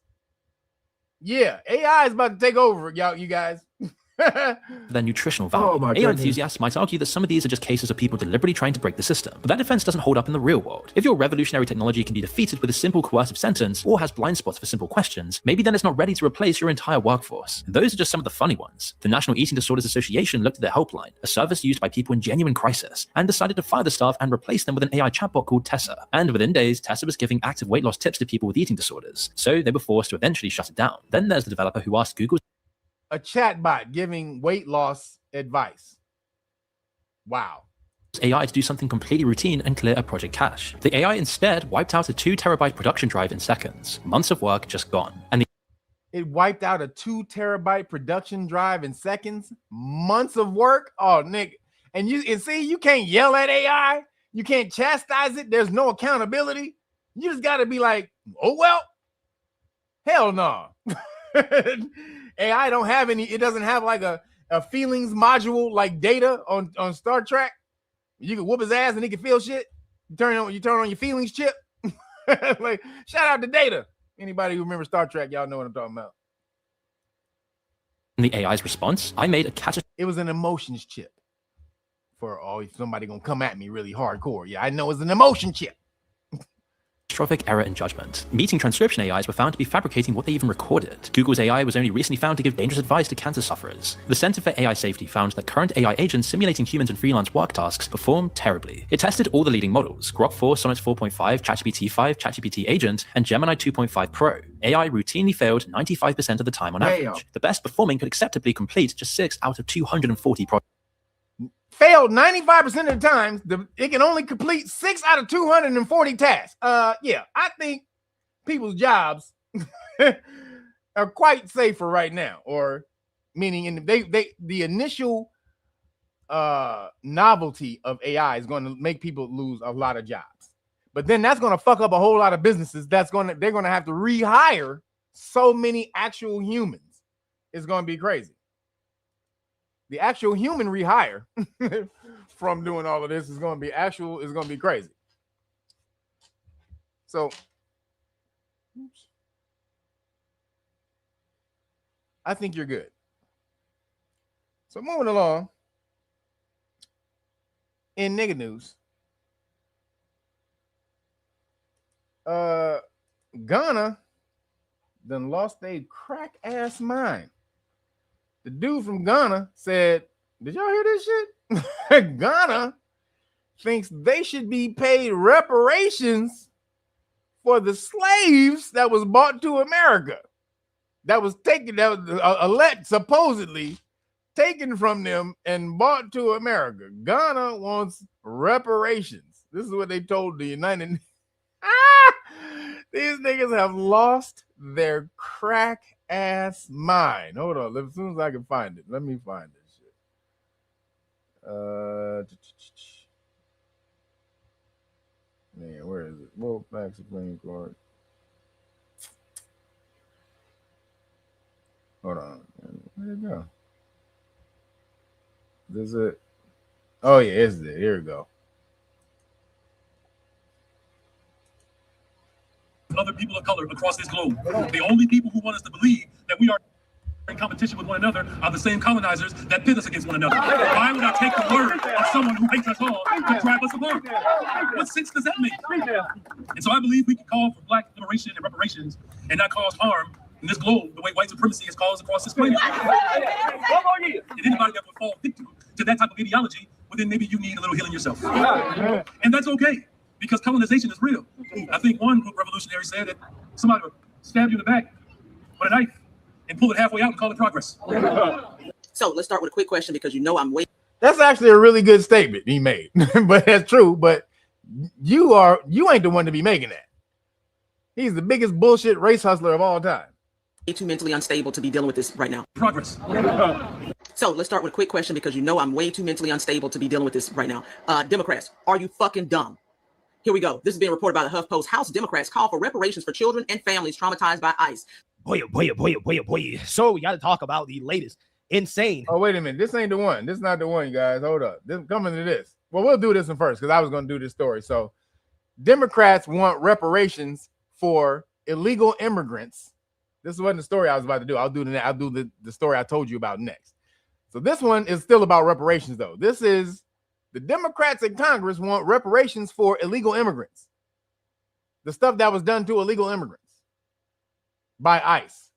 Yeah, AI is about to take over, you guys. Their nutritional value. AI enthusiasts might argue that some of these are just cases of people deliberately trying to break the system, but that defense doesn't hold up in the real world. If your revolutionary technology can be defeated with a simple coercive sentence or has blind spots for simple questions, maybe then it's not ready to replace your entire workforce. And those are just some of the funny ones. The National Eating Disorders Association looked at their helpline, a service used by people in genuine crisis, and decided to fire the staff and replace them with an AI chatbot called Tessa. And within days, Tessa was giving active weight loss tips to people with eating disorders, so they were forced to eventually shut it down. Then there's the developer who asked Google a chatbot giving weight loss advice. Wow. AI to do something completely routine and clear a project cache. The AI instead wiped out a 2 terabyte production drive in seconds. Months of work just gone. And it wiped out a 2 terabyte production drive in seconds. Months of work. Oh, Nick. And see, you can't yell at AI. You can't chastise it. There's no accountability. You just got to be like, oh, well, hell no. AI don't have any, it doesn't have like a feelings module like Data on Star Trek. You can whoop his ass and he can feel shit. You turn on your feelings chip. Like, shout out to Data. Anybody who remembers Star Trek, y'all know what I'm talking about. the AI's response, I made a catastrophic. It was an emotions chip. For if somebody gonna come at me really hardcore. Yeah, I know it's an emotion chip. Error in judgment. Meeting transcription AIs were found to be fabricating what they even recorded. Google's AI was only recently found to give dangerous advice to cancer sufferers. The Center for AI Safety found that current AI agents simulating humans in freelance work tasks perform terribly. It tested all the leading models, Grok 4, Sonnet 4.5, ChatGPT 5, ChatGPT Agent, and Gemini 2.5 Pro. AI routinely failed 95% of the time on average. The best performing could acceptably complete just 6 out of 240 projects. Failed 95% of the time. It can only complete 6 out of 240 tasks. Yeah, I think people's jobs are quite safe for right now, or meaning the initial novelty of AI is going to make people lose a lot of jobs, but then that's going to fuck up a whole lot of businesses. They're going to have to rehire so many actual humans. It's going to be crazy. The actual human rehire from doing all of this is going to be crazy. So I think you're good. So moving along, in nigga news, Ghana done lost a crack ass mind. The dude from Ghana said, did y'all hear this shit? Ghana thinks they should be paid reparations for the slaves that was brought to America. That was taken, that was supposedly taken from them and brought to America. Ghana wants reparations. This is what they told the United Nations. These niggas have lost their crack ass mind. Hold on, as soon as I can find it, let me find this shit. Man, where is it? Well, back Supreme Court. Hold on, where'd it go? This it? Oh yeah, it's there. Here we go. Other people of color across this globe. The only people who want us to believe that we are in competition with one another are the same colonizers that pit us against one another. Why would I take the word of someone who hates us all to drive us apart? What sense does that make? And so I believe we can call for black liberation and reparations and not cause harm in this globe the way white supremacy has caused across this planet. And anybody that would fall victim to that type of ideology, well, then maybe you need a little healing yourself. And that's okay, because colonization is real. I think one revolutionary said that somebody would stab you in the back with a knife and pull it halfway out and call it progress. So let's start with a quick question, because you know I'm waiting. That's actually a really good statement he made, but that's true. But you ain't the one to be making that. He's the biggest bullshit race hustler of all time. Way too mentally unstable to be dealing with this right now. Progress. So let's start with a quick question, because you know I'm way too mentally unstable to be dealing with this right now. Democrats, are you fucking dumb? Here we go. This is being reported by the HuffPost. House Democrats call for reparations for children and families traumatized by ICE. Boy. So we got to talk about the latest insane. Oh, wait a minute. This ain't the one. This is not the one, you guys. Hold up. This coming to this. Well, we'll do this one first because I was going to do this story. So Democrats want reparations for illegal immigrants. This wasn't the story I was about to do. I'll do the story I told you about next. So this one is still about reparations, though. This is the Democrats in Congress want reparations for illegal immigrants. The stuff that was done to illegal immigrants by ICE.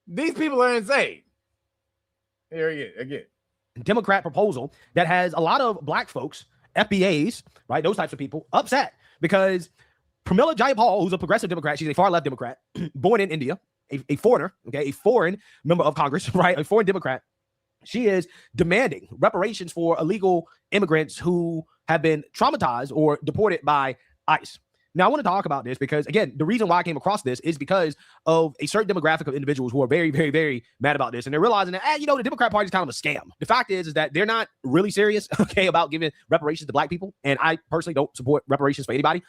These people are insane. Here he is again. Democrat proposal that has a lot of black folks, FBAs, right? Those types of people upset because Pramila Jayapal, who's a progressive Democrat, she's a far left Democrat, born in India, a foreigner, okay, a foreign member of Congress, right? A foreign Democrat. She is demanding reparations for illegal immigrants who have been traumatized or deported by ICE. Now, I want to talk about this because, again, the reason why I came across this is because of a certain demographic of individuals who are very, very, very mad about this. And they're realizing that, the Democrat Party is kind of a scam. The fact is that they're not really serious, okay, about giving reparations to black people. And I personally don't support reparations for anybody,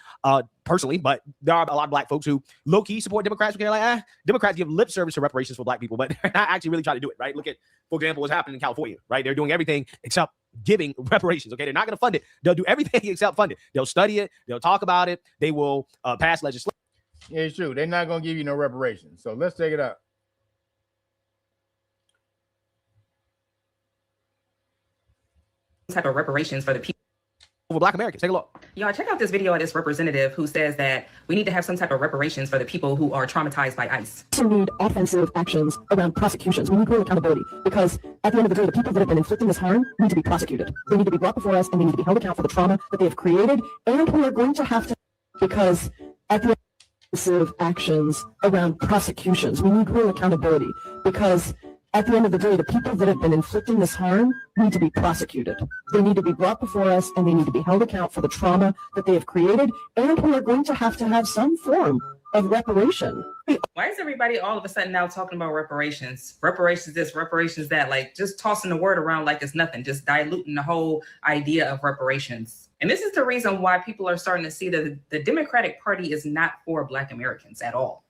personally. But there are a lot of black folks who low-key support Democrats. Because they're like, Democrats give lip service to reparations for black people, but they're not actually really trying to do it, right? Look at, for example, what's happening in California, right? They're doing everything except giving reparations, okay? They're not going to fund it. They'll do everything except fund it. They'll study it. They'll talk about it. They will pass legislation. Yeah, it's true. They're not going to give you no reparations. So let's check it out. Type of reparations for the people. Over black Americans. Take a look. Y'all check out this video of this representative who says that we need to have some type of reparations for the people who are traumatized by ICE. We need offensive actions around prosecutions. We need real accountability because at the end of the day, the people that have been inflicting this harm need to be prosecuted. They need to be brought before us and they need to be held accountable for the trauma that they have created. And we are going to have to, because at the end of offensive actions around prosecutions, we need real accountability because at the end of the day, the people that have been inflicting this harm need to be prosecuted. They need to be brought before us and they need to be held accountable for the trauma that they have created. And we are going to have some form of reparation. Why is everybody all of a sudden now talking about reparations? Reparations this, reparations that, like just tossing the word around like it's nothing, just diluting the whole idea of reparations. And this is the reason why people are starting to see that the Democratic Party is not for Black Americans at all.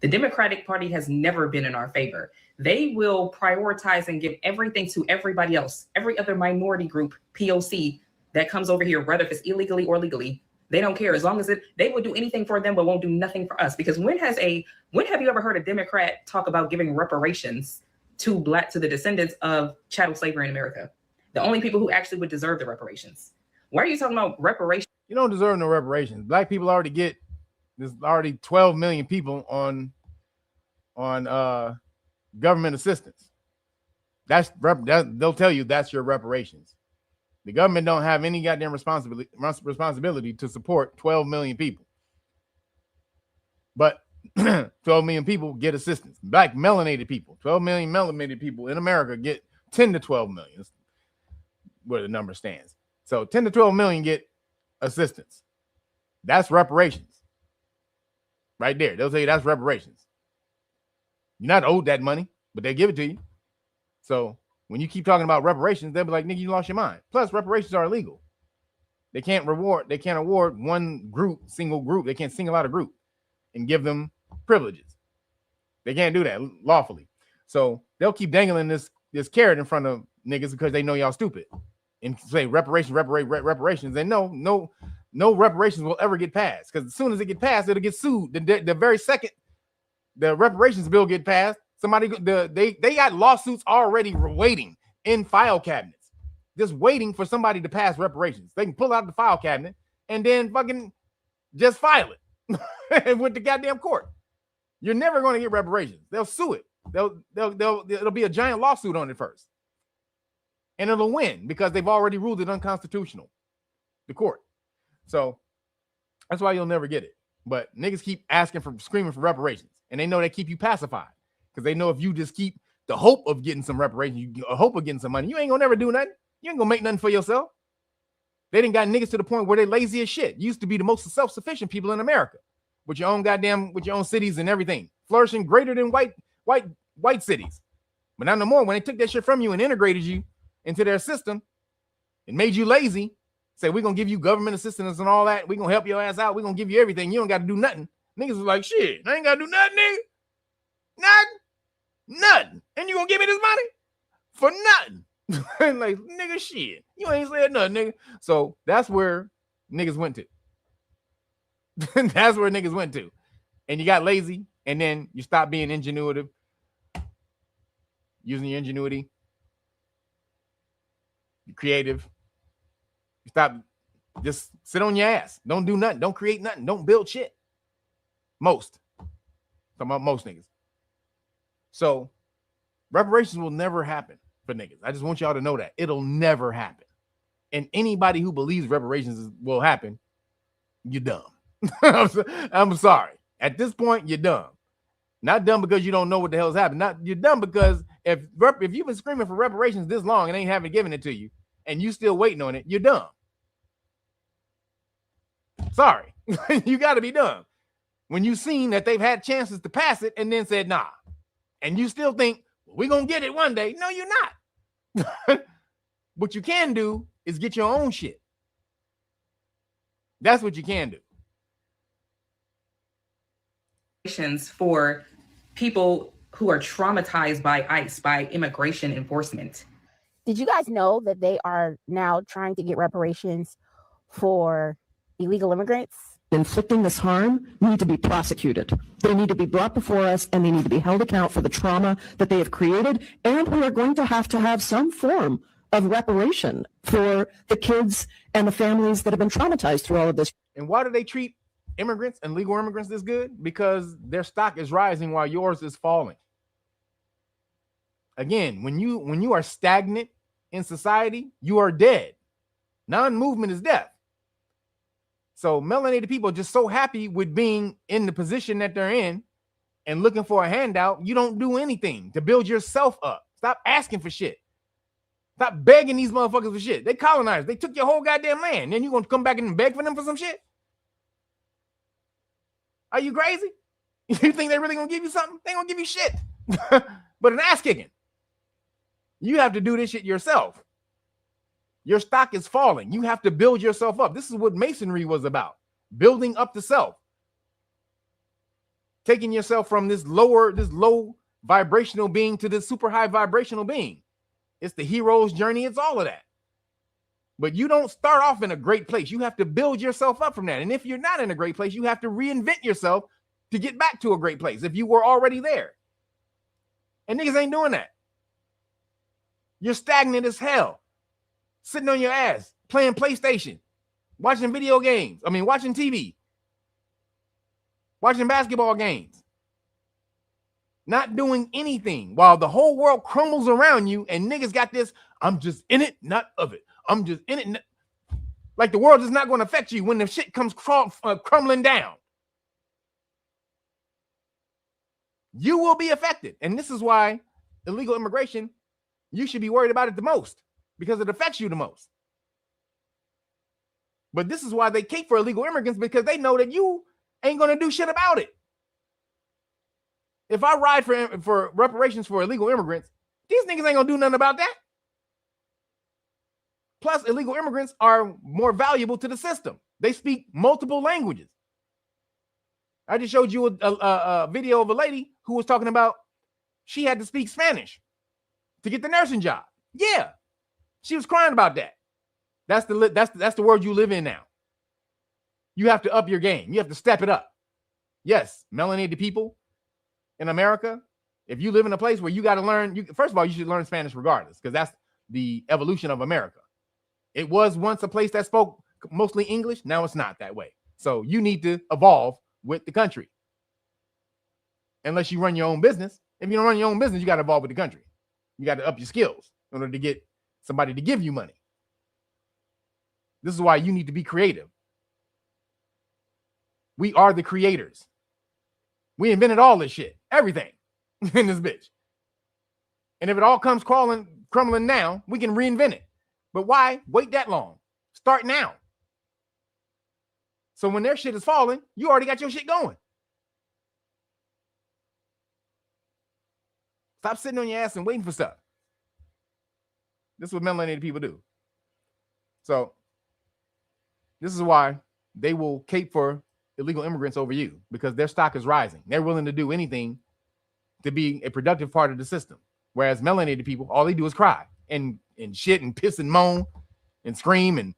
The Democratic Party has never been in our favor. They will prioritize and give everything to everybody else, every other minority group, POC, that comes over here, whether if it's illegally or legally. They don't care as long as they will do anything for them, but won't do nothing for us. Because when have you ever heard a Democrat talk about giving reparations to the descendants of chattel slavery in America. The only people who actually would deserve the reparations. Why are you talking about reparations? You don't deserve no reparations. Black people already get, there's already 12 million people on government assistance. They'll tell you that's your reparations. The government don't have any goddamn responsibility to support 12 million people. But 12 million people get assistance. Black melanated people, 12 million melanated people in America get 10 to 12 million. That's where the number stands. So 10 to 12 million get assistance. That's reparations. Right there. They'll tell you that's reparations. You're not owed that money, but they give it to you. So when you keep talking about reparations, they'll be like, nigga, you lost your mind. Plus, reparations are illegal. They can't award one group, single group. They can't single out a group and give them privileges. They can't do that lawfully. So they'll keep dangling this carrot in front of niggas because they know y'all stupid and say reparations. And no reparations will ever get passed, because as soon as it get passed, it'll get sued. The very second the reparations bill get passed, they got lawsuits already waiting in file cabinets, just waiting for somebody to pass reparations. They can pull out the file cabinet and then fucking just file it with the goddamn court. You're never going to get reparations. They'll sue it. It'll be a giant lawsuit on it first, and it'll win because they've already ruled it unconstitutional, the court. So that's why you'll never get it. But niggas keep screaming for reparations, and they know they keep you pacified because they know if you just keep the hope of getting some reparations, hope of getting some money, you ain't gonna never do nothing. You ain't gonna make nothing for yourself. They done got niggas to the point where they lazy as shit. You used to be the most self-sufficient people in America with your own cities and everything, flourishing greater than white cities. But not no more. When they took that shit from you and integrated you into their system and made you lazy, say we're gonna give you government assistance and all that, we're gonna help your ass out, we're gonna give you everything, you don't gotta do nothing. Niggas was like, shit, I ain't gotta do nothing, nigga. Nothing. And you gonna give me this money for nothing. Like, nigga, shit, you ain't said nothing, nigga. So that's where niggas went to. That's where niggas went to. And you got lazy, and then you stopped being ingenuitive, using your ingenuity. You're creative. You stop, just sit on your ass. Don't do nothing. Don't create nothing. Don't build shit. Talking about most niggas. So reparations will never happen for niggas. I just want y'all to know that. It'll never happen. And anybody who believes reparations will happen, you're dumb. I'm sorry. At this point, you're dumb. Not dumb because you don't know what the hell's happened. You're dumb because if you've been screaming for reparations this long and haven't given it to you, and you still waiting on it, you're dumb. Sorry. You got to be dumb. When you seen that they've had chances to pass it and then said, nah, and you still think, we're going to get it one day. No, you're not. What you can do is get your own shit. That's what you can do. For people who are traumatized by ICE, by immigration enforcement. Did you guys know that they are now trying to get reparations for illegal immigrants? Inflicting this harm need to be prosecuted. They need to be brought before us, and they need to be held account for the trauma that they have created. And we are going to have some form of reparation for the kids and the families that have been traumatized through all of this. And why do they treat immigrants and legal immigrants this good? Because their stock is rising while yours is falling. Again, when you are stagnant in society, you are dead. Non-movement is death. So melanated people are just so happy with being in the position that they're in and looking for a handout. You don't do anything to build yourself up. Stop asking for shit. Stop begging these motherfuckers for shit. They colonized. They took your whole goddamn land. Then you gonna come back and beg for them for some shit? Are you crazy? You think they really gonna give you something? They gonna give you shit. But an ass kicking. You have to do this shit yourself. Your stock is falling. You have to build yourself up. This is what masonry was about. Building up the self. Taking yourself from this low vibrational being to this super high vibrational being. It's the hero's journey. It's all of that. But you don't start off in a great place. You have to build yourself up from that. And if you're not in a great place, you have to reinvent yourself to get back to a great place if you were already there. And niggas ain't doing that. You're stagnant as hell, sitting on your ass, playing PlayStation, watching video games. Watching TV, watching basketball games, not doing anything while the whole world crumbles around you and niggas got this, I'm just in it, not of it. I'm just in it. Like the world is not going to affect you when the shit comes crumbling down. You will be affected. And this is why illegal immigration, you should be worried about it the most because it affects you the most. But this is why they cape for illegal immigrants, because they know that you ain't going to do shit about it. If I ride for reparations for illegal immigrants, these niggas ain't going to do nothing about that. Plus, illegal immigrants are more valuable to the system. They speak multiple languages. I just showed you a video of a lady who was talking about she had to speak Spanish to get the nursing job. Yeah, she was crying about that. That's the world you live in now. You have to up your game. You have to step it up. Yes, melanated people in America, if you live in a place where you got to learn, first of all, you should learn Spanish regardless, because that's the evolution of America. It was once a place that spoke mostly English. Now it's not that way. So you need to evolve with the country. Unless you run your own business. If you don't run your own business, you got to evolve with the country. You got to up your skills in order to get somebody to give you money. This is why you need to be creative. We are the creators. We invented all this shit, everything in this bitch. And if it all comes crumbling now, we can reinvent it. But why wait that long? Start now. So when their shit is falling, you already got your shit going. Stop sitting on your ass and waiting for stuff. This is what melanated people do. So this is why they will cape for illegal immigrants over you, because their stock is rising. They're willing to do anything to be a productive part of the system. Whereas melanated people, all they do is cry and shit and piss and moan and scream and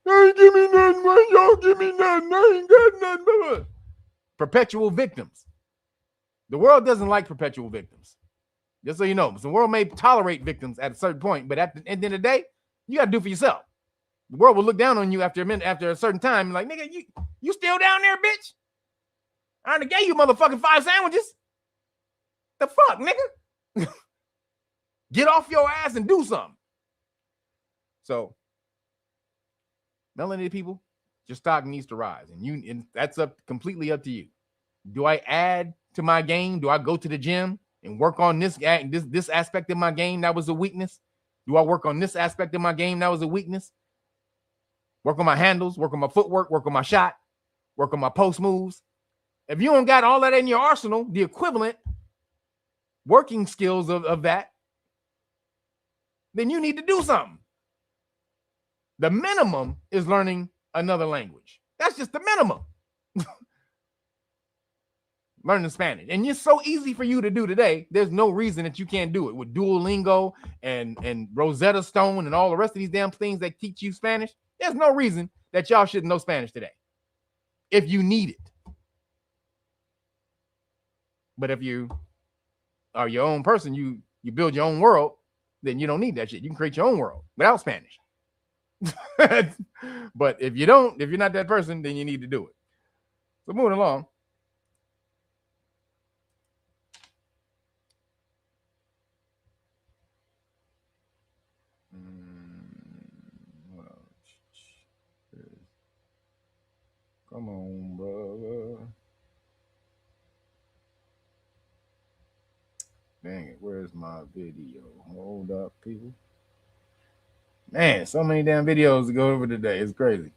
hey, give me nothing, why y'all give me nothing? I ain't got nothing. Perpetual victims. The world doesn't like perpetual victims. Just so you know, the world may tolerate victims at a certain point, but at the end of the day, you got to do for yourself. The world will look down on you after a minute, after a certain time, like, nigga, you still down there, bitch? I already gave you motherfucking 5 sandwiches. The fuck, nigga? Get off your ass and do something. So, melanated people, your stock needs to rise, and that's completely up to you. Do I add to my game? Do I go to the gym and work on this aspect of my game that was a weakness? Do I work on this aspect of my game that was a weakness? Work on my handles, work on my footwork, work on my shot, work on my post moves. If you don't got all that in your arsenal, the equivalent working skills of that, then you need to do something. The minimum is learning another language. That's just the minimum. Learning Spanish. And it's so easy for you to do today. There's no reason that you can't do it with Duolingo and Rosetta Stone and all the rest of these damn things that teach you Spanish. There's no reason that y'all shouldn't know Spanish today if you need it. But if you are your own person, you build your own world, then you don't need that shit. You can create your own world without Spanish. But if you're not that person, then you need to do it. So moving along. Come on, brother. Dang it, where's my video? Hold up, people. Man, so many damn videos to go over today. It's crazy.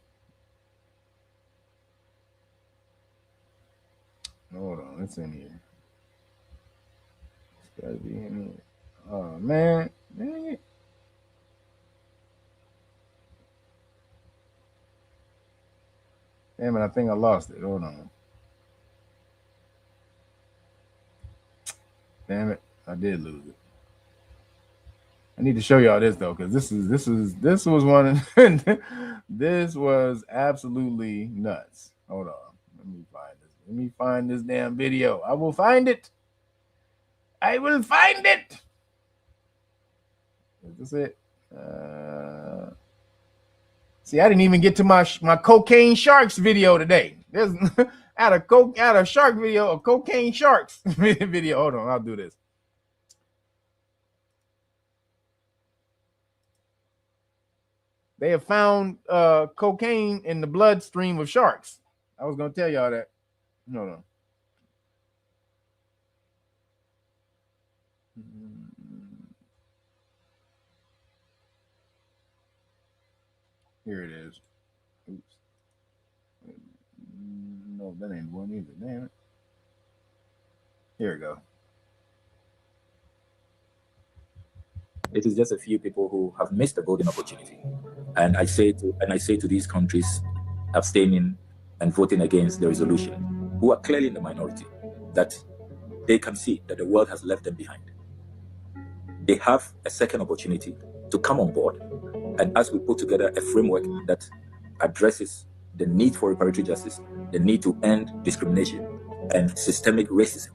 Hold on, it's in here. It's gotta be in here. Oh, man. Dang it. Damn it, I think I lost it. Hold on. Damn it, I did lose it. I need to show y'all this though, because this was one this was absolutely nuts. Hold on. Let me find this. Let me find this damn video. I will find it. I will find it. That's it. See, I didn't even get to my cocaine sharks video today. There's at a shark video, a cocaine sharks video. Hold on, I'll do this. They have found cocaine in the bloodstream of sharks. I was gonna tell y'all that. No. Here it is. Oops. No, that ain't one either. Damn it. Here we go. It is just a few people who have missed a golden opportunity. And I say to these countries abstaining and voting against the resolution, who are clearly in the minority, that they can see that the world has left them behind. They have a second opportunity to come on board. And as we put together a framework that addresses the need for reparatory justice, the need to end discrimination and systemic racism,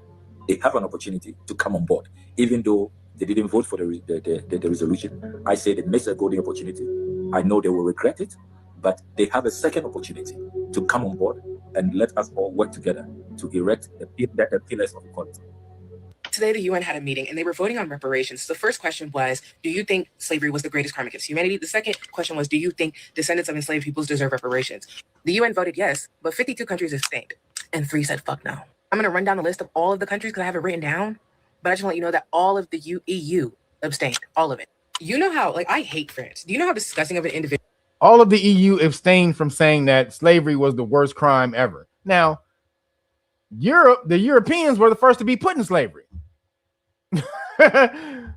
they have an opportunity to come on board, even though they didn't vote for the resolution. I say they missed a golden opportunity. I know they will regret it, but they have a second opportunity to come on board and let us all work together to erect the pillars of equality. Today, the UN had a meeting and they were voting on reparations. The first question was, do you think slavery was the greatest crime against humanity? The second question was, do you think descendants of enslaved peoples deserve reparations? The UN voted yes, but 52 countries abstained and 3 said fuck no. I'm going to run down the list of all of the countries because I have it written down, but I just want to let you know that all of the EU abstained, all of it. You know how, I hate France. Do you know how disgusting of an individual? All of the EU abstained from saying that slavery was the worst crime ever. Now, the Europeans were the first to be put in slavery.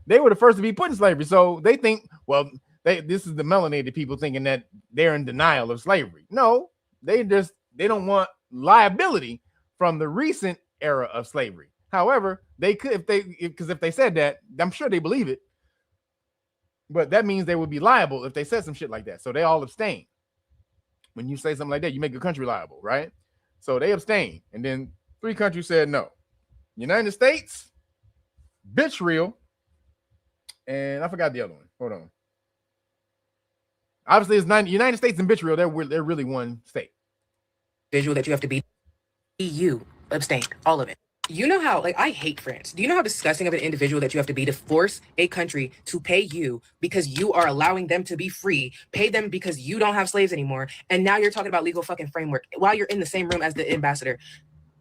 They were the first to be put in slavery. So they think, well, this is the melanated people thinking that they're in denial of slavery. No, they don't want liability from the recent era of slavery. However, they could, if they said that, I'm sure they believe it. But that means they would be liable if they said some shit like that. So they all abstain. When you say something like that, you make a country liable, right? So they abstain. And then 3 countries said no. United States, bitch real, and I forgot the other one. Hold on. Obviously, it's United States and bitch real. They're really one state. Visual that you have to be. EU abstained, all of it. You know how, I hate France. Do you know how disgusting of an individual that you have to be to force a country to pay you because you are allowing them to be free, pay them because you don't have slaves anymore, and now you're talking about legal fucking framework while you're in the same room as the ambassador?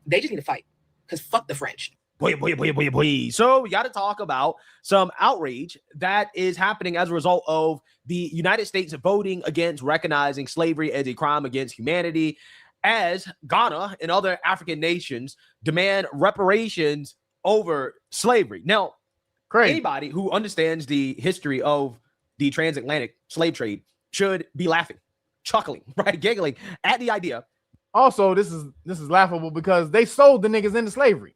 They just need to fight because fuck the French. So we got to talk about some outrage that is happening as a result of the United States voting against recognizing slavery as a crime against humanity, as Ghana and other African nations demand reparations over slavery. Now, anybody who understands the history of the transatlantic slave trade should be laughing, chuckling, right, giggling at the idea. Also, this is laughable because they sold the niggas into slavery.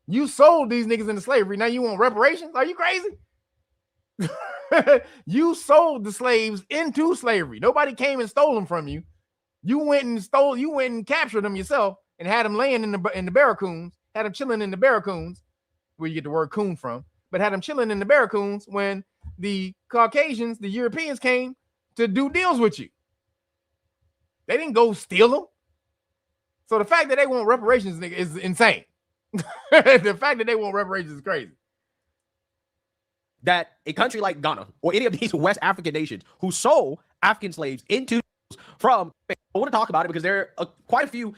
You sold these niggas into slavery. Now you want reparations? Are you crazy? You sold the slaves into slavery. Nobody came and stole them from you. You went and captured them yourself and had them laying in the barracoons, had them chilling in the barracoons, where you get the word coon from, but had them chilling in the barracoons when the Caucasians, the Europeans, came to do deals with you. They didn't go steal them. So the fact that they want reparations is insane. The fact that they want reparations is crazy. That a country like Ghana or any of these West African nations who sold African slaves into from, I want to talk about it because there are quite a few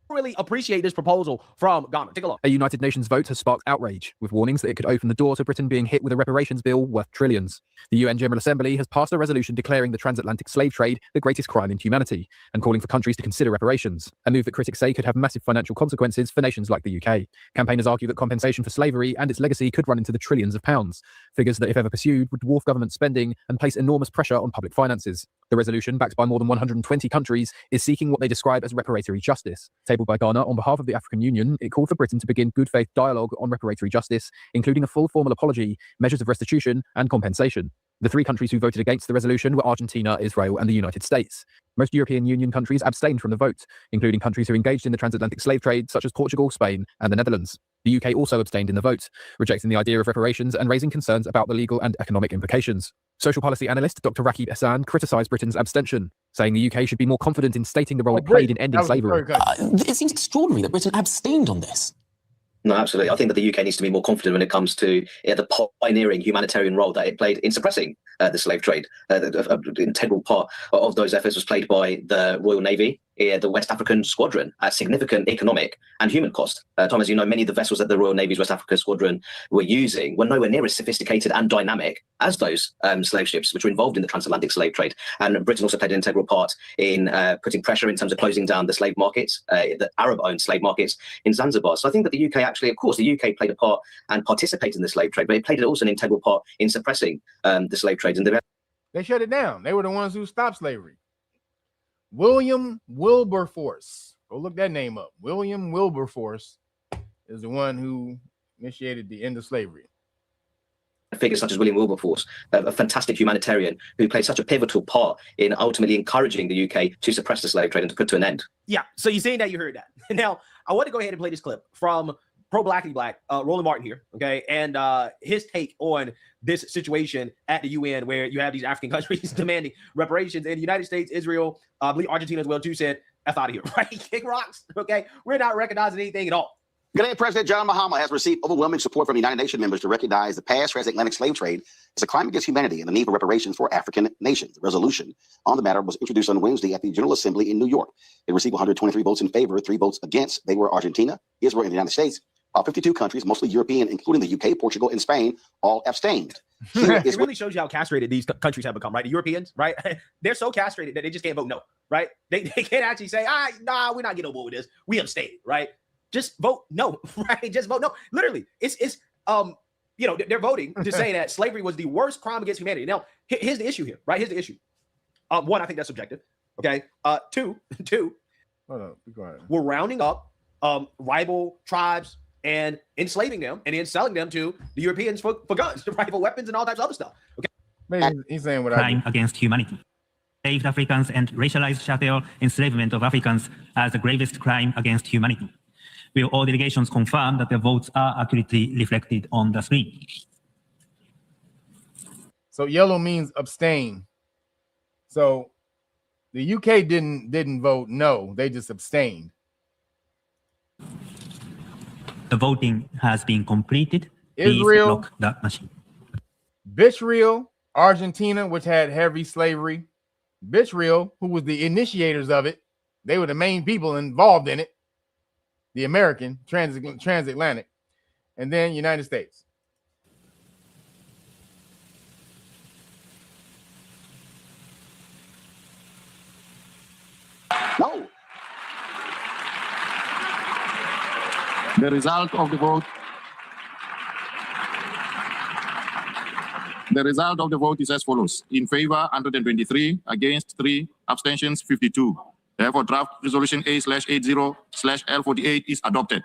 really appreciate this proposal from Gov't. Take a look. A United Nations vote has sparked outrage, with warnings that it could open the door to Britain being hit with a reparations bill worth trillions. The UN General Assembly has passed a resolution declaring the transatlantic slave trade the greatest crime in humanity, and calling for countries to consider reparations, a move that critics say could have massive financial consequences for nations like the UK. Campaigners argue that compensation for slavery and its legacy could run into the trillions of pounds, figures that, if ever pursued, would dwarf government spending and place enormous pressure on public finances. The resolution, backed by more than 120 countries, is seeking what they describe as reparatory justice. Tabled by Ghana on behalf of the African Union, it called for Britain to begin good faith dialogue on reparatory justice, including a full formal apology, measures of restitution, and compensation. The three countries who voted against the resolution were Argentina, Israel, and the United States. Most European Union countries abstained from the vote, including countries who engaged in the transatlantic slave trade, such as Portugal, Spain, and the Netherlands. The UK also abstained in the vote, rejecting the idea of reparations and raising concerns about the legal and economic implications. Social policy analyst Dr. Rakib Ehsan criticised Britain's abstention, saying the UK should be more confident in stating the role it played in ending slavery. It seems extraordinary that Britain abstained on this. No, absolutely. I think that the UK needs to be more confident when it comes to the pioneering humanitarian role that it played in suppressing the slave trade. The integral part of those efforts was played by the Royal Navy, the West African Squadron, at significant economic and human cost. Tom, as you know, many of the vessels that the Royal Navy's West African Squadron were using were nowhere near as sophisticated and dynamic as those slave ships which were involved in the transatlantic slave trade. And Britain also played an integral part in putting pressure in terms of closing down the slave markets, the Arab-owned slave markets in Zanzibar. So I think that the UK actually, of course, the UK played a part and participated in the slave trade, but it played also an integral part in suppressing the slave trade. And they shut it down. They were the ones who stopped slavery. William Wilberforce. Go look that name up. William Wilberforce is the one who initiated the end of slavery. Figures such as William Wilberforce, a fantastic humanitarian who played such a pivotal part in ultimately encouraging the UK to suppress the slave trade and to put to an end. Yeah, so you're saying that you heard that. Now, I want to go ahead and play this clip from pro-Blackity Black, Roland Martin here, okay, and his take on this situation at the UN where you have these African countries demanding reparations, and the United States, Israel, I believe Argentina as well too, said, F out of here, right? Kick rocks, okay? We're not recognizing anything at all. Ghanaian President John Mahama has received overwhelming support from United Nations members to recognize the past transatlantic slave trade as a crime against humanity and the need for reparations for African nations. The resolution on the matter was introduced on Wednesday at the General Assembly in New York. It received 123 votes in favor, 3 votes against. They were Argentina, Israel, and the United States. 52 countries, mostly European, including the UK, Portugal, and Spain, all abstained. It really shows you how castrated these countries have become, right? The Europeans, right? They're so castrated that they just can't vote no, right? They can't actually say, nah, we're not getting on board with this. We abstain, right? Just vote no, right? Just vote no. Literally, it's you know, they're voting to say that slavery was the worst crime against humanity. Now, here's the issue here, right? Here's the issue. One, I think that's subjective. Okay. Two, hold on, go ahead. We're rounding up rival tribes and enslaving them and then selling them to the Europeans for guns, to rifle weapons and all types of other stuff. Okay. Maybe he's saying what crime against humanity. Enslaved Africans and racialized chattel enslavement of Africans as the gravest crime against humanity. Will all delegations confirm that their votes are accurately reflected on the screen? So yellow means abstain. So the UK didn't vote no, they just abstained. The voting has been completed. Israel, block that machine. Birthright, Argentina, which had heavy slavery. Birthright, who was the initiators of it, they were the main people involved in it. The American transatlantic, and then United States. No. The result of the vote. The result of the vote is as follows: in favor 123, against 3, abstentions 52. Therefore, draft resolution A/80/L48 is adopted.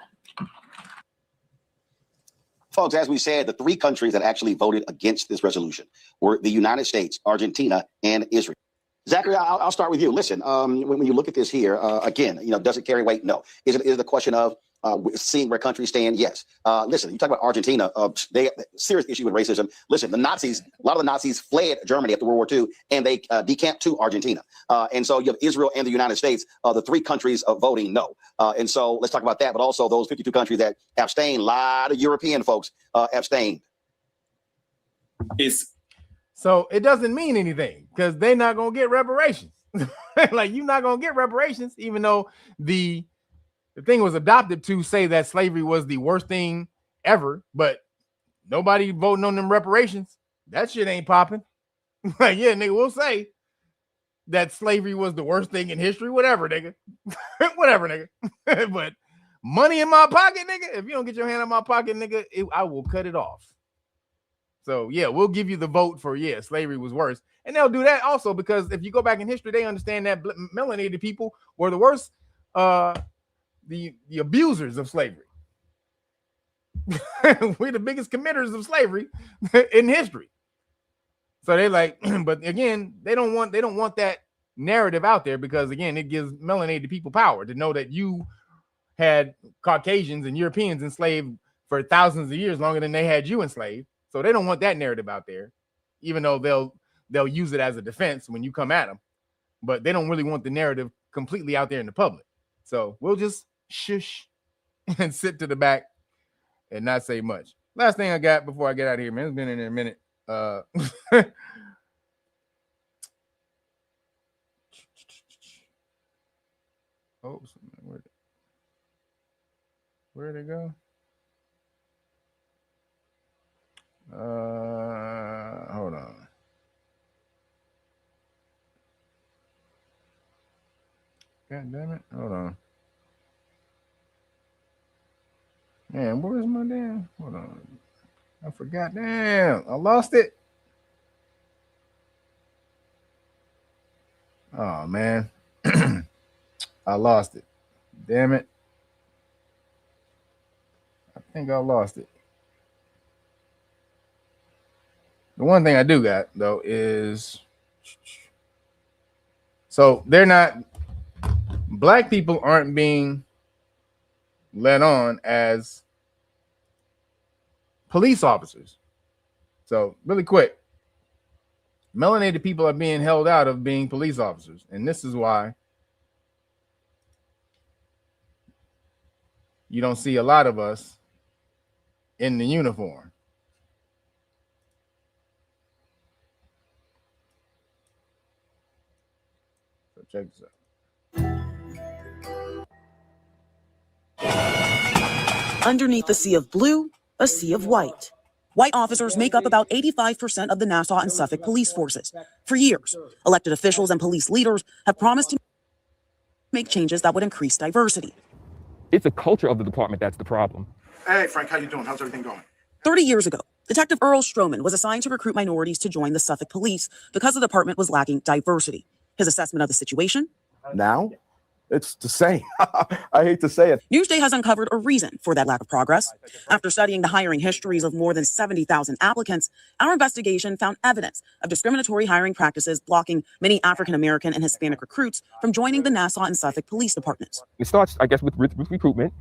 Folks, as we said, the 3 countries that actually voted against this resolution were the United States, Argentina, and Israel. Zachary, I'll start with you. Listen, when you look at this here, again, you know, does it carry weight? No. Is it a question of seeing where countries stand? Yes. Listen, you talk about Argentina, they have a serious issue with racism. Listen, the Nazis, a lot of the Nazis fled Germany after World War II, and they decamped to Argentina. And so you have Israel and the United States, the 3 countries of voting no. And so let's talk about that, but also those 52 countries that abstained. A lot of European folks abstained. So it doesn't mean anything because they're not going to get reparations. Like, you're not going to get reparations, even though the thing was adopted to say that slavery was the worst thing ever, but nobody voting on them reparations. That shit ain't popping. Like, yeah, nigga, we'll say that slavery was the worst thing in history. Whatever, nigga. Whatever, nigga. But money in my pocket, nigga. If you don't get your hand in my pocket, nigga, I will cut it off. So, yeah, we'll give you the vote for, yeah, slavery was worse. And they'll do that also because if you go back in history, they understand that melanated people were the worst, the abusers of slavery. We're the biggest committers of slavery in history. So they like, but again, they don't want that narrative out there because, again, it gives melanated people power to know that you had Caucasians and Europeans enslaved for thousands of years, longer than they had you enslaved. So they don't want that narrative out there, even though they'll use it as a defense when you come at them. But they don't really want the narrative completely out there in the public. So we'll just shush and sit to the back and not say much. Last thing I got before I get out of here, man. It's been in there a minute. Oh, where'd it go? Hold on. God damn it. Hold on. Man, where's my damn? Hold on. I forgot. Damn, I lost it. Oh, man. I lost it. Damn it. I think I lost it. The one thing I do got, though, is... So they're not... Black people aren't being let on as police officers. So really quick, melanated people are being held out of being police officers. And this is why you don't see a lot of us in the uniform. So check this out. Underneath the sea of blue, a sea of white. White officers make up about 85% of the Nassau and Suffolk police forces. For years, elected officials and police leaders have promised to make changes that would increase diversity. It's the culture of the department that's the problem. Hey, Frank, how you doing? How's everything going? 30 years ago, Detective Earl Stroman was assigned to recruit minorities to join the Suffolk police because the department was lacking diversity. His assessment of the situation? Now, it's the same. I hate to say it. Newsday has uncovered a reason for that lack of progress. After studying the hiring histories of more than 70,000 applicants, our investigation found evidence of discriminatory hiring practices blocking many African American and Hispanic recruits from joining the Nassau and Suffolk police departments. It starts, I guess, with recruitment,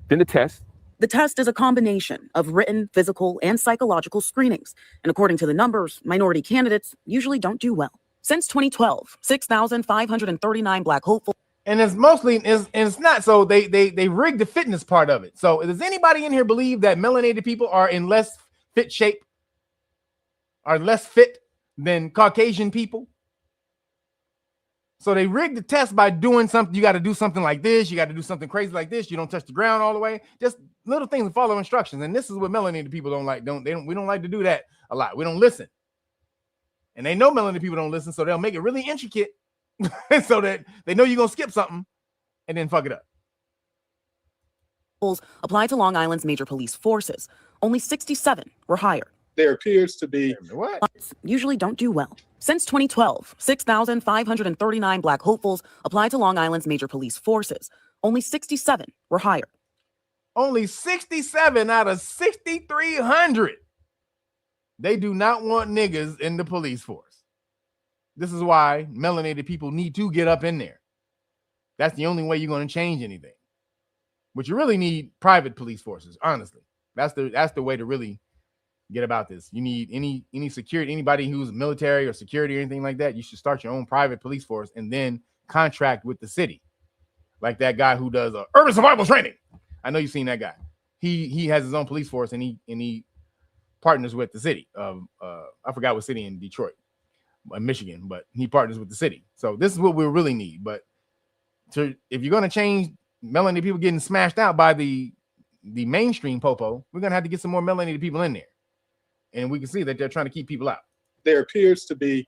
then the test. The test is a combination of written, physical, and psychological screenings. And according to the numbers, minority candidates usually don't do well. Since 2012, 6,539 Black hopefuls. And it's mostly, it's not, so they rigged the fitness part of it. So does anybody in here believe that melanated people are in less fit shape, are less fit than Caucasian people? So they rigged the test by doing something. You got to do something like this. You got to do something crazy like this. You don't touch the ground all the way. Just little things and follow instructions. And this is what melanated people don't like. We don't like to do that a lot. We don't listen. And they know melanated people don't listen, so they'll make it really intricate so that they know you're going to skip something and then fuck it up. Applied to Long Island's major police forces. Only 67 were hired. There appears to be what? Usually don't do well. Since 2012, 6,539 Black hopefuls applied to Long Island's major police forces. Only 67 were hired. Only 67 out of 6,300. They do not want niggas in the police force. This is why melanated people need to get up in there. That's the only way you're going to change anything. But you really need private police forces, honestly. That's the way to really get about this. You need any security, anybody who's military or security or anything like that, you should start your own private police force and then contract with the city. Like that guy who does urban survival training. I know you've seen that guy. He has his own police force and he partners with the city of I forgot what city in Detroit, Michigan, but he partners with the city. So this is what we really need. But if you're going to change melanated people getting smashed out by the mainstream popo, we're going to have to get some more melanated people in there. And we can see that they're trying to keep people out. There appears to be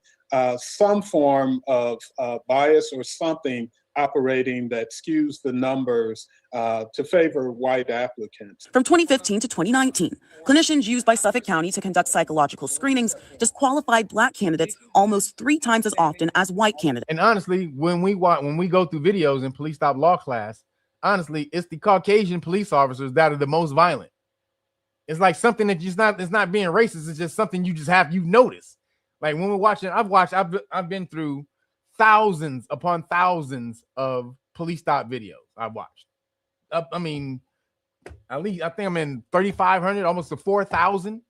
some form of bias or something operating that skews the numbers to favor white applicants. From 2015 to 2019, clinicians used by Suffolk County to conduct psychological screenings disqualified Black candidates almost 3 times as often as white candidates. And honestly, when we go through videos in police stop law class, honestly, it's the Caucasian police officers that are the most violent. It's like something that it's not being racist. It's just something you notice. Like when we're watching, I've been through thousands upon thousands of police stop videos I've watched. I mean, at least I think I'm in 3,500, almost to 4,000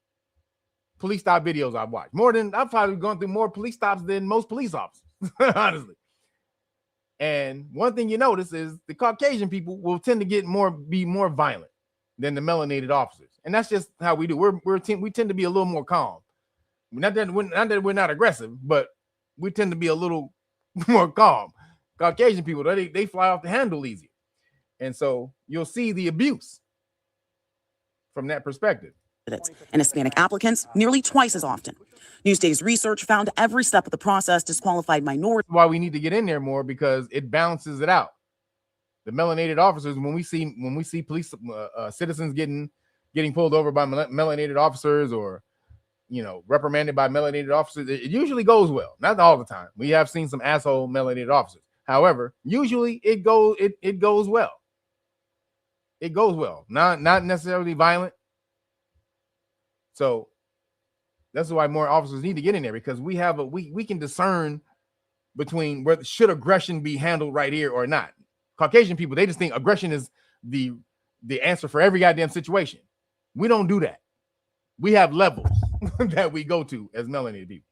police stop videos I've watched. I've probably gone through more police stops than most police officers, honestly. And one thing you notice is the Caucasian people will tend to be more violent than the melanated officers, and that's just how we do. We tend to be a little more calm. Not that we're not aggressive, but we tend to be a little more calm. Caucasian people, they fly off the handle easier, and so you'll see the abuse from that perspective. And Hispanic applicants nearly twice as often. Newsday's research found every step of the process disqualified minorities. Why we need to get in there more, because it balances it out. The melanated officers, when we see police citizens getting pulled over by melanated officers, or reprimanded by melanated officers, it usually goes well. Not all the time. We have seen some asshole melanated officers. However, usually it goes well. It goes well. Not necessarily violent. So that's why more officers need to get in there, because we can discern between whether should aggression be handled right here or not. Caucasian people, they just think aggression is the answer for every goddamn situation. We don't do that. We have levels that we go to as melanated people.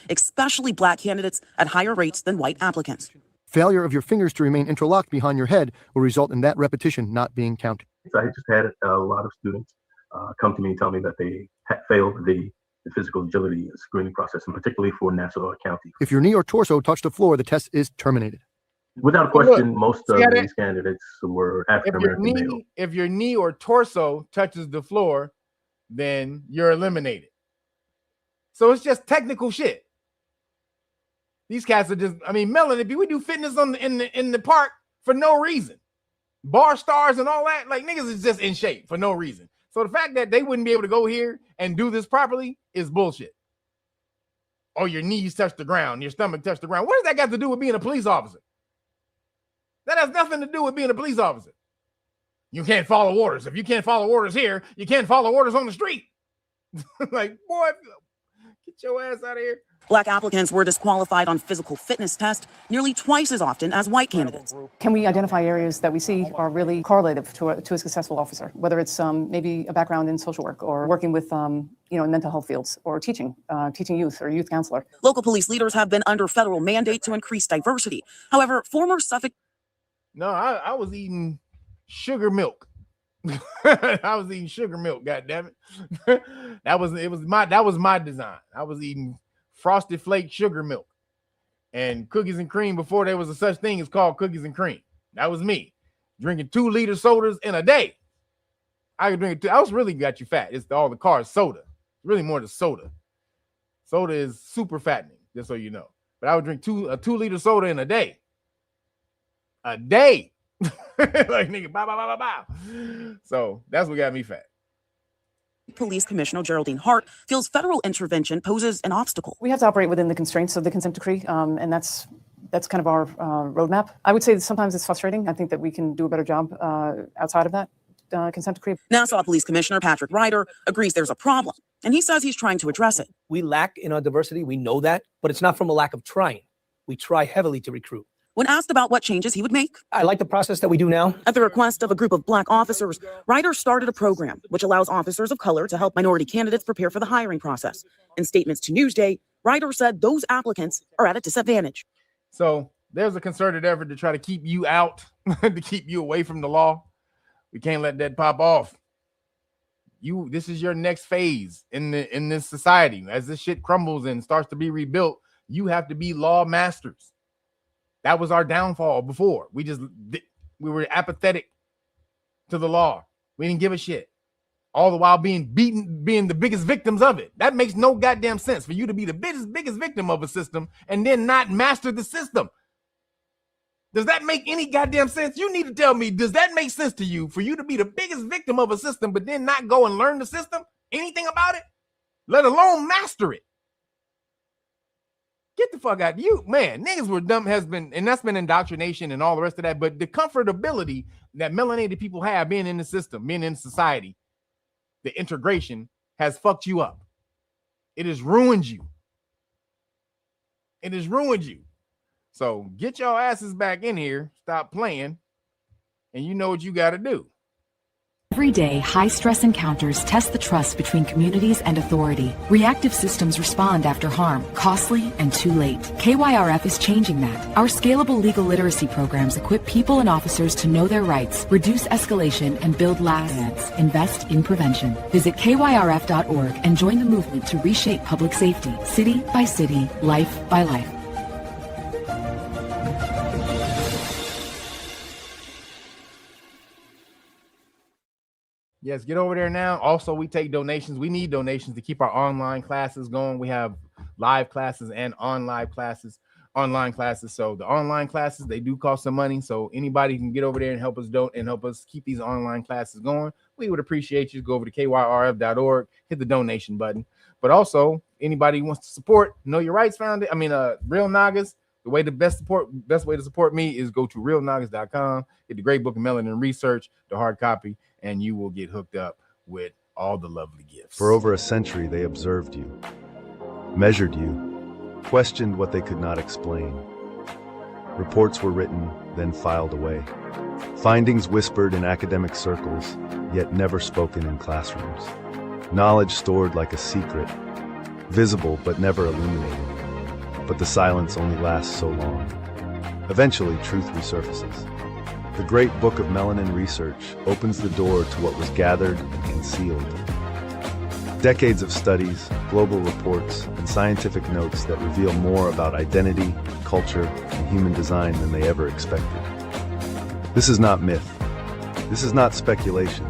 Especially black candidates at higher rates than white applicants. Failure of your fingers to remain interlocked behind your head will result in that repetition not being counted. I just had a lot of students come to me and tell me that they failed the physical agility screening process, and particularly for Nassau County. If your knee or torso touch the floor, the test is terminated. Without question, most of these candidates were African-American male. If your knee or torso touches the floor, then you're eliminated. So it's just technical shit. These cats are just, melanated. We do fitness in the park for no reason. Bar stars and all that, like niggas is just in shape for no reason. So the fact that they wouldn't be able to go here and do this properly is bullshit. Oh, your knees touch the ground, your stomach touch the ground. What does that got to do with being a police officer? That has nothing to do with being a police officer. You can't follow orders. If you can't follow orders here, you can't follow orders on the street. Like, boy, get your ass out of here. Black applicants were disqualified on physical fitness tests nearly twice as often as white candidates. Can we identify areas that we see are really correlative to a successful officer, whether it's maybe a background in social work or working with in mental health fields, or teaching youth or youth counselor? Local police leaders have been under federal mandate to increase diversity. However, former Suffolk... No, I was eating sugar milk. I was eating sugar milk, goddammit. That was my design. I was eating Frosted Flake sugar milk and cookies and cream before there was a such thing as called cookies and cream. That was me drinking 2-liter sodas in a day. I could drink I was really got you fat. It's all the carbs, soda. It's really more the soda. Soda is super fattening, just so you know. But I would drink a 2-liter soda in a day. A day. Like nigga, bow. So that's what got me fat. Police Commissioner Geraldine Hart feels federal intervention poses an obstacle. We have to operate within the constraints of the consent decree, and that's kind of our roadmap. I would say that sometimes it's frustrating. I think that we can do a better job outside of that consent decree. Nassau Police Commissioner Patrick Ryder agrees there's a problem, and he says he's trying to address it. We lack in our diversity. We know that, but it's not from a lack of trying. We try heavily to recruit. When asked about what changes he would make, I like the process that we do now. At the request of a group of black officers, Ryder started a program which allows officers of color to help minority candidates prepare for the hiring process. In statements to Newsday, Ryder said those applicants are at a disadvantage. So there's a concerted effort to try to keep you out, to keep you away from the law. We can't let that pop off. This is your next phase in this society. As this shit crumbles and starts to be rebuilt, you have to be law masters. That was our downfall before. We were apathetic to the law. We didn't give a shit. All the while being beaten, being the biggest victims of it. That makes no goddamn sense for you to be the biggest victim of a system and then not master the system. Does that make any goddamn sense? You need to tell me, does that make sense to you for you to be the biggest victim of a system but then not go and learn the system? Anything about it? Let alone master it. Get the fuck out. You, man, niggas were dumb, and that's been indoctrination and all the rest of that. But the comfortability that melanated people have being in the system, being in society, the integration has fucked you up. It has ruined you. It has ruined you. So get your asses back in here, stop playing, and you know what you got to do. Every day, high-stress encounters test the trust between communities and authority. Reactive systems respond after harm, costly and too late. KYRF is changing that. Our scalable legal literacy programs equip people and officers to know their rights, reduce escalation, and build lasting. Invest in prevention. Visit KYRF.org and join the movement to reshape public safety, city by city, life by life. Yes, get over there now. Also, we take donations. We need donations to keep our online classes going. We have live classes and online classes. So the online classes, they do cost some money. So anybody can get over there and help us help us keep these online classes going. We would appreciate you to go over to KYRF.org, hit the donation button. But also, anybody who wants to support Know Your Rights Real Nagas, the best way to support me is go to realnagas.com, get the Great Book of Melanin Research, the hard copy, and you will get hooked up with all the lovely gifts. For over a century, they observed you, measured you, questioned what they could not explain. Reports were written, then filed away. Findings whispered in academic circles, yet never spoken in classrooms. Knowledge stored like a secret, visible but never illuminated. But the silence only lasts so long. Eventually, truth resurfaces. The Great Book of Melanin Research opens the door to what was gathered and concealed. Decades of studies, global reports, and scientific notes that reveal more about identity, culture, and human design than they ever expected. This is not myth. This is not speculation.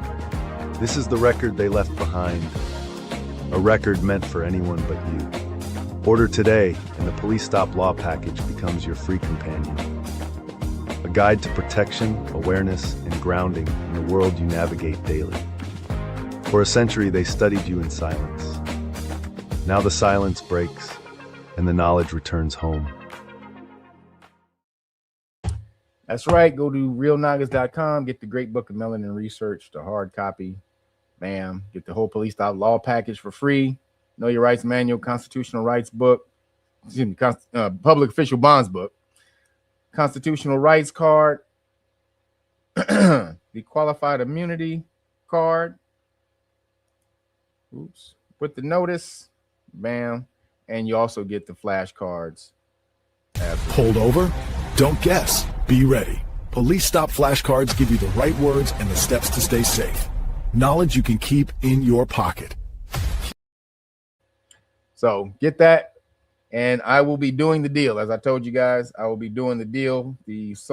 This is the record they left behind. A record meant for anyone but you. Order today, and the Police Stop Law package becomes your free companion. A guide to protection, awareness, and grounding in the world you navigate daily. For a century, they studied you in silence. Now the silence breaks, and the knowledge returns home. That's right. Go to realnagas.com, get the Great Book of Melanin Research, the hard copy. Bam. Get the whole Police Stop Law package for free. Know Your Rights Manual, Constitutional Rights book, Public Official Bonds book, Constitutional Rights card, the Qualified Immunity card, with the notice, bam, and you also get the flashcards. Pulled over? Don't guess. Be ready. Police Stop flashcards give you the right words and the steps to stay safe. Knowledge you can keep in your pocket. So get that, and I will be doing the deal. As I told you guys, I will be doing the deal,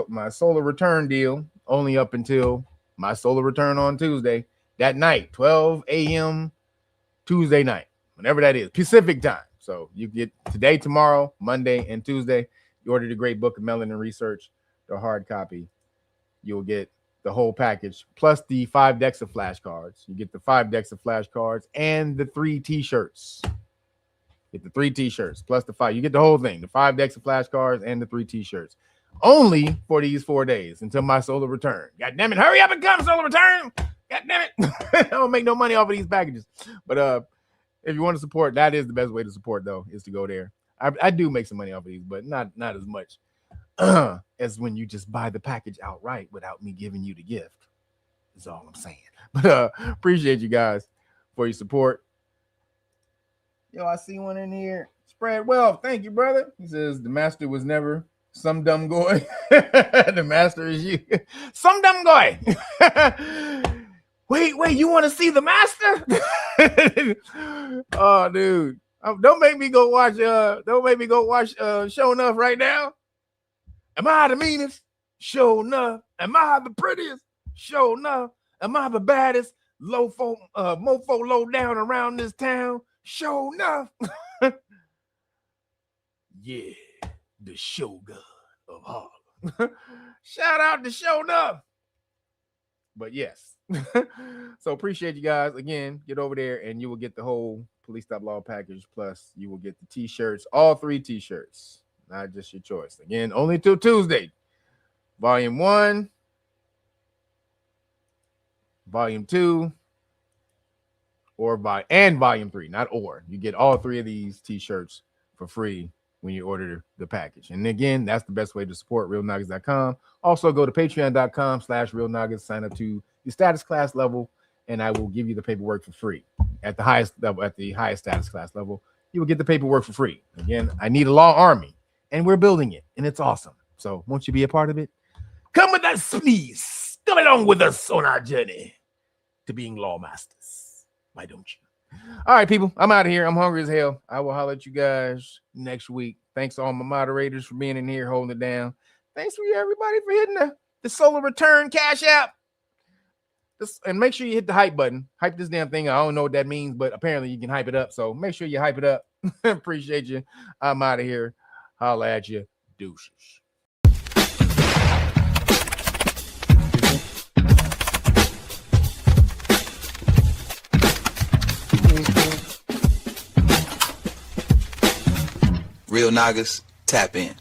my solar return deal, only up until my solar return on Tuesday, that night, 12 a.m. Tuesday night, whenever that is, Pacific time. So you get today, tomorrow, Monday, and Tuesday. You order the Great Book of Melanin Research, the hard copy. You'll get the whole package, plus the 5 decks of flashcards. You get the 5 decks of flashcards and the 3 t-shirts. Get the 3 t-shirts plus the 5. You get the whole thing, the 5 decks of flashcards and the 3 t-shirts. Only for these 4 days until my solar return. God damn it, hurry up and come, solar return. God damn it. I don't make no money off of these packages. But if you want to support, that is the best way to support, though, is to go there. I do make some money off of these, but not as much as when you just buy the package outright without me giving you the gift. That's all I'm saying. But appreciate you guys for your support. Yo, I see one in here. Spread wealth. Thank you, brother. He says the master was never some dumb guy. The master is you. Some dumb guy. Wait, you want to see the master? Oh, dude. Don't make me go watch Show Enough right now. Am I the meanest? Show enough. Am I the prettiest? Show enough. Am I the baddest? Mofo low down around this town? Show enough. Yeah, the Shogun of Harlem. Shout out to Show Enough. But yes. So appreciate you guys. Again, get over there and you will get the whole Police Stop Law package. Plus, you will get the t-shirts, all 3 t-shirts. Not just your choice. Again, only until Tuesday. Volume 1, Volume 2, and Volume 3, not or. You get all 3 of these t-shirts for free when you order the package. And again, that's the best way to support realnagas.com. Also, go to patreon.com/realnagas. Sign up to your status class level and I will give you the paperwork for free at the highest level, at the highest status class level. You will get the paperwork for free. Again, I need a law army, and we're building it, and it's awesome. So, won't you be a part of it? Come with us, please. Come along with us on our journey to being lawmasters. Why don't you? All right, people, I'm out of here. I'm hungry as hell. I will holler at you guys next week. Thanks to all my moderators for being in here, holding it down. Thanks for everybody for hitting the solar return Cash App. And make sure you hit the hype button. Hype this damn thing. I don't know what that means, but apparently you can hype it up. So make sure you hype it up. Appreciate you. I'm out of here. Holla at you. Deuces. Real Nagas, tap in.